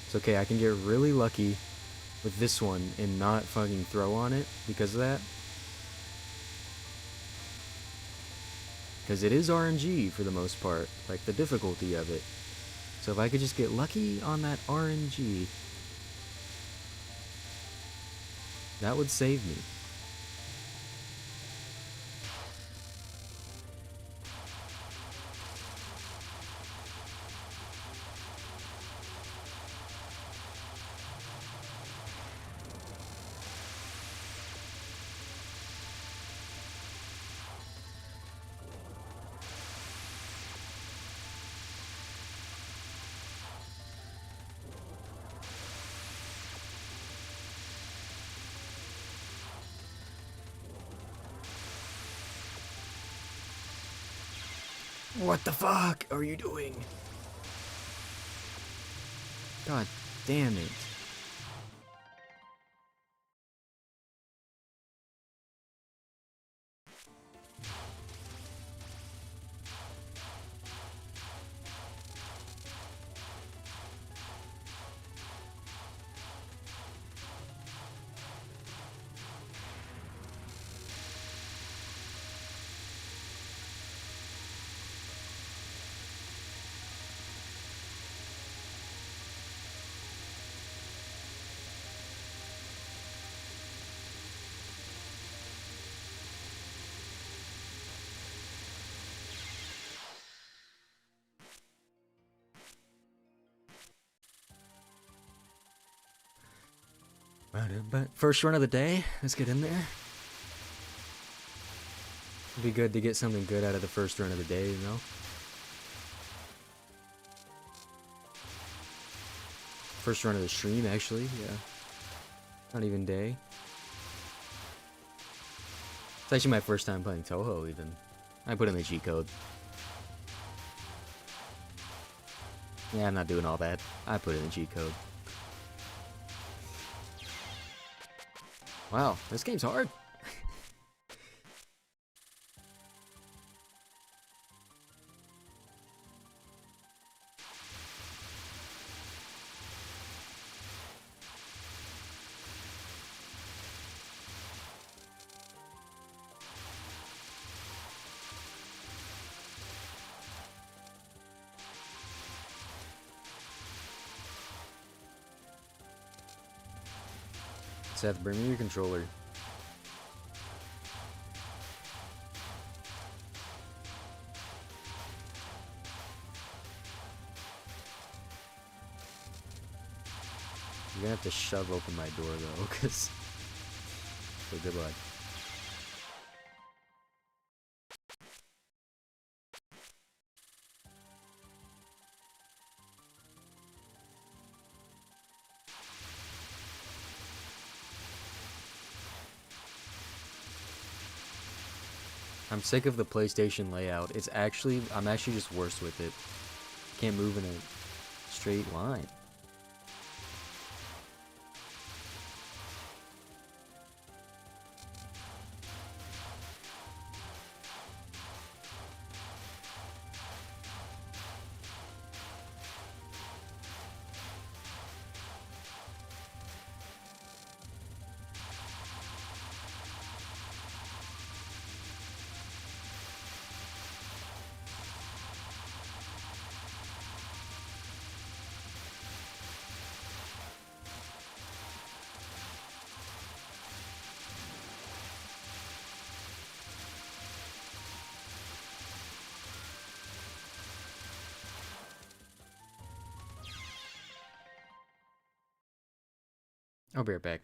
It's okay, I can get really lucky with this one and not fucking throw on it because of that. Because it is RNG for the most part, like the difficulty of it. So if I could just get lucky on that RNG, that would save me. What the fuck are you doing? God damn it. But first run of the day, let's get in there. It'd be good to get something good out of the first run of the day, you know? First run of the stream, actually, yeah. Not even day. It's actually my first time playing Touhou, even. I put in the G code. Yeah, I'm not doing all that. I put in the G code. Wow, this game's hard. Seth, bring me your controller. You're gonna have to shove open my door though, cause so good luck. I'm sick of the PlayStation layout. I'm actually just worse with it. Can't move in it. straight line. I'll be right back.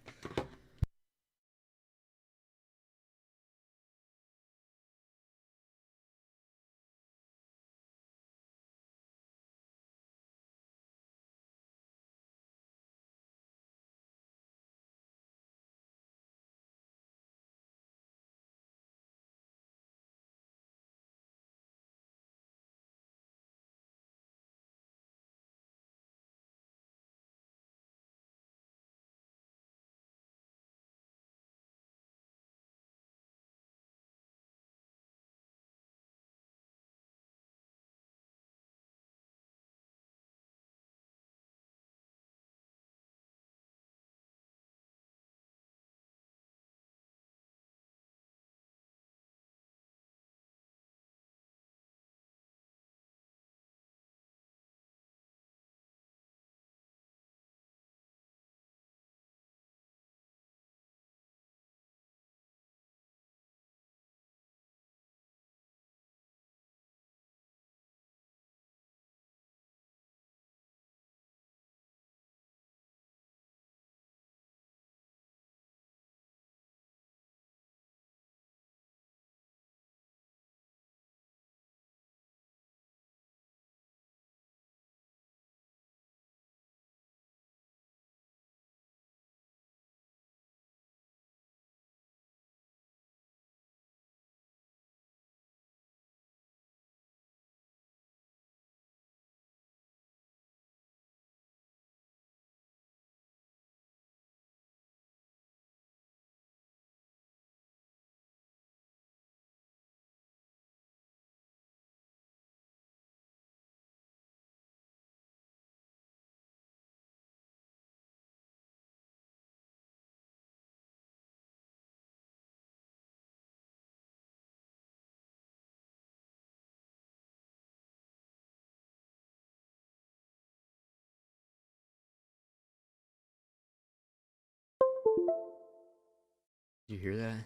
Did you hear that?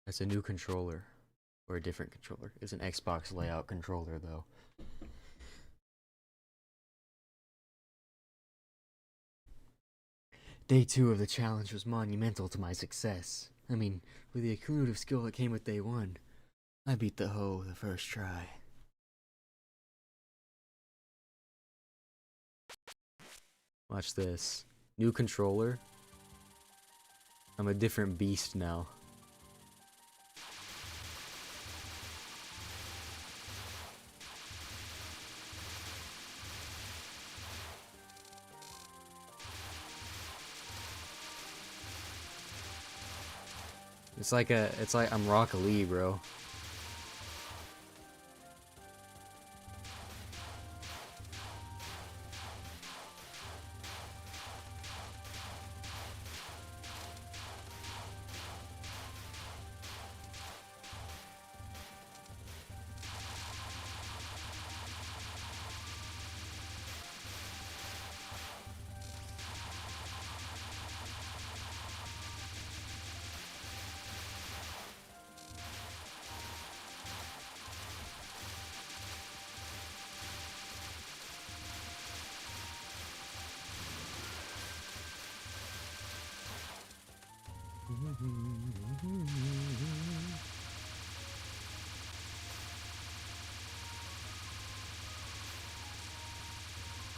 That's a new controller. Or a different controller. It's an Xbox layout controller, though. Day 2 of the challenge was monumental to my success. I mean, with the accumulative skill that came with day 1, I beat the hoe the first try. Watch this. New controller. I'm a different beast now. It's like I'm Rock Lee, bro.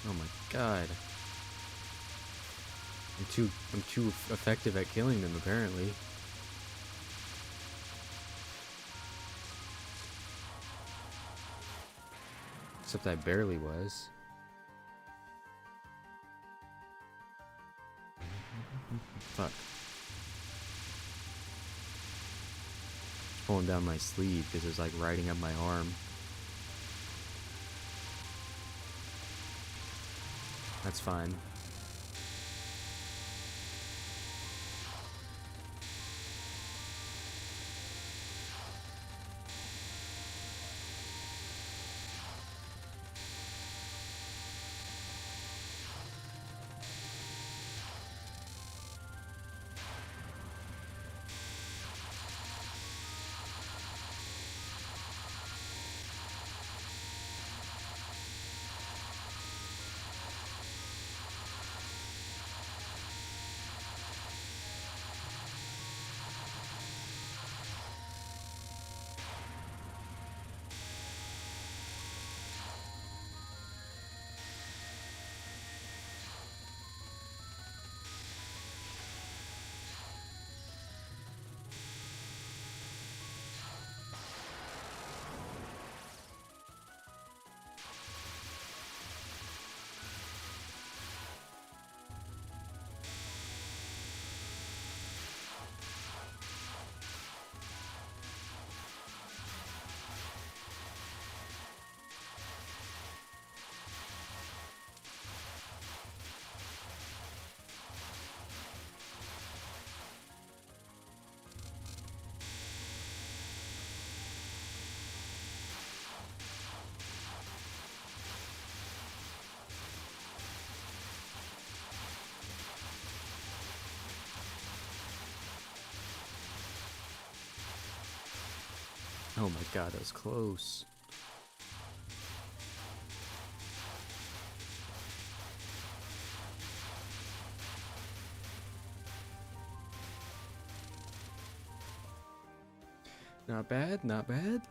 Oh my god. I'm too effective at killing them, apparently. Except I barely was. Fuck. It's pulling down my sleeve because it's like riding up my arm. That's fine. Oh my god, that was close. Not bad, not bad.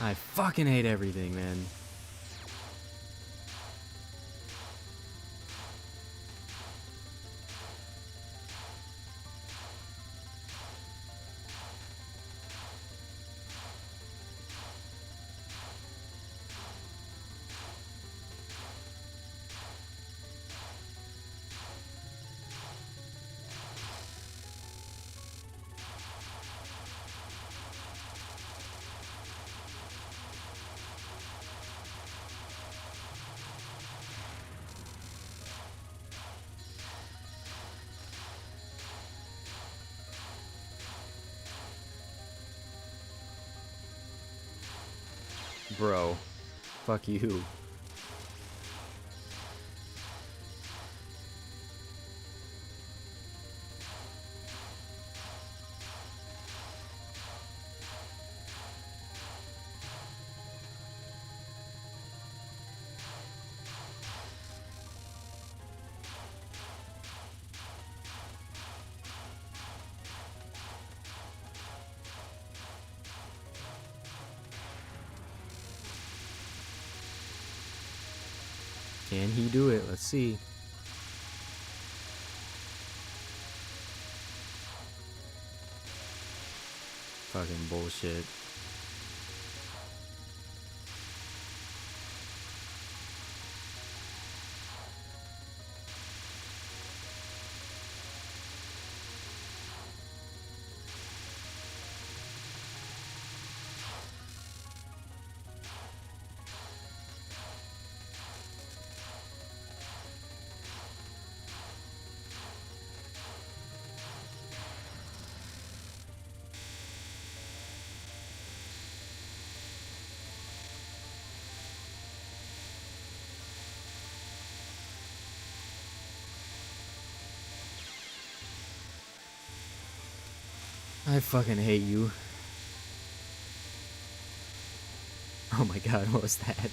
I fucking hate everything, man. Bro, fuck you. Can he do it? Let's see. Fucking bullshit. I fucking hate you. Oh my god, what was that?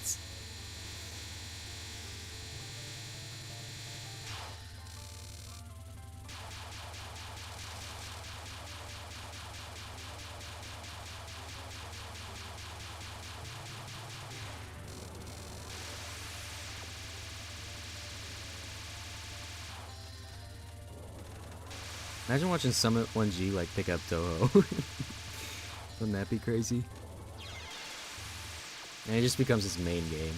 Imagine watching Summit 1G like pick up Touhou. Wouldn't that be crazy? And it just becomes his main game.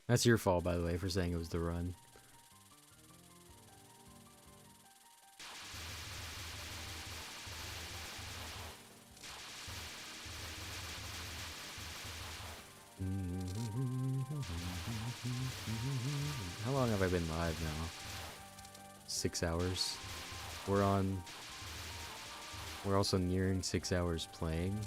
That's your fault, by the way, for saying it was the run. How long have I been live now? 6 hours. We're also nearing 6 hours playing.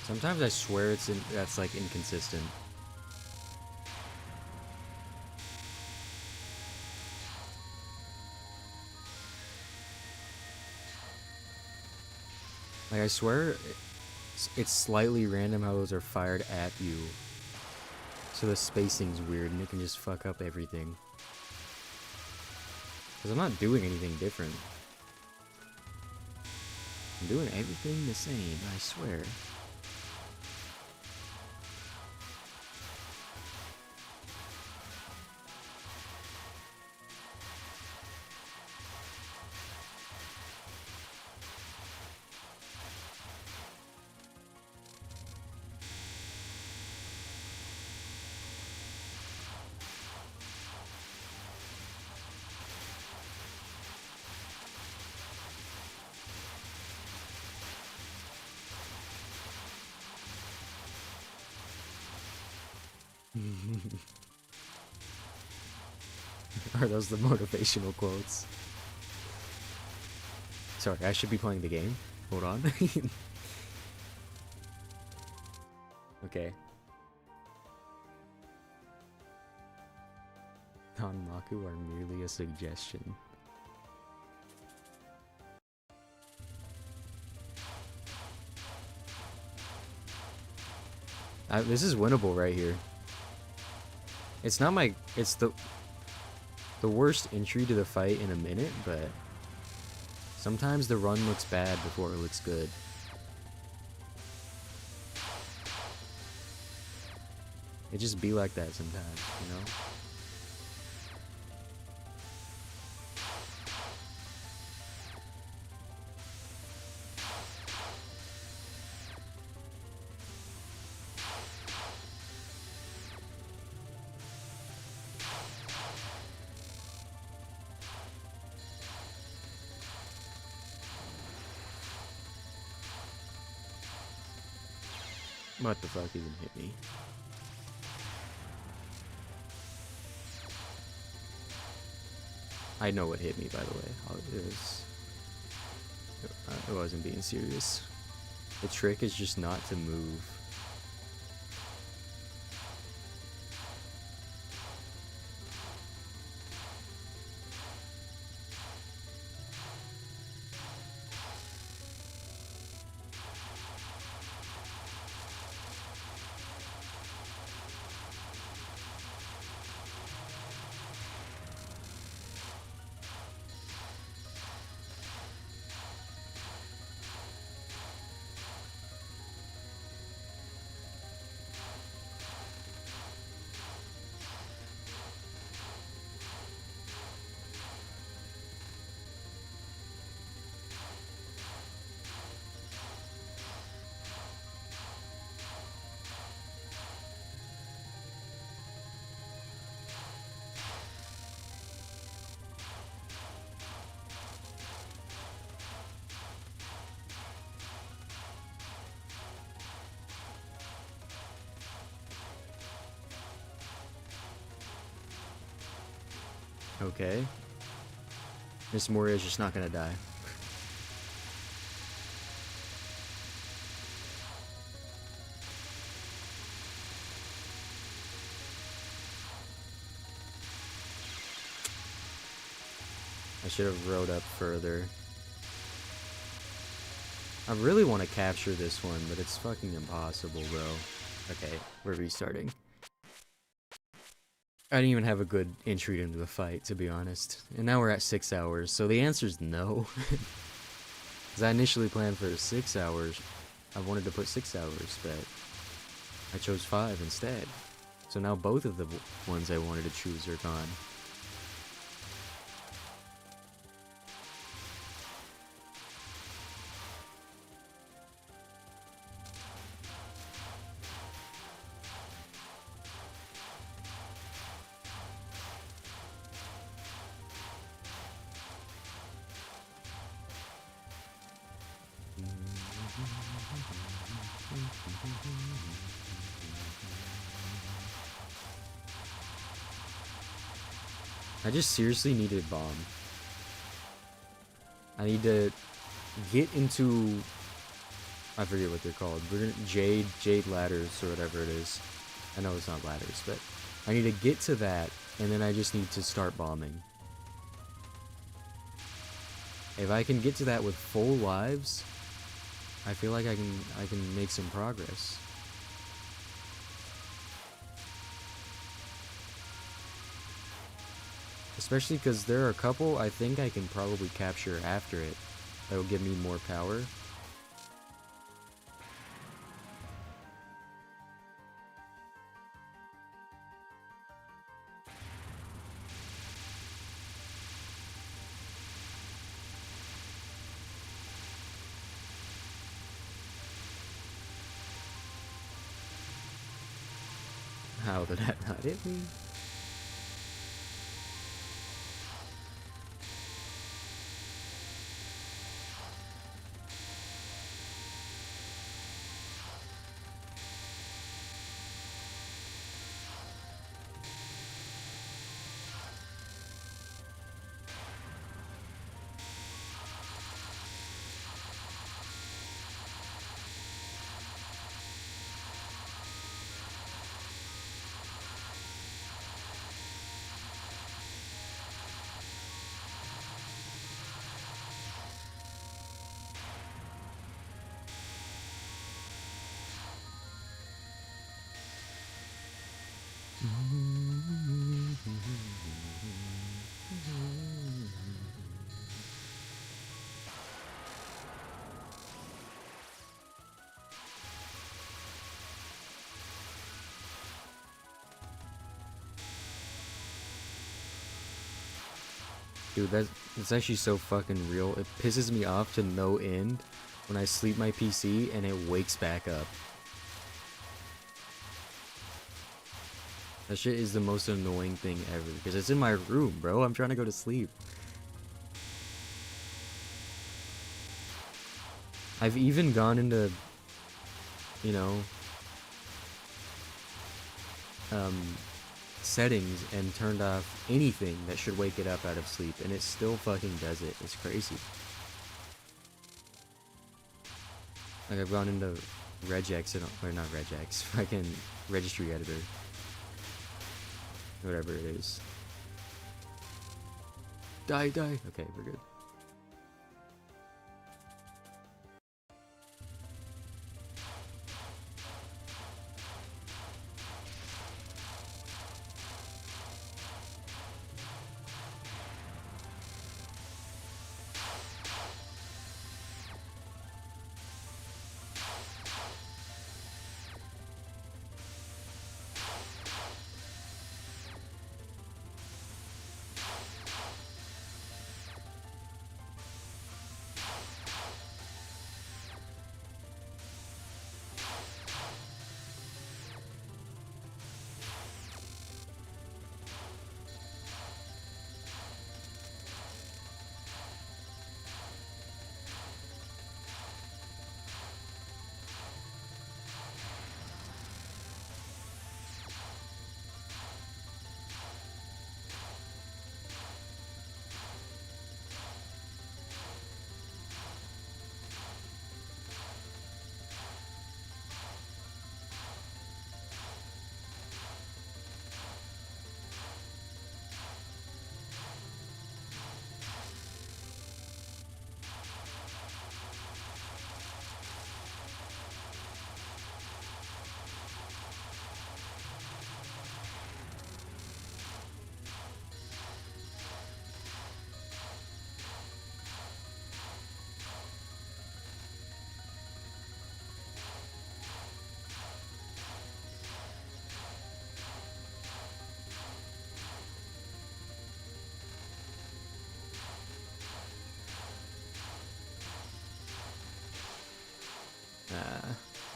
Sometimes I swear that's like inconsistent. Like I swear it's slightly random how those are fired at you. So the spacing's weird and it can just fuck up everything. Because I'm not doing anything different. I'm doing everything the same, I swear. Are those the motivational quotes? Sorry, I should be playing the game. Hold on. Okay. Hanmaku are merely a suggestion. This is winnable right here. It's not my... It's the worst entry to the fight in a minute, but... Sometimes the run looks bad before it looks good. It just be like that sometimes, you know? What the fuck even hit me? I know what hit me, by the way. It wasn't being serious. The trick is just not to move. Okay. Miss Moria's just not gonna die. I should have rode up further. I really want to capture this one, but it's fucking impossible, bro. Okay, we're restarting. I didn't even have a good entry into the fight, to be honest. And now we're at 6 hours, so the answer's no. Because I initially planned for 6 hours. I wanted to put 6 hours, but I chose 5 instead. So now both of the ones I wanted to choose are gone. I just seriously needed a bomb. I need to get into... I forget what they're called. We're gonna, Jade ladders or whatever it is. I know it's not ladders, but I need to get to that, and then I just need to start bombing. If I can get to that with full lives, I feel like I can make some progress. Especially because there are a couple I think I can probably capture after it that will give me more power. How did that not hit me? Dude, that's actually so fucking real. It pisses me off to no end when I sleep my PC and it wakes back up. That shit is the most annoying thing ever because it's in my room, bro. I'm trying to go to sleep. I've even gone into, you know, settings and turned off anything that should wake it up out of sleep, and it still fucking does it. It's crazy. Like, I've gone into regex, or not regex, fucking registry editor. Whatever it is. Die. Okay, we're good.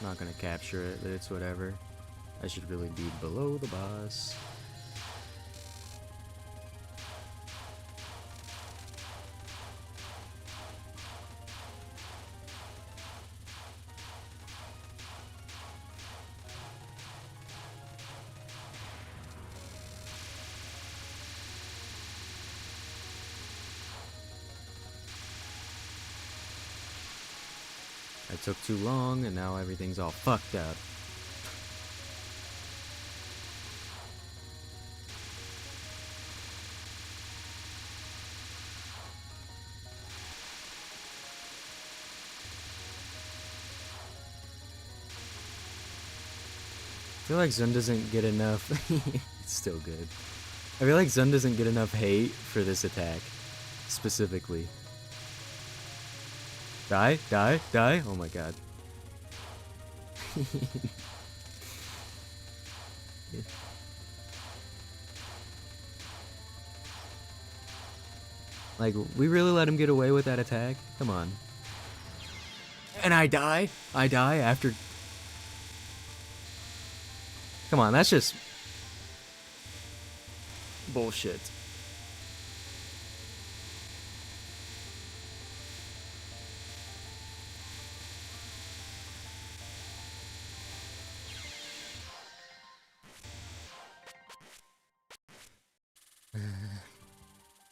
Not gonna capture it, but it's whatever. I should really be below the boss. I took too long, and now everything's all fucked up. I feel like Zun doesn't get enough. It's still good. I feel like Zun doesn't get enough hate for this attack, specifically. Die. Oh my god. Like, we really let him get away with that attack? Come on. And I die after... Come on, that's just... bullshit.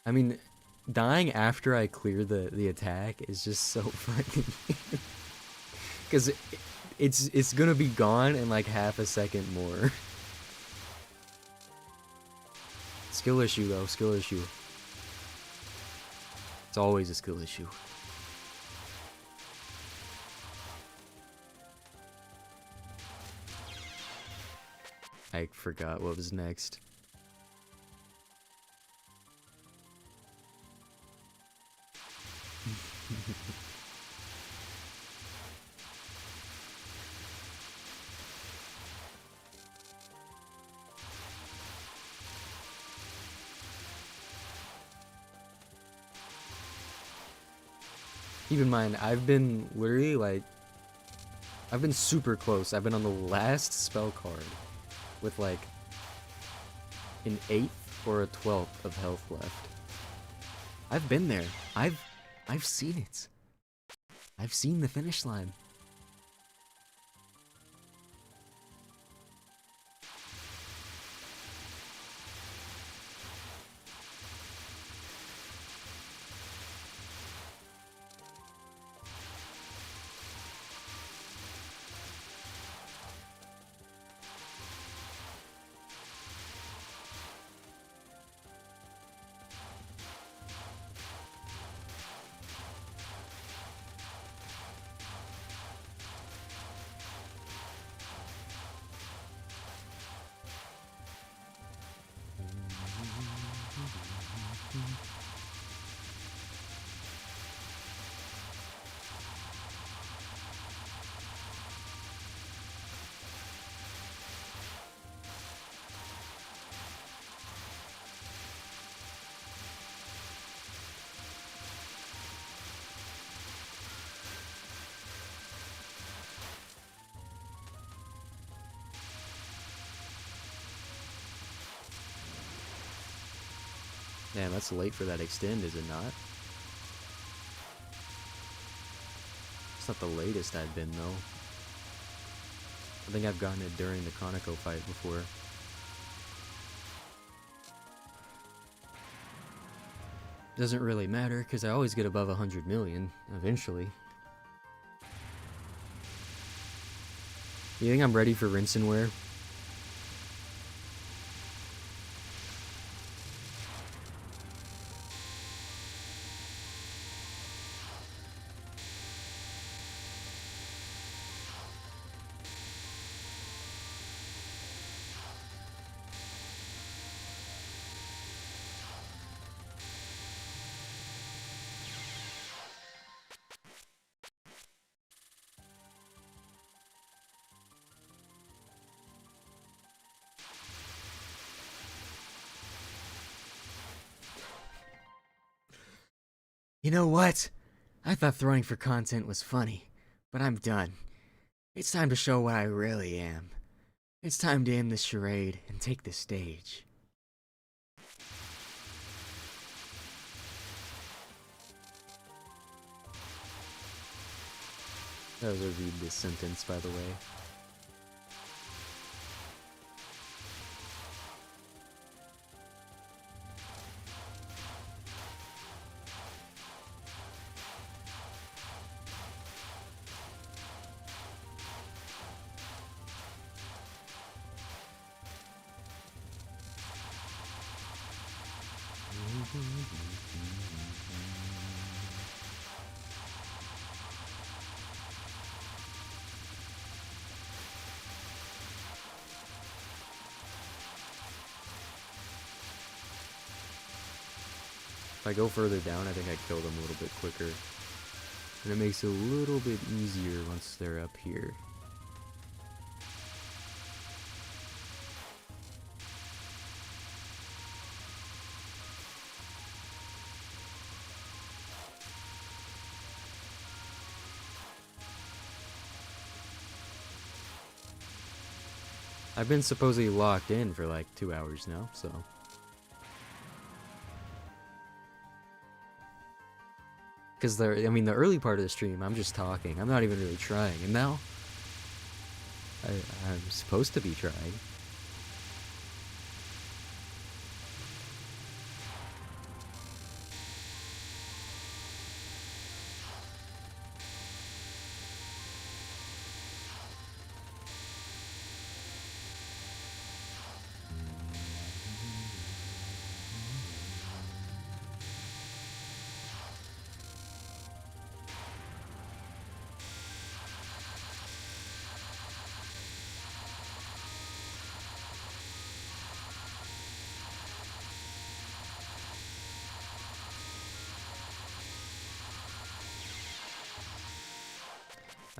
I mean, dying after I clear the attack is just so funny. Because it's gonna be gone in like half a second more. Skill issue though, skill issue. It's always a skill issue. I forgot what was next. Keep in mind, I've been literally like, I've been super close. I've been on the last spell card with like an 8th or a 12th of health left. I've been there. I've seen it. I've seen the finish line. Damn, that's late for that extend, is it not? It's not the latest I've been, though. I think I've gotten it during the Conoco fight before. Doesn't really matter, because I always get above 100 million, eventually. You think I'm ready for rinse and wear? You know what? I thought throwing for content was funny, but I'm done. It's time to show what I really am. It's time to end this charade and take the stage. That was a read this sentence, by the way. If I go further down, I think I kill them a little bit quicker. And it makes it a little bit easier once they're up here. I've been supposedly locked in for like 2 hours now, so... Because the early part of the stream, I'm just talking. I'm not even really trying. And now, I'm supposed to be trying.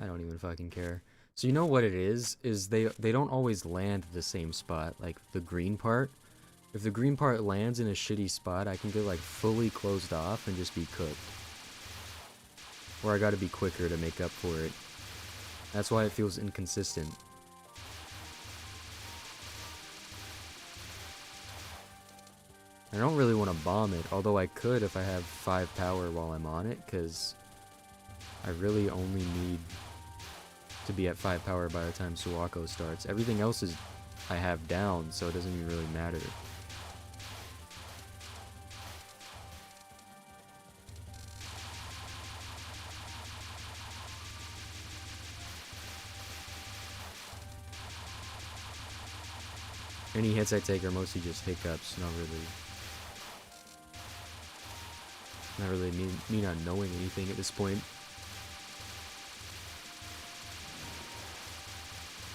I don't even fucking care. So you know what it is they don't always land the same spot, like the green part. If the green part lands in a shitty spot, I can get like fully closed off and just be cooked. Or I gotta be quicker to make up for it. That's why it feels inconsistent. I don't really want to bomb it, although I could if I have 5 power while I'm on it, because I really only need to be at 5 power by the time Suwako starts. Everything else is I have down, so it doesn't even really matter. Any hits I take are mostly just hiccups, not really me not knowing anything at this point.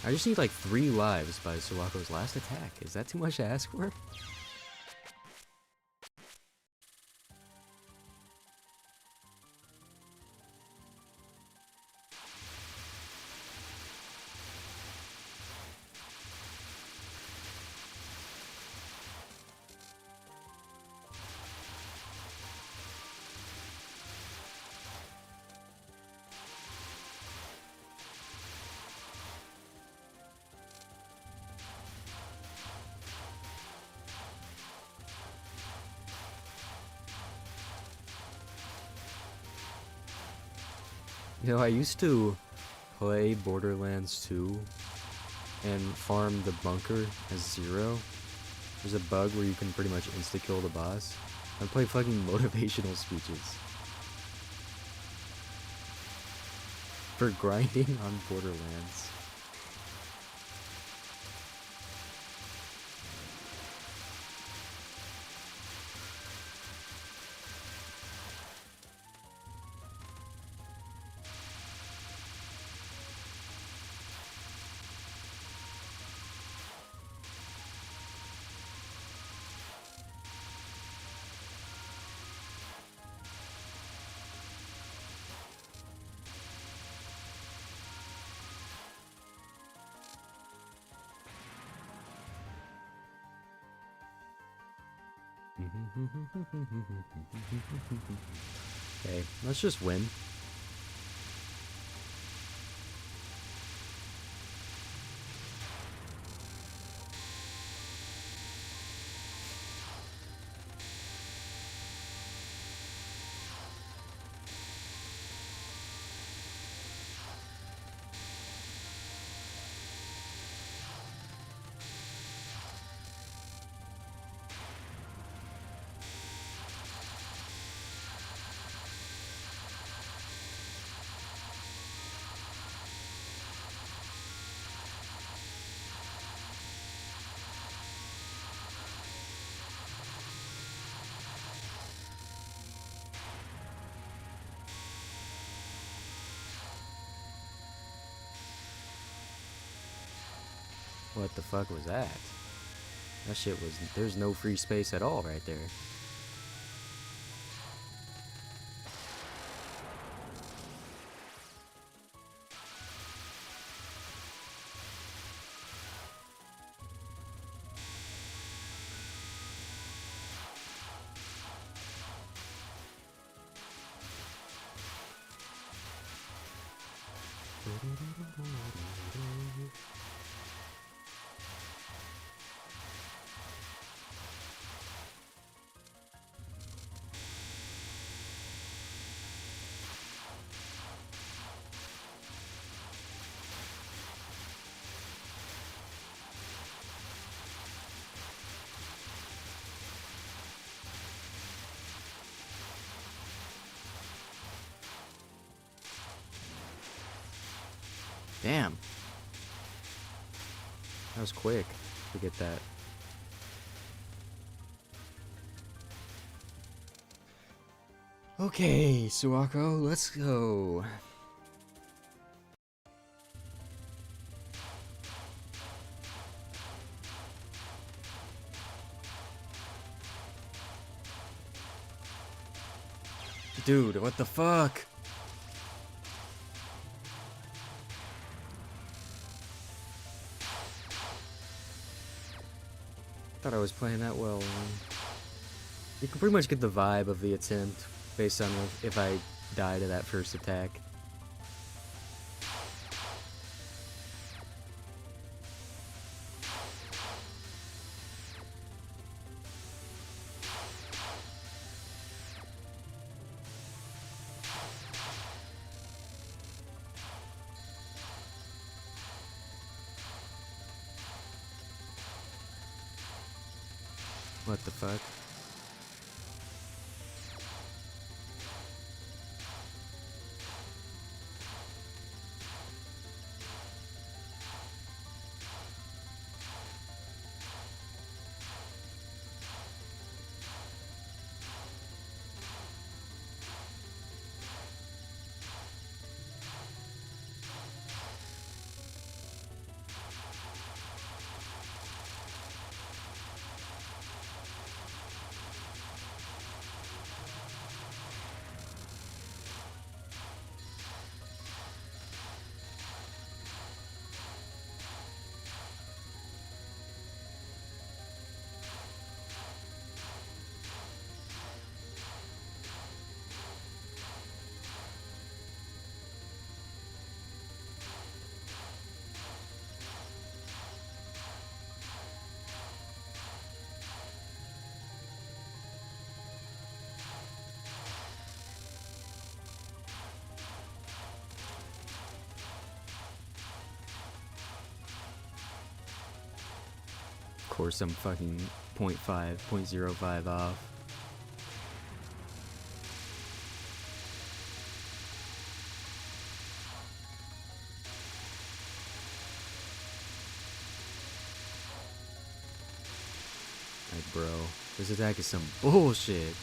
I just need like 3 lives by Suwako's last attack. Is that too much to ask for? You know, I used to play Borderlands 2 and farm the bunker as 0. There's a bug where you can pretty much insta-kill the boss. I play fucking motivational speeches for grinding on Borderlands. Okay, let's just win. What the fuck was that? That shit was... There's no free space at all right there. Damn. That was quick to get that. Okay, Suwako, let's go. Dude, what the fuck? Thought I was playing that well. You can pretty much get the vibe of the attempt based on if I die to that first attack. What the fuck? Of course, I'm fucking 0.5, 0.05 off. Like, bro, this attack is some bullshit.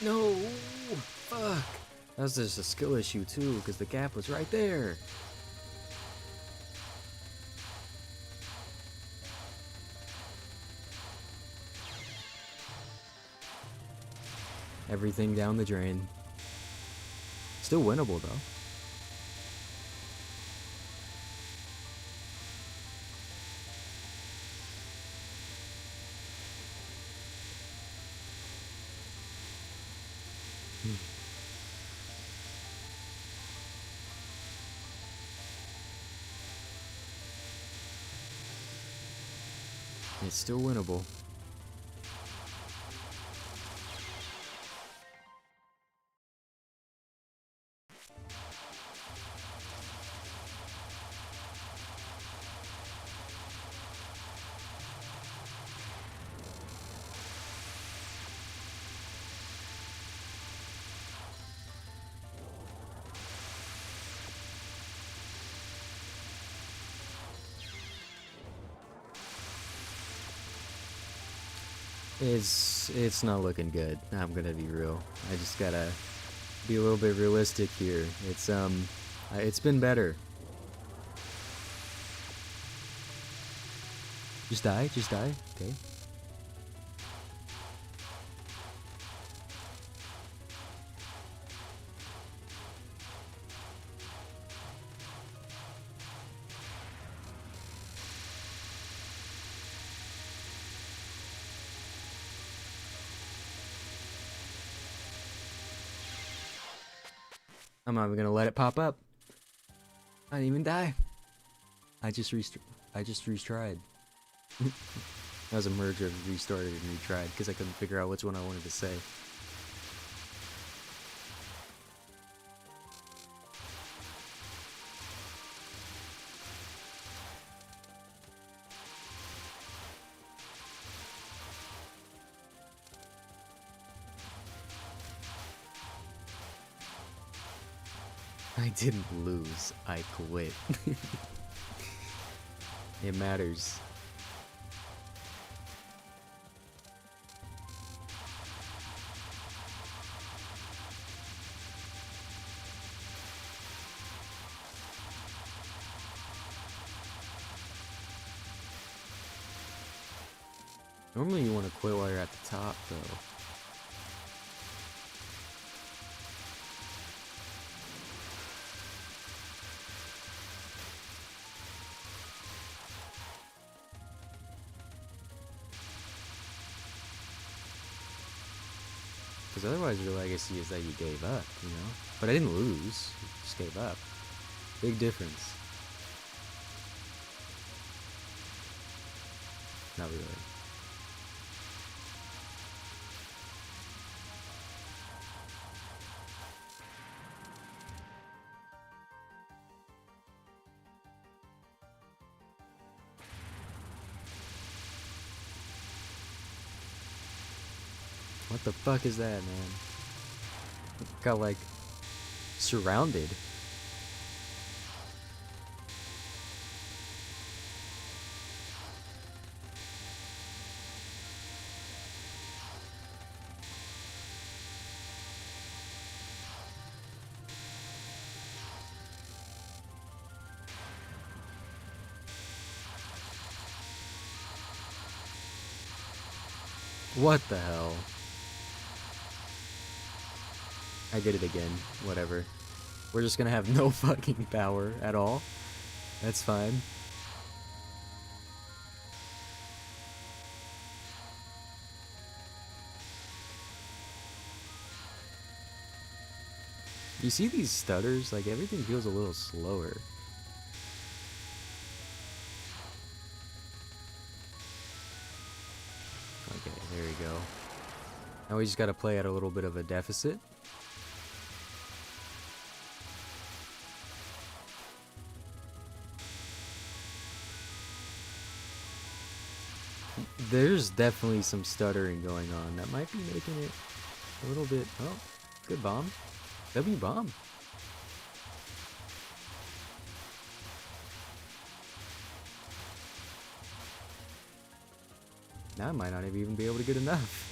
No! Fuck! That was just a skill issue too, because the gap was right there. Everything down the drain. Still winnable though. It's still winnable. It's not looking good. I'm gonna be real. I just gotta be a little bit realistic here. It's been better. Just die, okay. I'm not even gonna let it pop up. I didn't even die. I just retried. That was a merger of restarted and retried because I couldn't figure out which one I wanted to say. I didn't lose, I quit. It matters. Normally you want to quit while you're at the top, though. Because otherwise your legacy is that you gave up, you know? But I didn't lose, just gave up. Big difference. Not really. What the fuck is that, man? Got like surrounded. What the hell? I did it again. Whatever. We're just gonna have no fucking power at all. That's fine. You see these stutters? Like, everything feels a little slower. Okay, there we go. Now we just gotta play at a little bit of a deficit. There's definitely some stuttering going on. That might be making it a little bit... Oh, good bomb. W bomb. Now I might not even be able to get enough.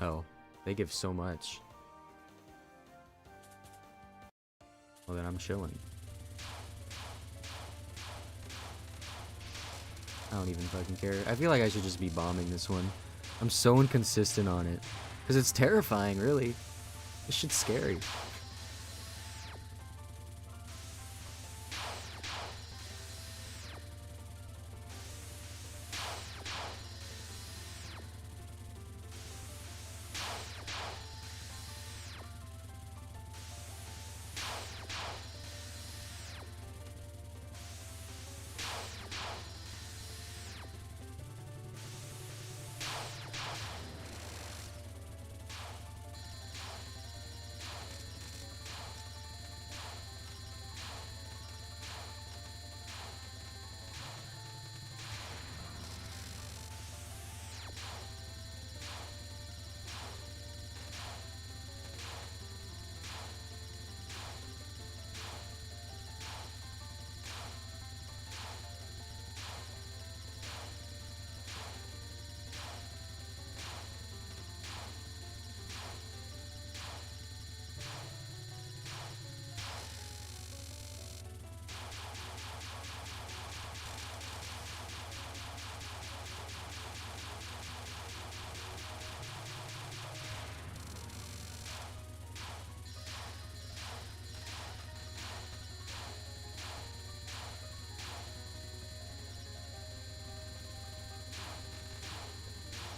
Oh, they give so much. Well, then I'm chilling. I don't even fucking care. I feel like I should just be bombing this one. I'm so inconsistent on it. Because it's terrifying, really. This shit's scary.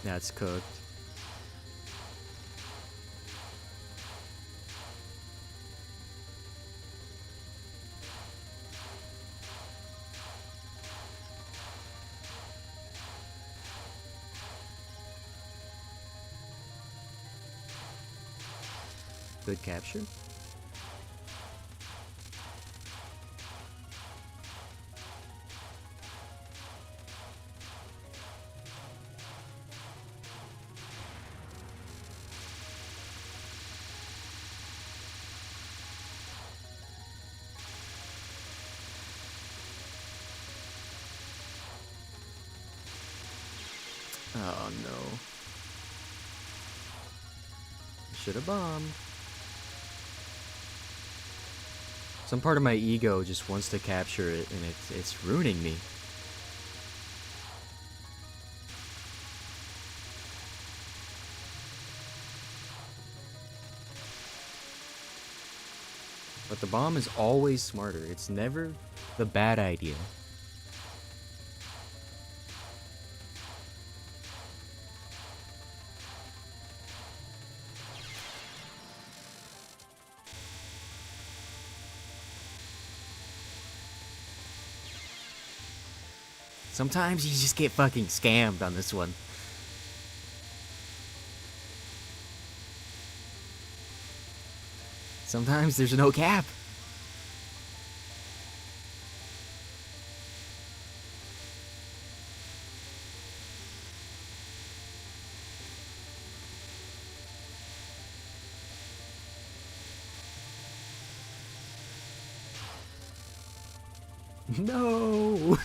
That's cooked. Good capture. Oh no. Should have bombed. Some part of my ego just wants to capture it, and it's ruining me. But the bomb is always smarter. It's never the bad idea. Sometimes you just get fucking scammed on this one. Sometimes there's no cap. No.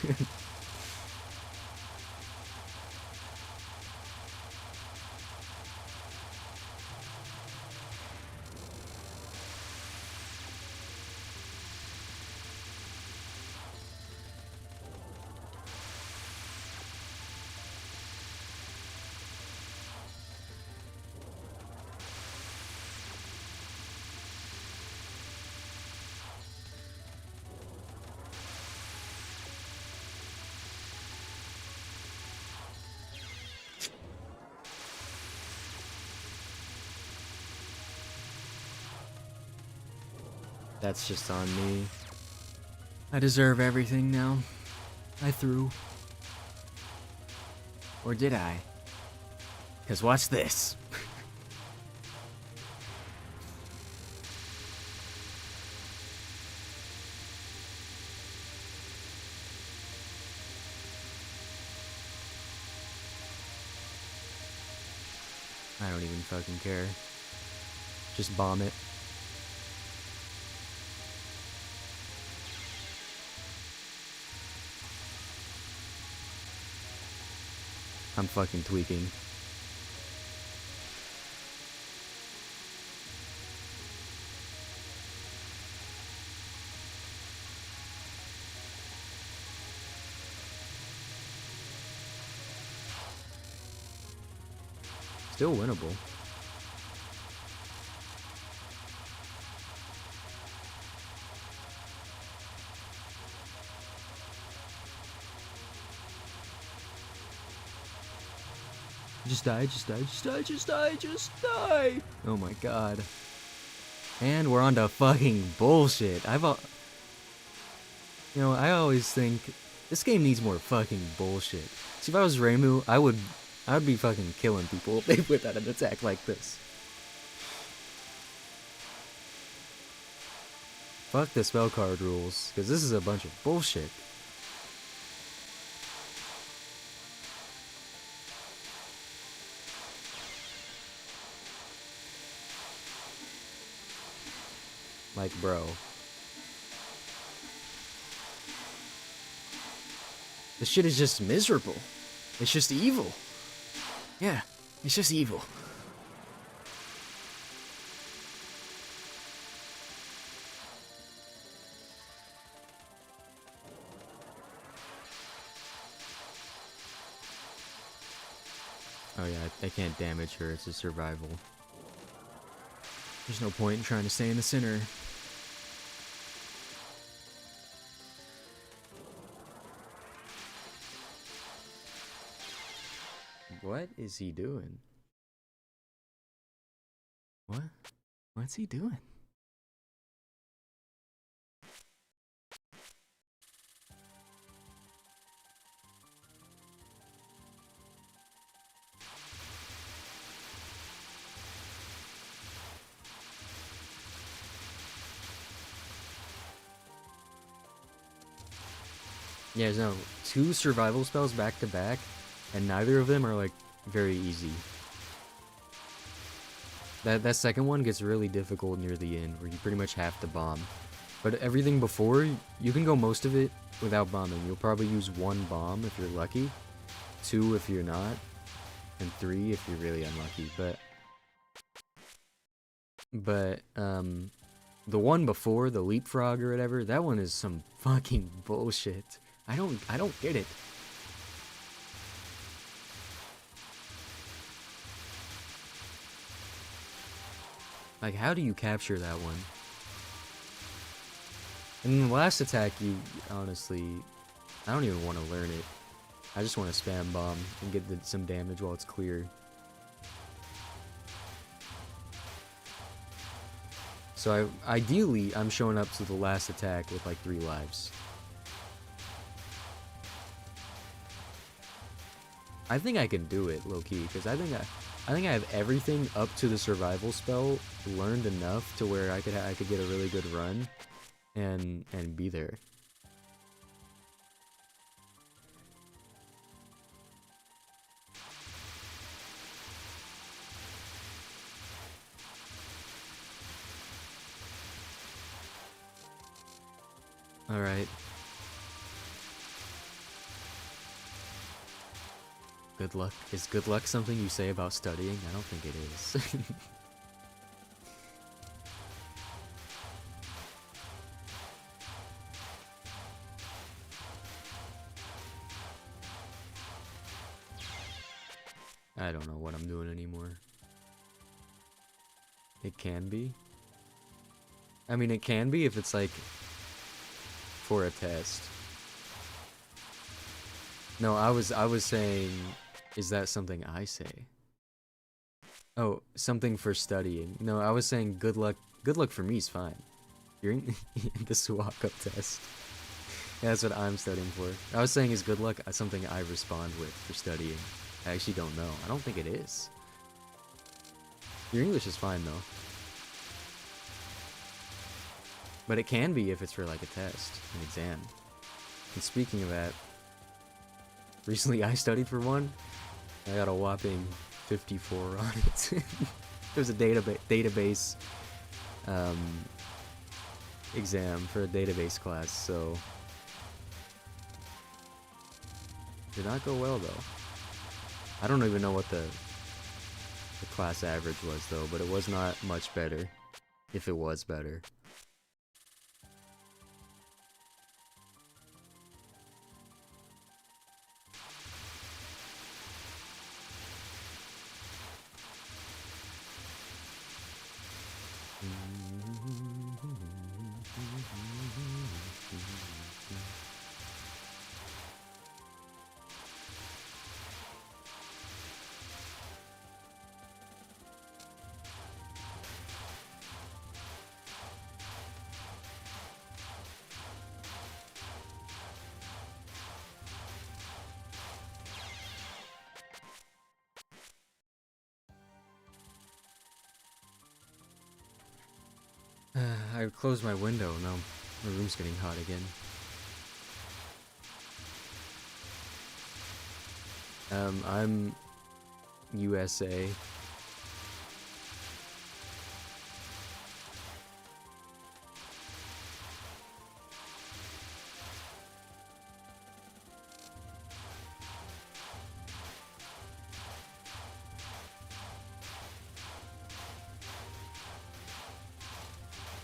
That's just on me. I deserve everything now. I threw. Or did I? 'Cause watch this. I don't even fucking care. Just bomb it. I'm fucking tweaking. Still winnable. Just die, just die, just die, just die, just die! Oh my god. And we're on to fucking bullshit. I always think this game needs more fucking bullshit. See, if I was Reimu, I would be fucking killing people if they whip out an attack like this. Fuck the spell card rules, because this is a bunch of bullshit. Like, bro. This shit is just miserable. It's just evil. Yeah, it's just evil. Oh yeah, I can't damage her, it's a survival. There's no point in trying to stay in the center. What is he doing? What? What's he doing? Yeah, there's no 2 survival spells back to back, and neither of them are like very easy. That second one gets really difficult near the end, where you pretty much have to bomb. But everything before, you can go most of it without bombing. You'll probably use 1 bomb if you're lucky, 2 if you're not, and 3 if you're really unlucky. But the one before, the leapfrog or whatever, that one is some fucking bullshit. I don't get it. Like, how do you capture that one? And then the last attack, you honestly, I don't even want to learn it. I just want to spam bomb and get some damage while it's clear. So ideally, I'm showing up to the last attack with like 3 lives. I think I can do it, low-key, because I think I have everything up to the survival spell learned enough to where I could get a really good run and be there. All right. Good luck. Is good luck something you say about studying? I don't think it is. I don't know what I'm doing anymore. It can be. I mean, it can be if it's like for a test. No, I was saying, is that something I say? Oh, something for studying. No, I was saying good luck. Good luck for me is fine. You're in the Suwaka test. Yeah, that's what I'm studying for. I was saying, is good luck something I respond with for studying? I actually don't know. I don't think it is. Your English is fine though. But it can be if it's for like a test, an exam. And speaking of that, recently I studied for one. I got a whopping 54 on it. There's a database exam for a database class, so did not go well though. I don't even know what the class average was though, but it was not much better, if it was better. I closed my window, now my room's getting hot again. I'm USA.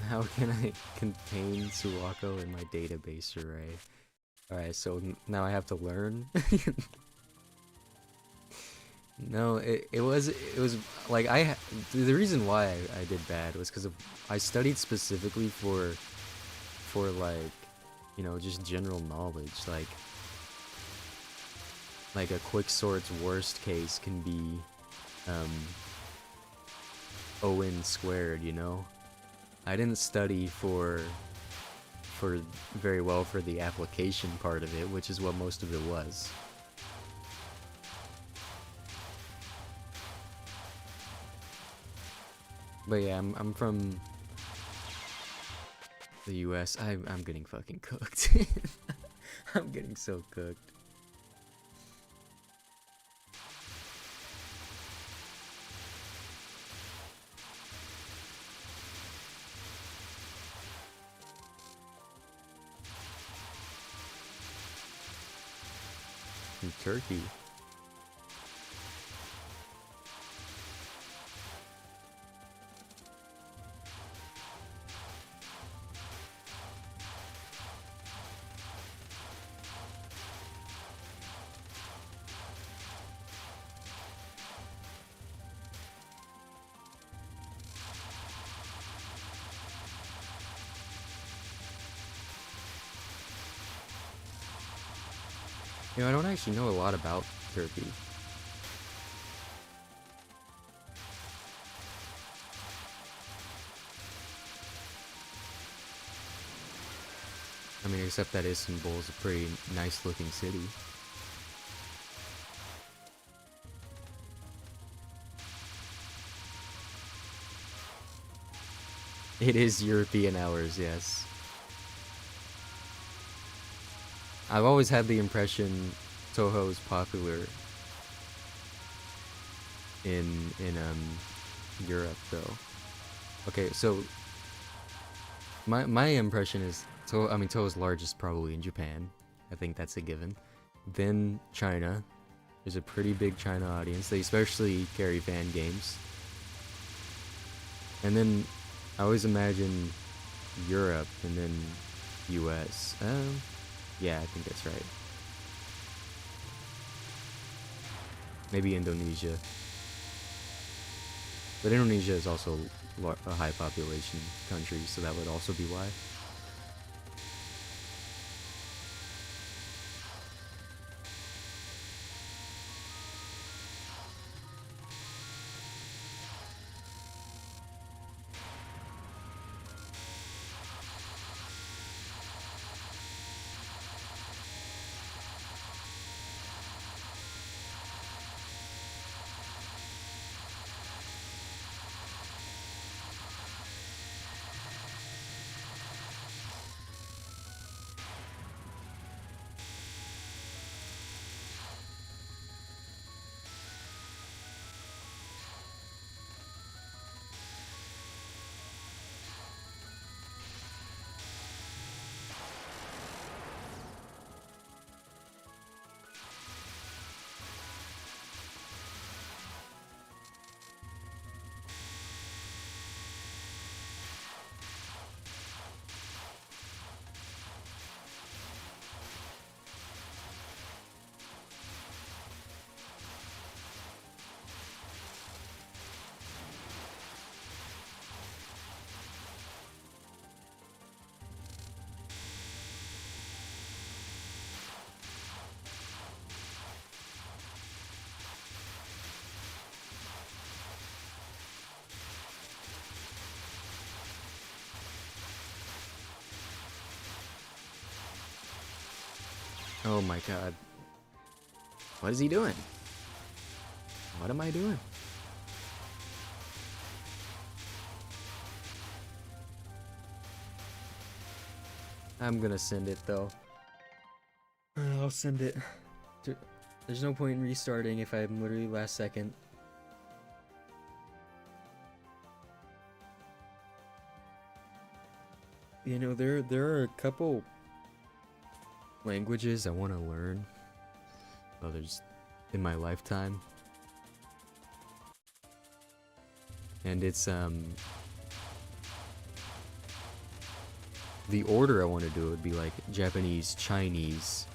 How can I contain Suwako in my database array? Alright, so now I have to learn? No, it was like the reason why I did bad was because I studied specifically for like, you know, just general knowledge, like a quick sort's worst case can be ON squared, you know? I didn't study for very well for the application part of it, which is what most of it was. But yeah, I'm from the US. I'm getting fucking cooked. I'm getting so cooked. From Turkey. You know, I don't actually know a lot about Turkey. I mean, except that Istanbul is a pretty nice looking city. It is European hours, yes. I've always had the impression Touhou is popular in Europe though. Okay, so my impression is I mean Touhou's largest probably in Japan. I think that's a given. Then China. There's a pretty big China audience. They especially carry fan games. And then I always imagine Europe and then US. Yeah, I think that's right. Maybe Indonesia. But Indonesia is also a high population country, so that would also be why. Oh my god. What is he doing? What am I doing? I'm gonna send it though. I'll send it. There's no point in restarting if I'm literally last second. You know, there are a couple languages I want to learn. Others in my lifetime. And it's the order I want to do it would be like Japanese, Chinese,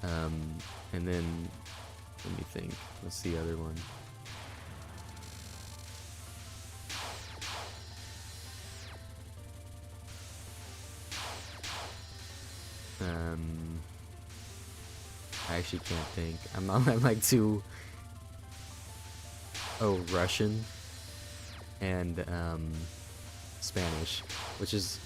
and then let me think. What's the other one? I actually can't think. I'm like too. Oh, Russian and Spanish, which is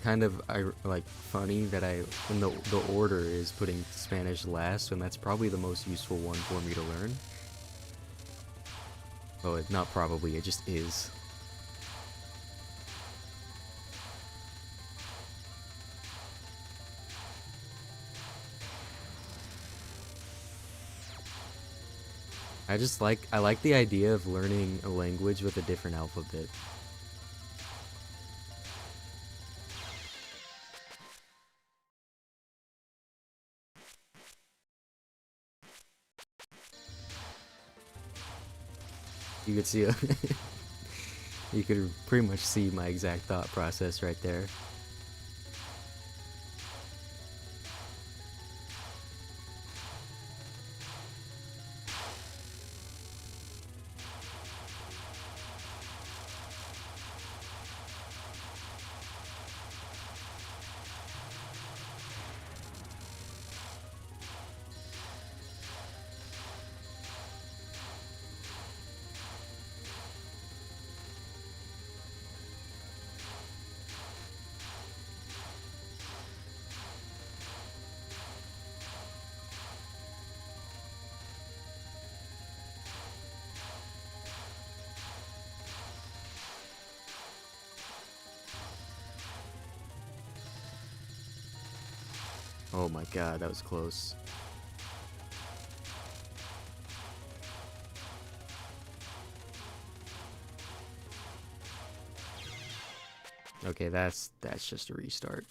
kind of like funny that in the order is putting Spanish last, and that's probably the most useful one for me to learn. Oh, not probably, it just is. I like the idea of learning a language with a different alphabet. You could see you could pretty much see my exact thought process right there. Oh my god, that was close. Okay, that's just a restart.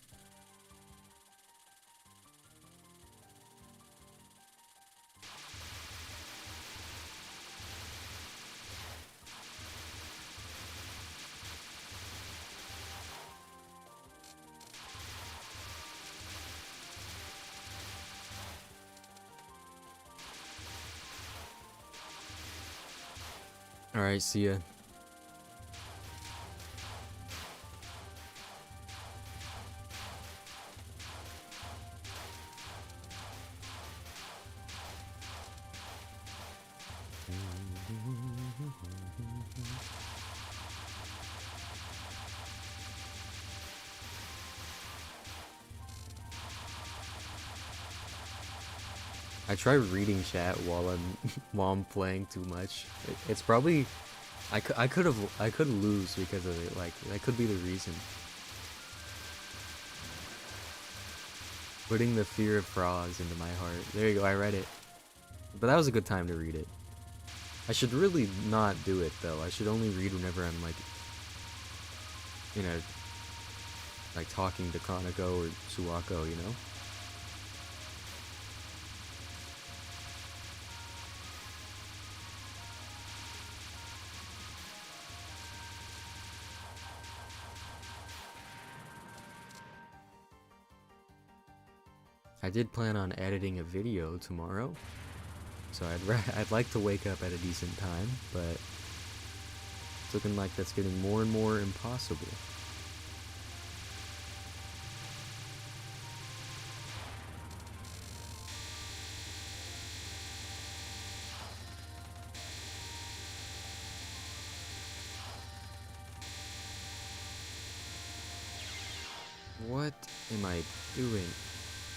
Alright, see ya. I try reading chat while I'm playing too much. It's probably I could lose because of it. Like that could be the reason. Putting the fear of frogs into my heart. There you go. I read it, but that was a good time to read it. I should really not do it though. I should only read whenever I'm like, you know, like talking to Kaneko or Suwako, you know. I did plan on editing a video tomorrow, so I'd like to wake up at a decent time, but it's looking like that's getting more and more impossible. What am I doing?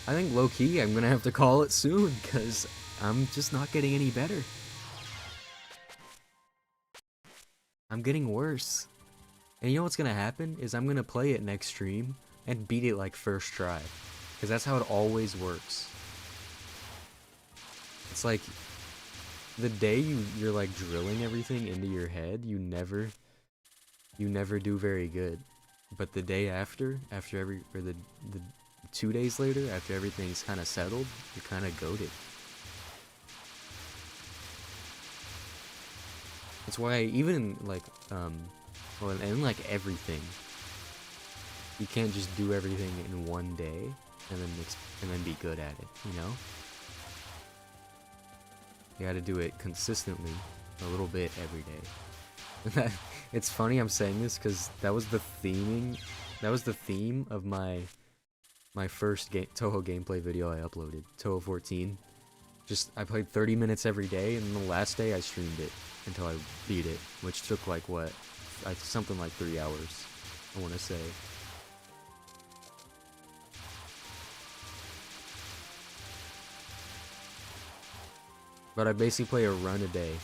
I think low-key I'm gonna have to call it soon, because I'm just not getting any better. I'm getting worse. And you know what's gonna happen? Is I'm gonna play it next stream and beat it like first try. Because that's how it always works. It's like, the day you're like drilling everything into your head, you never do very good. But the day after the 2 days later, after everything's kind of settled, you're kind of goated. That's why even like, well, and like everything, you can't just do everything in one day and then be good at it, you know? You gotta do it consistently, a little bit every day. It's funny I'm saying this because that was the theme of my first Touhou gameplay video I uploaded, Touhou 14. Just, I played 30 minutes every day, and the last day I streamed it until I beat it, which took like what, something like 3 hours, I want to say. But I basically play a run a day.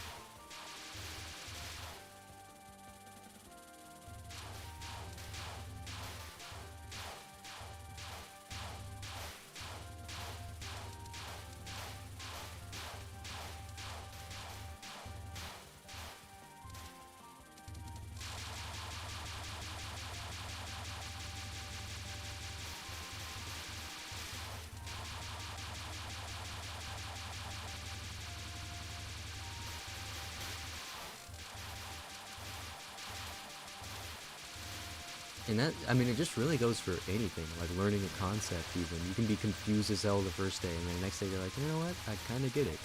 And that, I mean, it just really goes for anything, like learning a concept even. You can be confused as hell the first day, and then the next day you're like, you know what, I kind of get it.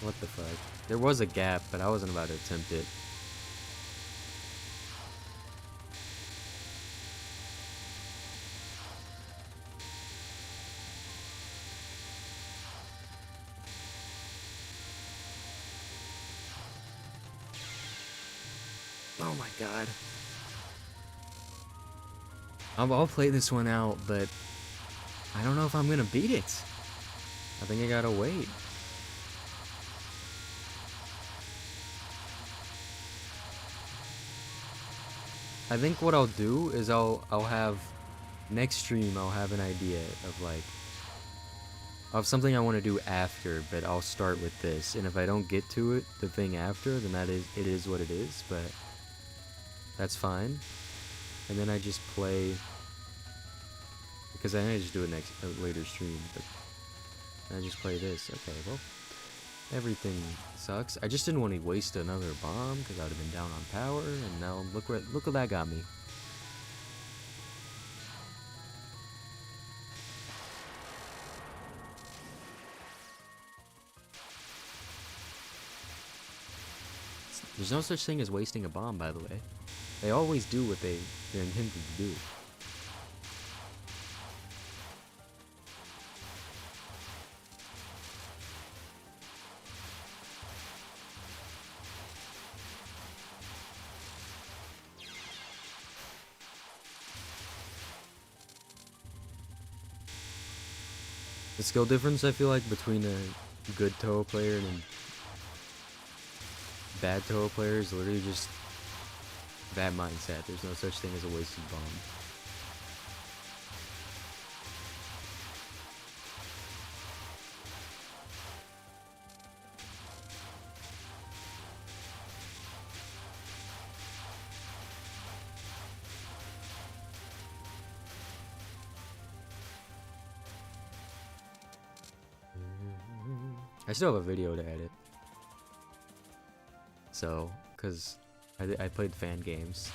What the fuck? There was a gap, but I wasn't about to attempt it. my god. I'll play this one out, but I don't know if I'm gonna beat it. I think I gotta wait. I think what I'll do is I'll have next stream I'll have an idea of like of something I want to do after, but I'll start with this, and if I don't get to it the thing after, then it is what it is, but that's fine. And then I just play, because I need to just do it next later stream, but I just play this. Okay, well, everything sucks. I just didn't want to waste another bomb because I would have been down on power, and now look what that got me. There's no such thing as wasting a bomb, by the way. They always do what they're intended to do. The skill difference, I feel like, between a good Touhou player and a bad Touhou player is literally just that mindset. There's no such thing as a wasted bomb. I still have a video to edit. So, because I played fan games.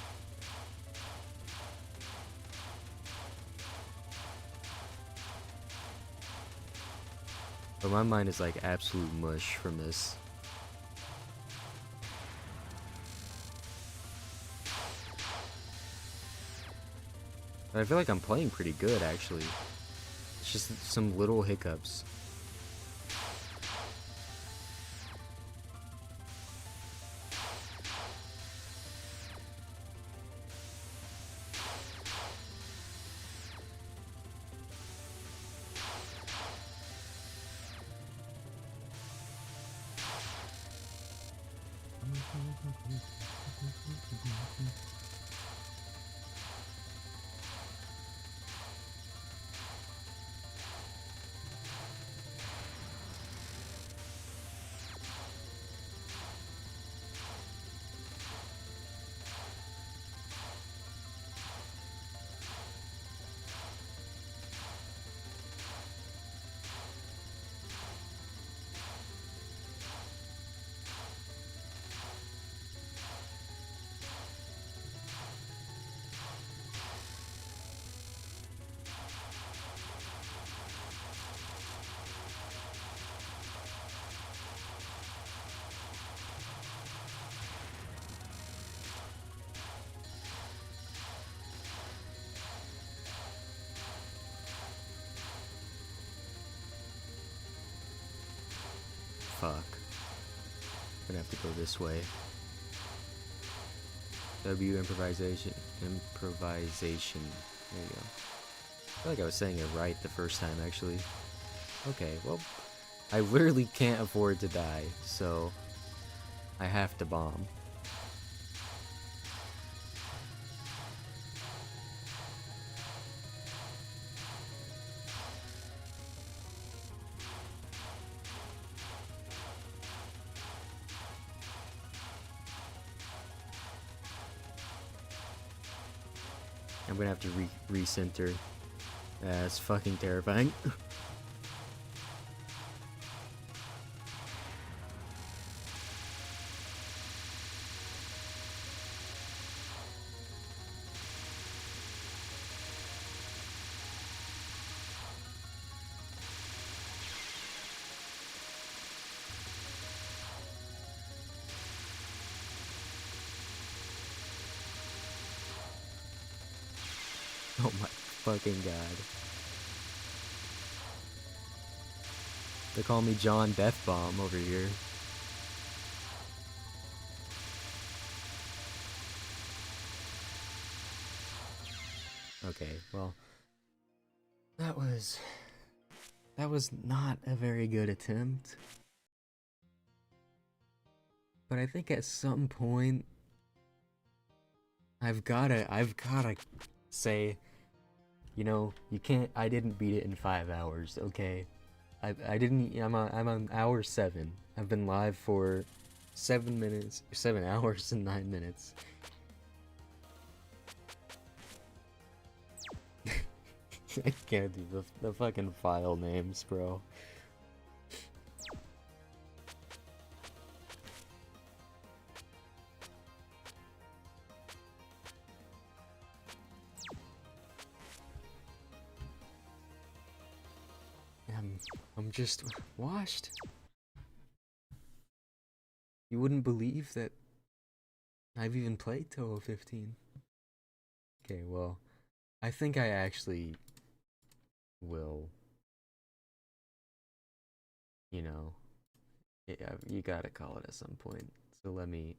But my mind is like absolute mush from this. But I feel like I'm playing pretty good, actually. It's just some little hiccups. Fuck. I'm gonna have to go this way. W improvisation. Improvisation. There you go. I feel like I was saying it right the first time, actually. Okay, well, I literally can't afford to die, so I have to bomb. I'm gonna have to recenter. That's fucking terrifying. Oh my fucking god. They call me John Deathbomb over here. Okay, well, that was that was not a very good attempt. But I think at some point I've gotta say, you know, you can't I didn't beat it in 5 hours, okay? I didn't I'm on hour 7. I've been live for 7 minutes, 7 hours and 9 minutes. I can't do the fucking file names, bro. I'm just washed. You wouldn't believe that I've even played Touhou 15. Okay, well, I think I actually will, you know, yeah, you gotta call it at some point. So let me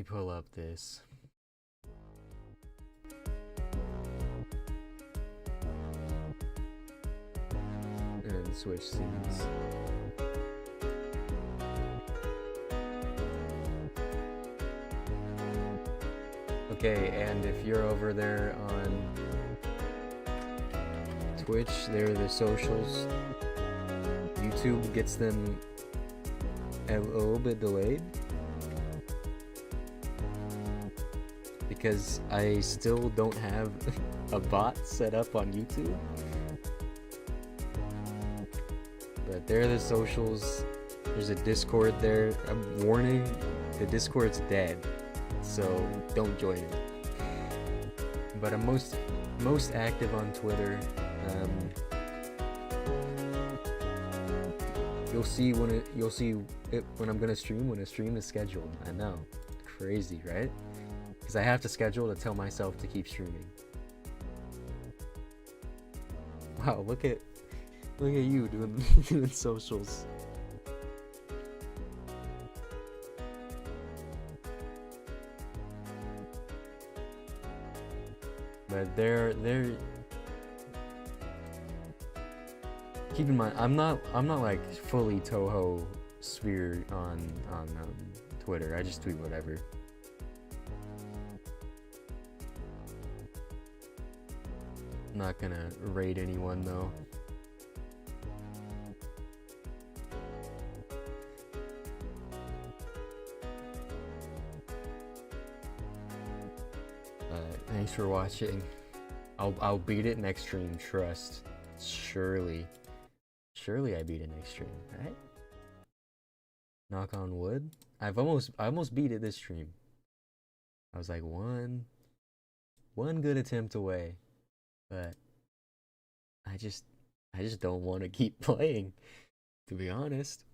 pull up this and switch scenes. Okay, and if you're over there on Twitch, there are the socials. YouTube gets them a little bit delayed because I still don't have a bot set up on YouTube. But there are the socials. There's a Discord there. I'm warning, the Discord's dead, so don't join it. But I'm most active on Twitter. You'll see it when I'm gonna stream, when a stream is scheduled. I know, crazy, right? Because I have to schedule to tell myself to keep streaming. Wow, look at you doing socials. But they're keep in mind, I'm not like fully Touhou sphere on Twitter. I just tweet whatever. I'm not gonna raid anyone though. Thanks for watching. I'll beat it next stream, trust. Surely I beat it next stream, right? Knock on wood. I almost beat it this stream. I was like one good attempt away, but I just don't want to keep playing, to be honest.